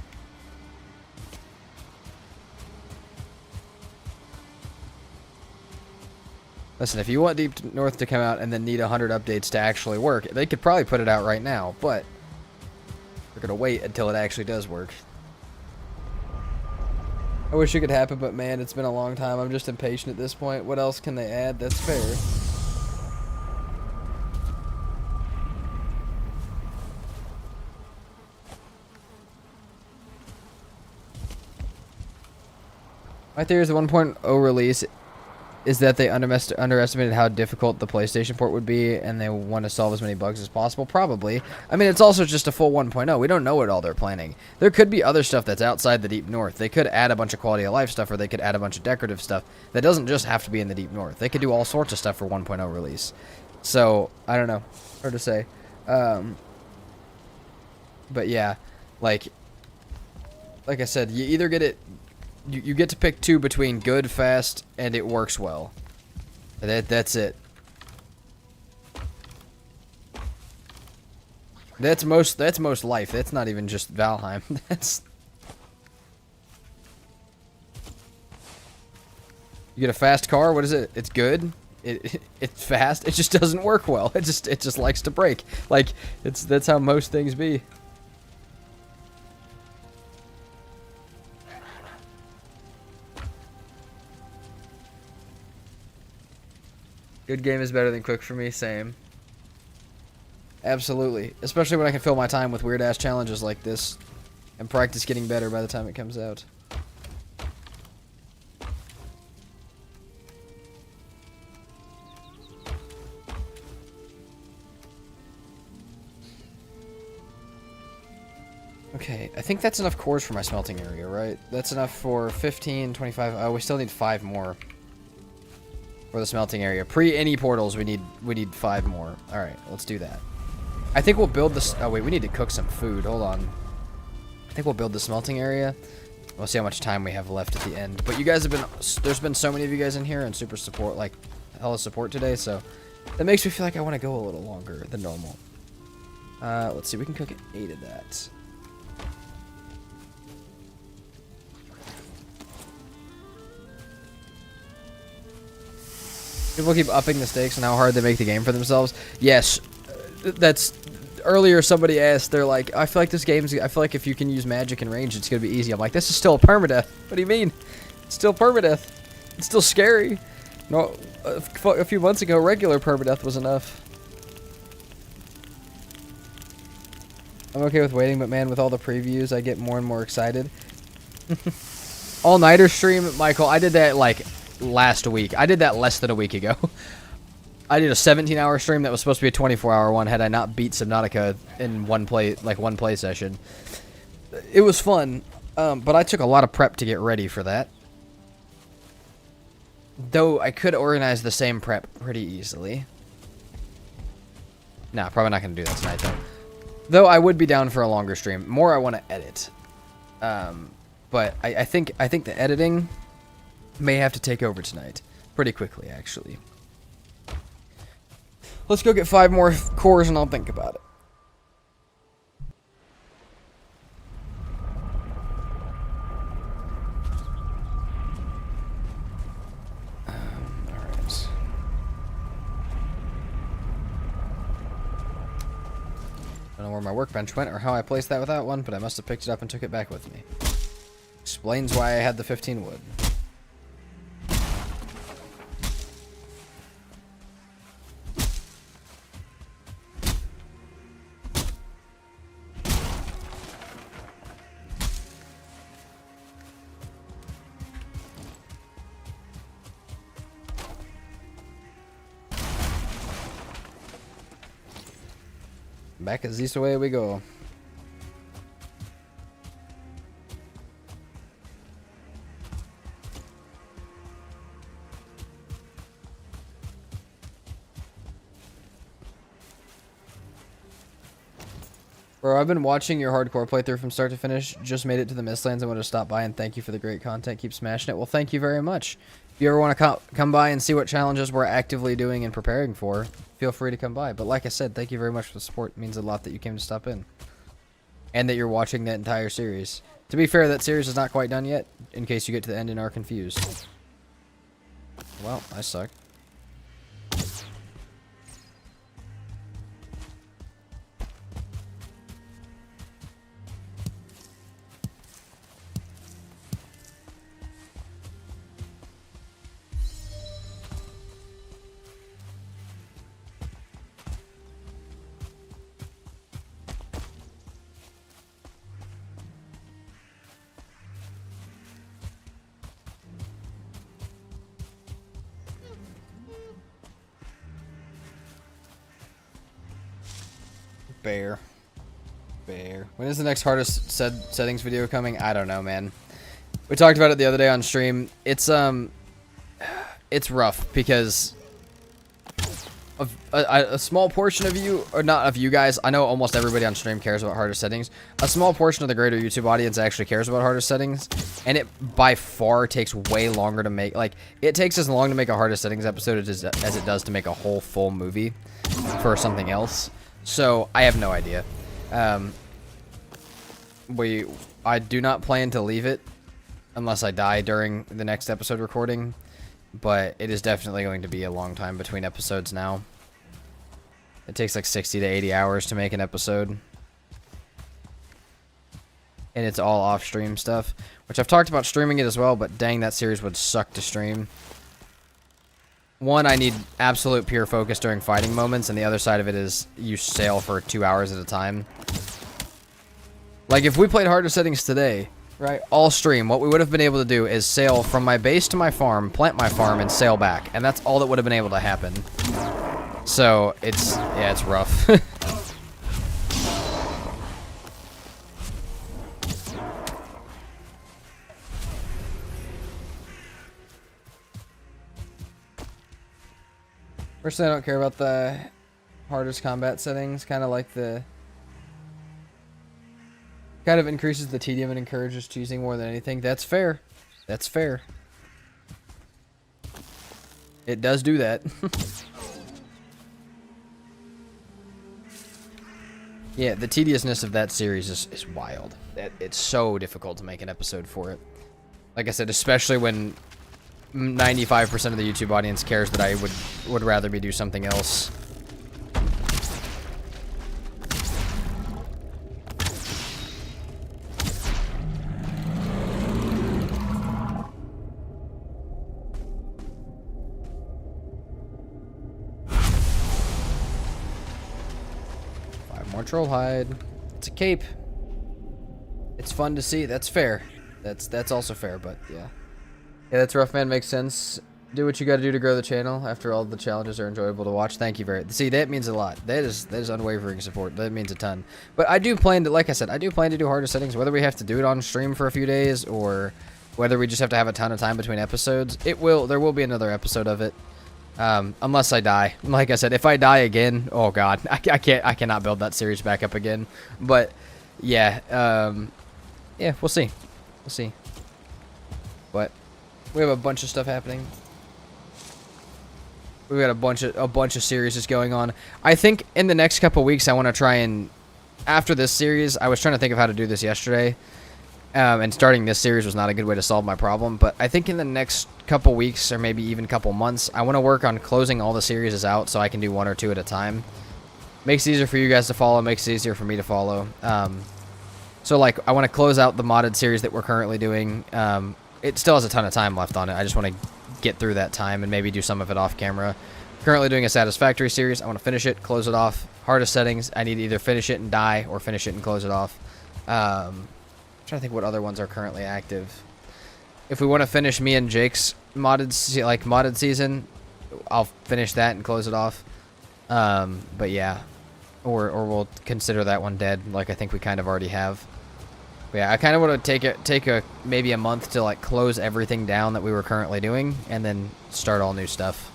Listen, if you want Deep North to come out and then need 100 updates to actually work, they could probably put it out right now, but we're going to wait until it actually does work. I wish it could happen, but man, it's been a long time. I'm just impatient at this point. What else can they add? That's fair. My theory is the 1.0 release is that they underestimated how difficult the PlayStation port would be, and they want to solve as many bugs as possible. Probably. I mean, it's also just a full 1.0. We don't know what all they're planning. There could be other stuff that's outside the Deep North. They could add a bunch of quality of life stuff, or they could add a bunch of decorative stuff that doesn't just have to be in the Deep North. They could do all sorts of stuff for 1.0 release. So, I don't know. Hard to say. But yeah, like I said, you either get it... You get to pick two between good, fast, and it works well. That's it. That's most life. That's not even just Valheim. That's... you get a fast car. What is it? It's good. It's fast. It just doesn't work well. It just likes to break. Like that's how most things be. Good game is better than quick for me, same. Absolutely. Especially when I can fill my time with weird-ass challenges like this. And practice getting better by the time it comes out. Okay, I think that's enough cores for my smelting area, right? That's enough for 15, 25... oh, we still need 5 more. For the smelting area. Pre any portals, we need 5 more. Alright, let's do that. I think we'll build this... oh wait, we need to cook some food. Hold on. I think we'll build the smelting area. We'll see how much time we have left at the end. But you guys have been... there's been so many of you guys in here and super support, like, hella support today, so... that makes me feel like I want to go a little longer than normal. Let's see, we can cook 8 of that. People keep upping the stakes on how hard they make the game for themselves. Yes, that's... earlier somebody asked, they're like, I feel like this game's... I feel like if you can use magic and range, it's going to be easy. I'm like, this is still a permadeath. What do you mean? It's still permadeath. It's still scary. No, a few months ago, regular permadeath was enough. I'm okay with waiting, but man, with all the previews, I get more and more excited. All-nighter stream, Michael, I did that, like... last week. I did that less than a week ago. I did a 17-hour stream that was supposed to be a 24-hour one had I not beat Subnautica in one play session. It was fun, but I took a lot of prep to get ready for that. Though I could organize the same prep pretty easily. Nah, probably not going to do that tonight though. Though I would be down for a longer stream. More I want to edit. But I think the editing may have to take over tonight. Pretty quickly, actually. Let's go get 5 more cores and I'll think about it. don't know where my workbench went or how I placed that without one, but I must have picked it up and took it back with me. Explains why I had the 15 wood. Back as this way we go. Bro, I've been watching your hardcore playthrough from start to finish. Just made it to the Mistlands and wanted to stop by and thank you for the great content. Keep smashing it. Well, thank you very much. If you ever want to come by and see what challenges we're actively doing and preparing for, feel free to come by. But like I said, thank you very much for the support. It means a lot that you came to stop in. And that you're watching that entire series. To be fair, that series is not quite done yet, in case you get to the end and are confused. Well, I suck. Bear. When is the next hardest settings video coming? I don't know, man. We talked about it the other day on stream. It's rough because of a small portion of you, or not of you guys. I know almost everybody on stream cares about hardest settings. A small portion of the greater YouTube audience actually cares about hardest settings, and it by far takes way longer to make. Like, it takes as long to make a hardest settings episode as it does to make a whole full movie for something else. So I have no idea. I do not plan to leave it unless I die during the next episode recording, but it is definitely going to be a long time between episodes now. It takes like 60 to 80 hours to make an episode. And it's all off-stream stuff, which I've talked about streaming it as well, but dang, that series would suck to stream. One, I need absolute pure focus during fighting moments, and the other side of it is you sail for 2 hours at a time. Like, if we played harder settings today, right, all stream, what we would have been able to do is sail from my base to my farm, plant my farm, and sail back. And that's all that would have been able to happen. So, it's rough. Personally, I don't care about the hardest combat settings. Kind of like the... kind of increases the tedium and encourages choosing more than anything. That's fair. That's fair. It does do that. Yeah, the tediousness of that series is wild. It's so difficult to make an episode for it. Like I said, especially when 95% of the YouTube audience cares that I would rather me do something else. More troll hide. It's a cape. It's fun to see. That's fair. That's also fair, but yeah. Yeah, that's rough, man. Makes sense. Do what you got to do to grow the channel. After all, the challenges are enjoyable to watch. Thank you very much. See, that means a lot. That is unwavering support. That means a ton. But I do plan to, like I said, I do plan to do harder settings, whether we have to do it on stream for a few days or whether we just have to have a ton of time between episodes. There will be another episode of it. Unless I die. Like I said, if I die again, oh god, I cannot build that series back up again. But yeah, yeah, we'll see. We'll see. But we have a bunch of stuff happening. We've got a bunch of series going on. I think in the next couple weeks I want to try and, after this series, I was trying to think of how to do this yesterday. And starting this series was not a good way to solve my problem, but I think in the next couple weeks or maybe even couple months, I want to work on closing all the series out so I can do one or two at a time. Makes it easier for you guys to follow, makes it easier for me to follow. So, like, I want to close out the modded series that we're currently doing. It still has a ton of time left on it. I just want to get through that time and maybe do some of it off camera. Currently doing a Satisfactory series. I want to finish it, close it off. Hardest settings, I need to either finish it and die or finish it and close it off. I'm trying to think what other ones are currently active. If we want to finish me and Jake's modded season, I'll finish that and close it off. But yeah, or we'll consider that one dead, like I think we kind of already have. But yeah, I kind of want to take maybe a month to like close everything down that we were currently doing, and then start all new stuff.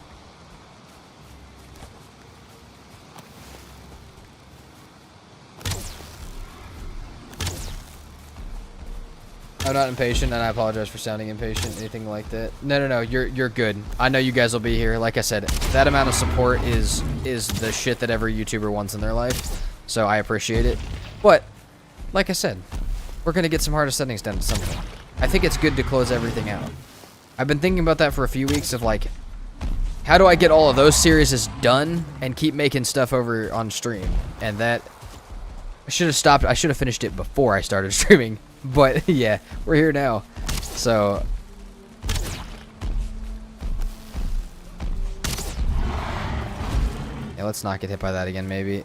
I'm not impatient, and I apologize for sounding impatient, anything like that. No, you're good. I know you guys will be here. Like I said, that amount of support is the shit that every YouTuber wants in their life, so I appreciate it. But, like I said, we're going to get some harder settings done at some point. I think it's good to close everything out. I've been thinking about that for a few weeks of, like, how do I get all of those series done and keep making stuff over on stream? And that, I should have stopped. I should have finished it before I started streaming. But, yeah, we're here now. So, yeah, let's not get hit by that again, maybe.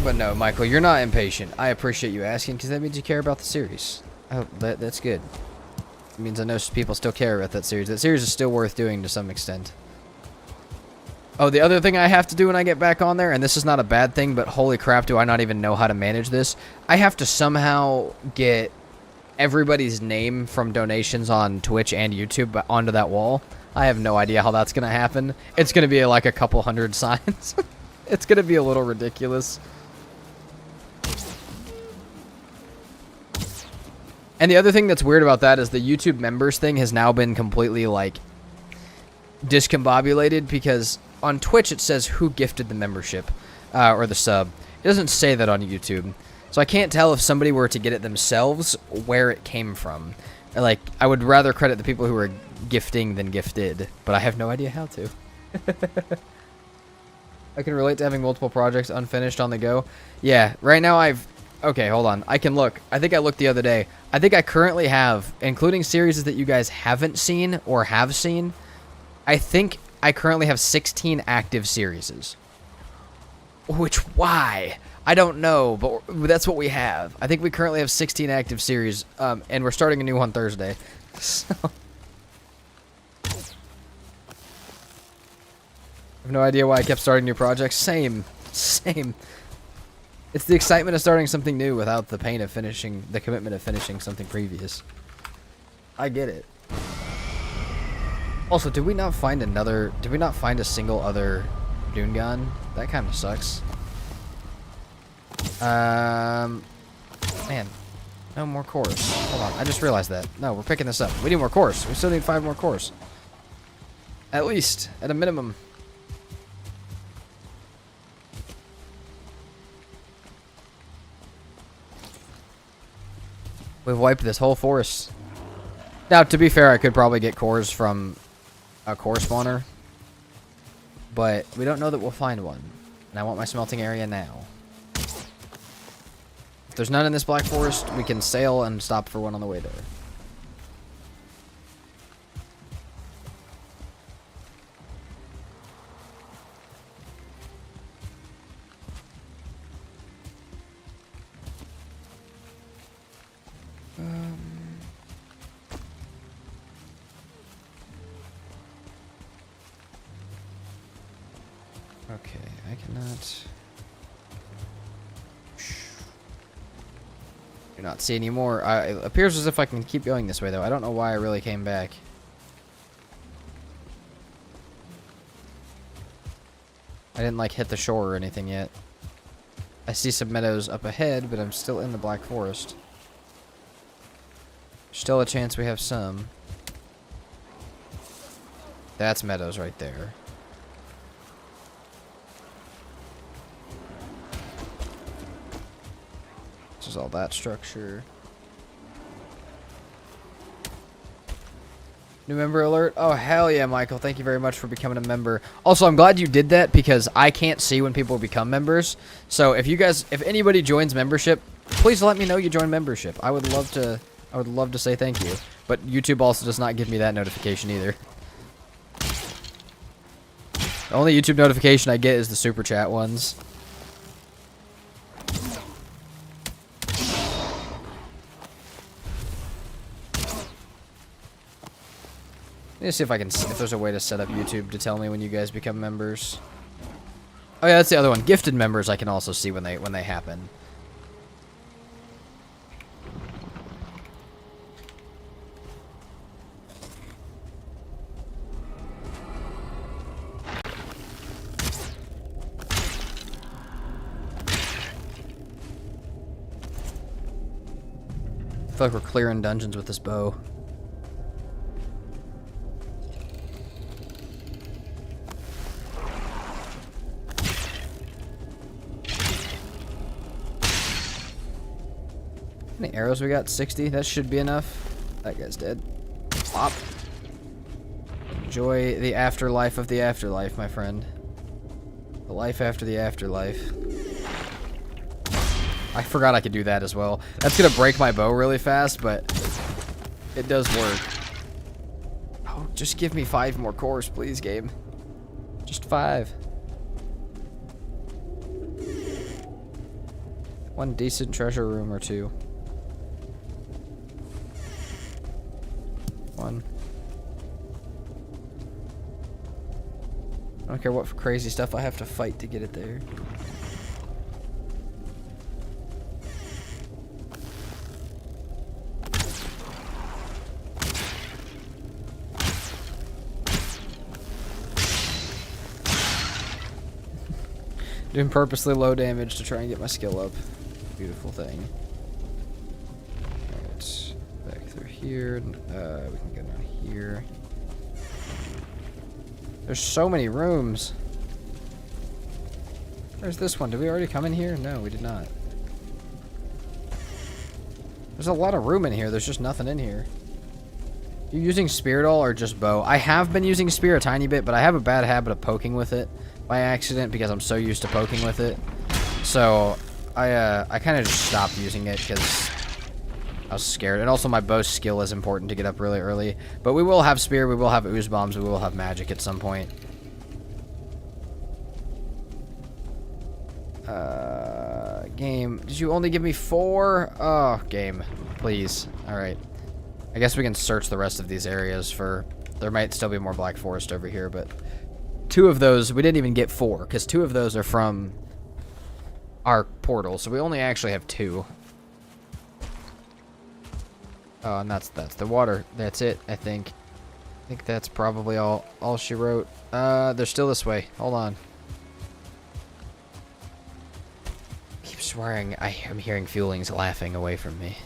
But no, Michael, you're not impatient. I appreciate you asking, because that means you care about the series. Oh, that's good. It means I know people still care about that series. That series is still worth doing to some extent. Oh, the other thing I have to do when I get back on there, and this is not a bad thing, but holy crap, do I not even know how to manage this. I have to somehow get everybody's name from donations on Twitch and YouTube onto that wall. I have no idea how that's going to happen. It's going to be like a couple hundred signs. It's going to be a little ridiculous. And the other thing that's weird about that is the YouTube members thing has now been completely, like, discombobulated, because on Twitch it says who gifted the membership, or the sub. It doesn't say that on YouTube. So I can't tell if somebody were to get it themselves where it came from. Like, I would rather credit the people who are gifting than gifted, but I have no idea how to. I can relate to having multiple projects unfinished on the go. Yeah, right now okay, hold on. I can look. I think I looked the other day. I think I currently have, including series that you guys haven't seen or have seen, I think I currently have 16 active series. Which, why? I don't know, but that's what we have. I think we currently have 16 active series, and we're starting a new one Thursday. So, I have no idea why I kept starting new projects. Same. It's the excitement of starting something new without the pain of finishing, the commitment of finishing something previous. I get it. Also, did we not find a single other Dune gun? That kind of sucks. Man. No more cores. Hold on, I just realized that. No, we're picking this up. We need more cores. We still need 5 more cores. At least, at a minimum. We've wiped this whole forest. Now, to be fair, I could probably get cores from a core spawner, but we don't know that we'll find one. And I want my smelting area now. If there's none in this black forest, we can sail and stop for one on the way there. Okay, I cannot... Do not see any more. It appears as if I can keep going this way, though. I don't know why I really came back. I didn't, like, hit the shore or anything yet. I see some meadows up ahead, but I'm still in the Black Forest. Still a chance we have some. That's meadows right there. This is all that structure. New member alert. Oh, hell yeah, Michael. Thank you very much for becoming a member. Also, I'm glad you did that because I can't see when people become members. So if anybody joins membership, please let me know you joined membership. I would love to say thank you. But YouTube also does not give me that notification either. The only YouTube notification I get is the super chat ones. Let me see if there's a way to set up YouTube to tell me when you guys become members. Oh yeah, that's the other one. Gifted members I can also see when they happen. I feel like we're clearing dungeons with this bow. How many arrows we got? 60? That should be enough. That guy's dead. Pop. Enjoy the afterlife of the afterlife, my friend. The life after the afterlife. I forgot I could do that as well. That's gonna break my bow really fast, but it does work. Oh, just give me 5 more cores, please, game. Just 5. One decent treasure room or 2. 1. I don't care what crazy stuff I have to fight to get it there. Doing purposely low damage to try and get my skill up. Beautiful thing. Alright, back through here. We can go down here. There's so many rooms. Where's this one? Did we already come in here? No, we did not. There's a lot of room in here. There's just nothing in here. You using spear at all or just bow? I have been using spear a tiny bit, but I have a bad habit of poking with it by accident because I'm so used to poking with it. So I kind of just stopped using it because I was scared. And also my bow skill is important to get up really early. But we will have spear, we will have ooze bombs, we will have magic at some point. Game, did you only give me 4? Oh, game, please. Alright. I guess we can search the rest of these areas for... There might still be more Black Forest over here, but... 2 of those, we didn't even get 4, because 2 of those are from our portal, so we only actually have 2. Oh, and that's the water. That's it, I think. I think that's probably all she wrote. They're still this way. Hold on. I keep swearing I am hearing feelings laughing away from me.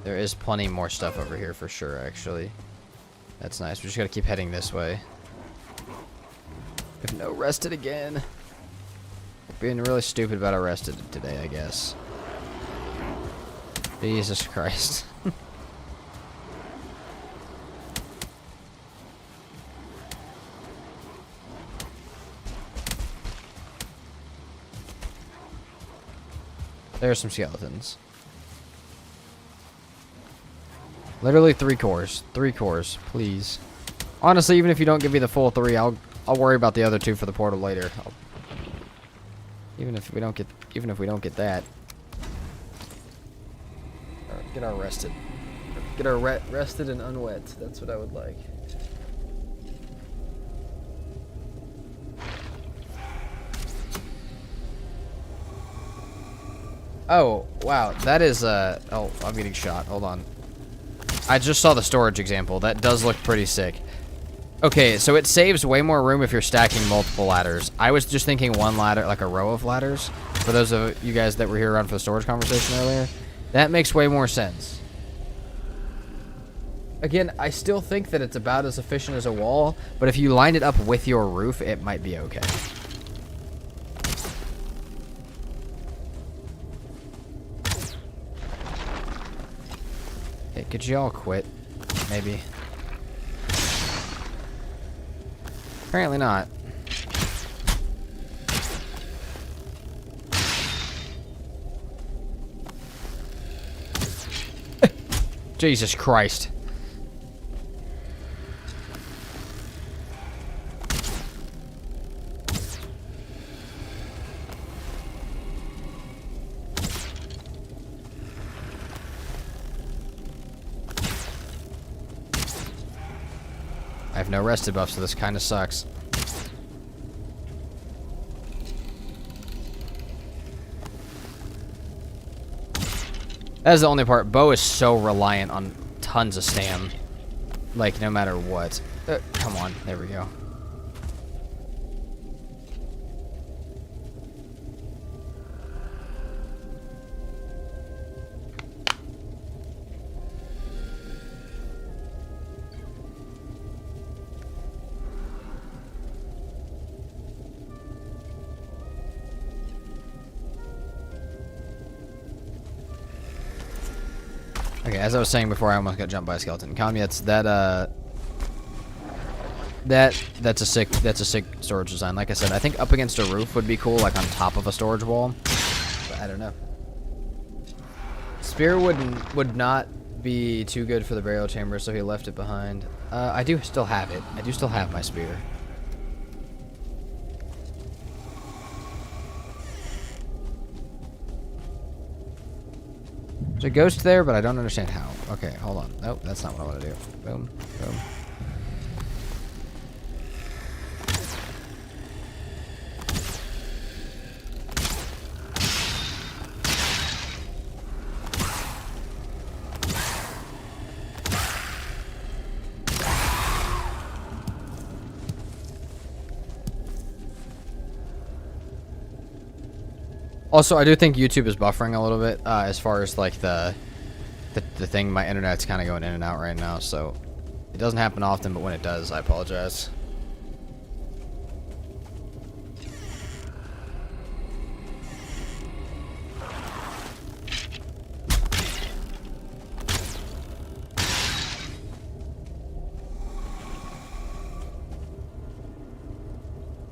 There is plenty more stuff over here for sure, actually. That's nice. We just gotta keep heading this way. If no rested again. Being really stupid about arrested today, I guess. Jesus Christ. There are some skeletons. Literally 3 cores. 3 cores, please. Honestly, even if you don't give me the full 3, I'll worry about the other 2 for the portal later. Even if we don't get that. Alright, get our rested. Get our rested and unwet. That's what I would like. Oh, wow. That is, oh, I'm getting shot. Hold on. I just saw the storage example. That does look pretty sick. Okay, so it saves way more room if you're stacking multiple ladders. I was just thinking one ladder, like a row of ladders. For those of you guys that were here around for the storage conversation earlier. That makes way more sense. Again, I still think that it's about as efficient as a wall, but if you line it up with your roof, it might be okay. Hey, could you all quit? Maybe. Apparently not. Jesus Christ. I have no rested buff, so this kind of sucks. That is the only part. Bo is so reliant on tons of stam. Like, no matter what. Come on. There we go. Okay, as I was saying before, I almost got jumped by a skeleton. Comets, that's a sick storage design. Like I said, I think up against a roof would be cool, like on top of a storage wall. But I don't know. Spear would not be too good for the burial chamber, so he left it behind. I do still have it. I do still have my spear. There's a ghost there, but I don't understand how. Okay, hold on. Nope, that's not what I want to do. Boom, boom. Also, I do think YouTube is buffering a little bit as far as like the thing. My internet's kind of going in and out right now, so it doesn't happen often, but when it does, I apologize.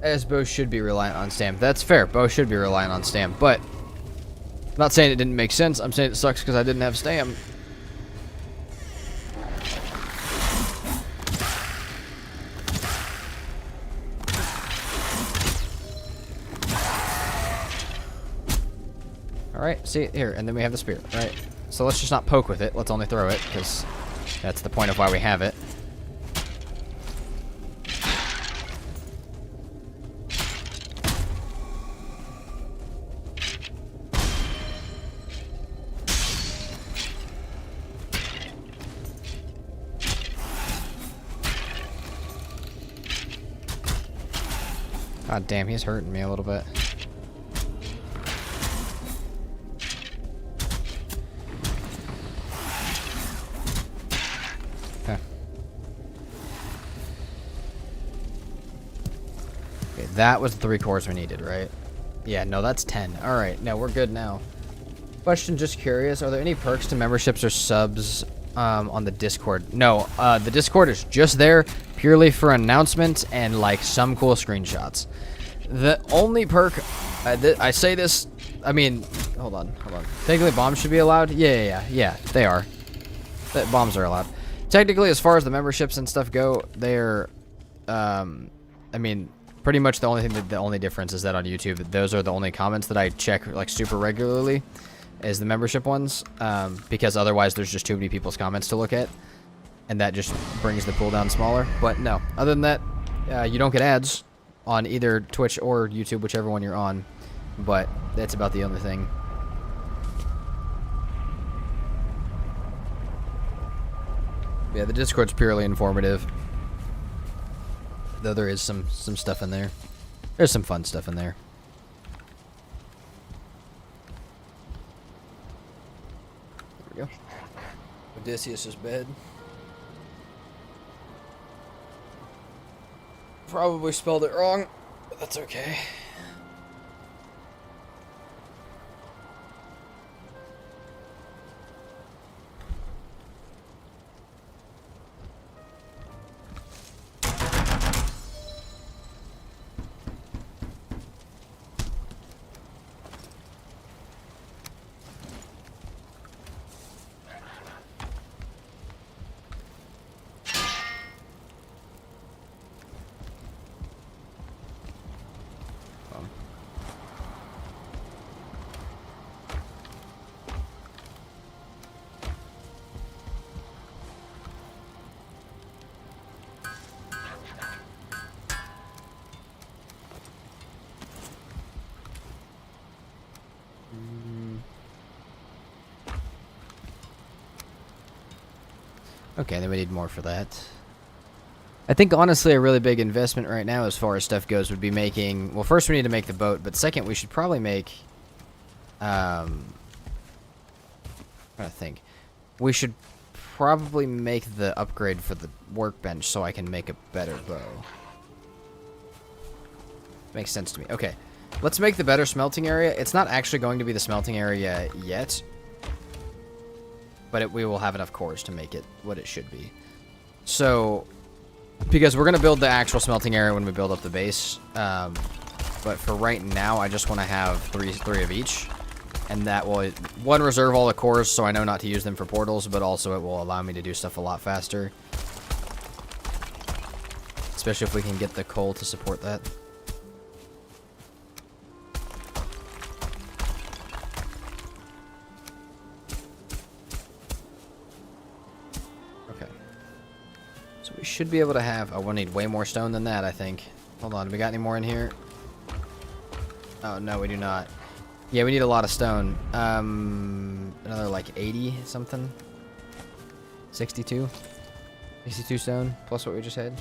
As Bo should be reliant on stamp. That's fair. Bo should be reliant on stamp, but I'm not saying it didn't make sense. I'm saying it sucks because I didn't have stamp. Alright, see here, and then we have the spear, right? So let's just not poke with it. Let's only throw it, because that's the point of why we have it. God damn, he's hurting me a little bit. Okay. Okay, that was the 3 cores we needed, right? Yeah, no, that's 10. Alright, no, we're good now. Question, just curious, are there any perks to memberships or subs on the Discord? No, the Discord is just there purely for announcements and like some cool screenshots. The only perk, I say this, I mean, hold on. Technically bombs should be allowed? Yeah, they are. That bombs are allowed. Technically, as far as the memberships and stuff go, they're, I mean, pretty much the only difference is that on YouTube, those are the only comments that I check like super regularly, is the membership ones, because otherwise there's just too many people's comments to look at, and that just brings the pool down smaller. But no, other than that, you don't get ads on either Twitch or YouTube, whichever one you're on, but that's about the only thing. Yeah, the Discord's purely informative. Though there is some stuff in there. There's some fun stuff in there. There we go. Odysseus' bed. Probably spelled it wrong, but that's okay. Okay, then we need more for that. I think, honestly, a really big investment right now as far as stuff goes would be making... Well, first we need to make the boat, but second we should probably make... I'm trying to think. We should probably make the upgrade for the workbench so I can make a better bow. Makes sense to me. Okay, let's make the better smelting area. It's not actually going to be the smelting area yet, but we will have enough cores to make it what it should be. So, because we're going to build the actual smelting area when we build up the base, but for right now, I just want to have three of each, and that will, one, reserve all the cores so I know not to use them for portals, but also it will allow me to do stuff a lot faster. Especially if we can get the coal to support that. We should be able to have... Oh, we'll need way more stone than that, I think. Hold on, do we got any more in here? Oh, no, we do not. Yeah, we need a lot of stone. Another, like, 80 something? 62? 62 stone, plus what we just had.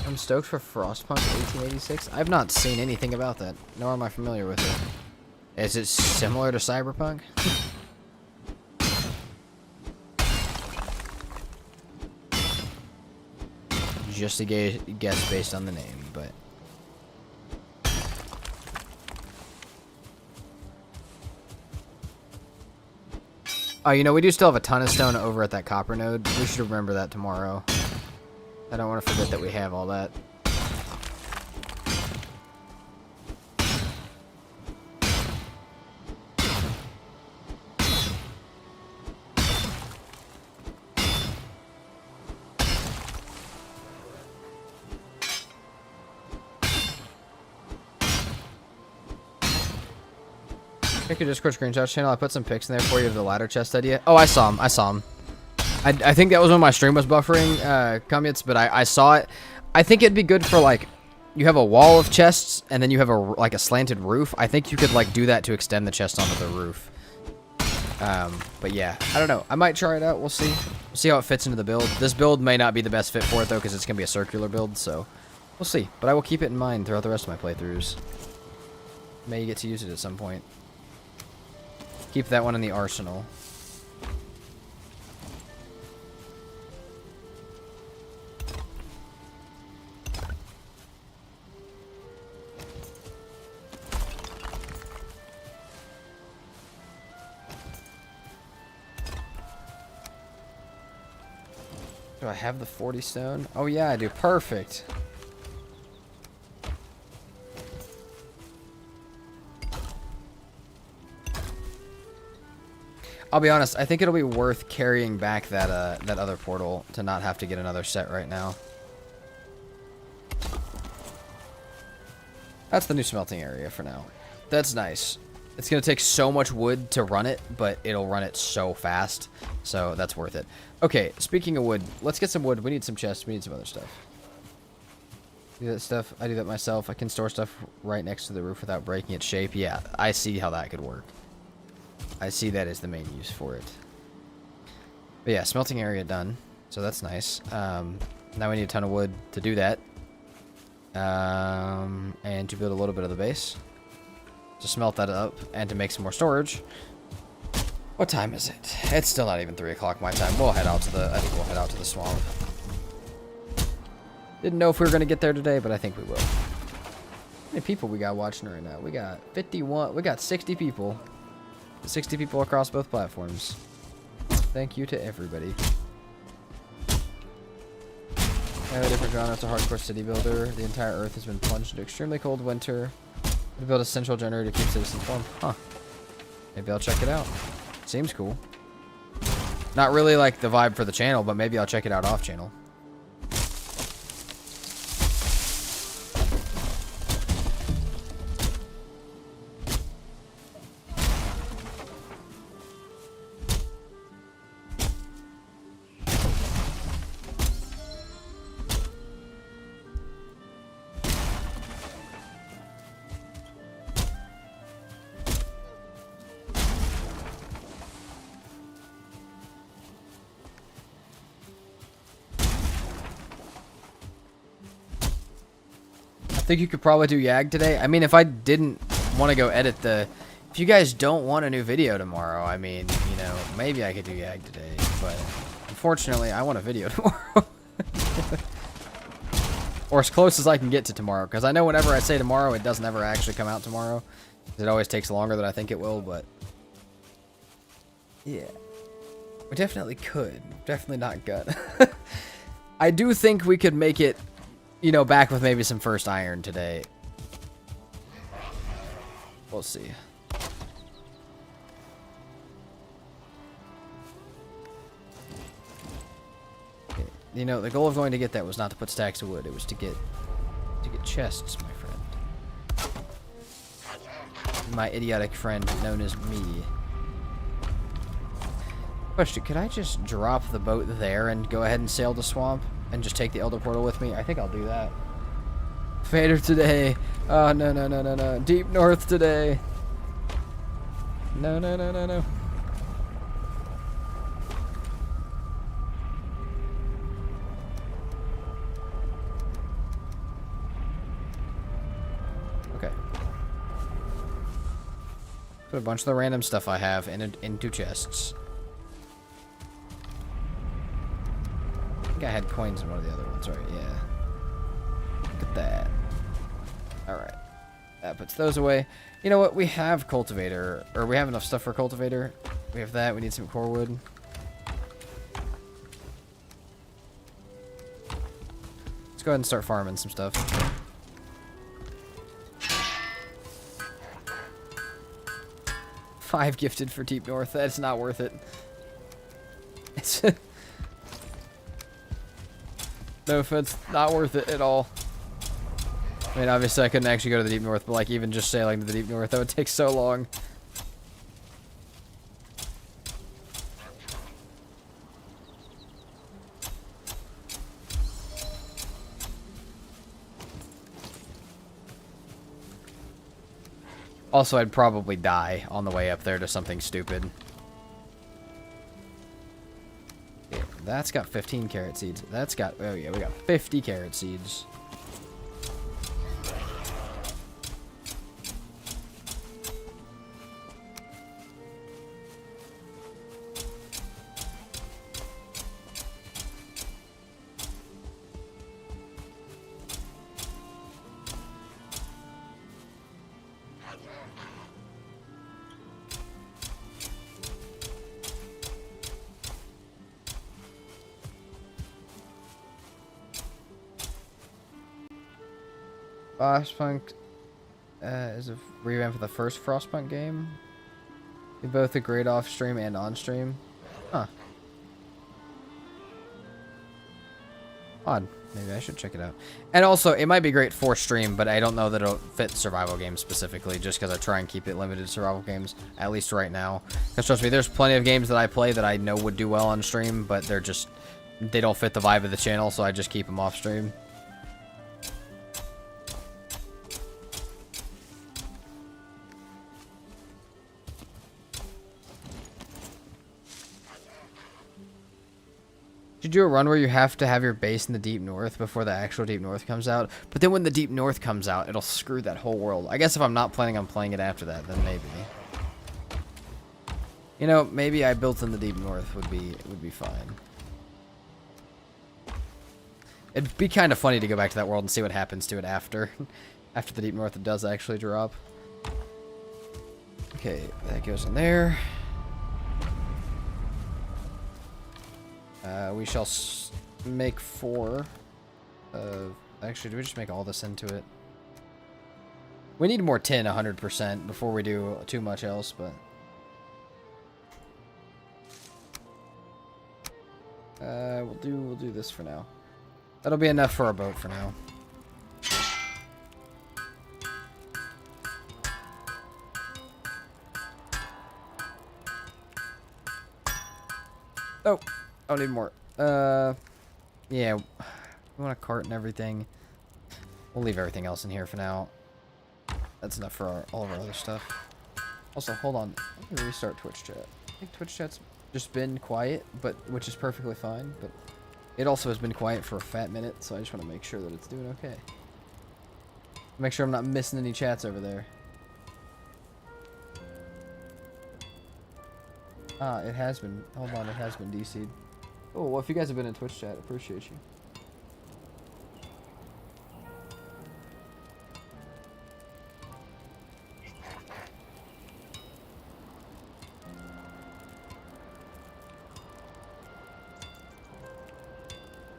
I'm stoked for Frostpunk 1886. I've not seen anything about that, nor am I familiar with it. Is it similar to Cyberpunk? Just a guess based on the name, but... Oh, you know, we do still have a ton of stone over at that copper node. We should remember that tomorrow. I don't want to forget that we have all that. Check your Discord screenshot channel. I put some pics in there for you of the ladder chest idea. Oh, I saw him. I saw him. I think that was when my stream was buffering, comments, but I saw it. I think it'd be good for, like, you have a wall of chests, and then you have like a slanted roof. I think you could, like, do that to extend the chest onto the roof. But yeah, I don't know. I might try it out. We'll see. We'll see how it fits into the build. This build may not be the best fit for it, though, because it's going to be a circular build, so we'll see. But I will keep it in mind throughout the rest of my playthroughs. May get to use it at some point. Keep that one in the arsenal. Do I have the 40 stone? Oh yeah, I do. Perfect. I'll be honest, I think it'll be worth carrying back that that other portal to not have to get another set right now. That's the new smelting area for now. That's nice. It's going to take so much wood to run it, but it'll run it so fast. So that's worth it. Okay, speaking of wood, let's get some wood. We need some chests. We need some other stuff. Do that stuff. I do that myself. I can store stuff right next to the roof without breaking its shape. Yeah, I see how that could work. I see that as the main use for it. But yeah, smelting area done. So that's nice. Now we need a ton of wood to do that. And to build a little bit of the base. To smelt that up and to make some more storage. What time is it? It's still not even 3 o'clock my time. We'll head out to the, I think we'll head out to the swamp. Didn't know if we were going to get there today, but I think we will. How many people we got watching right now? We got 51, we got 60 people. 60 people across both platforms. Thank you to everybody. I have a different genre. It's a hardcore city builder. The entire Earth has been plunged into extremely cold winter. We build a central generator to keep citizens warm. Huh. Maybe I'll check it out. Seems cool. Not really like the vibe for the channel, but maybe I'll check it out off channel. I think you could probably do Yag today. I mean, if I didn't want to go edit the... If you guys don't want a new video tomorrow, I mean, you know, maybe I could do Yag today. But unfortunately, I want a video tomorrow. Or as close as I can get to tomorrow. Because I know whenever I say tomorrow, it doesn't ever actually come out tomorrow. It always takes longer than I think it will, but... Yeah. We definitely could. Definitely not good. I do think we could make it... You know, back with maybe some first iron today. We'll see. Okay. You know, the goal of going to get that was not to put stacks of wood. It was to get chests, my friend. My idiotic friend known as me. Question, could I just drop the boat there and go ahead and sail the swamp? And just take the Elder Portal with me? I think I'll do that. Fader today. Oh, no, no, no, no, no. Deep North today. No, no, no, no, no. Okay. Put a bunch of the random stuff I have into chests. I think I had coins in one of the other ones, right? Yeah. Look at that. Alright. That puts those away. You know what? We have cultivator. Or we have enough stuff for cultivator. We have that. We need some core wood. Let's go ahead and start farming some stuff. Five gifted for Deep North. That's not worth it. It's... No offense, not worth it at all. I mean, obviously I couldn't actually go to the Deep North, but like even just sailing to the Deep North, that would take so long. Also, I'd probably die on the way up there to something stupid. That's got 15 carrot seeds. That's got... Oh, yeah, we got 50 carrot seeds. Frostpunk is a revamp of the first Frostpunk game. They both a great off stream and on stream. Huh. Odd. Maybe I should check it out. And also, it might be great for stream, but I don't know that it'll fit survival games specifically, just because I try and keep it limited to survival games, at least right now. Because trust me, there's plenty of games that I play that I know would do well on stream, but they don't fit the vibe of the channel, so I just keep them off stream. You do a run where you have to have your base in the deep north before the actual deep north comes out, but then when the deep north comes out, it'll screw that whole world. I guess if I'm not planning on playing it after that, then maybe. You know, maybe I built in the deep north would be fine. It'd be kind of funny to go back to that world and see what happens to it after the deep north does actually drop. Okay, that goes in there. We shall make 4 of... Actually, do we just make all this into it? We need more tin 100% before we do too much else, but... we'll do this for now. That'll be enough for our boat for now. Oh! I don't need more. Yeah. We want a cart and everything. We'll leave everything else in here for now. That's enough for all of our other stuff. Also, hold on. Let me restart Twitch chat. I think Twitch chat's just been quiet, which is perfectly fine, but it also has been quiet for a fat minute, so I just want to make sure that it's doing okay. Make sure I'm not missing any chats over there. Ah, it has been. Hold on, it has been DC'd. Oh, well, if you guys have been in Twitch chat, appreciate you.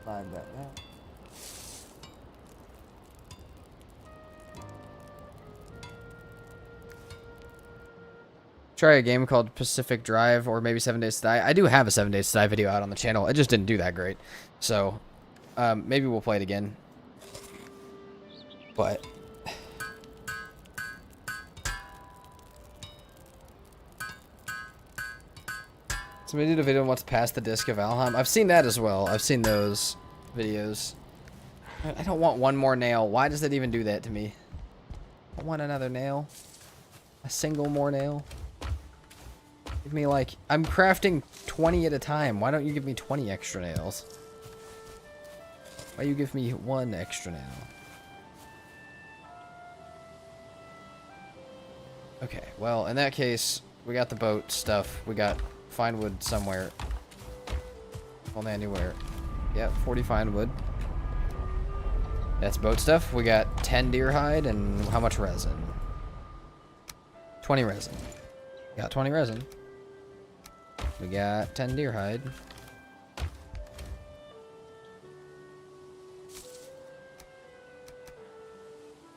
Find that now. Try a game called Pacific Drive or maybe 7 Days to Die. I do have a 7 Days to Die video out on the channel. It just didn't do that great. So, maybe we'll play it again. But... Somebody did a video on what's past the disc of Valheim. I've seen that as well. I've seen those videos. I don't want one more nail. Why does it even do that to me? I want another nail. A single more nail. Give me like... I'm crafting 20 at a time. Why don't you give me 20 extra nails? Why you give me 1 extra nail? Okay, well, in that case, we got the boat stuff. We got fine wood somewhere. Only anywhere. Yep, 40 fine wood. That's boat stuff. We got 10 deer hide and how much resin? 20 resin. Got 20 resin. We got 10 deer hide.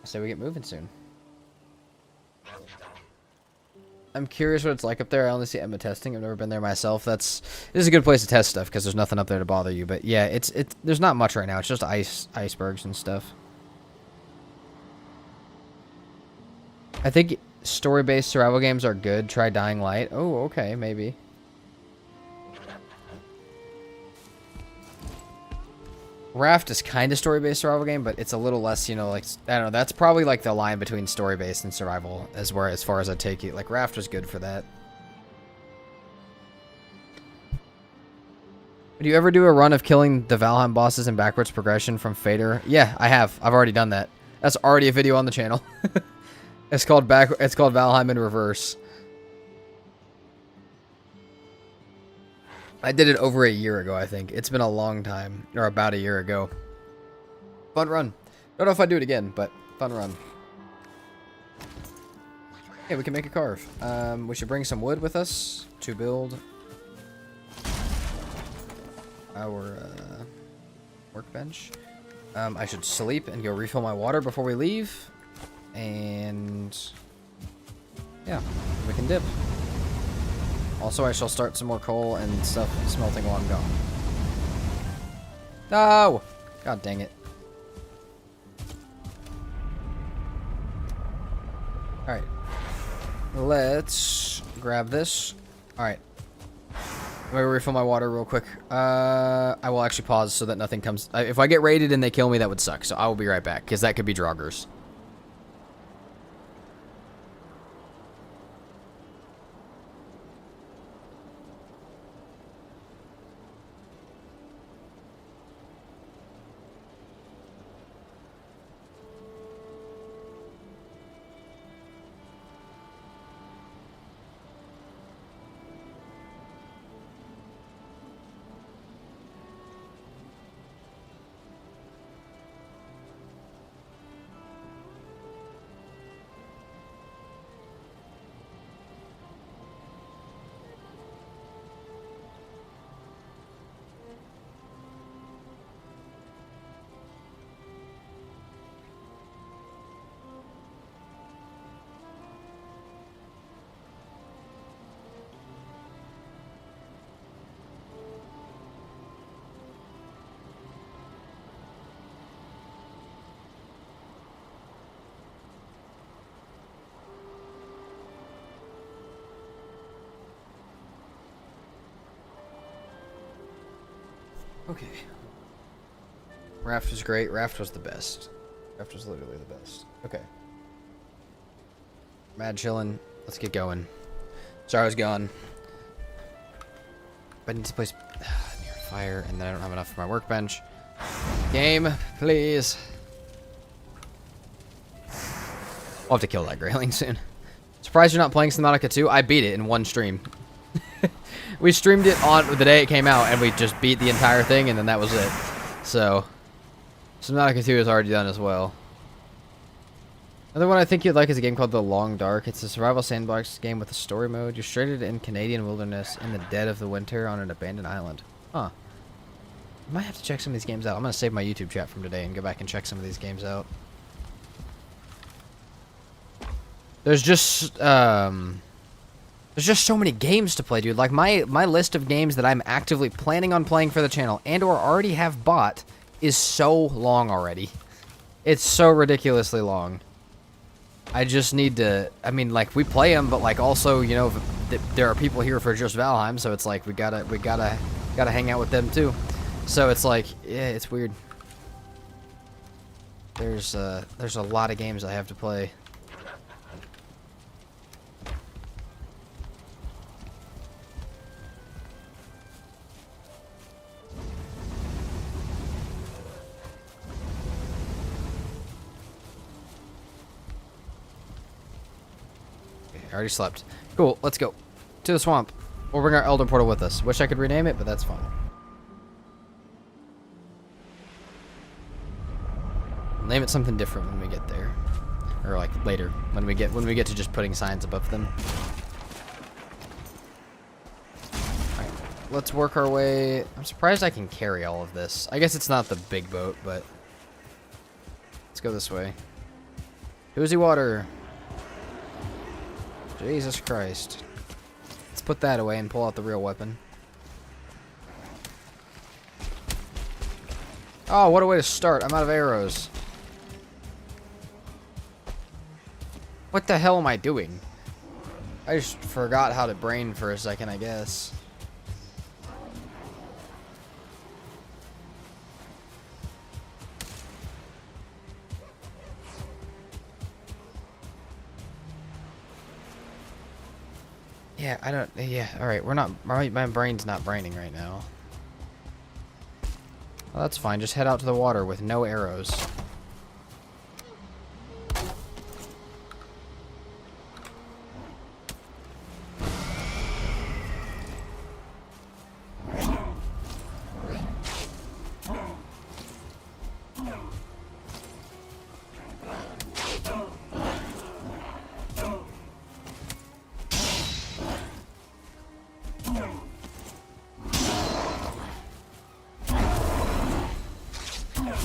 So we get moving soon. I'm curious what it's like up there. I only see Emma testing. I've never been there myself. This is a good place to test stuff because there's nothing up there to bother you. But yeah, there's not much right now. It's just icebergs and stuff. I think story-based survival games are good. Try Dying Light. Oh, okay, maybe. Raft is kind of story-based survival game, but it's a little less, you know, like, I don't know, that's probably like the line between story-based and survival as far as I take it. Like, Raft was good for that. Do you ever do a run of killing the Valheim bosses in backwards progression from Fader? Yeah, I have. I've already done that. That's already a video on the channel. It's called Valheim in reverse. I did it over a year ago, I think. It's been a long time, or about a year ago. Fun run. Don't know if I'd do it again, but fun run. Yeah, we can make a carve. We should bring some wood with us to build our workbench. I should sleep and go refill my water before we leave. And yeah, we can dip. Also, I shall start some more coal and stuff smelting while I'm gone. No! God dang it. Alright. Let's grab this. Alright. Let me refill my water real quick. I will actually pause so that nothing comes... if I get raided and they kill me, that would suck. So I will be right back, because that could be Draugrs. Okay. Raft was great. Raft was the best. Raft was literally the best. Okay. Mad chillin'. Let's get going. Sorry I was gone. But I need to place near fire, and then I don't have enough for my workbench. Game, please. I'll have to kill that grayling soon. Surprised you're not playing Subnautica 2? I beat it in one stream. We streamed it on the day it came out, and we just beat the entire thing, and then that was it. So, Subnautica 2 is already done as well. Another one I think you'd like is a game called The Long Dark. It's a survival sandbox game with a story mode. You're stranded in Canadian wilderness in the dead of the winter on an abandoned island. Huh. I might have to check some of these games out. I'm going to save my YouTube chat from today and go back and check some of these games out. There's just so many games to play, dude. Like, my list of games that I'm actively planning on playing for the channel and or already have bought is so long already. It's so ridiculously long. I just need to... I mean, like, we play them, but, like, also, you know, there are people here for just Valheim, so it's like, we gotta hang out with them, too. So it's like, yeah, it's weird. There's a lot of games I have to play. I already slept. Cool, let's go. To the swamp. We'll bring our Elder Portal with us. Wish I could rename it, but that's fine. We'll name it something different when we get there. Or like later, when we get to just putting signs above them. Alright, let's work our way. I'm surprised I can carry all of this. I guess it's not the big boat, but let's go this way. Oozy water. Jesus Christ. Let's put that away and pull out the real weapon. Oh, what a way to start. I'm out of arrows. What the hell am I doing? I just forgot how to brain for a second, I guess. Yeah, I don't... Yeah, alright, we're not... My brain's not braining right now. Well, that's fine. Just head out to the water with no arrows.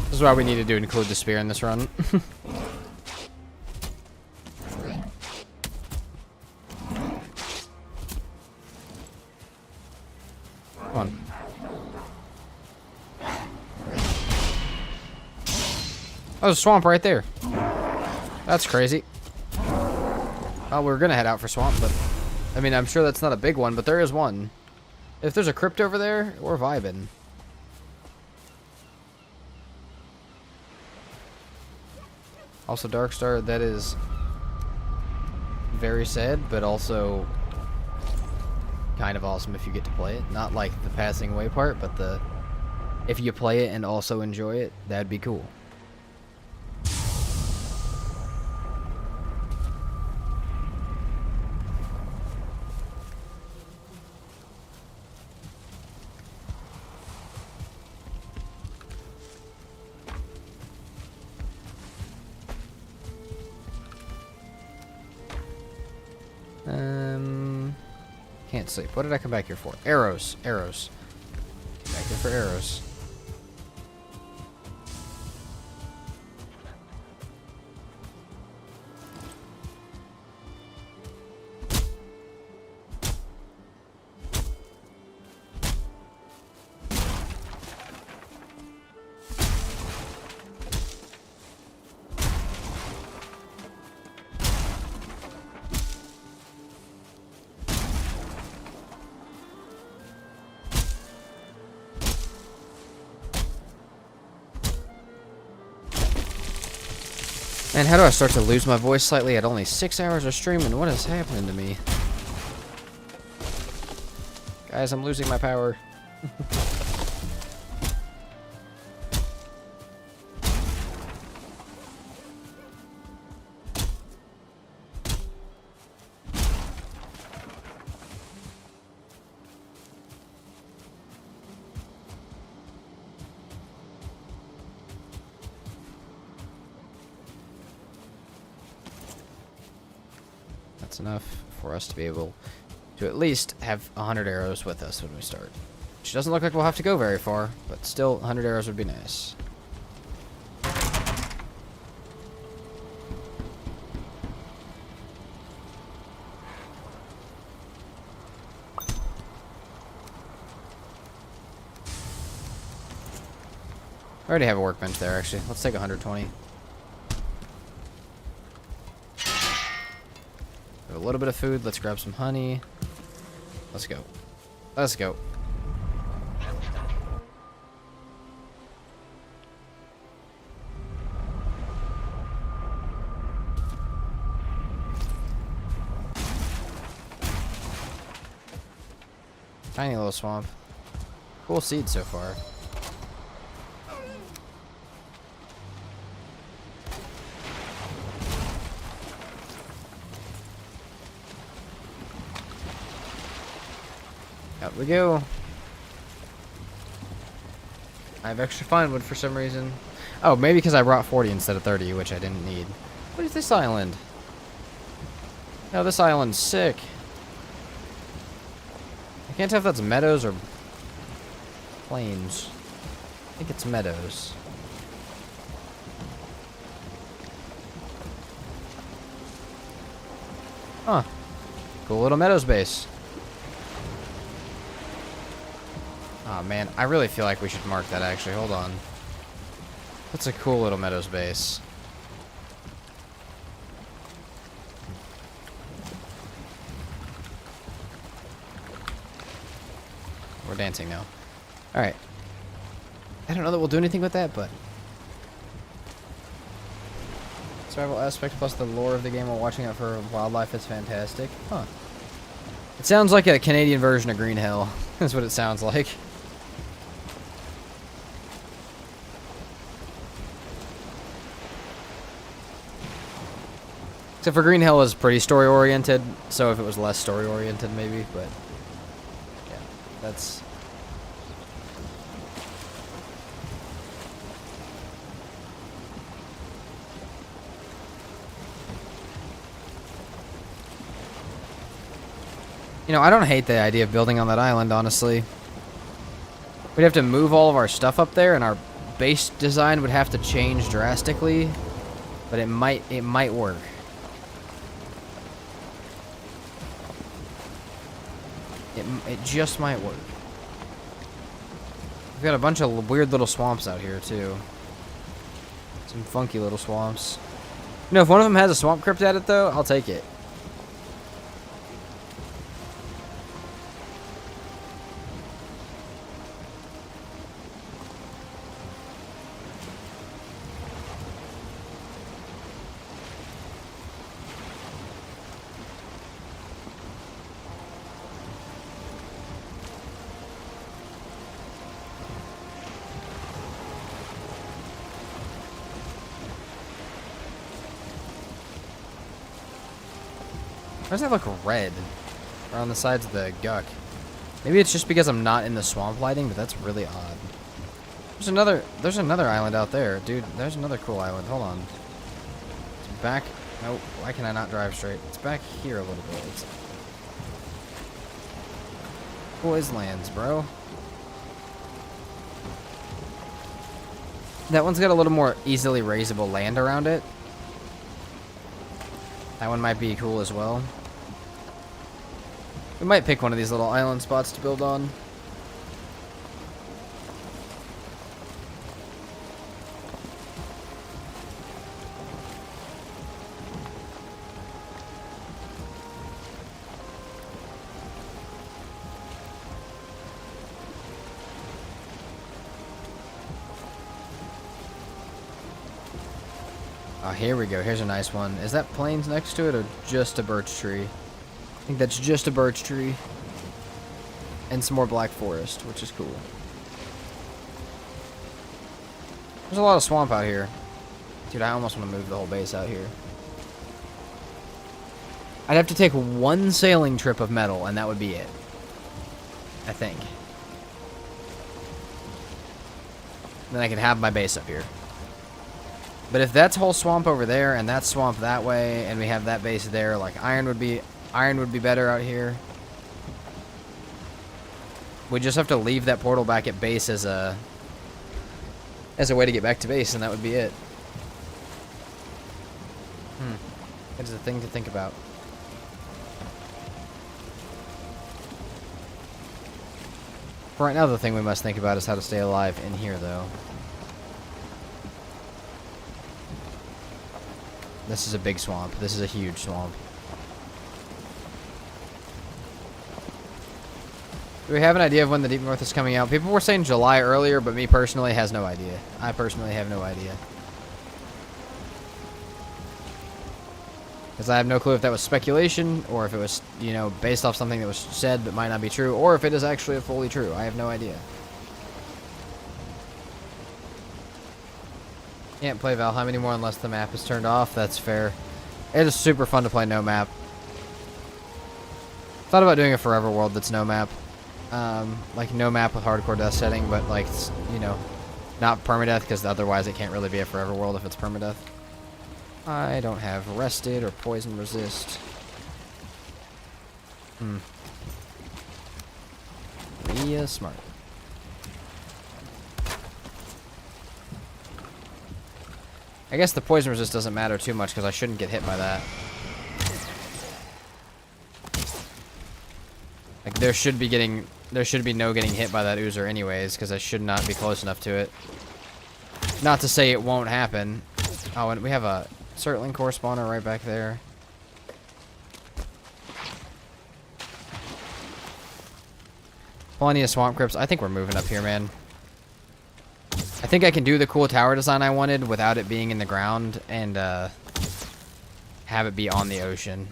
This is why we need to include the spear in this run. Come on. Oh, there's a swamp right there. That's crazy. Oh, we were gonna head out for swamp, but I mean, I'm sure that's not a big one, but there is one. If there's a crypt over there, we're vibing. Also, Darkstar, that is very sad, but also kind of awesome if you get to play it. Not like the passing away part, but the if you play it and also enjoy it, that'd be cool. Can't sleep. What did I come back here for? Arrows. Arrows. Come back here for arrows. Man, how do I start to lose my voice slightly at only 6 hours of streaming? What is happening to me? Guys, I'm losing my power. That's enough for us to be able to at least have 100 arrows with us when we start. Which doesn't look like we'll have to go very far, but still 100 arrows would be nice. I already have a workbench there, actually. Let's take 120. A little bit of food. Let's grab some honey. Let's go. Let's go. Tiny little swamp. Cool seed so far. Out we go. I have extra fine wood for some reason. Oh, maybe because I brought 40 instead of 30, which I didn't need. What is this island? Oh, this island's sick. I can't tell if that's meadows or plains. I think it's meadows. Huh. Cool little meadows base. Oh man, I really feel like we should mark that actually. Hold on. That's a cool little meadows base. We're dancing now. Alright. I don't know that we'll do anything with that, but... survival aspect plus the lore of the game while watching out for wildlife is fantastic. Huh. It sounds like a Canadian version of Green Hell. That's what it sounds like. Except for Green Hell is pretty story-oriented, so if it was less story-oriented, maybe, but... yeah, that's... you know, I don't hate the idea of building on that island, honestly. We'd have to move all of our stuff up there, and our base design would have to change drastically, but it might work. It just might work. We've got a bunch of weird little swamps out here, too. Some funky little swamps. You know, if one of them has a swamp crypt at it, though, I'll take it. Why does that look red around the sides of the guck? Maybe it's just because I'm not in the swamp lighting, but that's really odd. There's another island out there. Dude, there's another cool island. Hold on. It's back. Oh, why can I not drive straight? It's back here a little bit. It's boys lands, bro. That one's got a little more easily raisable land around it. That one might be cool as well. We might pick one of these little island spots to build on. Oh, here we go. Here's a nice one. Is that plains next to it or just a birch tree? I think that's just a birch tree. And some more black forest, which is cool. There's a lot of swamp out here. Dude, I almost want to move the whole base out here. I'd have to take one sailing trip of metal, and that would be it. I think. Then I could have my base up here. But if that's whole swamp over there and that's swamp that way and we have that base there, like iron would be better out here. We just have to leave that portal back at base as a way to get back to base, and that would be it. That is a thing to think about. For right now, the thing we must think about is how to stay alive in here, though. This is a big swamp. This is a huge swamp. Do we have an idea of when the Deep North is coming out? People were saying July earlier, but me personally has no idea. I personally have no idea. Because I have no clue if that was speculation, or if it was, you know, based off something that was said but might not be true, or if it is actually fully true. I have no idea. Can't play Valheim anymore unless the map is turned off. That's fair. It is super fun to play no map. Thought about doing a forever world that's no map. Like no map with hardcore death setting, but like, you know, not permadeath, because otherwise it can't really be a forever world if it's permadeath. I don't have rested or poison resist. Real smart. I guess the poison resist doesn't matter too much because I shouldn't get hit by that. Like there should be no getting hit by that oozer anyways, because I should not be close enough to it. Not to say it won't happen. Oh, and we have a Surtling core spawner right back there. Plenty of swamp crypts. I think we're moving up here, man. I think I can do the cool tower design I wanted without it being in the ground and have it be on the ocean.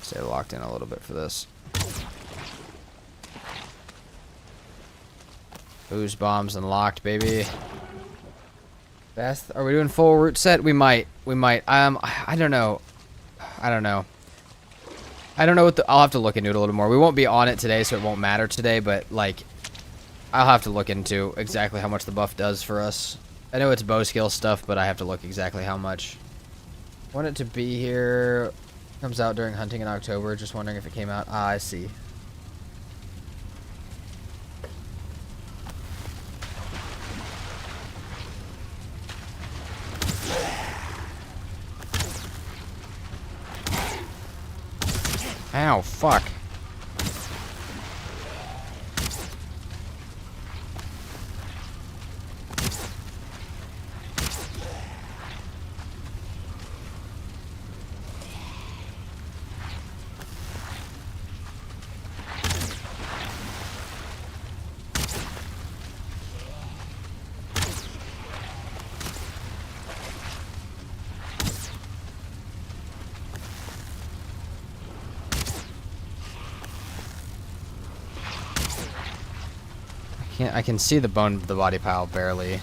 Stay locked in a little bit for this. Ooze bombs unlocked, baby. Best. Are we doing full route set? We might. We might. I don't know. I don't know. I don't know what I'll have to look into it a little more. We won't be on it today, so it won't matter today, but like I'll have to look into exactly how much the buff does for us. I know it's bow skill stuff, but I have to look exactly how much. Want it to be here. Comes out during hunting in October. Just wondering if it came out. Ah, I see. Ow, fuck. I can see the bone of the body pile barely.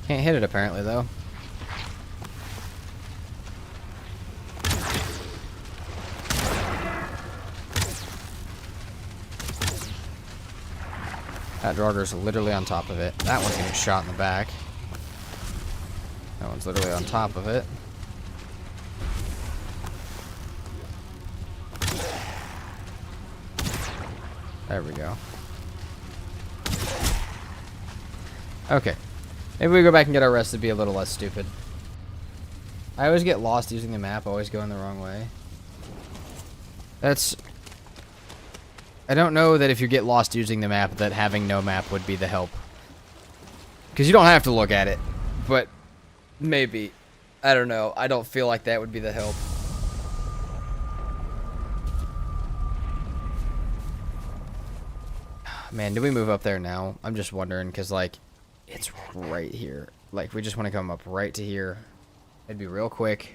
Can't hit it apparently though. That Draugur's literally on top of it. That one's getting shot in the back. That one's literally on top of it. There we go. Okay. Maybe we go back and get our rest to be a little less stupid. I always get lost using the map, always going the wrong way. That's... I don't know that if you get lost using the map, that having no map would be the help. Because you don't have to look at it. But... maybe. I don't know. I don't feel like that would be the help. Man, do we move up there now? I'm just wondering, because, like, it's right here. Like, we just want to come up right to here. It'd be real quick.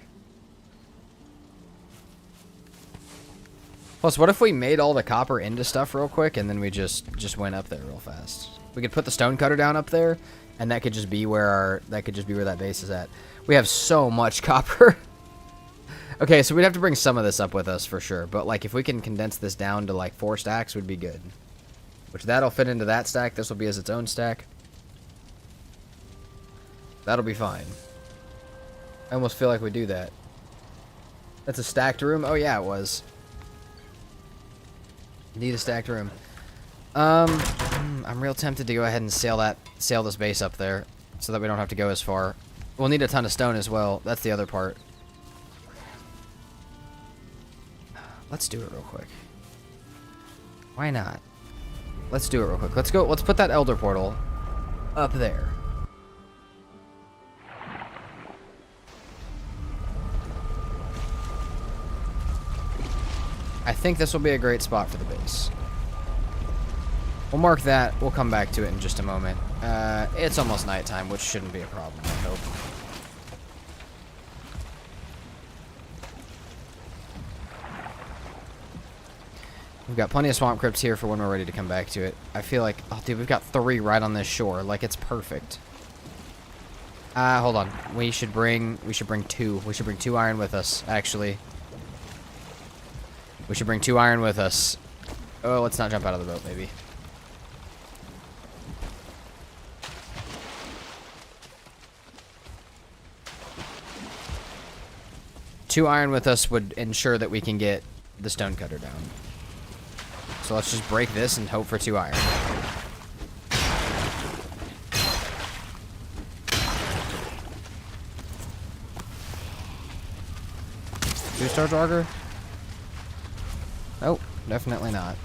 Plus, what if we made all the copper into stuff real quick, and then we just went up there real fast? We could put the stone cutter down up there, and that could just be where that base is at. We have so much copper. Okay, so we'd have to bring some of this up with us for sure. But like if we can condense this down to like 4 stacks would be good. Which that'll fit into that stack. This will be as its own stack. That'll be fine. I almost feel like we do that. That's a stacked room? Oh yeah, it was. Need a stacked room. I'm real tempted to go ahead and sail this base up there so that we don't have to go as far. We'll need a ton of stone as well. That's the other part. Let's do it real quick. Why not? Let's do it real quick. Let's go. Let's put that Elder Portal up there. I think this will be a great spot for the base. We'll mark that. We'll come back to it in just a moment. It's almost nighttime, which shouldn't be a problem, I hope. We've got plenty of swamp crypts here for when we're ready to come back to it. I feel like, oh dude, we've got 3 right on this shore. Like, it's perfect. Hold on. We should bring 2. We should bring 2 iron with us, actually. We should bring 2 iron with us. Oh, let's not jump out of the boat, maybe. Two iron with us would ensure that we can get the stone cutter down. So let's just break this and hope for 2 iron. Two-star Draugr? Nope, definitely not.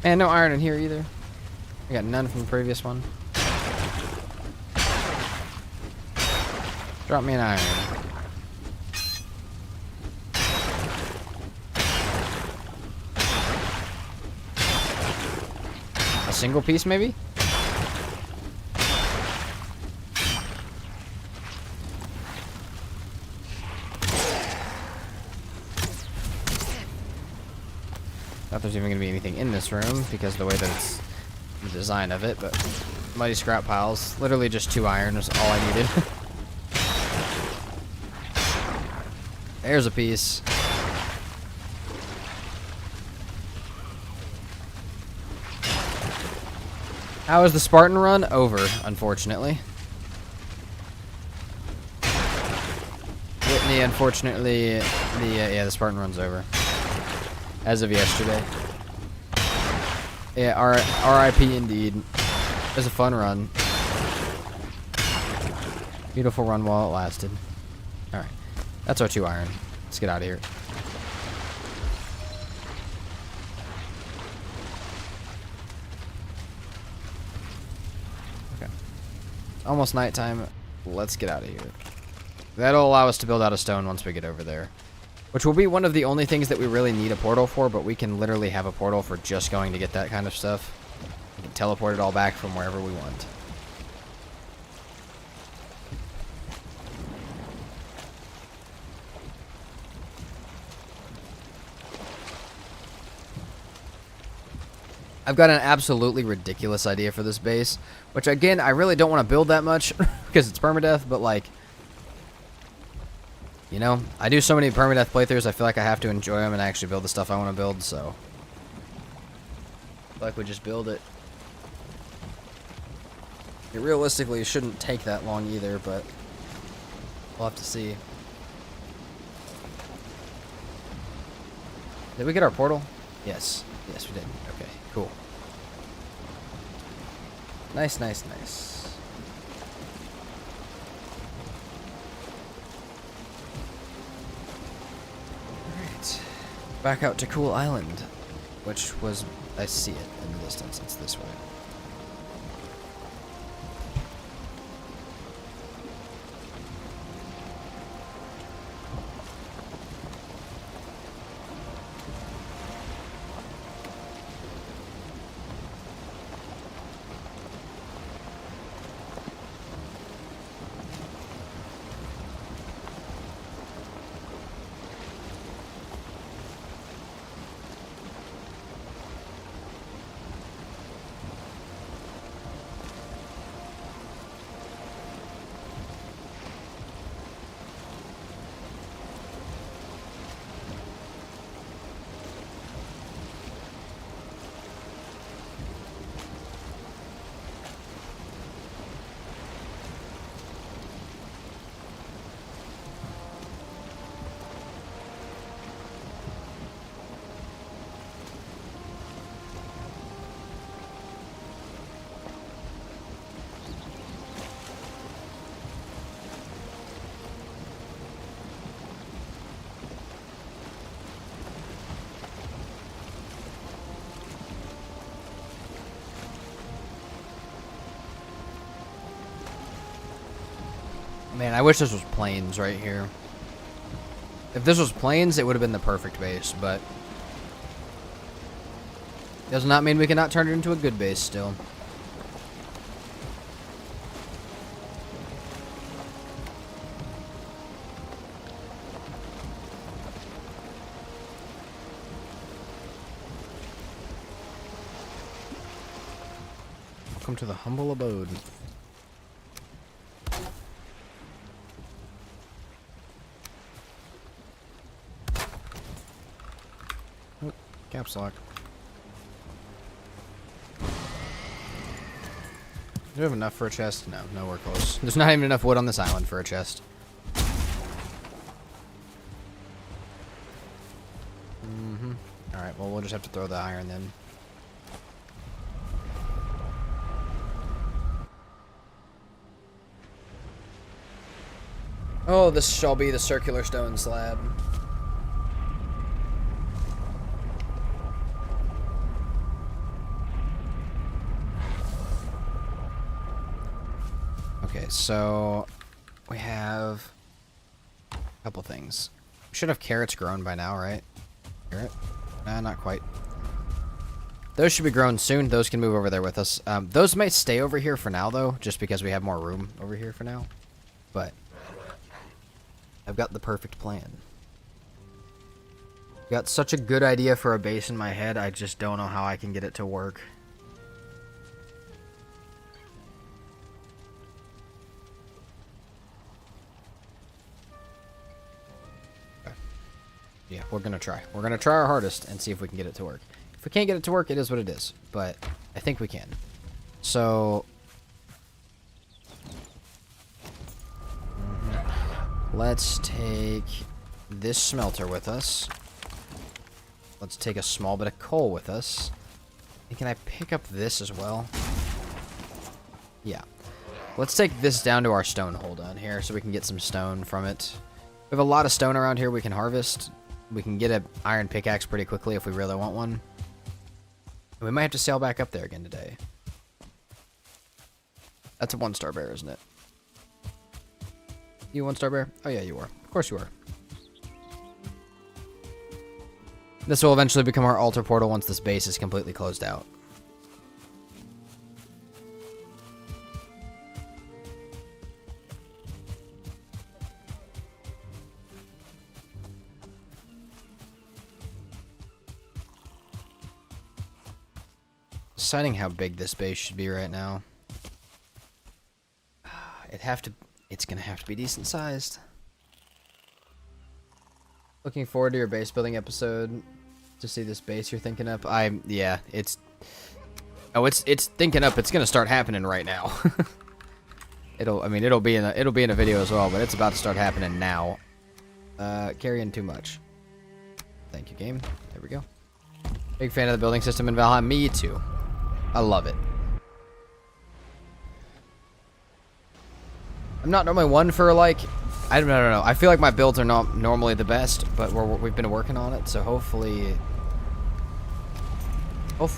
Man, no iron in here either. I got none from the previous one. Drop me an iron. A single piece, maybe? Not there's even going to be anything in this room because of the way that it's the design of it, but muddy scrap piles. Literally just 2 iron is all I needed. There's a piece. How is the Spartan run? Over, unfortunately. Whitney, unfortunately, the Spartan run's over. As of yesterday. Yeah, RIP indeed. It was a fun run. Beautiful run while it lasted. Alright. That's our 2 iron. Let's get out of here. Okay. Almost nighttime. Let's get out of here. That'll allow us to build out a stone once we get over there. Which will be one of the only things that we really need a portal for, but we can literally have a portal for just going to get that kind of stuff. We can teleport it all back from wherever we want. I've got an absolutely ridiculous idea for this base, which again, I really don't want to build that much because it's permadeath, but like, you know, I do so many permadeath playthroughs, I feel like I have to enjoy them and actually build the stuff I want to build, so I feel like we just build it. It realistically shouldn't take that long either, but we'll have to see. Did we get our portal? Yes. Yes, we did. Okay, cool. Nice, nice, nice. Alright. Back out to Cool Island, which was... I see it in the distance. It's this way. Man, I wish this was plains right here. If this was plains, it would have been the perfect base, but does not mean we cannot turn it into a good base still. Welcome to the humble abode. Caps lock. Do we have enough for a chest? No, nowhere close. There's not even enough wood on this island for a chest. Alright, well, we'll just have to throw the iron then. Oh, this shall be the circular stone slab. Okay, so we have a couple things. We should have carrots grown by now, right? Carrot? Nah, not quite. Those should be grown soon. Those can move over there with us. Those might stay over here for now, though, just because we have more room over here for now. But I've got the perfect plan. Got such a good idea for a base in my head, I just don't know how I can get it to work. Okay. Yeah, we're gonna try. We're gonna try our hardest and see if we can get it to work. If we can't get it to work, it is what it is. But I think we can. So... let's take this smelter with us. Let's take a small bit of coal with us. And can I pick up this as well? Yeah. Let's take this down to our stone hole down here so we can get some stone from it. We have a lot of stone around here we can harvest. We can get an iron pickaxe pretty quickly if we really want one. And we might have to sail back up there again today. That's a 1-star bear, isn't it? You 1-star bear? Oh yeah, you are. Of course you are. This will eventually become our altar portal once this base is completely closed out. Deciding how big this base should be right now. It's gonna have to be decent sized. Looking forward to your base building episode to see this base you're thinking up. Yeah, it's thinking up. It's gonna start happening right now. It'll be in a video as well, but it's about to start happening now. Carrying too much. Thank you, game. There we go. Big fan of the building system in Valheim. Me too. I love it. I'm not normally one for like, I don't know. I feel like my builds are not normally the best, but we've been working on it, so hopefully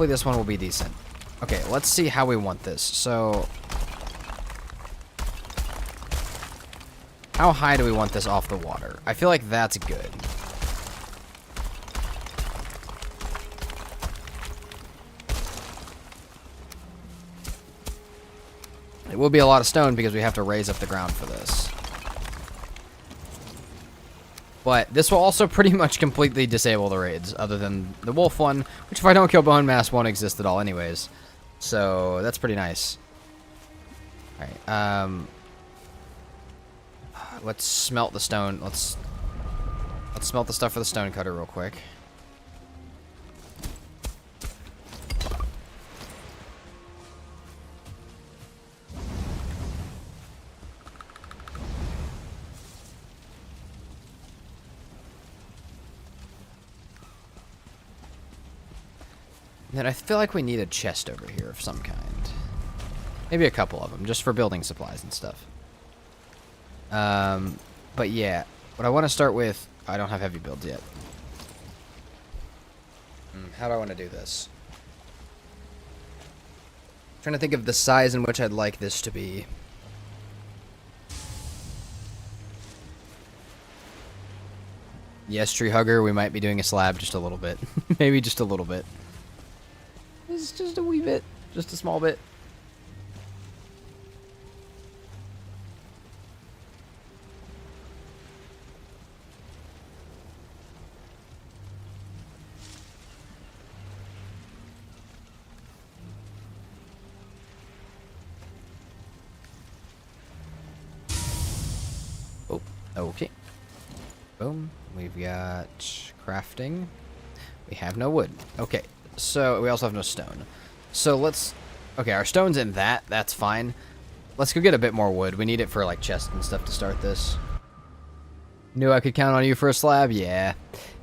this one will be decent. Okay, let's see how we want this. So, how high do we want this off the water? I feel like that's good. It will be a lot of stone because we have to raise up the ground for this. But this will also pretty much completely disable the raids, other than the wolf one, which if I don't kill Bone Mass won't exist at all anyways. So that's pretty nice. Alright, let's smelt the stone. Let's smelt the stuff for the stone cutter real quick. Then I feel like we need a chest over here of some kind. Maybe a couple of them, just for building supplies and stuff. But yeah, what I want to start with... I don't have heavy builds yet. How do I want to do this? I'm trying to think of the size in which I'd like this to be. Yes, tree hugger, we might be doing a slab just a little bit. Maybe just a little bit. It's just a wee bit. Just a small bit. Oh, okay. Boom. We've got crafting. We have no wood. Okay. So, we also have no stone. So, let's... Okay, our stone's in that. That's fine. Let's go get a bit more wood. We need it for, like, chests and stuff to start this. Knew I could count on you for a slab? Yeah.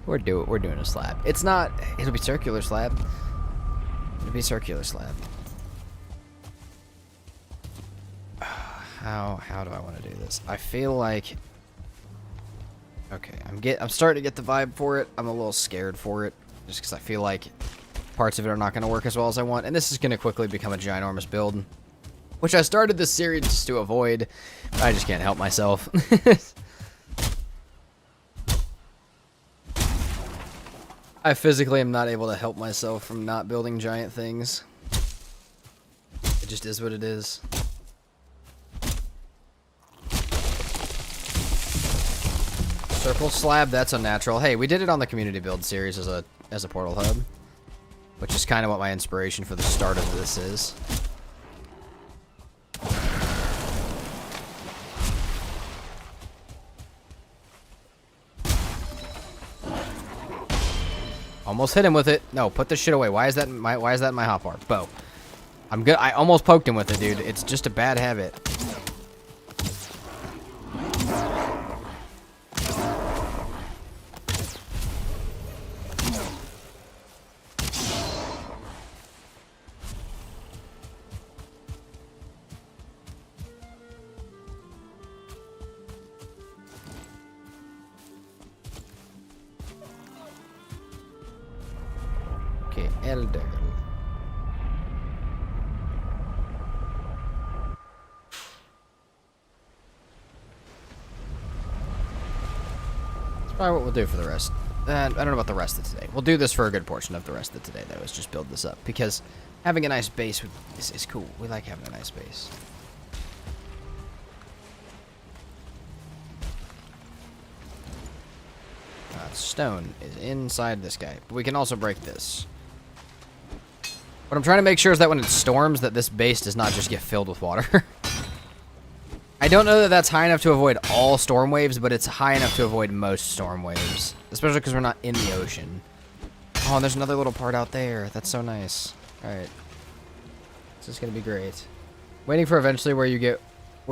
We're doing a slab. It's not... It'll be circular slab. It'll be circular slab. How do I want to do this? I feel like... Okay, I'm starting to get the vibe for it. I'm a little scared for it. Just because I feel like... parts of it are not going to work as well as I want, and this is going to quickly become a ginormous build, which I started this series just to avoid, but I just can't help myself. I physically am not able to help myself from not building giant things. It just is what it is. So Circle slab, that's unnatural. Hey, we did it on the community build series as a portal hub, which is kind of what my inspiration for the start of this is. Almost hit him with it. No, put this shit away. Why is that in my hotbar? Bow. I'm good. I almost poked him with it, dude. It's just a bad habit. Okay, Elder. That's probably what we'll do for the rest. I don't know about the rest of today. We'll do this for a good portion of the rest of today, though, is just build this up. Because having a nice base is cool. We like having a nice base. Stone is inside this guy. But we can also break this. What I'm trying to make sure is that when it storms, that this base does not just get filled with water. I don't know that that's high enough to avoid all storm waves, but it's high enough to avoid most storm waves. Especially because we're not in the ocean. Oh, and there's another little part out there. That's so nice. Alright. This is going to be great. Waiting for eventually where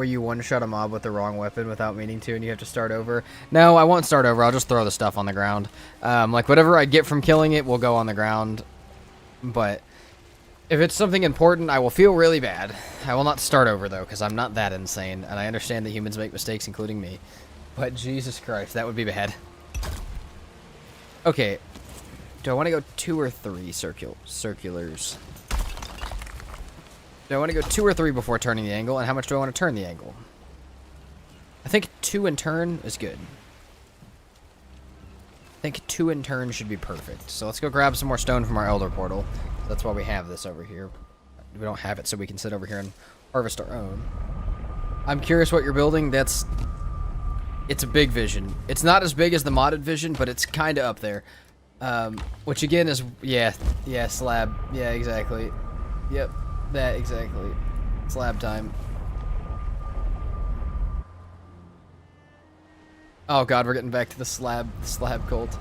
you one-shot a mob with the wrong weapon without meaning to, and you have to start over. No, I won't start over. I'll just throw the stuff on the ground. Like, whatever I get from killing it will go on the ground. But if it's something important, I will feel really bad. I will not start over, though, because I'm not that insane, and I understand that humans make mistakes, including me. But Jesus Christ, that would be bad. Okay. Do I want to go 2 or 3 circulars? Do I want to go 2 or 3 before turning the angle, and how much do I want to turn the angle? I think 2 in turn is good. I think 2 in turn should be perfect. So let's go grab some more stone from our Elder Portal. That's why we have this over here. We don't have it, so we can sit over here and harvest our own. I'm curious what you're building. It's a big vision. It's not as big as the modded vision, but it's kind of up there. Which again is, yeah, slab. Yeah, exactly. Yep. That, exactly. Slab time. Oh god, we're getting back to the slab cult.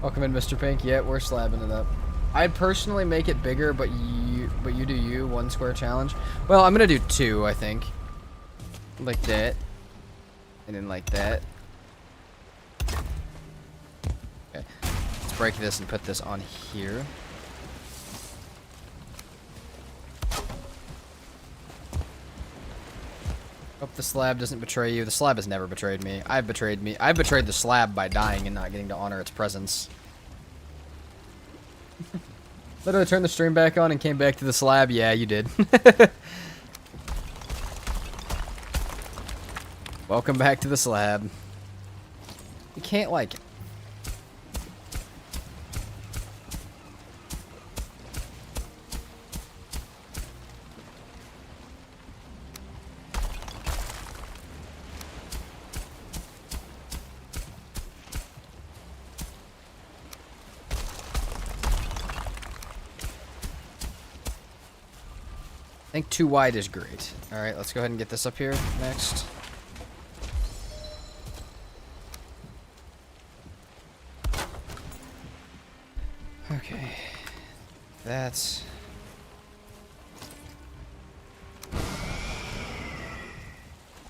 Welcome in, Mr. Pink. Yeah, we're slabbing it up. I'd personally make it bigger, but you do you, 1 square challenge. Well, I'm gonna do 2, I think. Like that. And then like that. Okay. Let's break this and put this on here. Hope the slab doesn't betray you. The slab has never betrayed me. I've betrayed the slab by dying and not getting to honor its presence. Literally turned the stream back on and came back to the slab. Yeah, you did. Welcome back to the slab. You can't, like... I think 2 wide is great. Alright, let's go ahead and get this up here next. Okay. That's...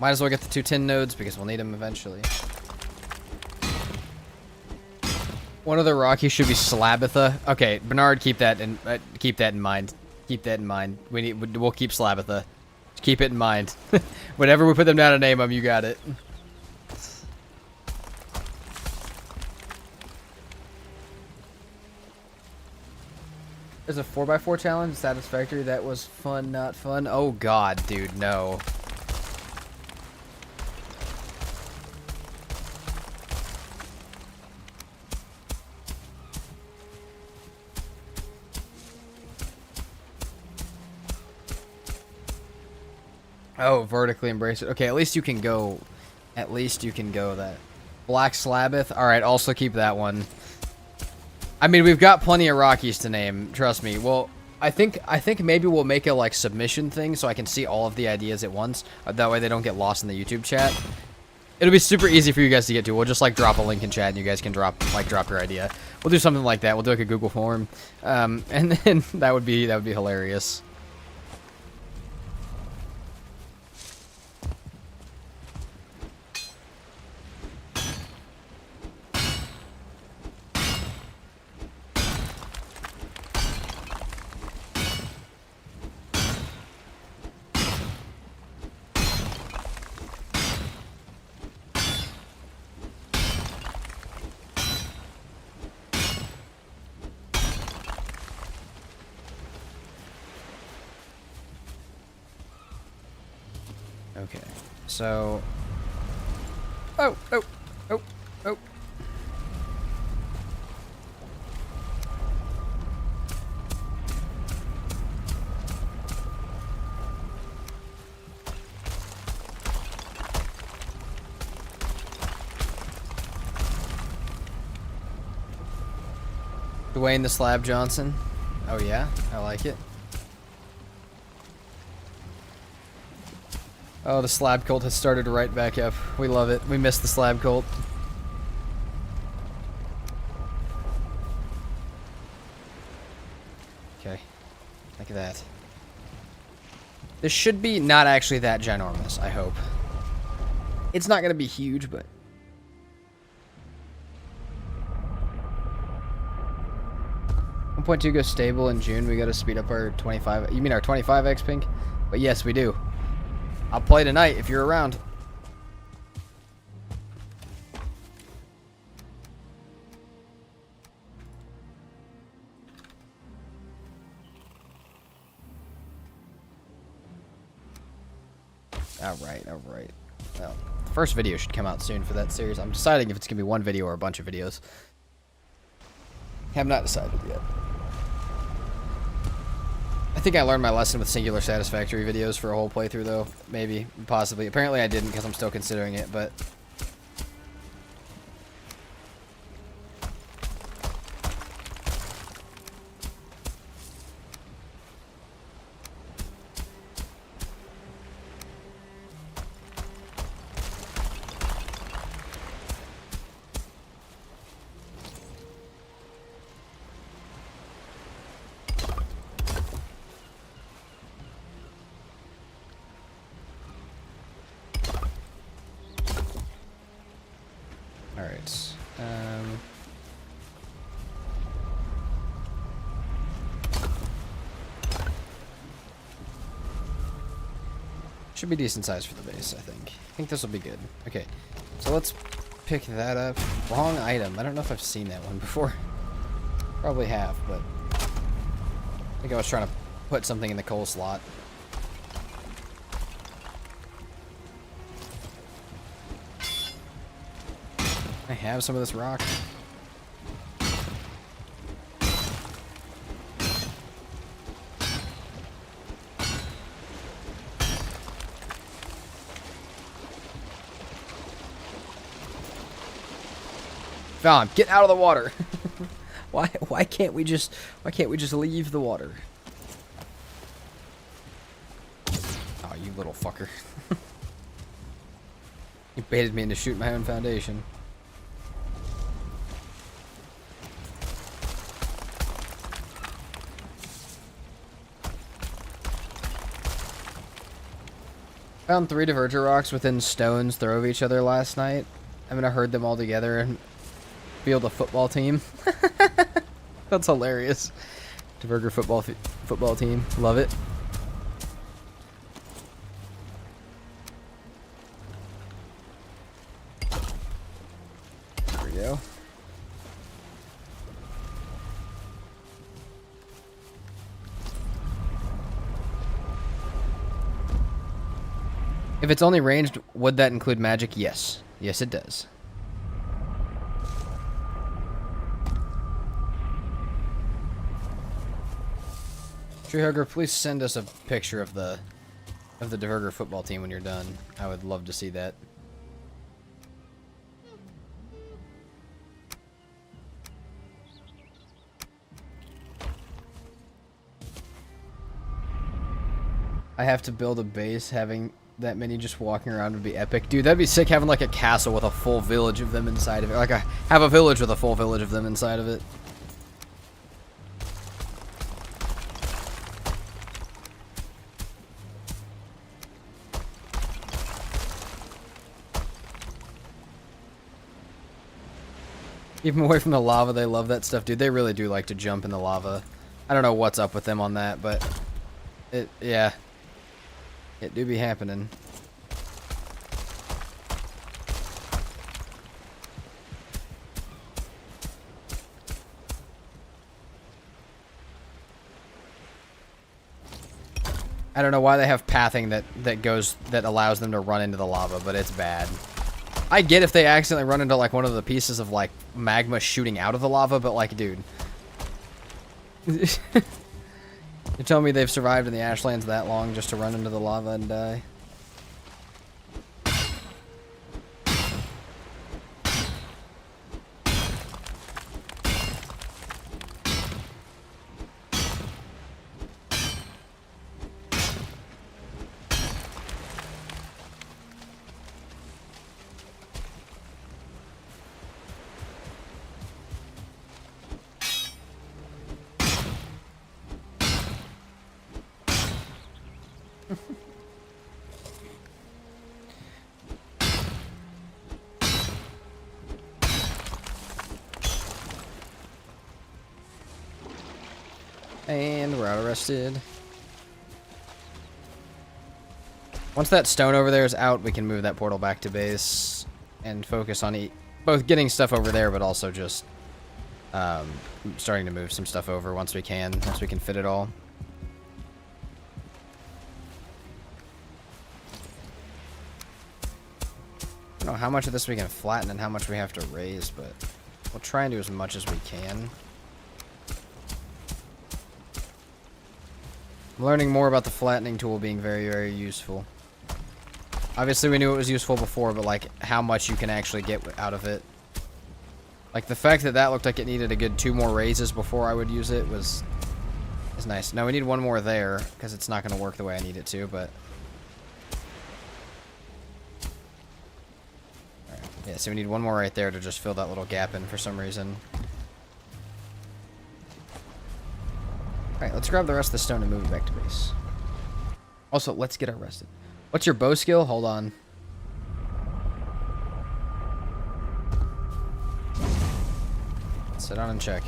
Might as well get the 2 tin nodes because we'll need them eventually. One of the Rockies should be Slabitha. Okay, Bernard, keep that in mind. Keep that in mind. We'll keep Slabitha. Just keep it in mind. Whenever we put them down to name them, you got it. There's a 4x4 challenge. Satisfactory. That was fun, not fun. Oh god, dude, no. Oh, vertically embrace it. Okay, at least you can go. At least you can go that. Black Slabbeth. All right, also keep that one. I mean, we've got plenty of Rockies to name. Trust me. Well, I think maybe we'll make a like submission thing so I can see all of the ideas at once. That way they don't get lost in the YouTube chat. It'll be super easy for you guys to get to. We'll just like drop a link in chat and you guys can drop your idea. We'll do something like that. We'll do like a Google form, and then that would be hilarious. Okay, so... Oh! Dwayne the Slab Johnson. Oh yeah, I like it. Oh, the slab cult has started right back up. We love it. We miss the slab cult. Okay. Look at that. This should be not actually that ginormous, I hope. It's not going to be huge, but... 1.2 goes stable in June. We got to speed up our 25... You mean our 25x pink? But yes, we do. I'll play tonight if you're around. Alright. Well, the first video should come out soon for that series. I'm deciding if it's going to be one video or a bunch of videos. Have not decided yet. I think I learned my lesson with singular satisfactory videos for a whole playthrough, though. Maybe. Possibly. Apparently I didn't, because I'm still considering it, but... Alright. Should be decent size for the base, I think. I think this will be good. Okay, so let's pick that up. Wrong item. I don't know if I've seen that one before. Probably have, but... I think I was trying to put something in the coal slot. I have some of this rock. Found. Get out of the water. Why can't we just leave the water? Oh, you little fucker. You baited me into shooting my own foundation. Found 3 diverger rocks within stone's throw of each other last night. I'm gonna herd them all together and field a football team. That's hilarious. Diverger football team. Love it. There we go. If it's only ranged, would that include magic? Yes. Yes, it does. Treehugger, please send us a picture of the of the Diverger football team when you're done. I would love to see that. I have to build a base. Having that many just walking around would be epic. Dude, that'd be sick having like a castle with a full village of them inside of it. Like have a village with a full village of them inside of it. Keep them away from the lava. They love that stuff, dude. They really do like to jump in the lava. I don't know what's up with them on that, but yeah. It do be happening. I don't know why they have pathing that allows them to run into the lava, but it's bad. I get if they accidentally run into like one of the pieces of like magma shooting out of the lava, but like, dude. You're telling me they've survived in the Ashlands that long just to run into the lava and die? And we're out arrested. Once that stone over there is out, we can move that portal back to base and focus on both getting stuff over there, but also just starting to move some stuff over once we can fit it all. I don't know how much of this we can flatten and how much we have to raise, but we'll try and do as much as we can. I'm learning more about the flattening tool being very, very useful. Obviously, we knew it was useful before, but like how much you can actually get out of it. Like the fact that that looked like it needed a good 2 more raises before I would use it is nice. Now we need 1 more there because it's not going to work the way I need it to, but. Alright. Yeah, so we need 1 more right there to just fill that little gap in for some reason. Alright, let's grab the rest of the stone and move it back to base. Also, let's get arrested. What's your bow skill? Hold on. Sit down and check.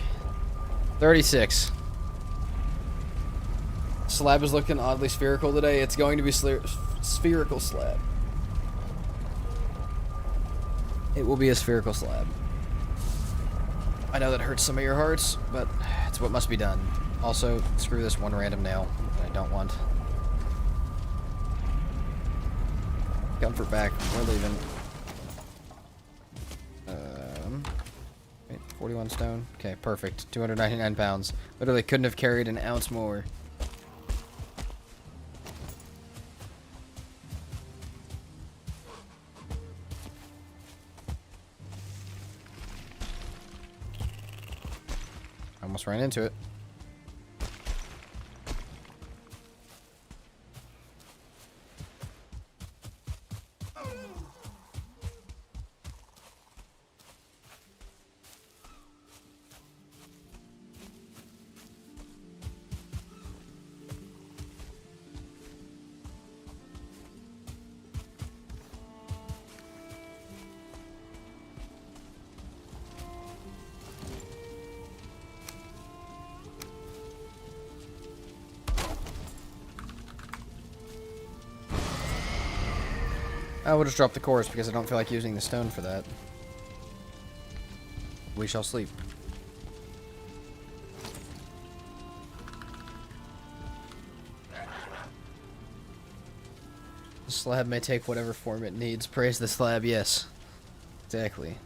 36. Slab is looking oddly spherical today. It's going to be spherical slab. It will be a spherical slab. I know that hurts some of your hearts, but it's what must be done. Also, screw this 1 random nail that I don't want. Comfort back. We're leaving. Wait, 41 stone. Okay, perfect. 299 pounds. Literally couldn't have carried an ounce more. Almost ran into it. I will just drop the course because I don't feel like using the stone for that. We shall sleep. The slab may take whatever form it needs. Praise the slab, yes. Exactly.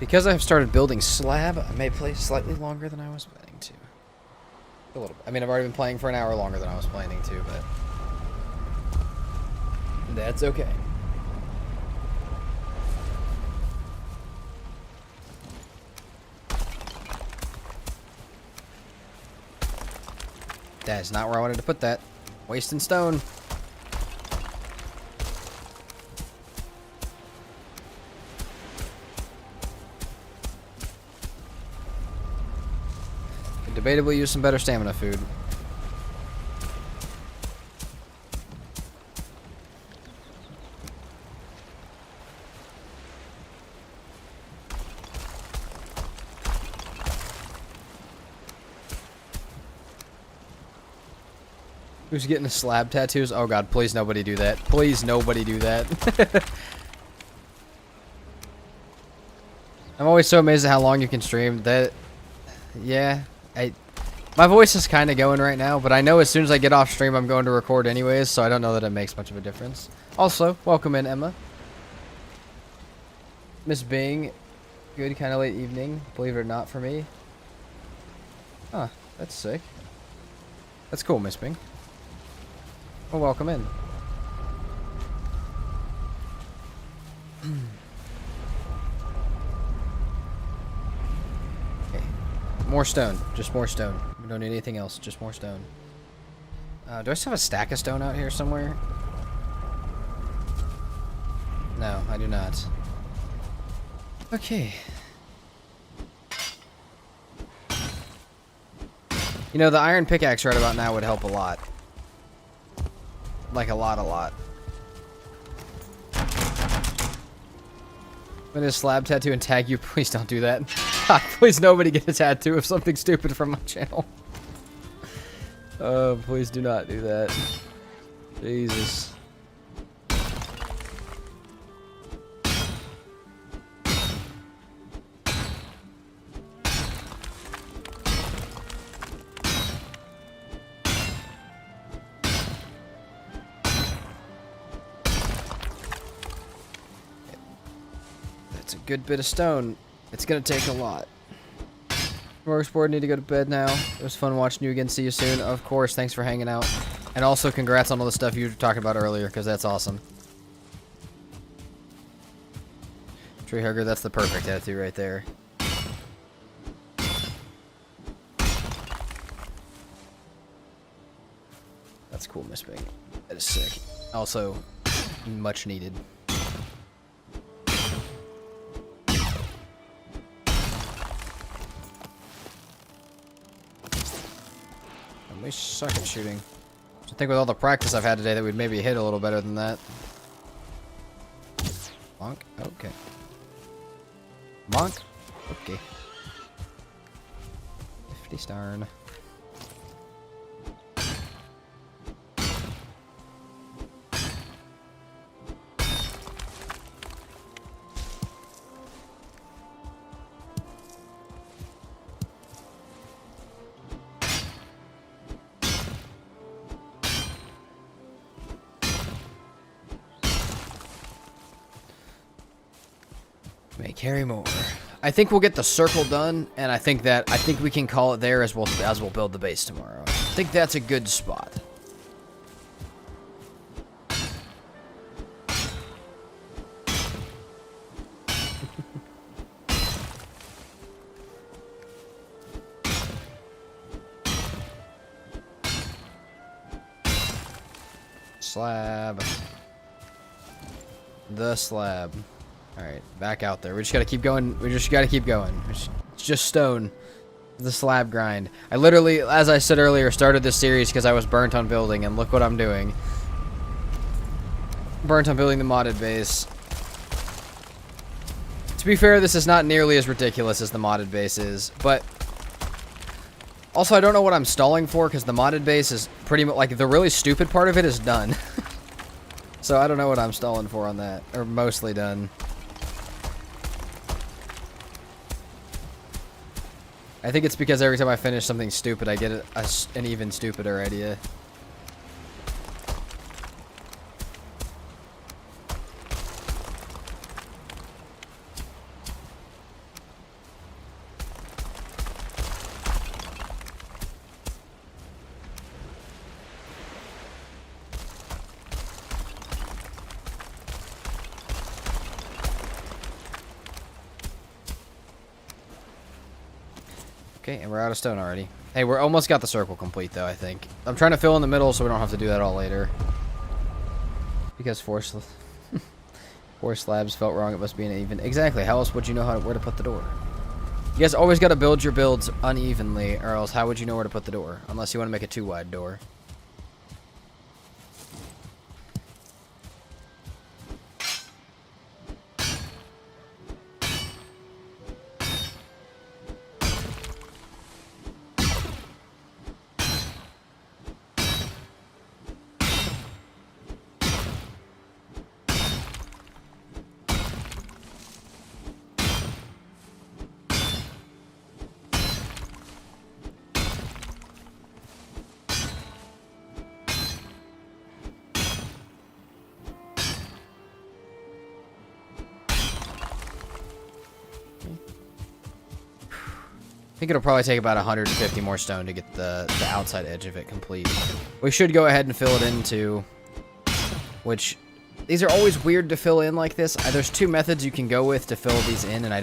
Because I've started building slab, I may play slightly longer than I was planning to. A little bit. I mean, I've already been playing for an hour longer than I was planning to, but that's okay. That is not where I wanted to put that. Wasting stone. Could debatably use some better stamina food. Who's getting the slab tattoos? Oh god, please nobody do that. Please nobody do that. I'm always so amazed at how long you can stream. That, yeah, my voice is kind of going right now, but I know as soon as I get off stream I'm going to record anyways, so I don't know that it makes much of a difference. Also, welcome in, Emma. Miss Bing, good kind of late evening, believe it or not for me. Huh, that's sick. That's cool, Miss Bing. Well, welcome in. Okay. More stone. Just more stone. We don't need anything else. Just more stone. Do I still have a stack of stone out here somewhere? No, I do not. Okay. You know, the iron pickaxe right about now would help a lot. Like a lot. I'm gonna slab tattoo and tag you. Please don't do that. God, please nobody get a tattoo of something stupid from my channel. Oh, please do not do that. Jesus. Good bit of stone. It's gonna take a lot. Smorgasbord, need to go to bed now. It was fun watching you again. See you soon. Of course, thanks for hanging out. And also congrats on all the stuff you were talking about earlier, because that's awesome. Tree hugger, that's the perfect tattoo right there. That's cool, Miss Bing. That is sick. Also, much needed. We suck at shooting. I think with all the practice I've had today that we'd maybe hit a little better than that. Bonk? Okay. Bonk? Okay. 50 starn. May carry more. I think we'll get the circle done, and I think we can call it there as we'll build the base tomorrow. I think that's a good spot. Slab. The slab. Alright, back out there. We just gotta keep going. It's just stone. The slab grind. I literally, as I said earlier, started this series because I was burnt on building, and look what I'm doing. Burnt on building the modded base. To be fair, this is not nearly as ridiculous as the modded base is, but also I don't know what I'm stalling for because the modded base is pretty much, like, the really stupid part of it is done. So I don't know what I'm stalling for on that, or mostly done. I think it's because every time I finish something stupid, I get an even stupider idea. Okay, and we're out of stone already. Hey, we're almost got the circle complete, though, I think. I'm trying to fill in the middle so we don't have to do that all later. Because four slabs felt wrong, it must be an even. Exactly, how else would you know where to put the door? You guys always got to build your builds unevenly, or else how would you know where to put the door? Unless you want to make a too wide door. I think it'll probably take about 150 more stone to get the outside edge of it complete. We should go ahead and fill it into, which these are always weird to fill in like this. There's two methods you can go with to fill these in, and I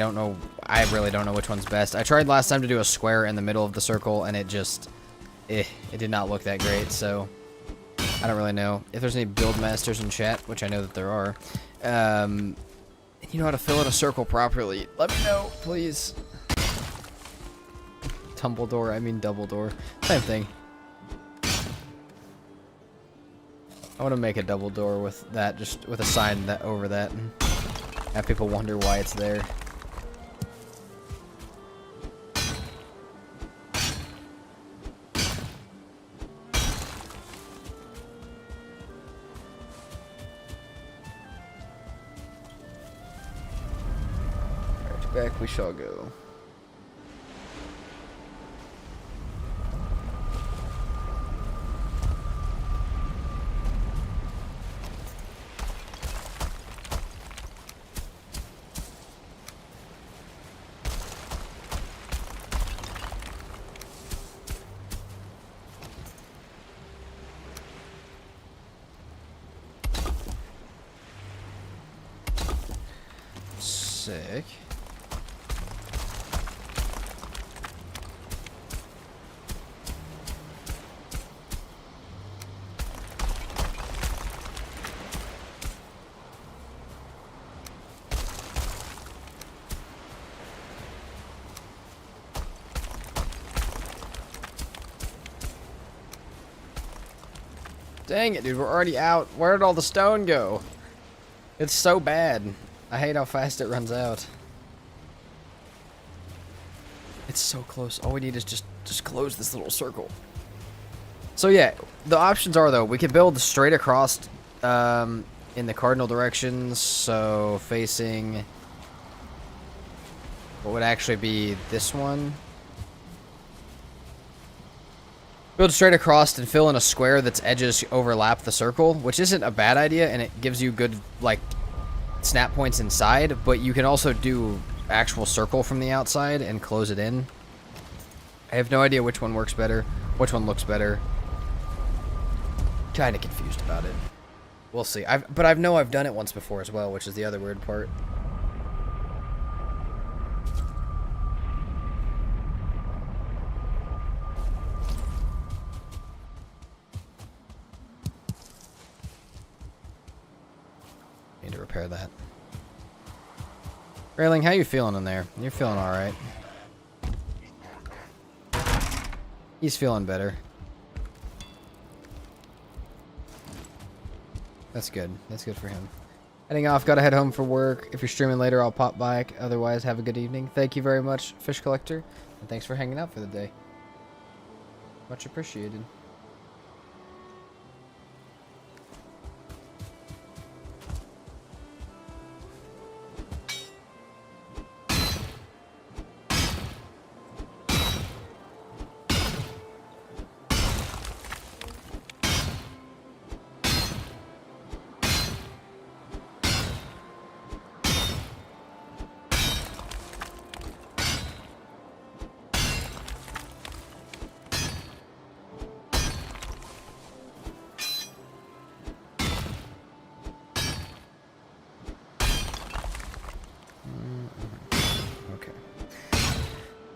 really don't know which one's best. I tried last time to do a square in the middle of the circle, and it just, it did not look that great, so I don't really know. If there's any build masters in chat, which I know that there are, you know how to fill in a circle properly, let me know, please. Tumbledore, I mean Doubledore. Same thing. I want to make a double door with that, just with a sign that over that, and have people wonder why it's there. Alright, back we shall go. Sick. Dang it, dude, we're already out. Where did all the stone go? It's so bad. I hate how fast it runs out. It's so close. All we need is just close this little circle. So yeah, the options are, though, we could build straight across in the cardinal directions, so facing what would actually be this one. Build straight across and fill in a square that's edges overlap the circle, which isn't a bad idea, and it gives you good, like, snap points inside, but you can also do actual circle from the outside and close it in. I have no idea which one works better, which one looks better. Kind of confused about it. We'll see. But I know I've done it once before as well, which is the other weird part. Need to repair that. Railing, how you feeling in there? You're feeling alright. He's feeling better. That's good. That's good for him. Heading off, gotta head home for work. If you're streaming later, I'll pop by. Otherwise, have a good evening. Thank you very much, Fish Collector. And thanks for hanging out for the day. Much appreciated.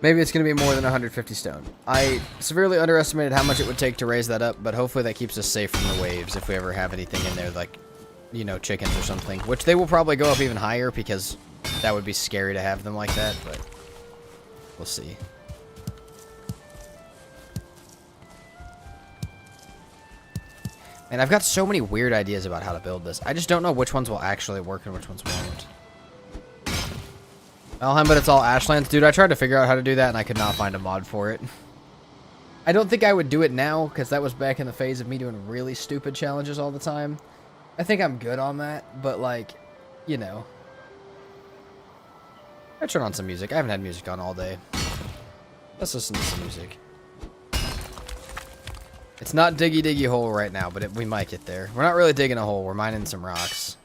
Maybe it's going to be more than 150 stone. I severely underestimated how much it would take to raise that up, but hopefully that keeps us safe from the waves if we ever have anything in there like, you know, chickens or something. Which they will probably go up even higher because that would be scary to have them like that, but we'll see. And I've got so many weird ideas about how to build this. I just don't know which ones will actually work and which ones won't. Valheim, but it's all ashlands. Dude, I tried to figure out how to do that, and I could not find a mod for it. I don't think I would do it now, because that was back in the phase of me doing really stupid challenges all the time. I think I'm good on that, but, like, you know. I turn on some music. I haven't had music on all day. Let's listen to some music. It's not diggy diggy hole right now, but we might get there. We're not really digging a hole. We're mining some rocks.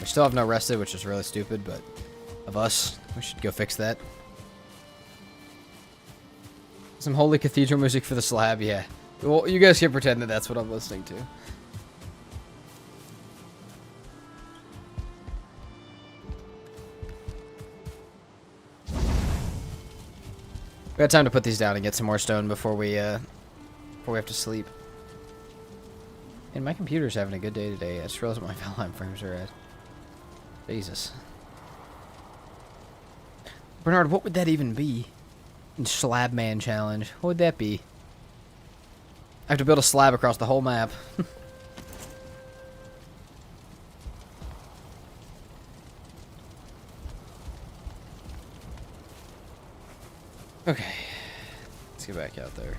We still have no rested, which is really stupid, but of us, we should go fix that. Some holy cathedral music for the slab, yeah. Well, you guys can pretend that that's what I'm listening to. We got time to put these down and get some more stone before we have to sleep. And my computer's having a good day today. I just realized what my Valheim frames are at. Jesus. Bernard, what would that even be? Slab man challenge. What would that be? I have to build a slab across the whole map. Okay. Let's get back out there.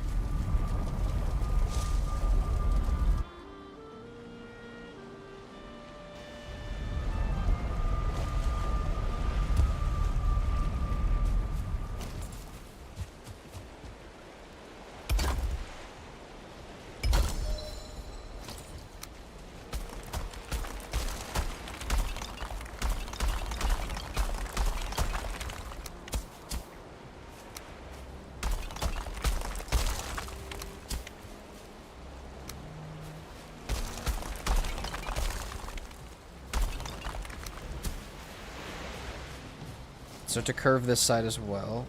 So to curve this side as well.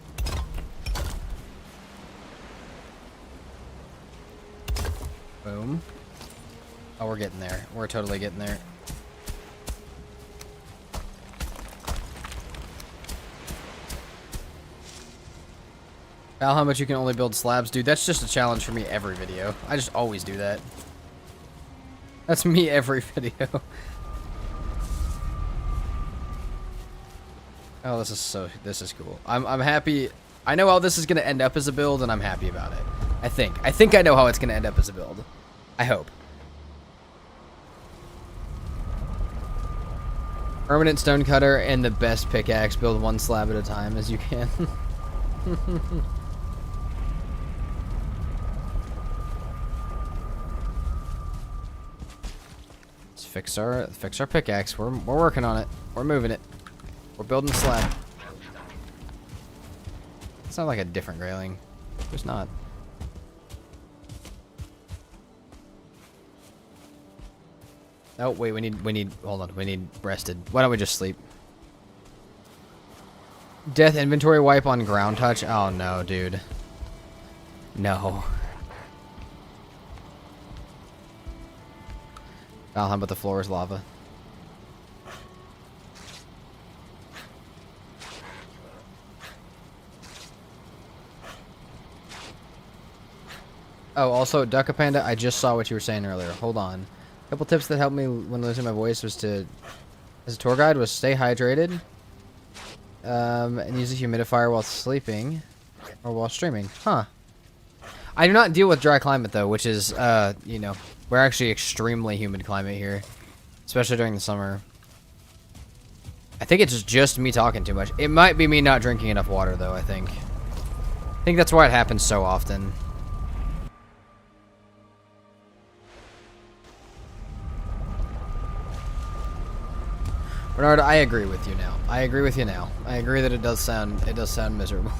Boom. Oh, we're getting there. We're totally getting there. Al, how much you can only build slabs? Dude, that's just a challenge for me every video. I just always do that. That's me every video. Oh, this is cool. I'm happy. I know how this is gonna end up as a build, and I'm happy about it. I think I know how it's gonna end up as a build. I hope. Permanent stone cutter and the best pickaxe. Build one slab at a time as you can. Let's fix our pickaxe. We're working on it. We're moving it. We're building a slab. It's not like a different railing. It's not. Oh wait, we need hold on, we need rested. Why don't we just sleep? Death inventory wipe on ground touch. Oh no, dude. No. How about the floor is lava? Oh, also, Ducka Panda, I just saw what you were saying earlier. Hold on. A couple tips that helped me when losing my voice was to, as a tour guide, was stay hydrated, and use a humidifier while sleeping, or while streaming. Huh. I do not deal with dry climate, though, which is, you know, we're actually extremely humid climate here, especially during the summer. I think it's just me talking too much. It might be me not drinking enough water, though, I think. think that's why it happens so often. Bernard, I agree with you now. I agree with you now. I agree that it does sound miserable.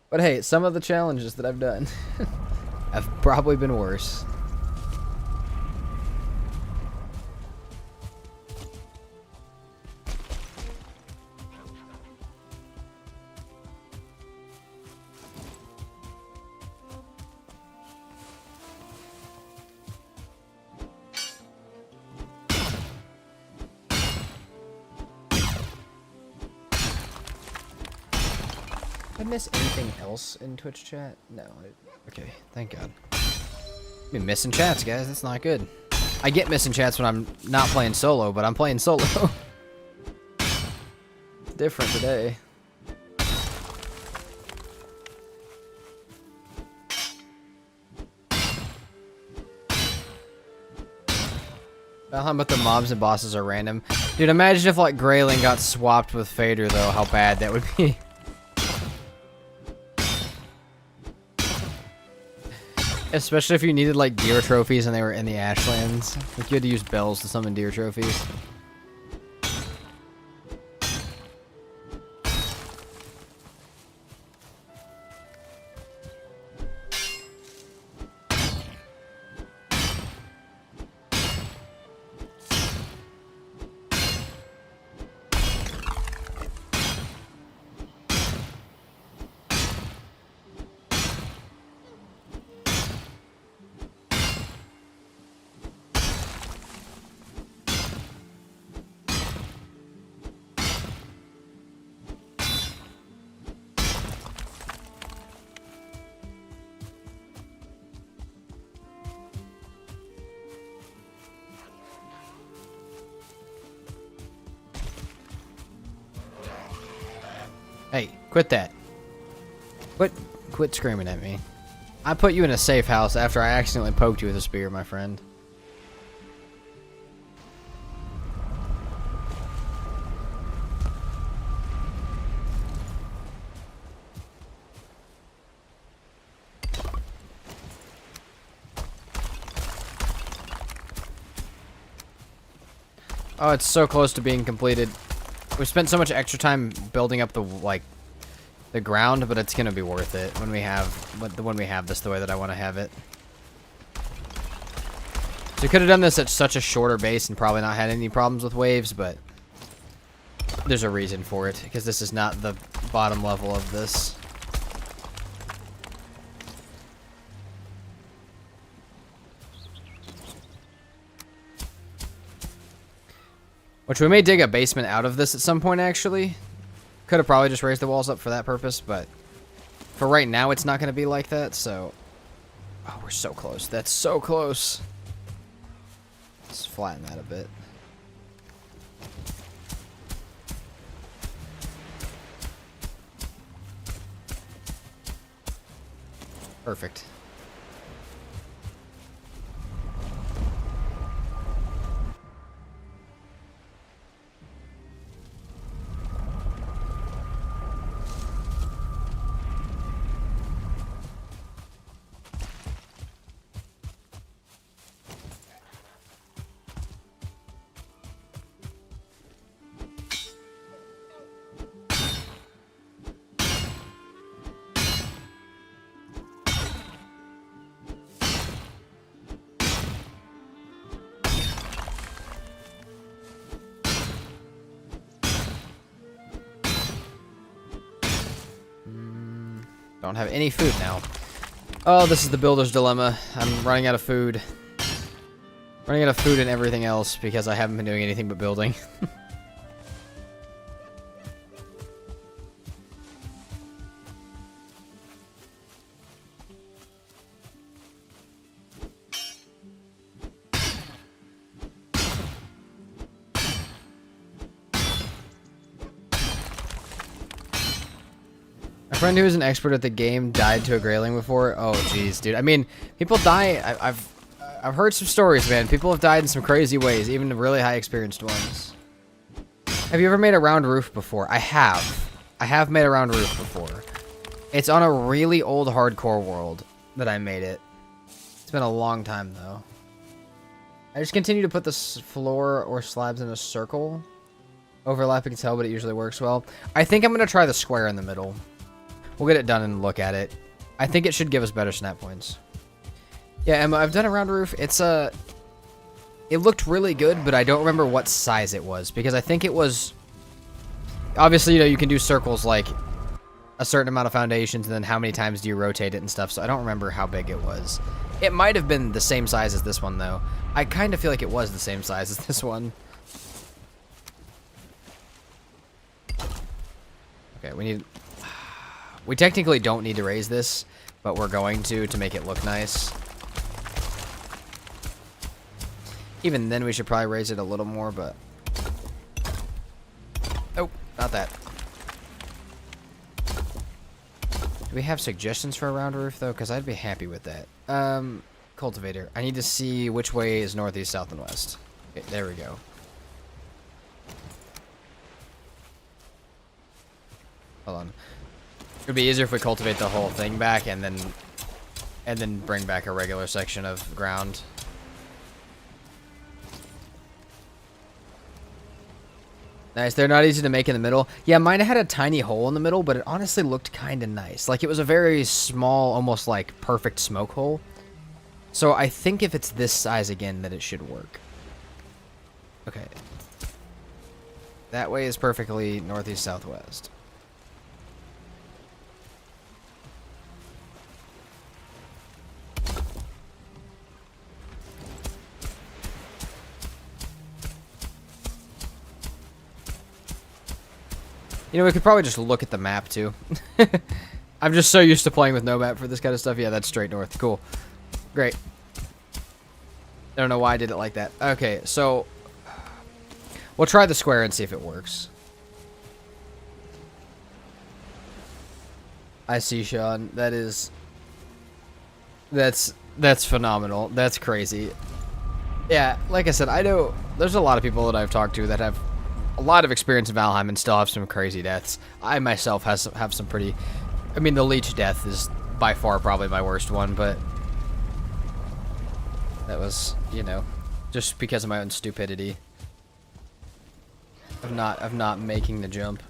But hey, some of the challenges that I've done have probably been worse. Did I miss anything else in Twitch chat? No. Okay, thank God. I've been missing chats, guys. That's not good. I get missing chats when I'm not playing solo, but I'm playing solo. Different today. Valheim, but the mobs and bosses are random. Dude, imagine if like Grayling got swapped with Fader, though. How bad that would be. Especially if you needed like deer trophies and they were in the Ashlands. Like you had to use bells to summon deer trophies. Hey, quit that. Quit screaming at me. I put you in a safe house after I accidentally poked you with a spear, my friend. Oh, it's so close to being completed. We spent so much extra time building up the the ground, but it's gonna be worth it when we have this the way that I want to have it. So we could have done this at such a shorter base and probably not had any problems with waves, but there's a reason for it because this is not the bottom level of this. Which we may dig a basement out of this at some point, actually. Could have probably just raised the walls up for that purpose, but for right now, it's not going to be like that, so... Oh, we're so close. That's so close. Let's flatten that a bit. Perfect. Don't have any food now. Oh, this is the builder's dilemma. I'm running out of food. Running out of food and everything else because I haven't been doing anything but building. A friend who is an expert at the game died to a grayling before. Oh, jeez, dude. I mean, people die. I've heard some stories, man. People have died in some crazy ways, even the really high experienced ones. Have you ever made a round roof before? I have. I have made a round roof before. It's on a really old hardcore world that I made it. It's been a long time, though. I just continue to put this floor or slabs in a circle. Overlapping tell, but it usually works well. I think I'm going to try the square in the middle. We'll get it done and look at it. I think it should give us better snap points. Yeah, Emma, I've done a round roof. It's it looked really good, but I don't remember what size it was, because I think it was... Obviously, you know, you can do circles like a certain amount of foundations, and then how many times do you rotate it and stuff, so I don't remember how big it was. It might have been the same size as this one, though. I kind of feel like it was the same size as this one. Okay, we technically don't need to raise this, but we're going to make it look nice. Even then, we should probably raise it a little more, but... Oh, not that. Do we have suggestions for a round roof, though? Because I'd be happy with that. Cultivator. I need to see which way is northeast, south, and west. Okay, there we go. Hold on. It would be easier if we cultivate the whole thing back and then bring back a regular section of ground. Nice. They're not easy to make in the middle. Yeah, mine had a tiny hole in the middle, but it honestly looked kind of nice. Like, it was a very small, almost like perfect smoke hole. So I think if it's this size again, that it should work. Okay. That way is perfectly northeast, southwest. You know, we could probably just look at the map, too. I'm just so used to playing with no map for this kind of stuff. Yeah, that's straight north. Cool. Great. I don't know why I did it like that. Okay, so... We'll try the square and see if it works. I see, Sean. That is... That's phenomenal. That's crazy. Yeah, like I said, I know... There's a lot of people that I've talked to that have a lot of experience in Valheim and still have some crazy deaths. I myself have some pretty... I mean, the leech death is by far probably my worst one, but... That was, you know, just because of my own stupidity. Of not making the jump.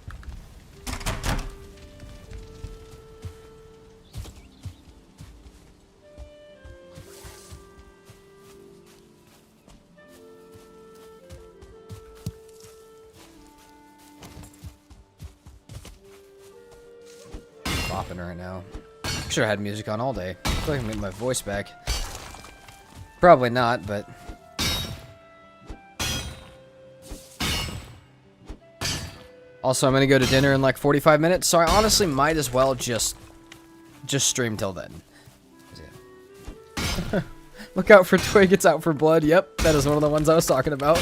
Bopping right now. Should have had music on all day. I feel like I can get my voice back. Probably not, but... Also, I'm gonna go to dinner in like 45 minutes, so I honestly might as well just stream till then. Look out for Twig, it's out for blood. Yep, that is one of the ones I was talking about.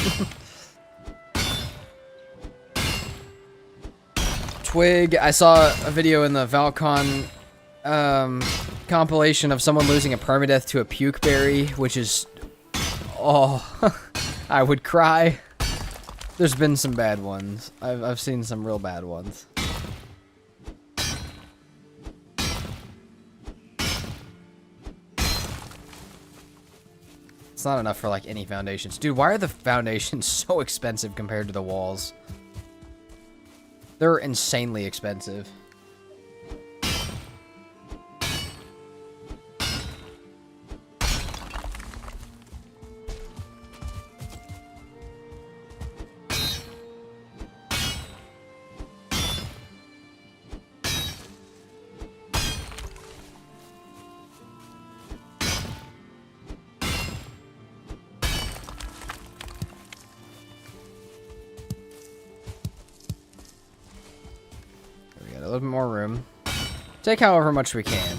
Twig, I saw a video in the Valcon compilation of someone losing a permadeath to a puke berry, which is... Oh, I would cry. There's been some bad ones. I've seen some real bad ones. It's not enough for like any foundations. Dude, why are the foundations so expensive compared to the walls? They're insanely expensive. A little bit more room. Take however much we can.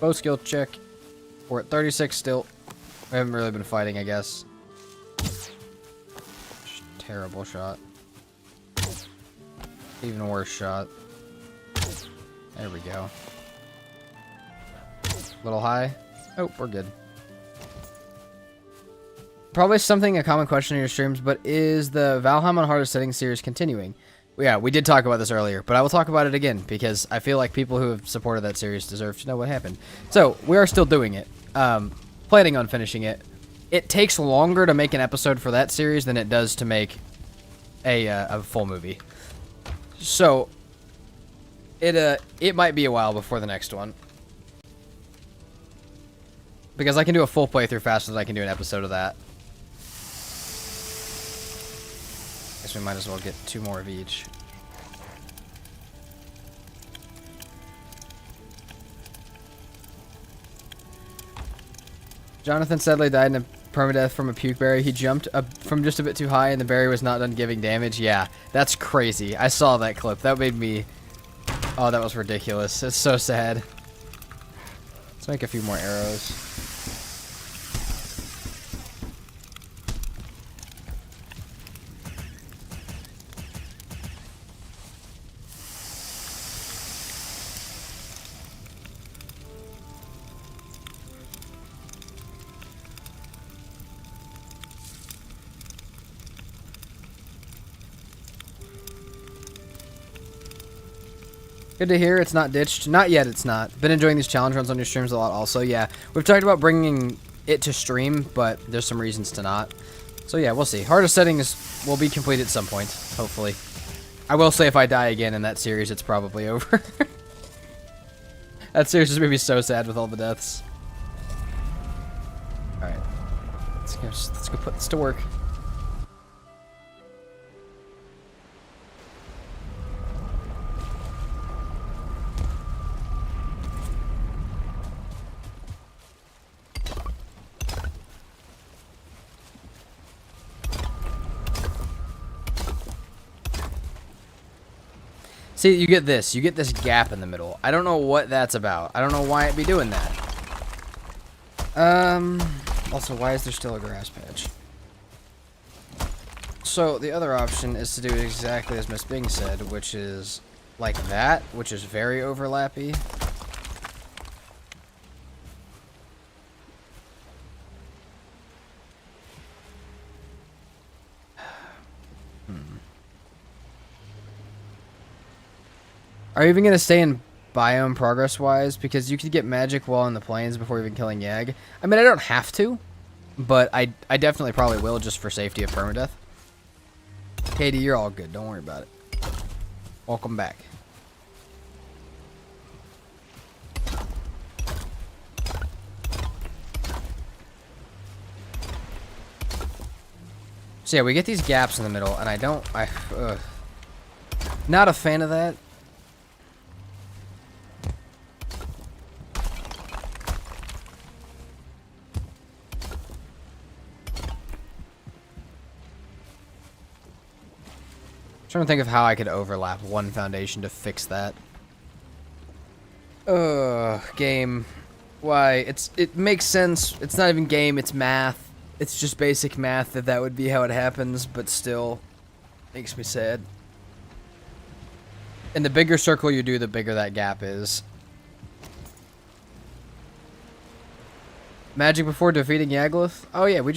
Bow skill check. We're at 36 still. We haven't really been fighting, I guess. Terrible shot. Even worse shot. There we go. A little high. Oh, we're good. Probably a common question in your streams, but is the Valheim on hardest setting series continuing? Yeah, we did talk about this earlier, but I will talk about it again because I feel like people who have supported that series deserve to know what happened. So, we are still doing it. Planning on finishing it. It takes longer to make an episode for that series than it does to make a full movie. So, it might be a while before the next one. Because I can do a full playthrough faster than I can do an episode of that. Guess we might as well get 2 more of each. Jonathan sadly died in a permadeath from a puke berry. He jumped up from just a bit too high and the berry was not done giving damage. Yeah, that's crazy. I saw that clip. That made me... Oh, that was ridiculous. It's so sad. Let's make a few more arrows. Good to hear it's not ditched. Not yet, it's not. Been enjoying these challenge runs on your streams a lot also. Yeah, we've talked about bringing it to stream, but there's some reasons to not. So yeah, we'll see. Hardest settings will be complete at some point, hopefully. I will say if I die again in that series, it's probably over. That series is going to be so sad with all the deaths. Alright. Let's go put this to work. See, you get this. You get this gap in the middle. I don't know what that's about. I don't know why it'd be doing that. Also, why is there still a grass patch? So, the other option is to do exactly as Miss Bing said, which is like that, which is very overlappy. Are you even going to stay in biome progress-wise? Because you could get magic while in the plains before even killing Yag. I mean, I don't have to, but I definitely probably will just for safety of permadeath. Katie, you're all good. Don't worry about it. Welcome back. So yeah, we get these gaps in the middle, and not a fan of that. Trying to think of how I could overlap one foundation to fix that. Game. Why? It makes sense. It's not even game, it's math. It's just basic math that would be how it happens, but still makes me sad. And the bigger circle you do, the bigger that gap is. Magic before defeating Yagluth? Oh yeah, we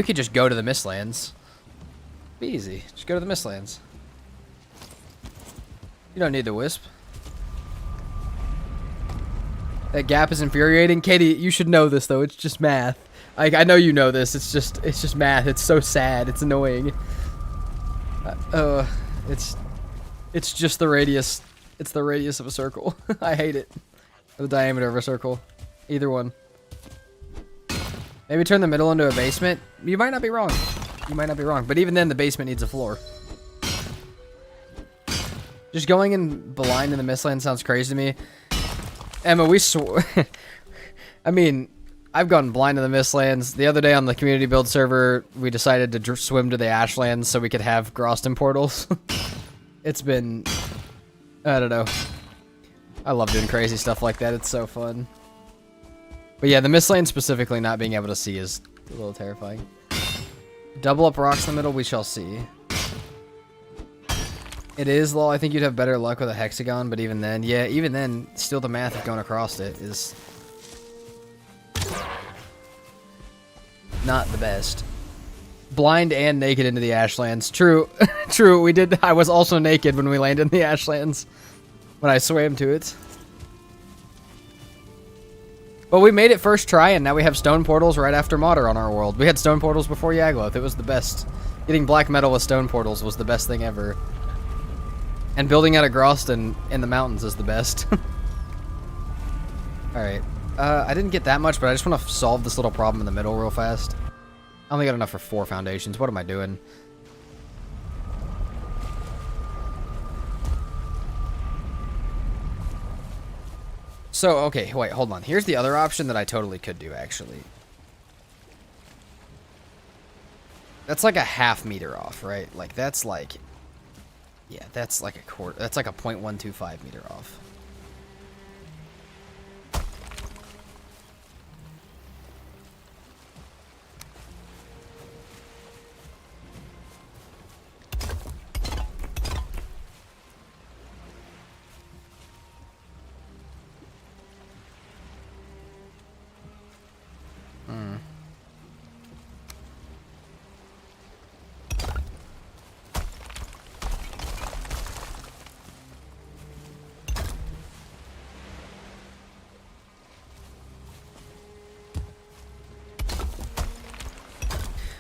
could just go to the Mistlands. Be easy. Just go to the Mistlands. You don't need the wisp. That gap is infuriating. Katie, you should know this though. It's just math. I know you know this. It's just math. It's so sad. It's annoying. It's just the radius. It's the radius of a circle. I hate it. Or the diameter of a circle. Either one. Maybe turn the middle into a basement. You might not be wrong. You might not be wrong. But even then, the basement needs a floor. Just going in blind in the Mistland sounds crazy to me. Emma, we swore... I mean, I've gone blind in the Mistlands. The other day on the community build server, we decided to swim to the Ashlands so we could have Groston portals. It's been... I don't know. I love doing crazy stuff like that. It's so fun. But yeah, the Mistlands specifically not being able to see is a little terrifying. Double up rocks in the middle, we shall see. It is, lol. I think you'd have better luck with a hexagon, but even then, yeah, even then, still the math of going across it is not the best. Blind and naked into the Ashlands. True. True, we did. I was also naked when we landed in the Ashlands. When I swam to it. But we made it first try, and now we have stone portals right after Modder on our world. We had stone portals before Yagloth. It was the best. Getting black metal with stone portals was the best thing ever. And building out a Groston in the mountains is the best. Alright. I didn't get that much, but I just want to solve this little problem in the middle real fast. I only got enough for 4 foundations. What am I doing? So, okay, wait, hold on. Here's the other option that I totally could do, actually. That's like a ½ meter off, right? Like, that's like... Yeah, that's like a quarter. That's like a 0.125 meter off.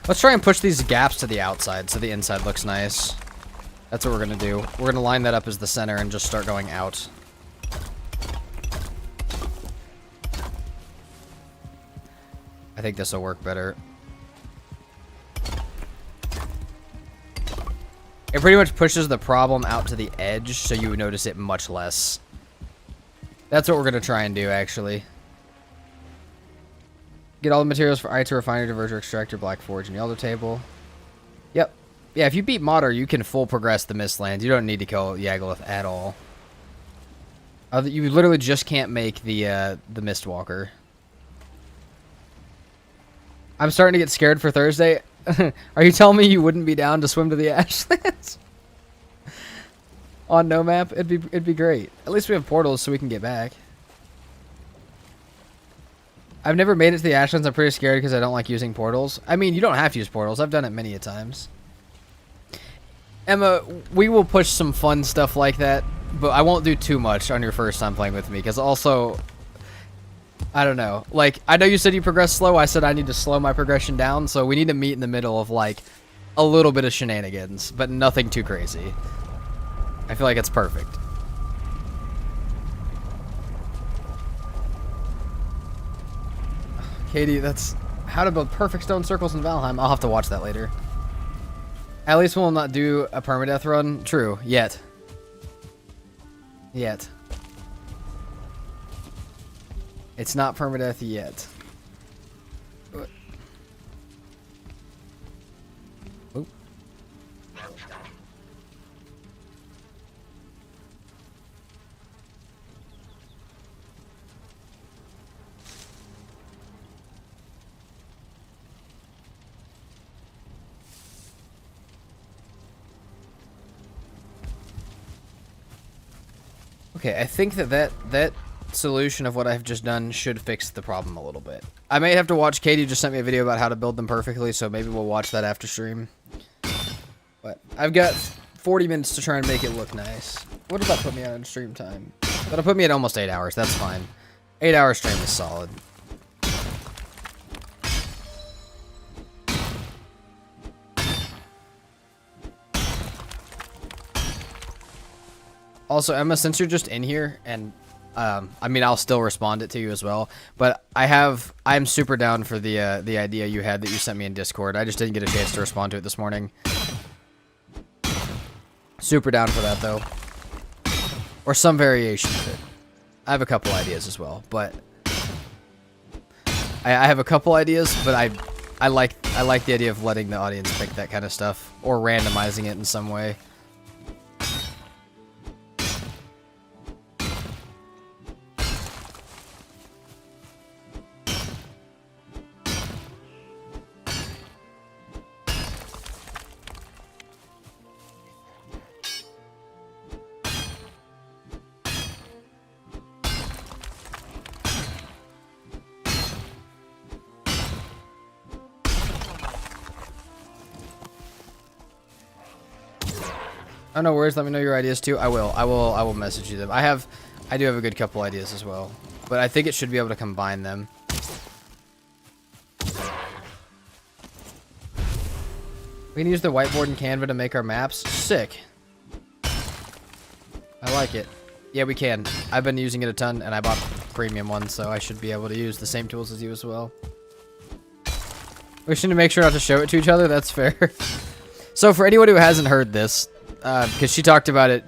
Let's try and push these gaps to the outside so the inside looks nice. That's what we're going to do. We're going to line that up as the center and just start going out. I think this will work better. It pretty much pushes the problem out to the edge, so you would notice it much less. That's what we're going to try and do, actually. Get all the materials for I2 Refiner, Diverger, Extractor, Black Forge, and Yellow Table. Yep. Yeah, if you beat Modder, you can full progress the Mistlands. You don't need to kill Yagloth at all. You literally just can't make the Mistwalker. I'm starting to get scared for Thursday. Are you telling me you wouldn't be down to swim to the Ashlands? On no map? It'd be great. At least we have portals so we can get back. I've never made it to the Ashlands. I'm pretty scared because I don't like using portals. I mean, you don't have to use portals. I've done it many a times. Emma, we will push some fun stuff like that, but I won't do too much on your first time playing with me because also, I don't know. Like, I know you said you progress slow. I said I need to slow my progression down, so we need to meet in the middle of, like, a little bit of shenanigans, but nothing too crazy. I feel like it's perfect. Katie, that's how to build perfect stone circles in Valheim. I'll have to watch that later. At least we'll not do a permadeath run. True. Yet. Yet. It's not permadeath yet. Oop. Okay, I think that solution of what I've just done should fix the problem a little bit. I may have to watch. Katie just sent me a video about how to build them perfectly, so maybe we'll watch that after stream. But I've got 40 minutes to try and make it look nice. What does that put me on in stream time? That'll put me at almost 8 hours. That's fine. 8-hour stream is solid. Also, Emma, since you're just in here, and I mean, I'll still respond it to you as well, but I'm super down for the idea you had that you sent me in Discord. I just didn't get a chance to respond to it this morning. Super down for that, though. Or some variation of it. I have a couple ideas as well, but I have a couple ideas, but I like the idea of letting the audience pick that kind of stuff, or randomizing it in some way. Oh, no worries. Let me know your ideas too. I will message you them. I do have a good couple ideas as well, but I think it should be able to combine them. We can use the whiteboard and Canva to make our maps. Sick. I like it. Yeah, we can. I've been using it a ton, and I bought premium ones, so I should be able to use the same tools as you as well. We should make sure not to show it to each other. That's fair. So for anyone who hasn't heard this, because she talked about it,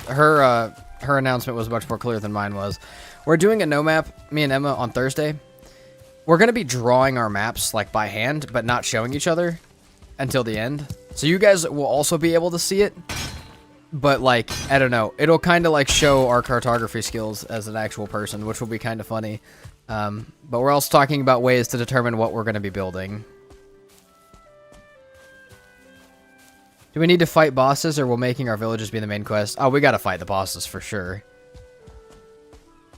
her announcement was much more clear than mine was. We're doing a no map, me and Emma, on Thursday. We're gonna be drawing our maps like by hand, but not showing each other until the end. So you guys will also be able to see it. But, like, I don't know. It'll kind of, like, show our cartography skills as an actual person, which will be kind of funny. But we're also talking about ways to determine what we're going to be building. Do we need to fight bosses, or will making our villages be the main quest? Oh, we got to fight the bosses for sure.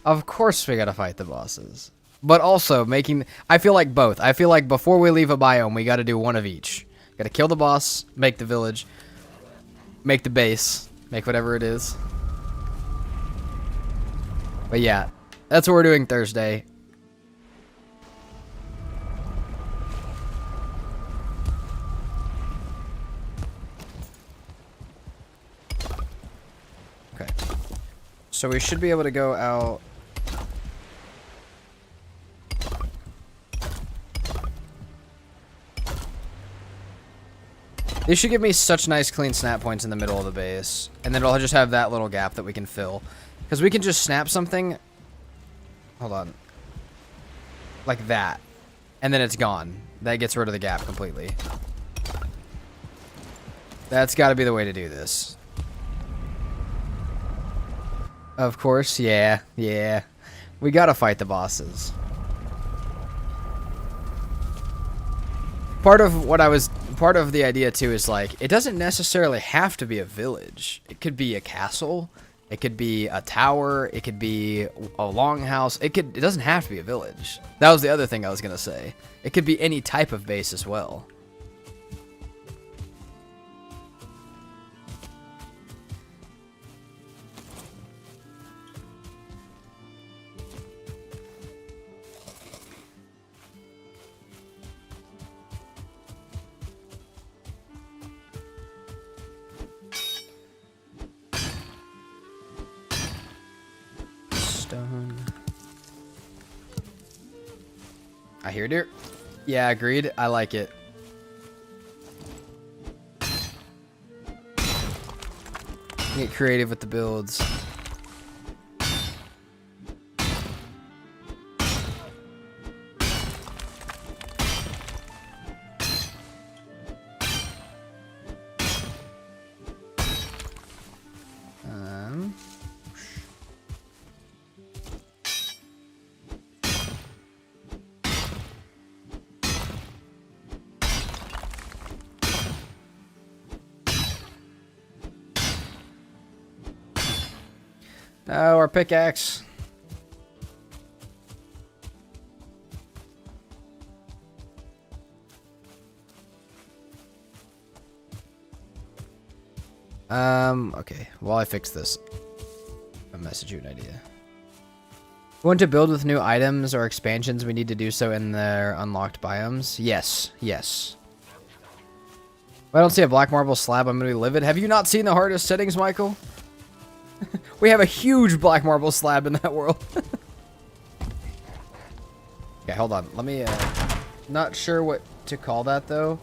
Of course we got to fight the bosses. But also, I feel like both. I feel like before we leave a biome, we got to do one of each. Got to kill the boss, make the village, make the base, make whatever it is. But yeah, that's what we're doing Thursday. Okay. So we should be able to go out. They should give me such nice clean snap points in the middle of the base. And then it'll just have that little gap that we can fill. Because we can just snap something. Hold on. Like that. And then it's gone. That gets rid of the gap completely. That's got to be the way to do this. Of course, yeah. We got to fight the bosses. Part of the idea too is like, it doesn't necessarily have to be a village. It could be a castle, it could be a tower, it could be a longhouse. It doesn't have to be a village. That was the other thing I was gonna say. It could be any type of base as well. I hear deer. Yeah, agreed. I like it. Get creative with the builds. No, our pickaxe. Okay. While I fix this, I'll message you an idea. Want to build with new items or expansions? We need to do so in their unlocked biomes. Yes. If I don't see a black marble slab, I'm gonna be livid. Have you not seen the hardest settings, Michael? We have a huge black marble slab in that world. Okay, hold on. Let me, not sure what to call that, though.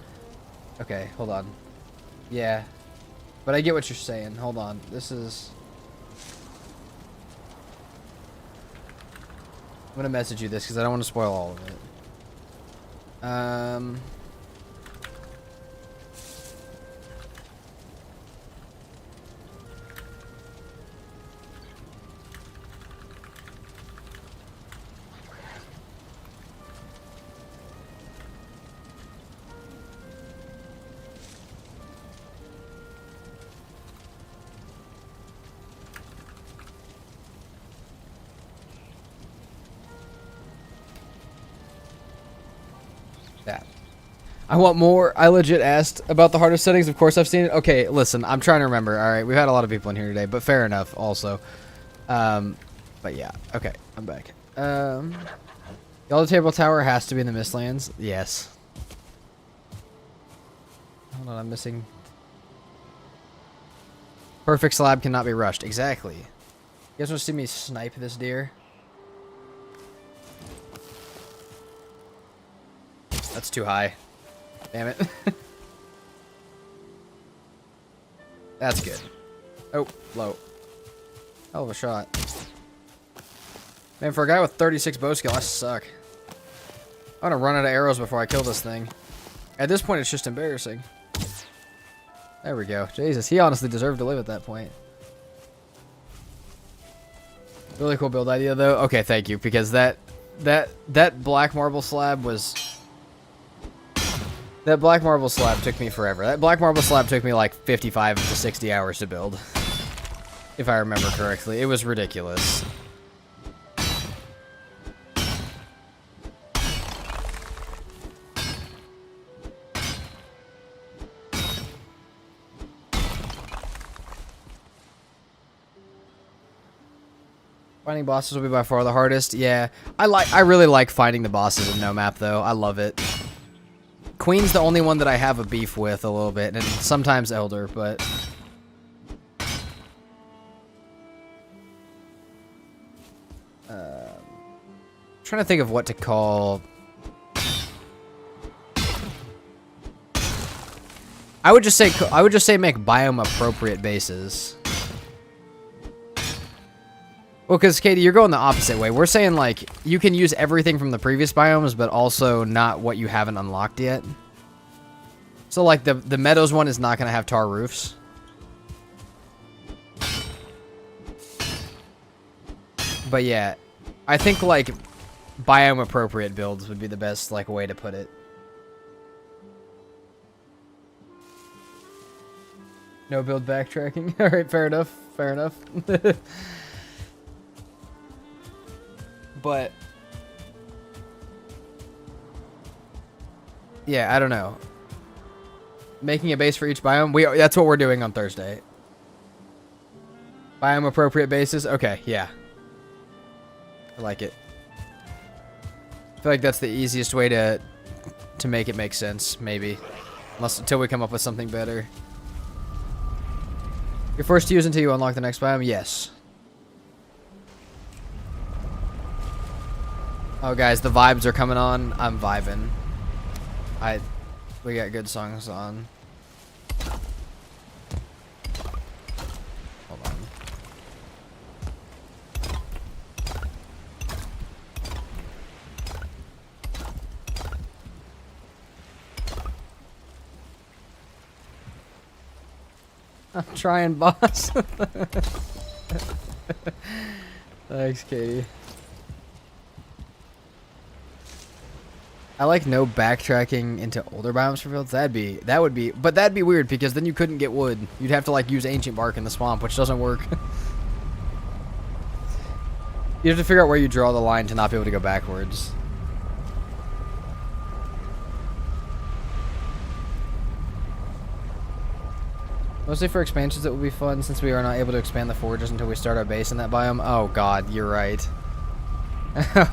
Okay, hold on. Yeah. But I get what you're saying. Hold on. This is... I'm gonna message you this, because I don't want to spoil all of it. I want more. I legit asked about the hardest settings. Of course, I've seen it. Okay, listen, I'm trying to remember. All right, we've had a lot of people in here today, but fair enough also. But yeah, okay, I'm back. Yellow Table Tower has to be in the Mistlands. Yes. Hold on, I'm missing. Perfect slab cannot be rushed. Exactly. You guys want to see me snipe this deer? That's too high. Damn it. That's good. Oh, low. Hell of a shot. Man, for a guy with 36 bow skill, I suck. I'm gonna run out of arrows before I kill this thing. At this point, it's just embarrassing. There we go. Jesus, he honestly deserved to live at that point. Really cool build idea, though. Okay, thank you, because that black marble slab was... That black marble slab took me forever. That black marble slab took me like 55 to 60 hours to build. If I remember correctly. It was ridiculous. Finding bosses will be by far the hardest. Yeah, I really like finding the bosses in no map though. I love it. Queen's the only one that I have a beef with a little bit, and sometimes Elder, but trying to think of what to call. I would just say make biome appropriate bases. Well, because, Katie, you're going the opposite way. We're saying, like, you can use everything from the previous biomes, but also not what you haven't unlocked yet. So, like, the Meadows one is not going to have tar roofs. But, yeah, I think, like, biome-appropriate builds would be the best, like, way to put it. No build backtracking. All right, fair enough. Fair enough. But yeah, I don't know. Making a base for each biome. That's what we're doing on Thursday. Biome appropriate bases. Okay, yeah. I like it. I feel like that's the easiest way to make it make sense, maybe. Until we come up with something better. You're forced to use until you unlock the next biome? Yes. Oh, guys, the vibes are coming on. I'm vibing. We got good songs on. Hold on. I'm trying, boss. Thanks, Katie. I like no backtracking into older biomes for builds. That would be, but that'd be weird because then you couldn't get wood. You'd have to like use ancient bark in the swamp, which doesn't work. You have to figure out where you draw the line to not be able to go backwards. Mostly for expansions, it will be fun since we are not able to expand the forges until we start our base in that biome. Oh god, you're right.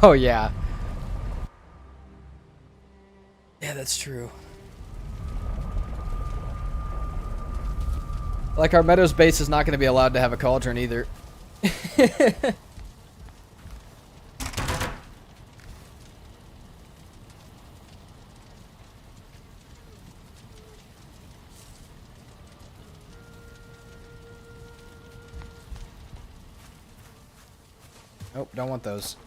Oh yeah. Yeah, that's true. Like, our Meadows base is not going to be allowed to have a cauldron either. Nope, don't want those.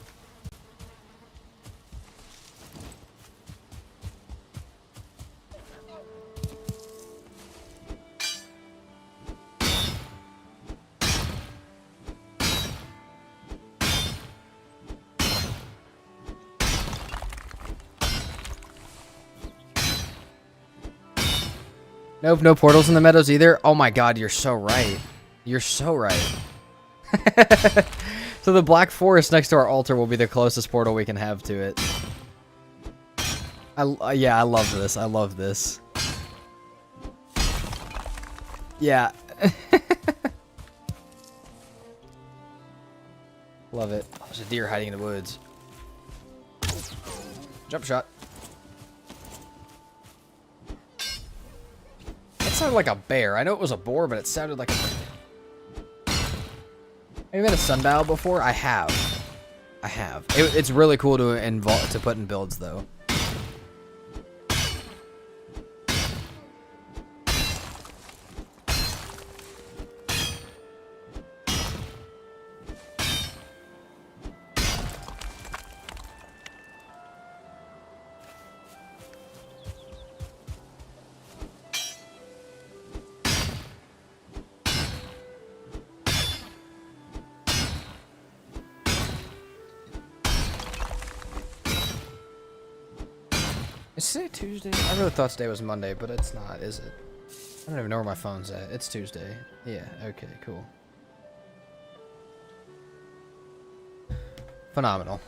Nope, no portals in the Meadows either. Oh my god, you're so right. You're so right. So the Black Forest next to our altar will be the closest portal we can have to it. Yeah, I love this. I love this. Yeah. Love it. Oh, there's a deer hiding in the woods. Jump shot. That sounded like a bear. I know it was a boar, but it sounded like a bear. Have you met a sundial before? I have. I have. It's really cool to put in builds, though. Is today Tuesday? I really thought today was Monday, but it's not, is it? I don't even know where my phone's at. It's Tuesday. Yeah, okay, cool. Phenomenal.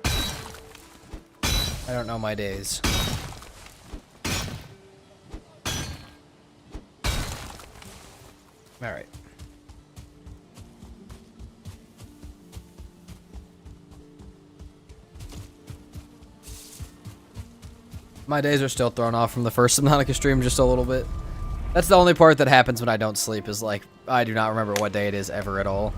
I don't know my days. Alright. My days are still thrown off from the first Subnautica stream just a little bit. That's the only part that happens when I don't sleep, is like, I do not remember what day it is ever at all.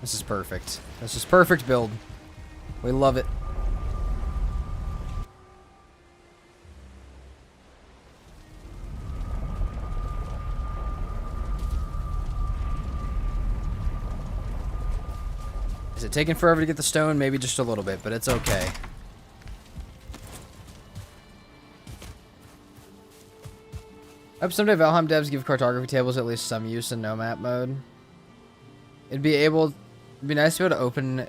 This is perfect. This is perfect build. We love it. Is it taking forever to get the stone? Maybe just a little bit, but it's okay. Hope someday Valheim devs give cartography tables at least some use in no map mode. It'd be nice to be able to open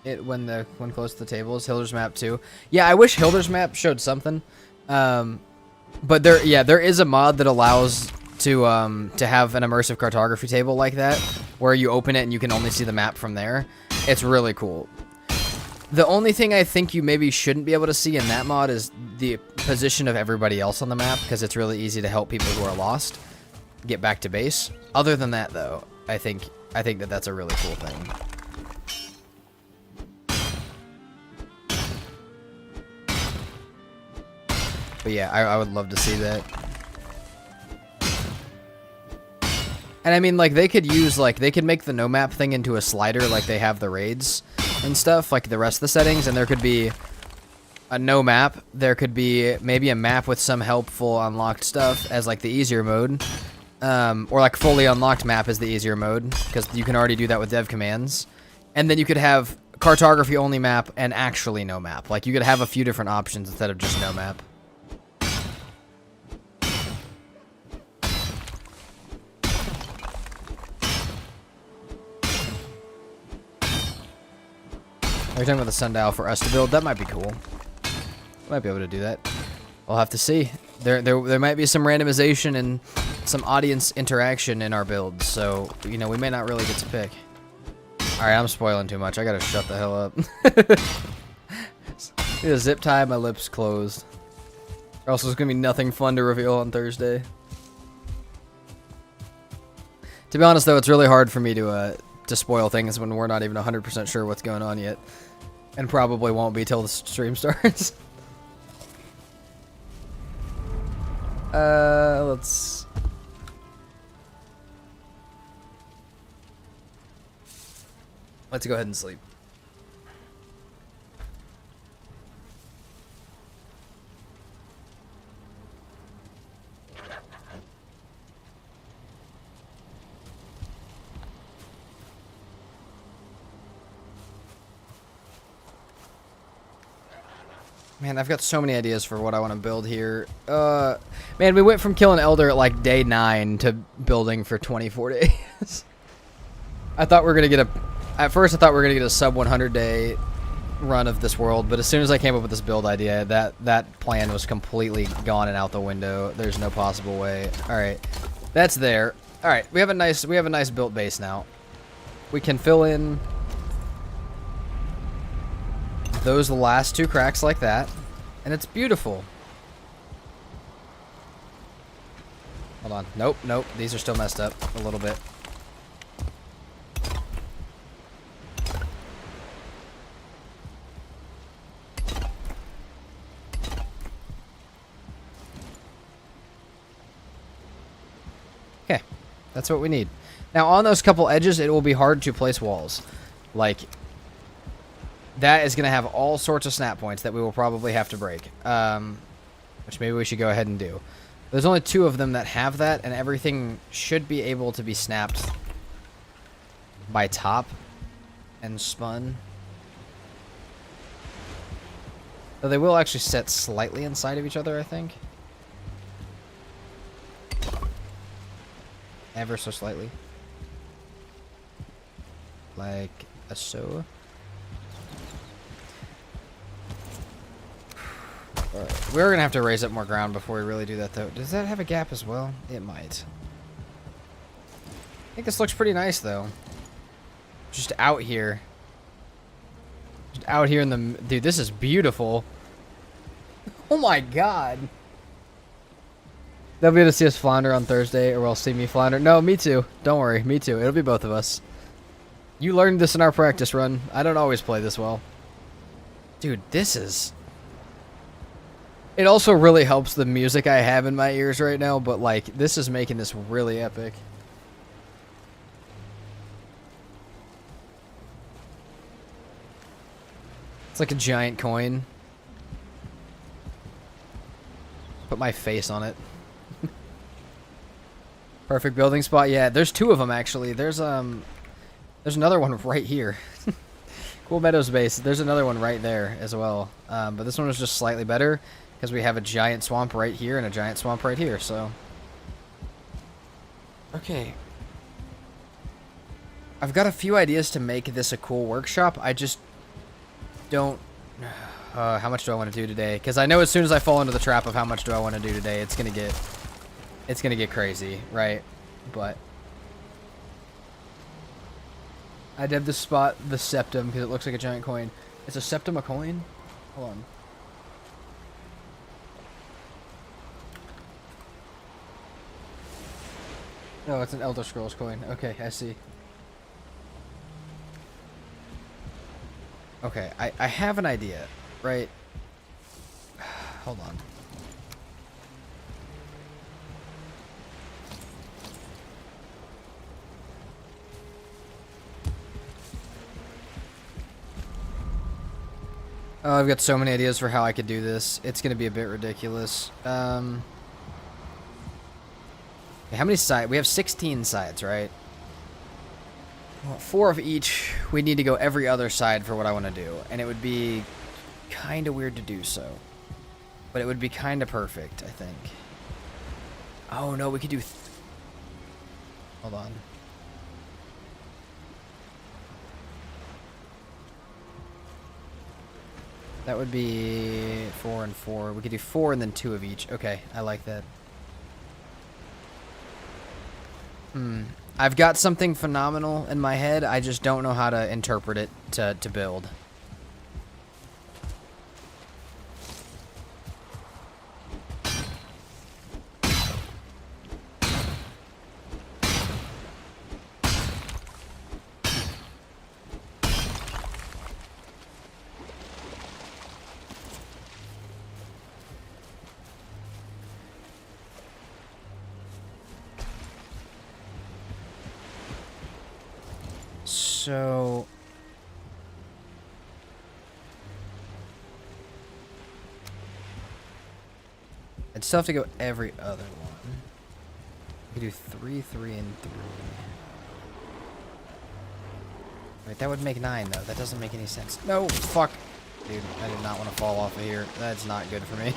it when close to the tables. Hilder's map too. Yeah, I wish Hilder's map showed something. But there is a mod that allows to have an immersive cartography table like that, where you open it and you can only see the map from there. It's really cool. The only thing I think you maybe shouldn't be able to see in that mod is the position of everybody else on the map, because it's really easy to help people who are lost get back to base. Other than that, though, I think that that's a really cool thing. But yeah, I would love to see that. And I mean, like, they could make the no map thing into a slider like they have the raids and stuff, like the rest of the settings, and there could be a no map. There could be maybe a map with some helpful unlocked stuff as like the easier mode. Or like fully unlocked map is the easier mode, because you can already do that with dev commands. And then you could have cartography only map and actually no map. Like, you could have a few different options instead of just no map. Are you talking about the sundial for us to build? That might be cool. Might be able to do that. We'll have to see. There might be some randomization and some audience interaction in our builds, so, you know, we may not really get to pick. Alright, I'm spoiling too much. I gotta shut the hell up. Need a zip tie, my lips closed. Or else there's gonna be nothing fun to reveal on Thursday. To be honest, though, it's really hard for me to spoil things when we're not even 100% sure what's going on yet. And probably won't be till the stream starts. Let's go ahead and sleep. Man, I've got so many ideas for what I want to build here. Man, we went from killing Elder at like day 9 to building for 24 days. I thought we were gonna get at first I thought we were gonna get a sub 100 day run of this world, but as soon as I came up with this build idea, that plan was completely gone and out the window. There's no possible way. All right, that's there. All right, we have a nice built base now. We can fill in those last 2 cracks like that, and it's beautiful. Hold on. Nope. These are still messed up a little bit. Okay, that's what we need. Now, on those couple edges, it will be hard to place walls. Like, that is going to have all sorts of snap points that we will probably have to break. Which maybe we should go ahead and do. There's only 2 of them that have that, and everything should be able to be snapped by top and spun. Though they will actually set slightly inside of each other, I think. Ever so slightly. Like so. Alright, we're gonna have to raise up more ground before we really do that, though. Does that have a gap as well? It might. I think this looks pretty nice, though. Just out here. Just out here in the... Dude, this is beautiful. Oh my god. They'll be able to see us flounder on Thursday, or else see me flounder. No, me too. Don't worry, me too. It'll be both of us. You learned this in our practice run. I don't always play this well. Dude, this is... It also really helps the music I have in my ears right now, but, like, this is making this really epic. It's like a giant coin. Put my face on it. Perfect building spot. Yeah, there's 2 of them actually. There's another one right here. Cool Meadows base. There's another one right there as well. But this one was just slightly better because we have a giant swamp right here and a giant swamp right here. So, okay. I've got a few ideas to make this a cool workshop. I just don't. How much do I want to do today? Because I know as soon as I fall into the trap of how much do I want to do today, it's gonna get crazy, right? But I'd have this spot the septum because it looks like a giant coin. Is a septum a coin? Hold on. No, it's an Elder Scrolls coin. Okay, I see. Okay, I have an idea, right? Hold on. Oh, I've got so many ideas for how I could do this. It's going to be a bit ridiculous. How many sides? We have 16 sides, right? Well, 4 of each. We need to go every other side for what I want to do. And it would be kind of weird to do so. But it would be kind of perfect, I think. Oh, no, we could do... Hold on. That would be 4 and 4. We could do 4 and then 2 of each. Okay, I like that. I've got something phenomenal in my head. I just don't know how to interpret it to build. So I'd still have to go every other one. We could do 3, 3, and 3. Wait, that would make 9 though. That doesn't make any sense. No, fuck. Dude, I did not want to fall off of here. That's not good for me.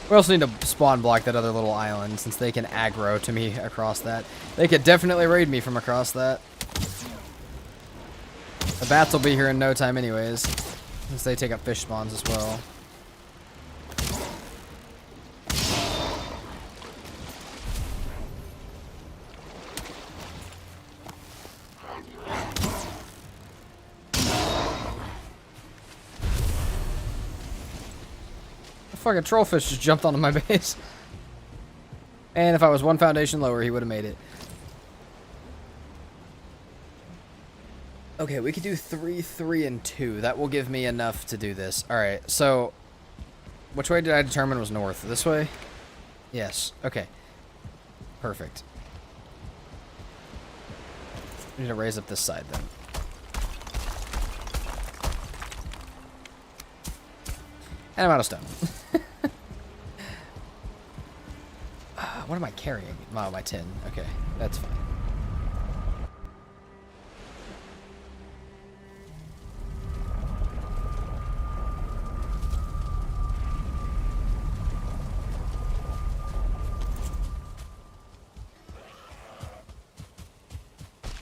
We also need to spawn block that other little island, since they can aggro to me across that. They could definitely raid me from across that. The bats will be here in no time anyways, since they take up fish spawns as well. Fucking trollfish just jumped onto my base. And if I was one foundation lower, he would have made it. Okay, we could do 3, 3, and 2. That will give me enough to do this. Alright, so... which way did I determine was north? This way? Yes. Okay. Perfect. We need to raise up this side then. And I'm out of stone. What am I carrying? Oh, my tin. Okay, that's fine.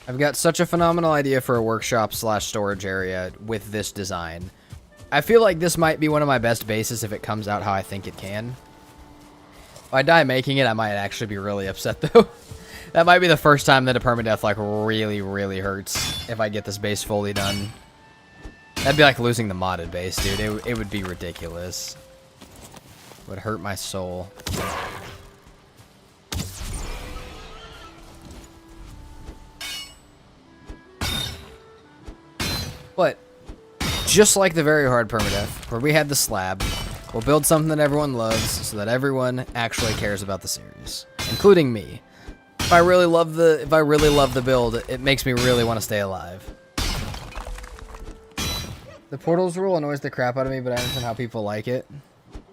I've got such a phenomenal idea for a workshop / storage area with this design. I feel like this might be one of my best bases if it comes out how I think it can. If I die making it, I might actually be really upset, though. That might be the first time that a permadeath, like, really, really hurts if I get this base fully done. That'd be like losing the modded base, dude. It would be ridiculous. It would hurt my soul. But... just like the very hard permadeath, where we had the slab, we'll build something that everyone loves so that everyone actually cares about the series, including me. If I really love the build, it makes me really want to stay alive. The portals rule annoys the crap out of me, but I understand how people like it.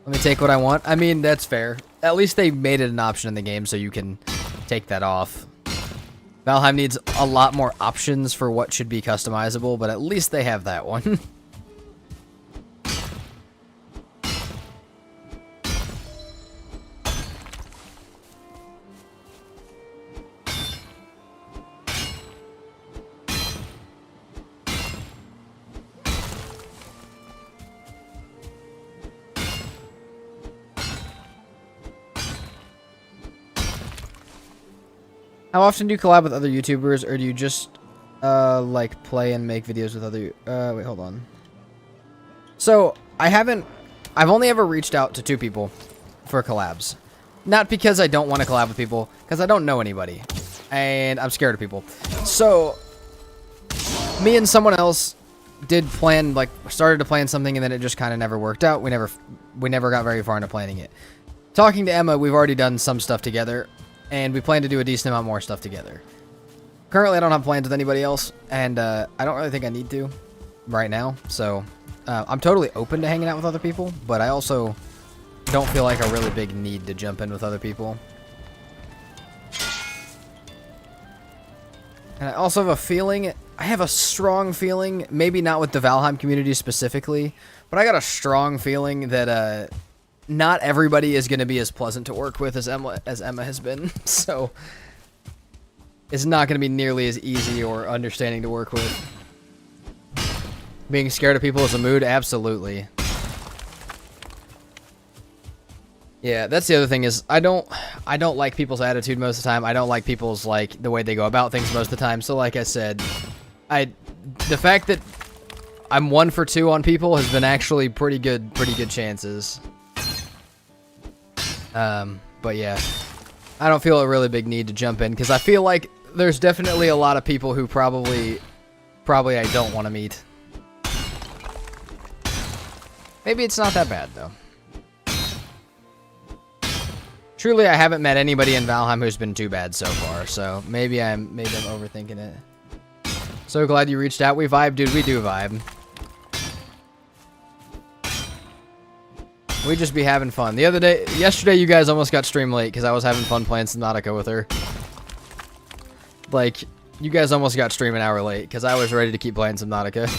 Let me take what I want. I mean, that's fair. At least they made it an option in the game so you can take that off. Valheim needs a lot more options for what should be customizable, but at least they have that one. How often do you collab with other YouTubers, or do you just, like, play and make videos with other... wait, hold on. So, I've only ever reached out to 2 people for collabs. Not because I don't want to collab with people, because I don't know anybody. And I'm scared of people. So, me and someone else did plan, like, started to plan something, and then it just kind of never worked out. We never got very far into planning it. Talking to Emma, we've already done some stuff together. And we plan to do a decent amount more stuff together. Currently, I don't have plans with anybody else, and I don't really think I need to right now. So, I'm totally open to hanging out with other people, but I also don't feel like a really big need to jump in with other people. And I also have a feeling, I have a strong feeling, maybe not with the Valheim community specifically, but I got a strong feeling that, not everybody is going to be as pleasant to work with as Emma has been, so it's not going to be nearly as easy or understanding to work with. Being scared of people is a mood? Absolutely. Yeah, that's the other thing is I don't like people's attitude most of the time. I don't like people's, like, the way they go about things most of the time. So like I said, the fact that I'm 1 for 2 on people has been actually pretty good chances. But yeah, I don't feel a really big need to jump in because I feel like there's definitely a lot of people who probably I don't want to meet. Maybe it's not that bad though. Truly, I haven't met anybody in Valheim who's been too bad so far, so maybe I'm overthinking it. So glad you reached out. We vibe, dude. We do vibe. We just be having fun. Yesterday, you guys almost got stream late because I was having fun playing Subnautica with her. Like, You guys almost got stream an hour late because I was ready to keep playing some Nautica.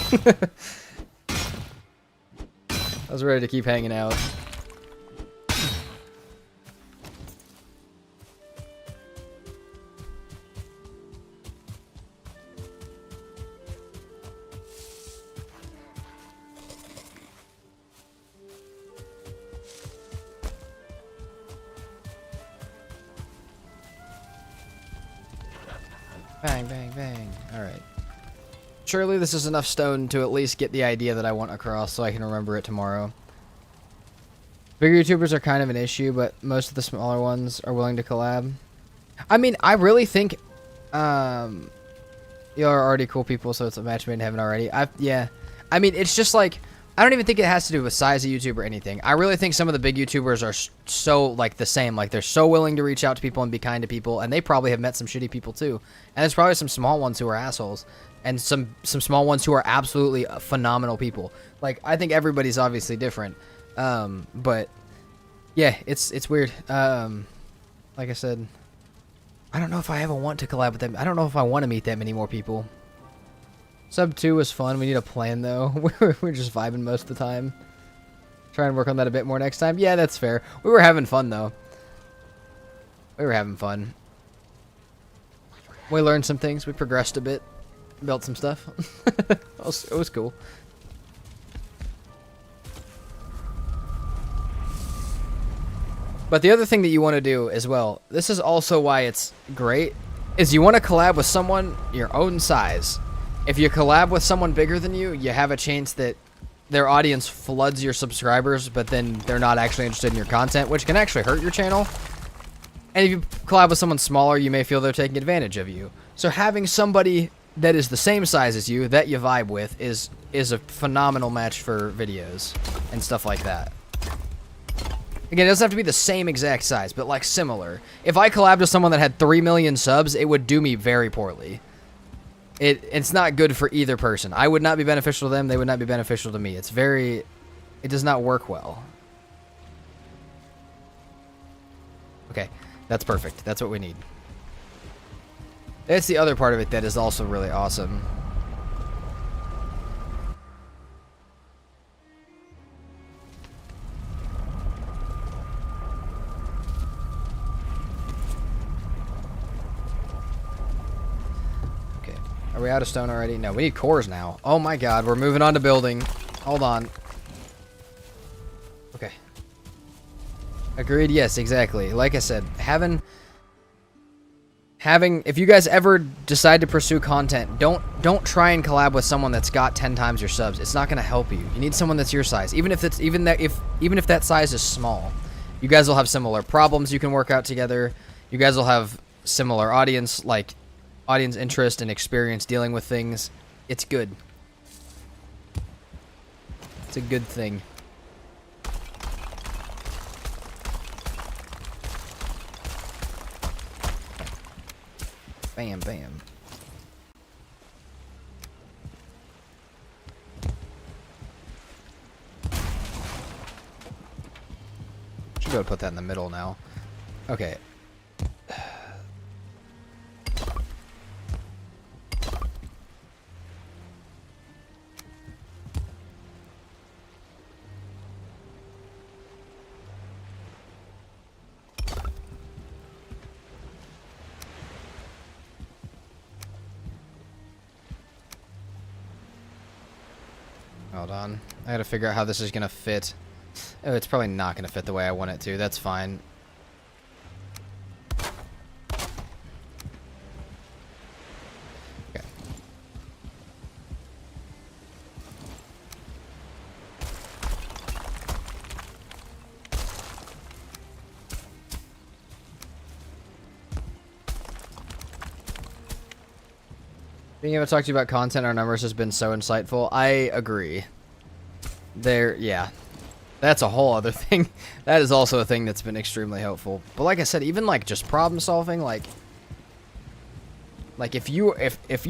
I was ready to keep hanging out. Bang, bang, bang. Alright. Surely this is enough stone to at least get the idea that I want across so I can remember it tomorrow. Bigger YouTubers are kind of an issue, but most of the smaller ones are willing to collab. I mean, I really think you are already cool people, so it's a match made in heaven already. Yeah. I mean, it's just like, I don't even think it has to do with size of YouTube or anything. I really think some of the big YouTubers are so, like, the same. Like, they're so willing to reach out to people and be kind to people, and they probably have met some shitty people, too. And there's probably some small ones who are assholes, and some small ones who are absolutely phenomenal people. Like, I think everybody's obviously different. But, yeah, it's weird. Like I said, I don't know if I ever want to collab with them. I don't know if I want to meet that many more people. Sub 2 was fun. We need a plan, though. We're just vibing most of the time. Try and work on that a bit more next time. Yeah, that's fair. We were having fun, though. We were having fun. We learned some things. We progressed a bit. Built some stuff. It was cool. But the other thing that you want to do as well, this is also why it's great, is you want to collab with someone your own size. If you collab with someone bigger than you, you have a chance that their audience floods your subscribers, but then they're not actually interested in your content, which can actually hurt your channel. And if you collab with someone smaller, you may feel they're taking advantage of you. So having somebody that is the same size as you, that you vibe with, is a phenomenal match for videos and stuff like that. Again, it doesn't have to be the same exact size, but like similar. If I collabed with someone that had 3 million subs, it would do me very poorly. It's not good for either person. I would not be beneficial to them. They would not be beneficial to me. It does not work well. Okay, that's perfect. That's what we need. That's the other part of it that is also really awesome. Are we out of stone already? No, we need cores now. Oh my god, we're moving on to building. Hold on. Okay. Agreed, yes, exactly. Like I said, having if you guys ever decide to pursue content, don't try and collab with someone that's got 10 times your subs. It's not going to help you. You need someone that's your size. Even if that size is small. You guys will have similar problems you can work out together. You guys will have similar audience interest and experience dealing with things. It's good. It's a good thing. Bam, bam. Should be able to put that in the middle now. Okay. Hold on. I gotta figure out how this is gonna fit. Oh, it's probably not gonna fit the way I want it to. That's fine. Okay. Being able to talk to you about content, our numbers has been so insightful. I agree. Yeah. That's a whole other thing. That is also a thing that's been extremely helpful. But like I said, even like just problem solving, like if you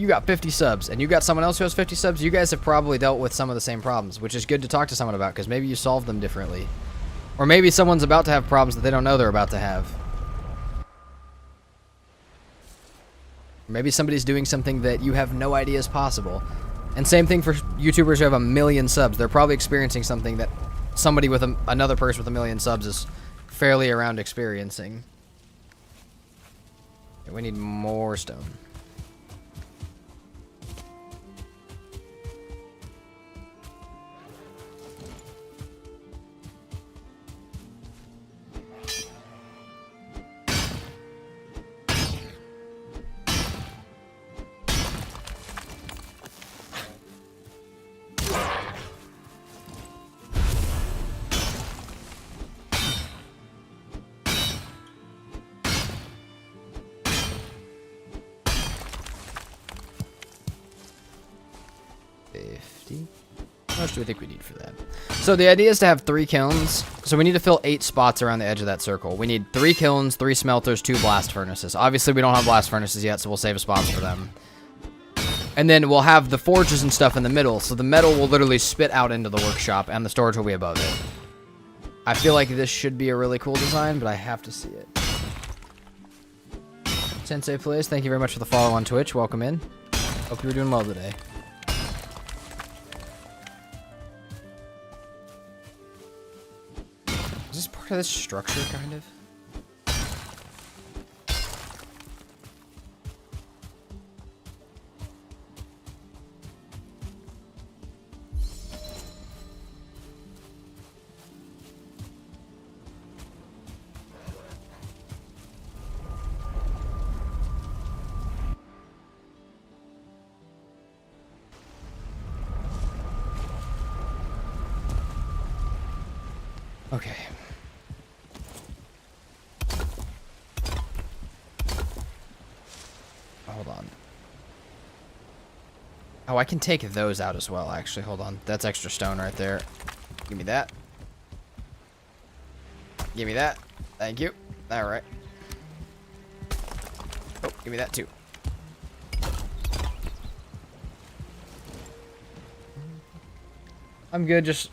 got 50 subs and you got someone else who has 50 subs, you guys have probably dealt with some of the same problems, which is good to talk to someone about because maybe you solved them differently. Or maybe someone's about to have problems that they don't know they're about to have. Maybe somebody's doing something that you have no idea is possible. And same thing for YouTubers who have 1 million subs. They're probably experiencing something that somebody with another person with 1 million subs is fairly around experiencing. Okay, we need more stone. How much do we think we need for that? So the idea is to have 3 kilns. So we need to fill 8 spots around the edge of that circle. We need 3 kilns, 3 smelters, 2 blast furnaces. Obviously, we don't have blast furnaces yet, so we'll save spots for them. And then we'll have the forges and stuff in the middle, so the metal will literally spit out into the workshop, and the storage will be above it. I feel like this should be a really cool design, but I have to see it. Sensei Plays, thank you very much for the follow on Twitch. Welcome in. Hope you were doing well today. Is this part of this structure, kind of? Okay. Hold on. Oh, I can take those out as well, actually. Hold on. That's extra stone right there. Give me that. Give me that. Thank you. Alright. Oh, give me that too. I'm good, just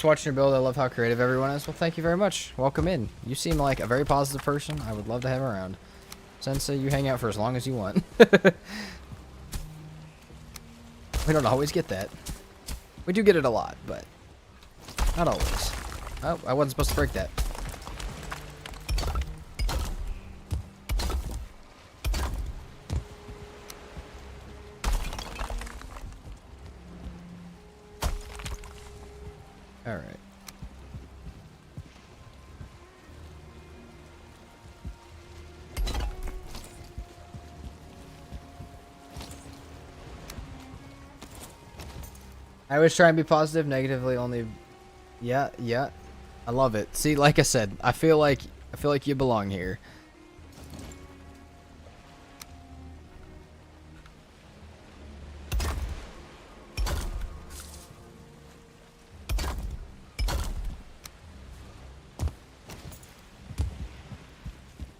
watching your build. I love how creative everyone is. Well, thank you very much. Welcome in. You seem like a very positive person. I would love to have around. Sensei, you hang out for as long as you want. We don't always get that. We do get it a lot, but not always. Oh, I wasn't supposed to break that. All right. I always try and be positive, negatively only. Yeah, yeah. I love it. See, like I said, I feel like you belong here.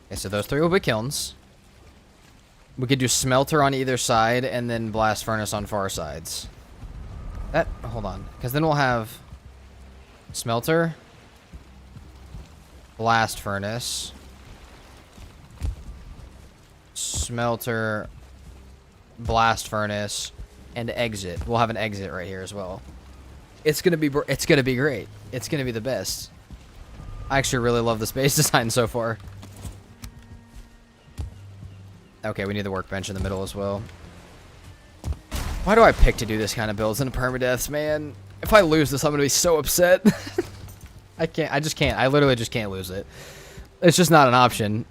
Okay, so those 3 will be kilns. We could do smelter on either side and then blast furnace on far sides. Hold on, because then we'll have smelter, blast furnace, smelter, blast furnace, and exit. We'll have an exit right here as well. It's gonna be great. It's gonna be the best. I actually really love the space design so far. Okay, we need the workbench in the middle as well. Why do I pick to do this kind of builds in PermaDeaths, man? If I lose this, I'm gonna be so upset. I just can't. I literally just can't lose it. It's just not an option.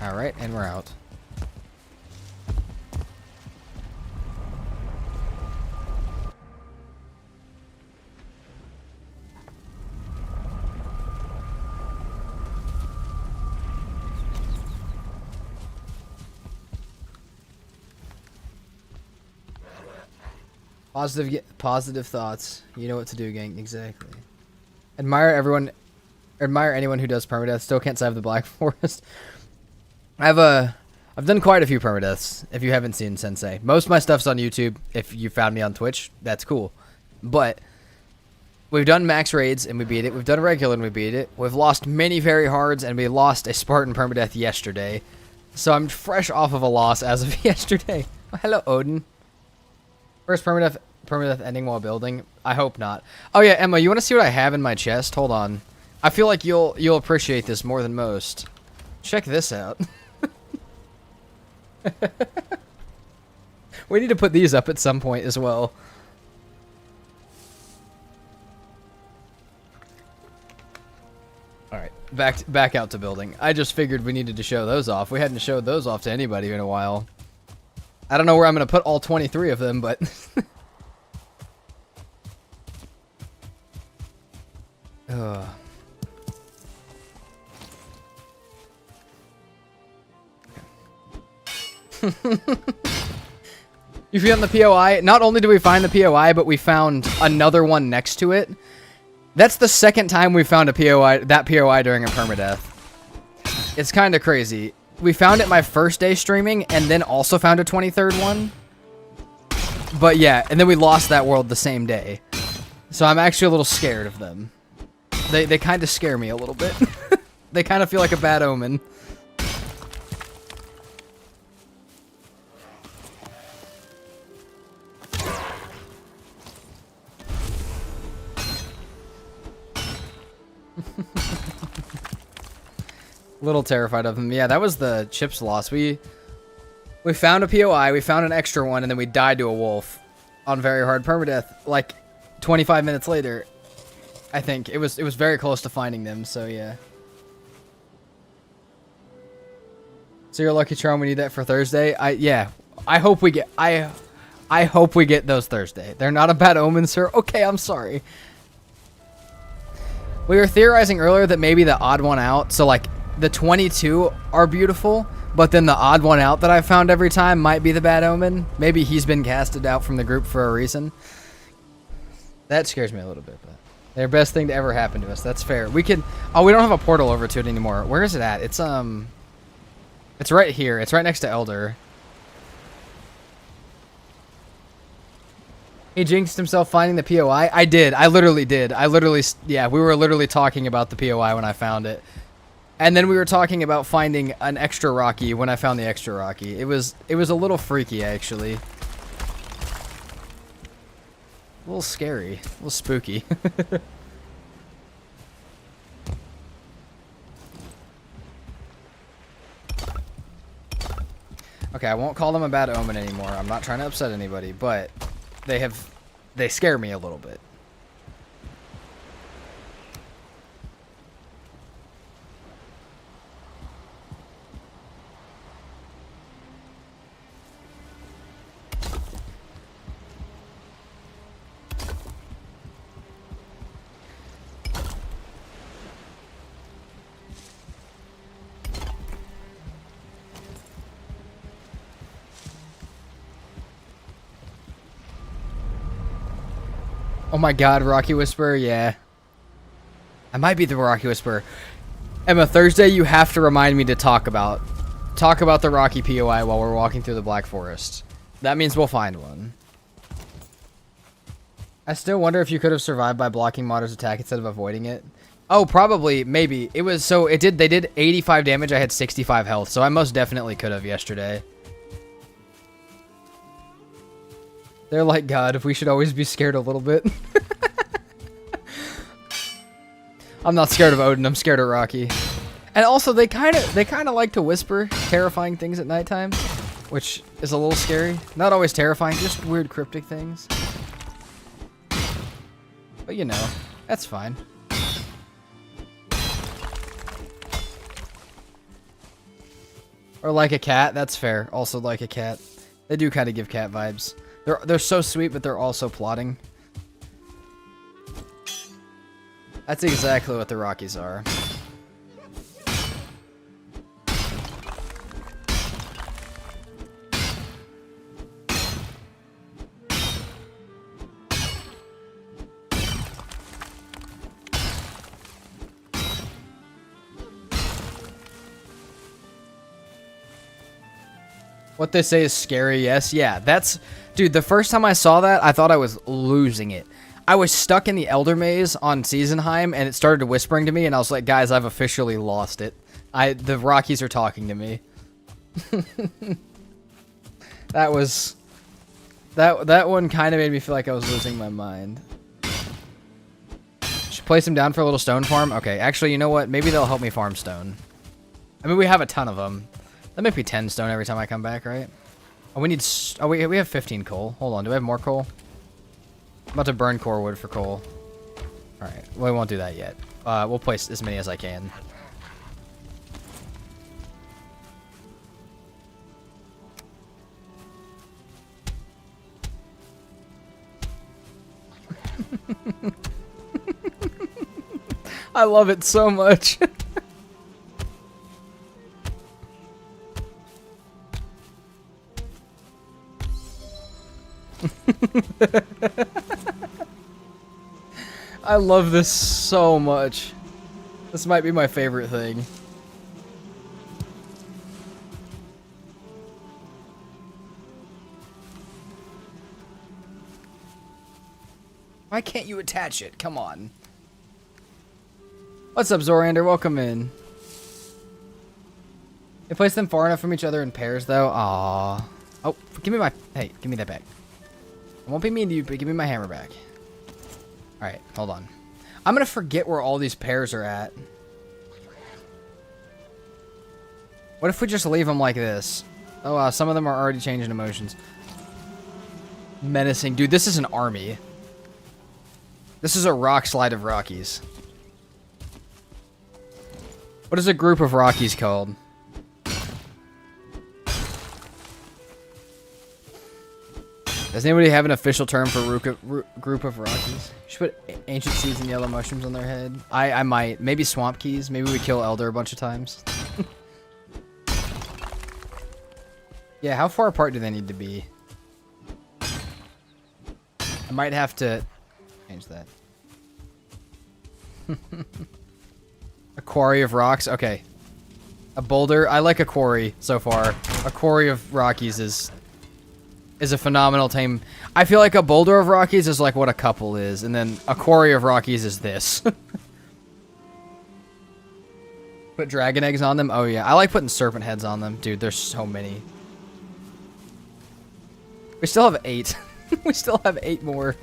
Alright, and we're out. Positive thoughts. You know what to do, gang. Exactly. Admire anyone who does permadeath. Still can't save the Black Forest. I've done quite a few permadeaths. If you haven't seen Sensei, most of my stuff's on YouTube. If you found me on Twitch, that's cool. But We've done max raids and we beat it. We've done regular and we beat it. We've lost many very hards and we lost a Spartan permadeath yesterday. So I'm fresh off of a loss as of yesterday. Oh, hello, Odin. First permadeath ending while building. I hope not. Oh yeah, Emma, you want to see what I have in my chest? Hold on. I feel like you'll appreciate this more than most. Check this out. We need to put these up at some point as well. Alright, back out to building. I just figured we needed to show those off. We hadn't showed those off to anybody in a while. I don't know where I'm going to put all 23 of them, but... Ugh. You found the POI? Not only did we find the POI, but we found another one next to it. That's the second time we found a POI, that POI during a permadeath. It's kind of crazy. We found it my first day streaming, and then also found a 23rd one. But yeah, and then we lost that world the same day. So I'm actually a little scared of them. They kind of scare me a little bit. They kind of feel like a bad omen. Little terrified of them. Yeah, that was the chips loss. We found a POI, we found an extra one, and then we died to a wolf on very hard permadeath. Like 25 minutes later, I think it was very close to finding them. So yeah. So your lucky charm, we need that for Thursday. I hope we get I hope we get those Thursday. They're not a bad omen, sir. Okay, I'm sorry. We were theorizing earlier that maybe the odd one out, so like the 22 are beautiful, but then the odd one out that I found every time might be the bad omen. Maybe he's been casted out from the group for a reason. That scares me a little bit, but their best thing to ever happen to us. That's fair. We could. Oh, we don't have a portal over to it anymore. Where is it at? It's right here. It's right next to Elder. He jinxed himself finding the POI. I did. I literally did. Yeah, we were literally talking about the POI when I found it. And then we were talking about finding an extra Rocky when I found the extra Rocky. It was a little freaky, actually. A little scary. A little spooky. Okay, I won't call them a bad omen anymore. I'm not trying to upset anybody, but they scare me a little bit. Oh my god, Rocky Whisperer, yeah. I might be the Rocky Whisperer. Emma, Thursday you have to remind me to talk about the Rocky POI while we're walking through the Black Forest. That means we'll find one. I still wonder if you could have survived by blocking Martyr's attack instead of avoiding it. Oh, probably, maybe. It was so they did 85 damage, I had 65 health, so I most definitely could have yesterday. They're like, God, if we should always be scared a little bit. I'm not scared of Odin, I'm scared of Rocky. And also, they kind of like to whisper terrifying things at nighttime, which is a little scary. Not always terrifying, just weird cryptic things. But you know, that's fine. Or like a cat, that's fair. Also like a cat. They do kind of give cat vibes. They're so sweet, but they're also plotting. That's exactly what the Rockies are. What they say is scary, yes. Yeah, that's... Dude, the first time I saw that, I thought I was losing it. I was stuck in the Elder Maze on Seasonheim, and it started whispering to me, and I was like, guys, I've officially lost it. The Rockies are talking to me. That was... That one kind of made me feel like I was losing my mind. Should place them down for a little stone farm? Okay, actually, you know what? Maybe they'll help me farm stone. I mean, we have a ton of them. That might be 10 stone every time I come back, right? Oh, we need... Oh, we have 15 coal. Hold on, do we have more coal? I'm about to burn core wood for coal. Alright, well, we won't do that yet. We'll place as many as I can. I love it so much. I love this so much. This might be my favorite thing. Why can't you attach it? Come on. What's up, Zorander? Welcome in. You place them far enough from each other in pairs, though. Aww. Oh, give me my... Hey, give me that back. I won't be mean to you, but give me my hammer back. Alright, hold on. I'm gonna forget where all these pairs are at. What if we just leave them like this? Oh, wow, some of them are already changing emotions. Menacing. Dude, this is an army. This is a rock slide of Rockies. What is a group of Rockies called? Does anybody have an official term for group of Rockies? Should put ancient seeds and yellow mushrooms on their head. I might. Maybe swamp keys. Maybe we kill Elder a bunch of times. Yeah, how far apart do they need to be? I might have to change that. A quarry of rocks? Okay. A boulder? I like a quarry so far. A quarry of Rockies is a phenomenal tame. I feel like a boulder of Rockies is like what a couple is, and then a quarry of Rockies is this. Put dragon eggs on them? Oh yeah. I like putting serpent heads on them. Dude, there's so many. We still have 8. We still have 8 more.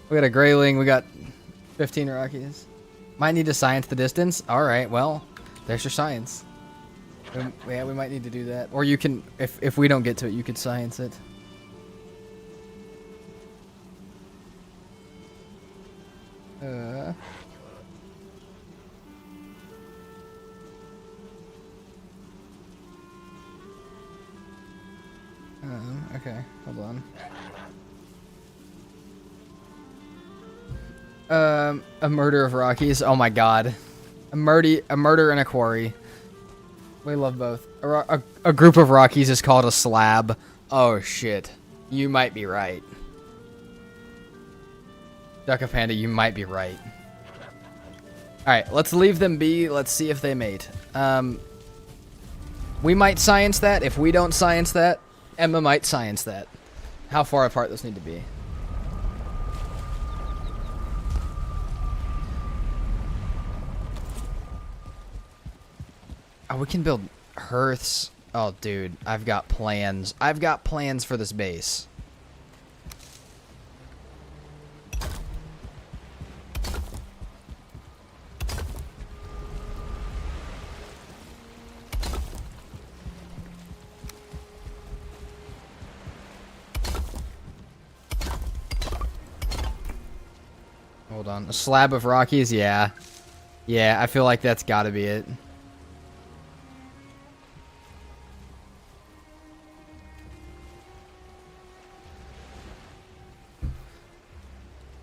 We got a grayling. We got 15 Rockies. Might need to science the distance. Alright, well, there's your science. Yeah, we might need to do that. Or you can, if we don't get to it, you could science it. Okay, hold on. A murder of Rockies. Oh my god. A murder and a quarry. We love both. A group of Rockies is called a slab. Oh shit. You might be right. Ducka Panda, you might be right. Alright, let's leave them be. Let's see if they mate. We might science that. If we don't science that, Emma might science that. How far apart those need to be. Oh, we can build hearths. Oh, dude, I've got plans. I've got plans for this base. Hold on. A slab of Rockies? Yeah. Yeah, I feel like that's gotta be it.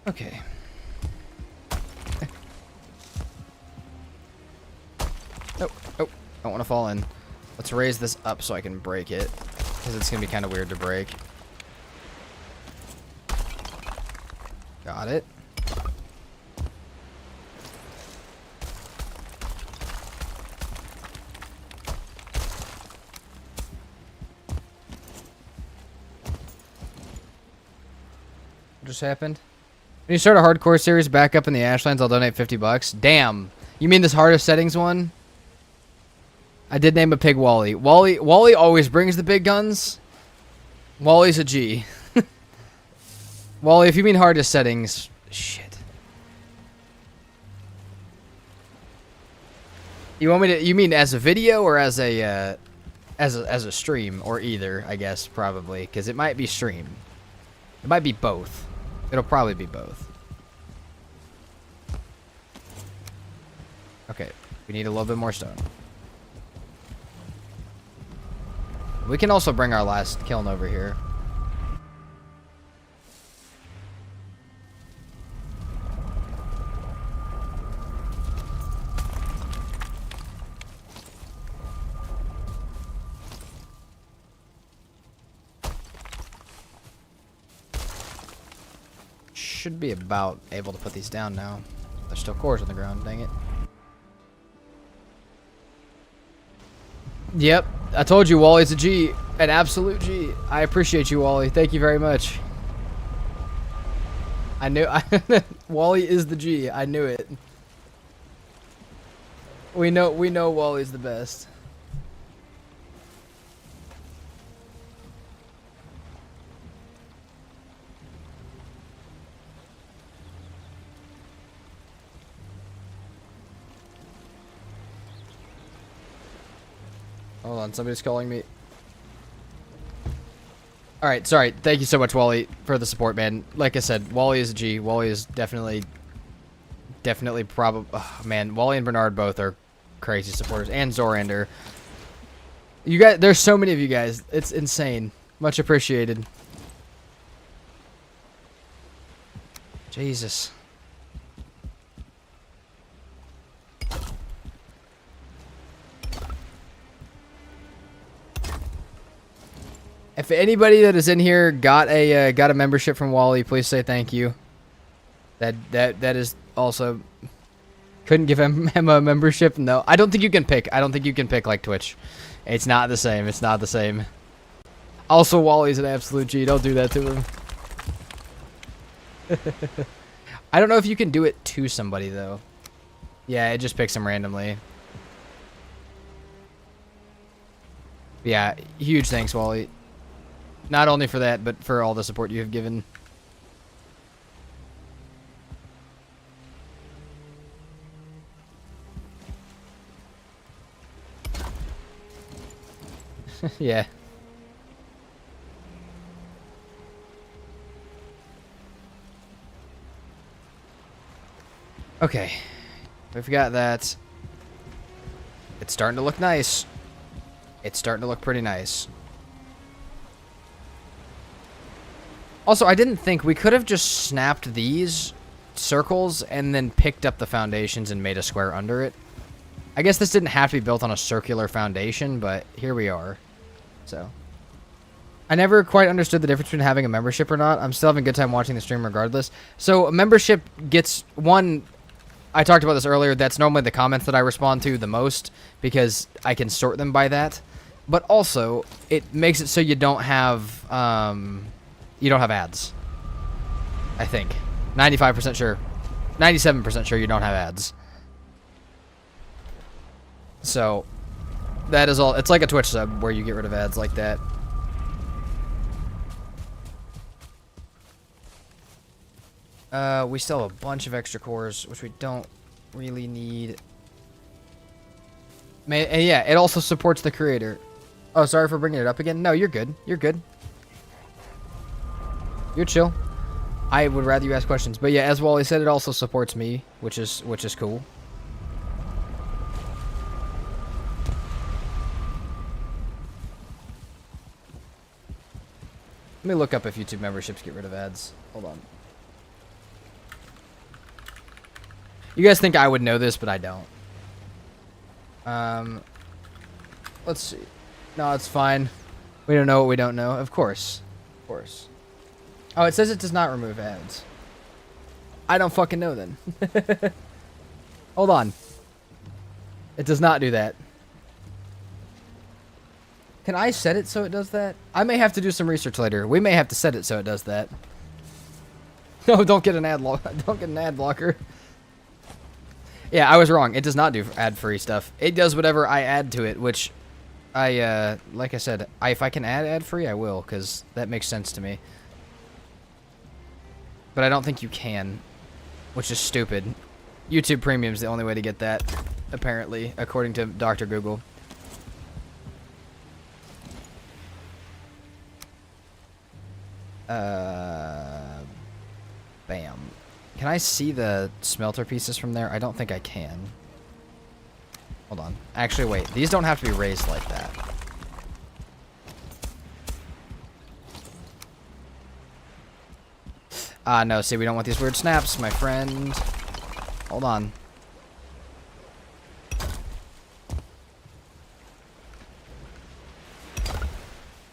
Okay. Oh, oh, don't want to fall in. Let's raise this up so I can break it, because it's going to be kind of weird to break. Got it. What just happened? When you start a hardcore series back up in the Ashlands, I'll donate $50. Damn. You mean this hardest settings one? I did name a pig Wally. Wally always brings the big guns. Wally's a G. Wally, if you mean hardest settings, shit. You want me to? You mean as a video or as a stream or either? I guess probably because it might be stream. It might be both. It'll probably be both. Okay, we need a little bit more stone. We can also bring our last kiln over here. Should be about able to put these down now. There's still cores on the ground, dang it. Yep, I told you Wally's a G, an absolute G. I appreciate you, Wally. Thank you very much. I knew Wally is the G. I knew it. We know Wally's the best. Hold on, somebody's calling me. Alright, sorry. Thank you so much, Wally, for the support, man. Like I said, Wally is a G. Wally is definitely probably... Oh, man, Wally and Bernard both are crazy supporters. And Zorander. You guys, there's so many of you guys. It's insane. Much appreciated. Jesus. If anybody that is in here got a membership from Wally, please say thank you. That is also couldn't give him a membership. No, I don't think you can pick. I don't think you can pick like Twitch. It's not the same. It's not the same. Also, Wally's an absolute G. Don't do that to him. I don't know if you can do it to somebody though. Yeah, it just picks him randomly. Yeah, huge thanks, Wally. Not only for that, but for all the support you have given. Yeah. Okay. We've got that. It's starting to look nice. It's starting to look pretty nice. Also, I didn't think we could have just snapped these circles and then picked up the foundations and made a square under it. I guess this didn't have to be built on a circular foundation, but here we are. So, I never quite understood the difference between having a membership or not. I'm still having a good time watching the stream regardless. So, a membership gets one... I talked about this earlier. That's normally the comments that I respond to the most because I can sort them by that. But also, it makes it so you don't have... you don't have ads. I think. 95% sure. 97% sure you don't have ads. So, that is all. It's like a Twitch sub where you get rid of ads like that. We still have a bunch of extra cores, which we don't really need. And yeah, it also supports the creator. Oh, sorry for bringing it up again. No, you're good. You're good. You're chill. I would rather you ask questions. But yeah, as Wally said, it also supports me, which is cool. Let me look up if YouTube memberships get rid of ads. Hold on. You guys think I would know this, but I don't. Let's see. No, it's fine. We don't know what we don't know. Of course. Of course. Oh, it says it does not remove ads. I don't fucking know then. Hold on. It does not do that. Can I set it so it does that? I may have to do some research later. We may have to set it so it does that. No, don't get an don't get an ad blocker. Yeah, I was wrong. It does not do ad-free stuff. It does whatever I add to it, which like I said, if I can add ad-free, I will, because that makes sense to me. But I don't think you can, which is stupid. YouTube Premium is the only way to get that, apparently, according to Dr. Google. Bam. Can I see the smelter pieces from there? I don't think I can. Hold on. Actually, wait. These don't have to be raised like that. No. See, we don't want these weird snaps, my friend. Hold on.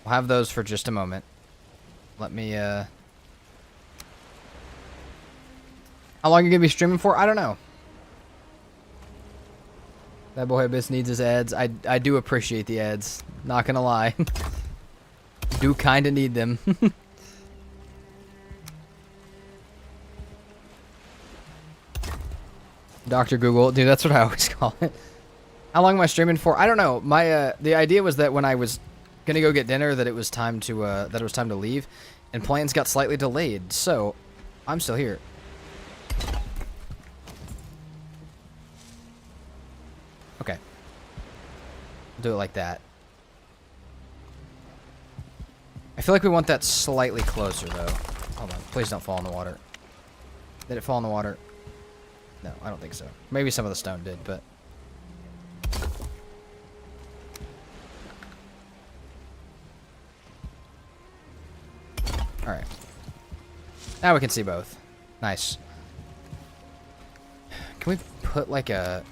We'll have those for just a moment. Let me, How long are you gonna be streaming for? I don't know. That boy Abyss needs his ads. I do appreciate the ads. Not gonna lie. Do kinda need them. Dr. Google. Dude, that's what I always call it. How long am I streaming for? I don't know. My, the idea was that when I was gonna go get dinner that it was time to, leave. And plans got slightly delayed. So, I'm still here. Okay. Do it like that. I feel like we want that slightly closer, though. Hold on. Please don't fall in the water. Did it fall in the water? No, I don't think so. Maybe some of the stone did, but... Alright. Now we can see both. Nice. Can we put, like, a...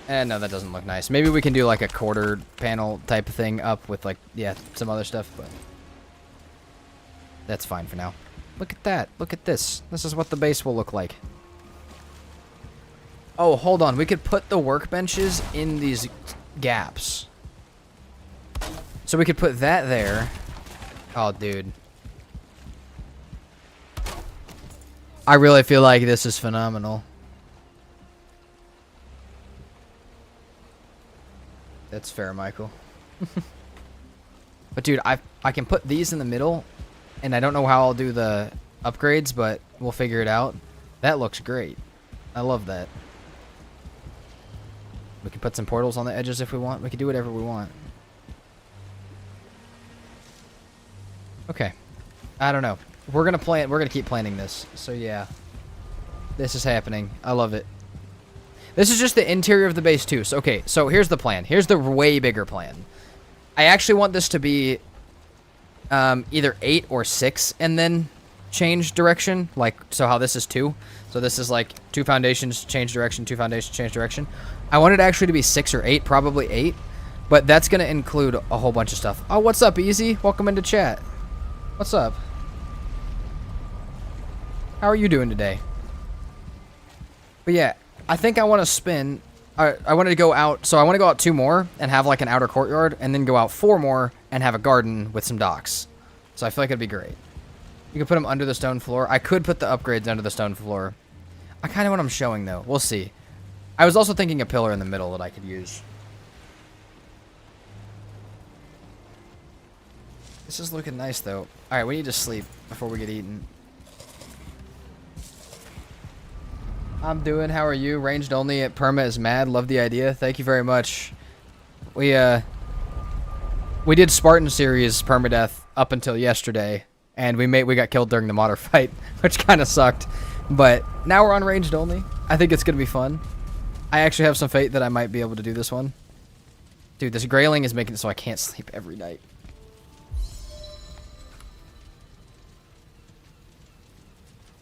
no, that doesn't look nice. Maybe we can do, like, a quarter panel type of thing up with, like, yeah, some other stuff, but... That's fine for now. Look at that. Look at this. This is what the base will look like. Oh, hold on. We could put the workbenches in these gaps. So we could put that there. Oh, dude. I really feel like this is phenomenal. That's fair, Michael. But, dude, I can put these in the middle. And I don't know how I'll do the upgrades, but we'll figure it out. That looks great. I love that. We can put some portals on the edges if we want. We can do whatever we want. Okay. I don't know. We're gonna plan. We're gonna keep planning this. So yeah, this is happening. I love it. This is just the interior of the base too. So okay. So here's the plan. Here's the way bigger plan. I actually want this to be either 8 or 6 and then change direction. Like, so how this is 2. So this is like 2 foundations, change direction, 2 foundations, change direction. I want it actually to be 6 or 8, probably 8. But that's going to include a whole bunch of stuff. Oh, what's up, Easy? Welcome into chat. What's up? How are you doing today? But yeah, I think I want to spin... I wanted to go out... So I want to go out 2 more and have like an outer courtyard. And then go out 4 more and have a garden with some docks. So I feel like it'd be great. You could put them under the stone floor. I could put the upgrades under the stone floor. I kind of want them showing, though. We'll see. I was also thinking a pillar in the middle that I could use. This is looking nice, though. Alright, we need to sleep before we get eaten. I'm doing. How are you? Ranged only at Perma is mad. Love the idea. Thank you very much. We did Spartan series PermaDeath up until yesterday, and we got killed during the modder fight, which kind of sucked. But now we're on ranged only. I think it's gonna be fun. I actually have some faith that I might be able to do this one. Dude, this grayling is making it so I can't sleep every night.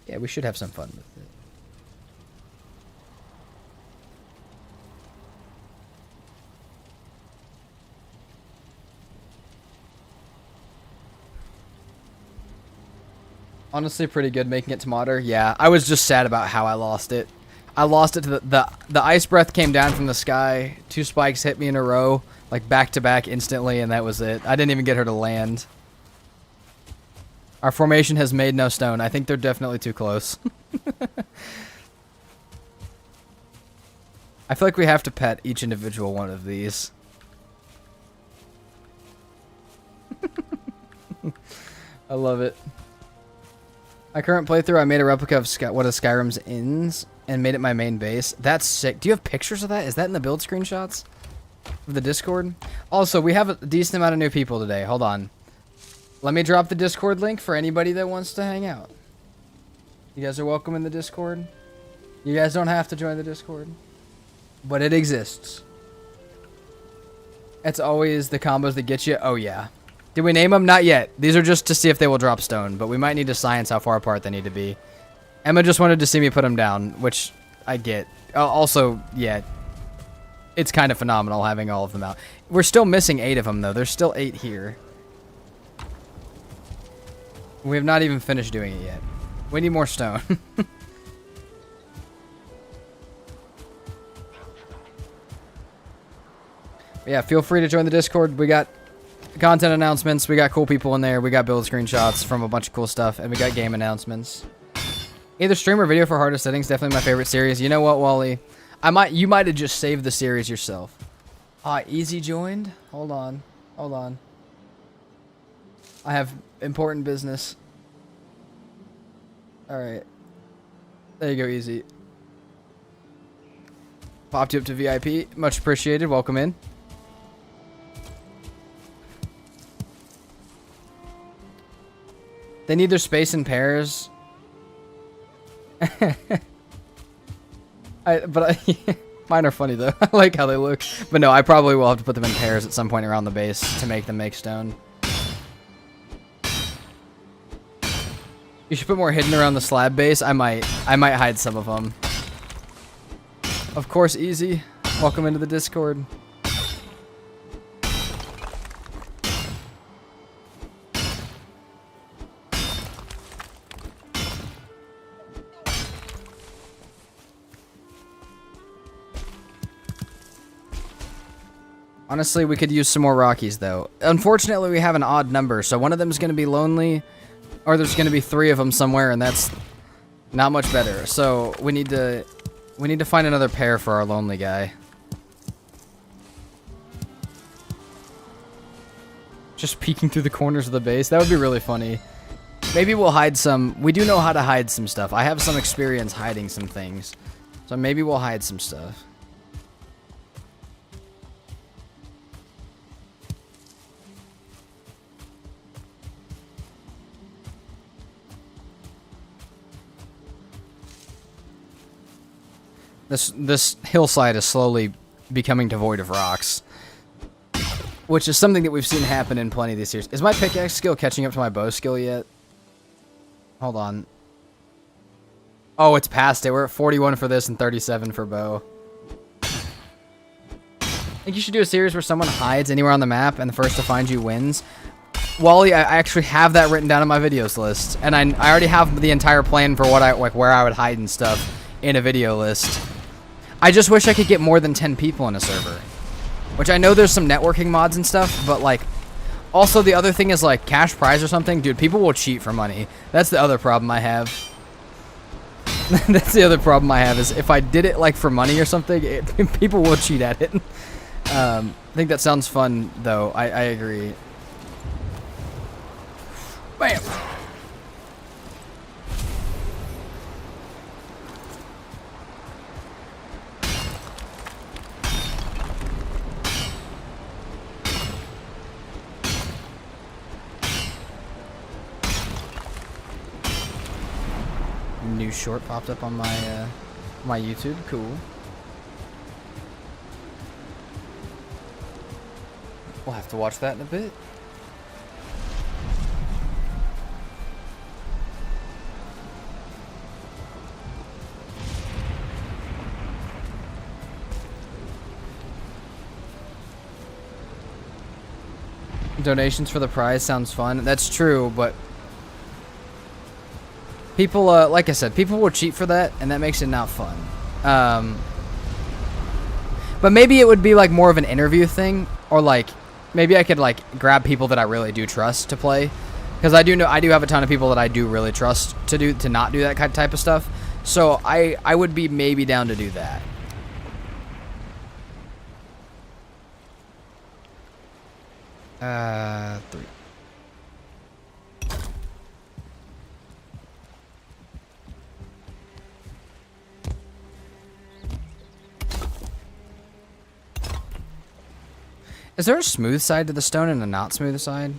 Yeah, we should have some fun with it. Honestly, pretty good making it to modder. Yeah, I was just sad about how I lost it. I lost it to the ice breath came down from the sky. 2 spikes hit me in a row, like back to back instantly, and that was it. I didn't even get her to land. Our formation has made no stone. I think they're definitely too close. I feel like we have to pet each individual one of these. I love it. My current playthrough, I made a replica of one of Skyrim's inns and made it my main base. That's sick. Do you have pictures of that? Is that in the build screenshots of the Discord? Also, we have a decent amount of new people today. Hold on. Let me drop the Discord link for anybody that wants to hang out. You guys are welcome in the Discord. You guys don't have to join the Discord, but it exists. It's always the combos that get you. Oh, yeah. Did we name them? Not yet. These are just to see if they will drop stone, but we might need to science how far apart they need to be. Emma just wanted to see me put them down, which I get. Also, yeah, it's kind of phenomenal having all of them out. We're still missing 8 of them, though. There's still 8 here. We have not even finished doing it yet. We need more stone. Yeah, feel free to join the Discord. We got content announcements. We got cool people in there. We got build screenshots from a bunch of cool stuff. And we got game announcements. Either stream or video for hardest settings. Definitely my favorite series. You know what, Wally? You might have just saved the series yourself. Easy joined? Hold on. Hold on. I have important business. Alright. There you go, Easy. Popped you up to VIP. Much appreciated. Welcome in. They need their space in pairs. Mine are funny though. I like how they look. But no, I probably will have to put them in pairs at some point around the base to make them make stone. You should put more hidden around the slab base. I might hide some of them. Of course, Easy. Welcome into the Discord. Honestly, we could use some more Rockies, though. Unfortunately, we have an odd number, so one of them is going to be lonely, or there's going to be 3 of them somewhere, and that's not much better. So we need to find another pair for our lonely guy. Just peeking through the corners of the base. That would be really funny. Maybe we'll hide some. We do know how to hide some stuff. I have some experience hiding some things. So maybe we'll hide some stuff. This hillside is slowly becoming devoid of rocks, which is something that we've seen happen in plenty of these series. Is my pickaxe skill catching up to my bow skill yet? Hold on. Oh, it's past it. We're at 41 for this and 37 for bow. I think you should do a series where someone hides anywhere on the map and the first to find you wins. Wally, I actually have that written down on my videos list, and I already have the entire plan for what where I would hide and stuff in a video list. I just wish I could get more than 10 people in a server. Which I know there's some networking mods and stuff, but like, also the other thing is like cash prize or something. Dude, people will cheat for money. That's the other problem I have. That's the other problem I have is if I did it like for money or something, people will cheat at it. I think that sounds fun though. I agree. Bam! New short popped up on my my YouTube. Cool. We'll have to watch that in a bit. Donations for the prize sounds fun. That's true, but people, like I said, people will cheat for that, and that makes it not fun. But maybe it would be like more of an interview thing, or like maybe I could like grab people that I really do trust to play, Because I do have a ton of people that I do really trust to not do that type of stuff. So I would be maybe down to do that. Three. Is there a smooth side to the stone and a not smooth side?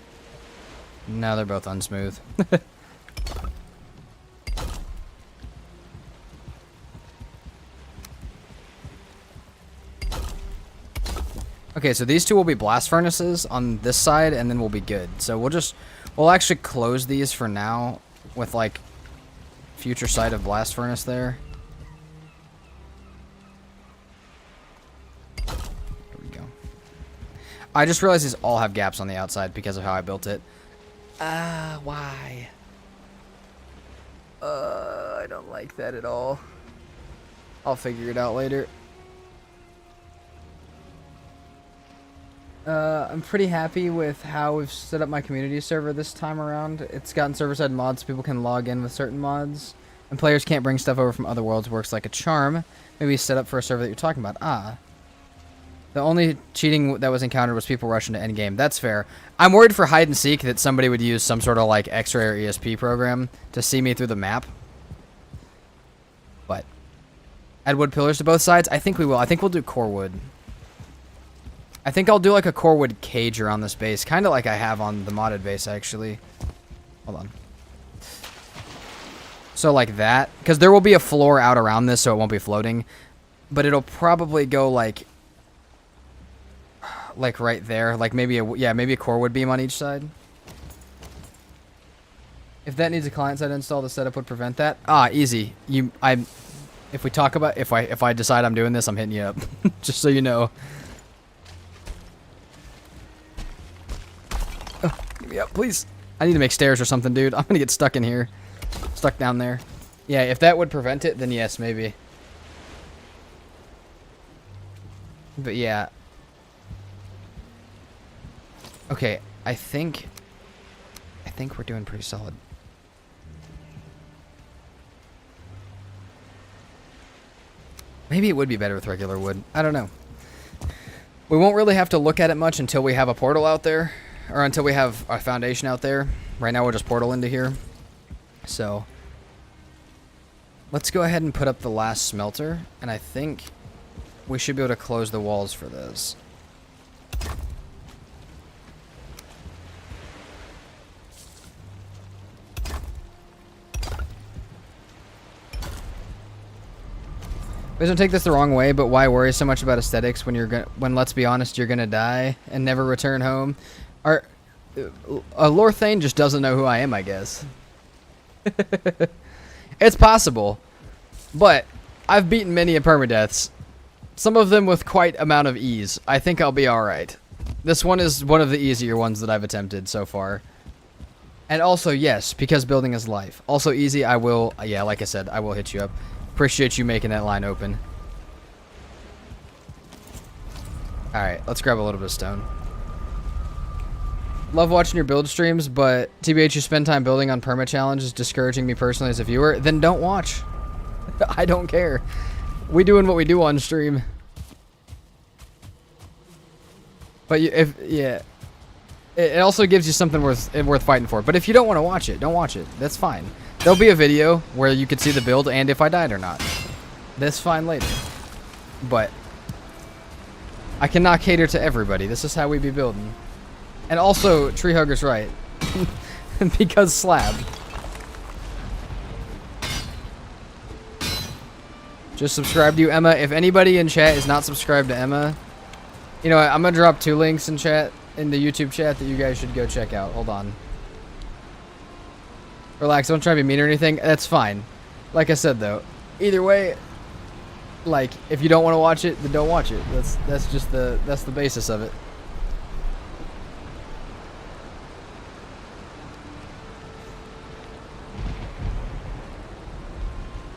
No, they're both unsmooth. Okay, so these two will be blast furnaces on this side, and then we'll be good. So we'll actually close these for now with like future sight of blast furnace there. There we go. I just realized these all have gaps on the outside because of how I built it. Why? I don't like that at all. I'll figure it out later. I'm pretty happy with how we've set up my community server this time around. It's gotten server-side mods so people can log in with certain mods. And players can't bring stuff over from other worlds. Works like a charm. Maybe set up for a server that you're talking about. The only cheating that was encountered was people rushing to endgame. That's fair. I'm worried for hide and seek that somebody would use some sort of like X-ray or ESP program to see me through the map. But add wood pillars to both sides? I think we will. I think we'll do core wood. I think I'll do like a core wood cage around this base, kind of like I have on the modded base actually. Hold on. So like that, because there will be a floor out around this, so it won't be floating, but it'll probably go like right there, like maybe maybe a core wood beam on each side. If that needs a client side install, the setup would prevent that. Easy. If we talk about if I decide I'm doing this, I'm hitting you up, just so you know. Get me up, please. I need to make stairs or something, dude. I'm gonna get stuck in here. Stuck down there. Yeah, if that would prevent it, then yes, maybe. But yeah. Okay, I think we're doing pretty solid. Maybe it would be better with regular wood. I don't know. We won't really have to look at it much until we have a portal out there. Or until we have a foundation out there. Right now we'll just portal into here. So let's go ahead and put up the last smelter. And I think we should be able to close the walls for this. Please don't take this the wrong way, but why worry so much about aesthetics when let's be honest, you're gonna die and never return home? Lorthane just doesn't know who I am, I guess. It's possible, but I've beaten many a PermaDeaths, some of them with quite amount of ease. I think I'll be alright. This one is one of the easier ones that I've attempted so far. And also, yes, because building is life. Also easy, I will, yeah, like I said, I will hit you up. Appreciate you making that line open. Alright, let's grab a little bit of stone. Love watching your build streams, but TBH, you spend time building on perma challenges, discouraging me personally as a viewer. Then don't watch. I don't care. We doing what we do on stream. But it also gives you something worth fighting for. But if you don't want to watch it, don't watch it. That's fine. There'll be a video where you could see the build and if I died or not. That's fine later. But I cannot cater to everybody. This is how we be building. And also, Treehugger's right. Because slab. Just subscribe to you, Emma. If anybody in chat is not subscribed to Emma, you know what? I'm going to drop 2 links in chat, in the YouTube chat, that you guys should go check out. Hold on. Relax, don't try to be mean or anything. That's fine. Like I said, though, either way, like, if you don't want to watch it, then don't watch it. That's just that's the basis of it.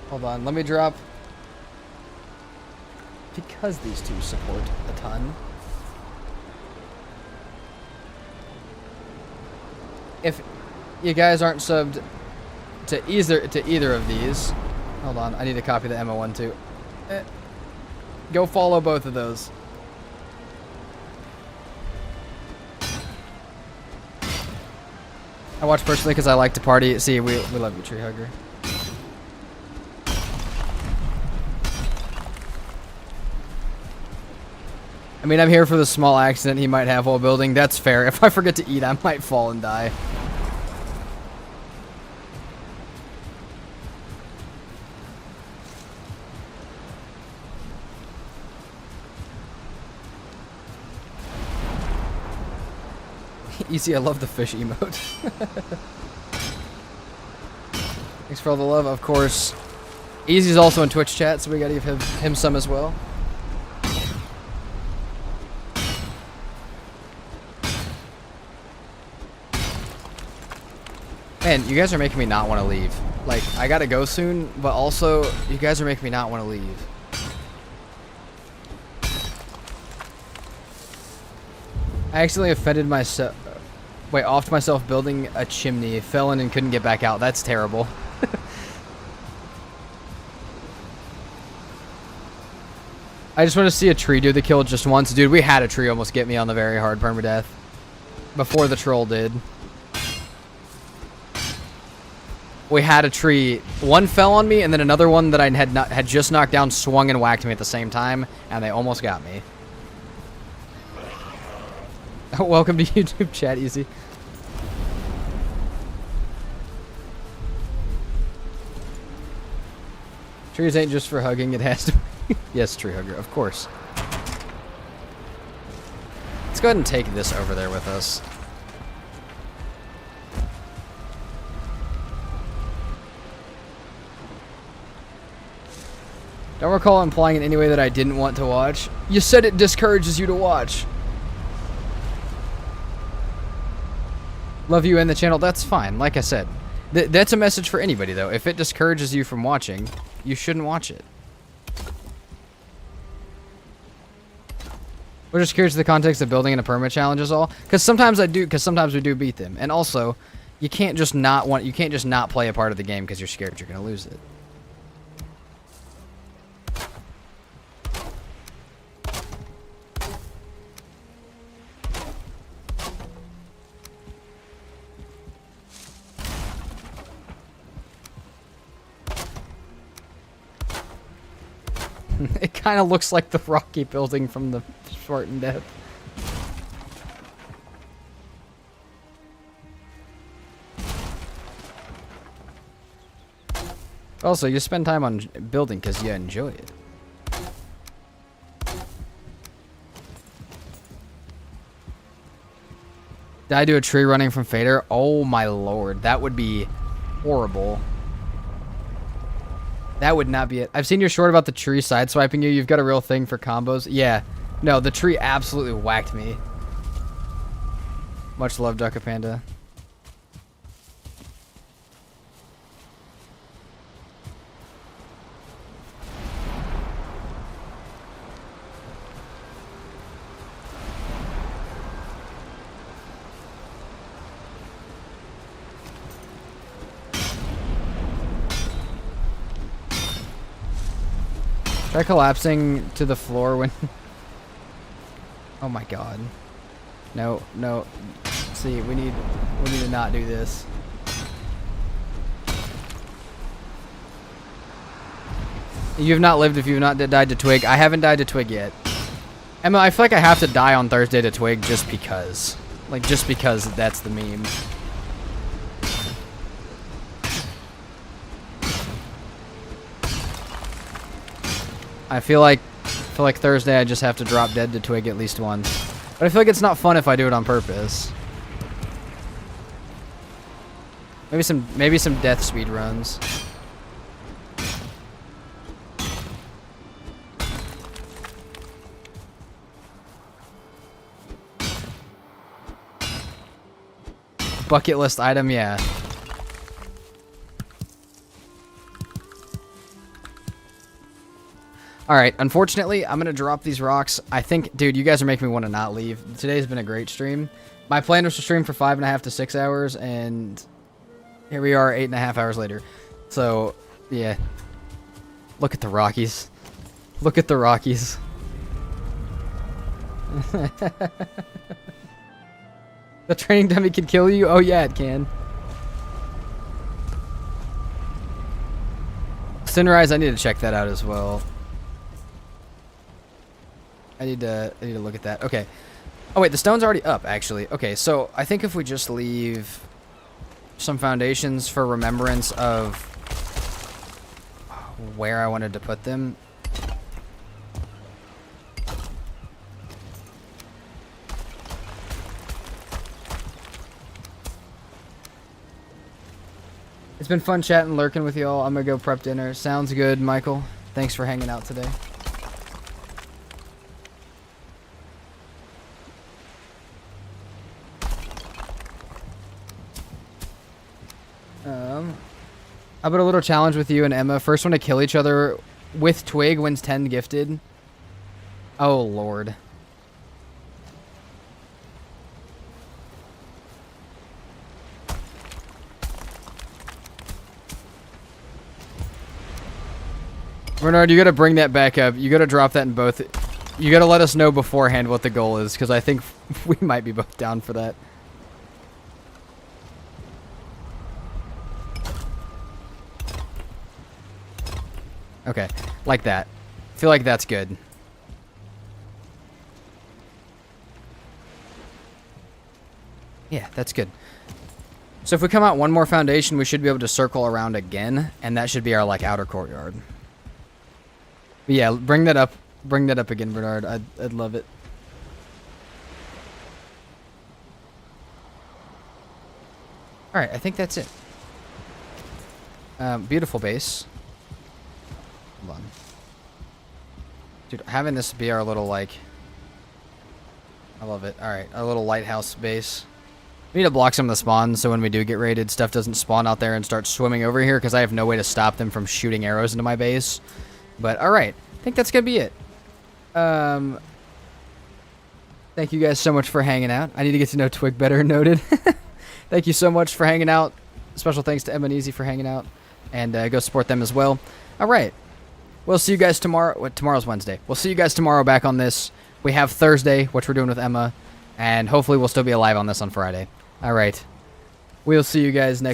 Hold on, let me drop, because these two support a ton. you guys aren't subbed to either of these. Hold on, I need to copy the Emma one too. Go follow both of those. I watch personally because I like to party. See, we love you, Tree Hugger. I mean, I'm here for the small accident he might have while building. That's fair. If I forget to eat, I might fall and die. Easy, I love the fish emote. Thanks for all the love, of course. Easy's also in Twitch chat, so we gotta give him some as well. Man, you guys are making me not want to leave. Like, I gotta go soon, but also, you guys are making me not want to leave. I accidentally offended myself. Wait, offed myself building a chimney, fell in and couldn't get back out. That's terrible. I just want to see a tree do the kill just once. Dude, we had a tree almost get me on the very hard permadeath. Before the troll did. We had a tree. One fell on me, and then another one that I had just knocked down swung and whacked me at the same time, and they almost got me. Welcome to YouTube chat, Easy. Trees ain't just for hugging, it has to be. Yes, Tree Hugger, of course. Let's go ahead and take this over there with us. Don't recall implying in any way that I didn't want to watch. You said it discourages you to watch. Love you and the channel. That's fine. Like I said, that's a message for anybody, though. If it discourages you from watching, you shouldn't watch it. We're just curious to the context of building in a perma challenge is all. Because sometimes I do. Because sometimes we do beat them. And also, you can't just not want. You can't just not play a part of the game because you're scared you're gonna lose it. It kind of looks like the Rocky building from the Spartan Death. Also, you spend time on building because you enjoy it. Did I do a tree running from Fader? Oh my lord, that would be horrible. That would not be it. I've seen your short about the tree sideswiping you. You've got a real thing for combos. Yeah. No, the tree absolutely whacked me. Much love, Ducka Panda. Try collapsing to the floor when... Oh my god. No, no. See, we need to not do this. You've not lived if you've not died to Twig. I haven't died to Twig yet. Emma, I feel like I have to die on Thursday to Twig just because. Like, just because that's the meme. I feel like Thursday I just have to drop dead to Twig at least once. But I feel like it's not fun if I do it on purpose. Maybe some death speed runs. Bucket list item, yeah. Alright, unfortunately, I'm going to drop these rocks. I think, dude, you guys are making me want to not leave. Today's been a great stream. My plan was to stream for 5.5 to 6 hours, and Here we are 8.5 hours later. So, yeah. Look at the Rockies. Look at the Rockies. The training dummy can kill you? Oh yeah, it can. Sunrise, I need to check that out as well. I need to look at that. Okay. Oh wait, the stone's already up, actually. Okay, so I think if we just leave some foundations for remembrance of where I wanted to put them. It's been fun chatting, lurking with y'all. I'm gonna go prep dinner. Sounds good, Michael. Thanks for hanging out today. How about a little challenge with you and Emma? First one to kill each other with Twig wins 10 gifted. Oh, Lord. Bernard, you gotta bring that back up. You gotta drop that in both. You gotta let us know beforehand what the goal is, because I think we might be both down for that. Okay, like that. Feel like that's good. Yeah, that's good. So if we come out one more foundation, we should be able to circle around again, and that should be our, like, outer courtyard. But yeah, bring that up. Bring that up again, Bernard. I'd love it. Alright, I think that's it. Beautiful base. Hold on. Dude, having this be our little, like... I love it. Alright, our little lighthouse base. We need to block some of the spawns so when we do get raided, stuff doesn't spawn out there and start swimming over here, because I have no way to stop them from shooting arrows into my base. But, alright. I think that's gonna be it. Thank you guys so much for hanging out. I need to get to know Twig better, noted. Thank you so much for hanging out. Special thanks to Emma and Easy for hanging out. And go support them as well. Alright. We'll see you guys tomorrow. What, tomorrow's Wednesday. We'll see you guys tomorrow back on this. We have Thursday, which we're doing with Emma. And hopefully we'll still be alive on this on Friday. Alright. We'll see you guys next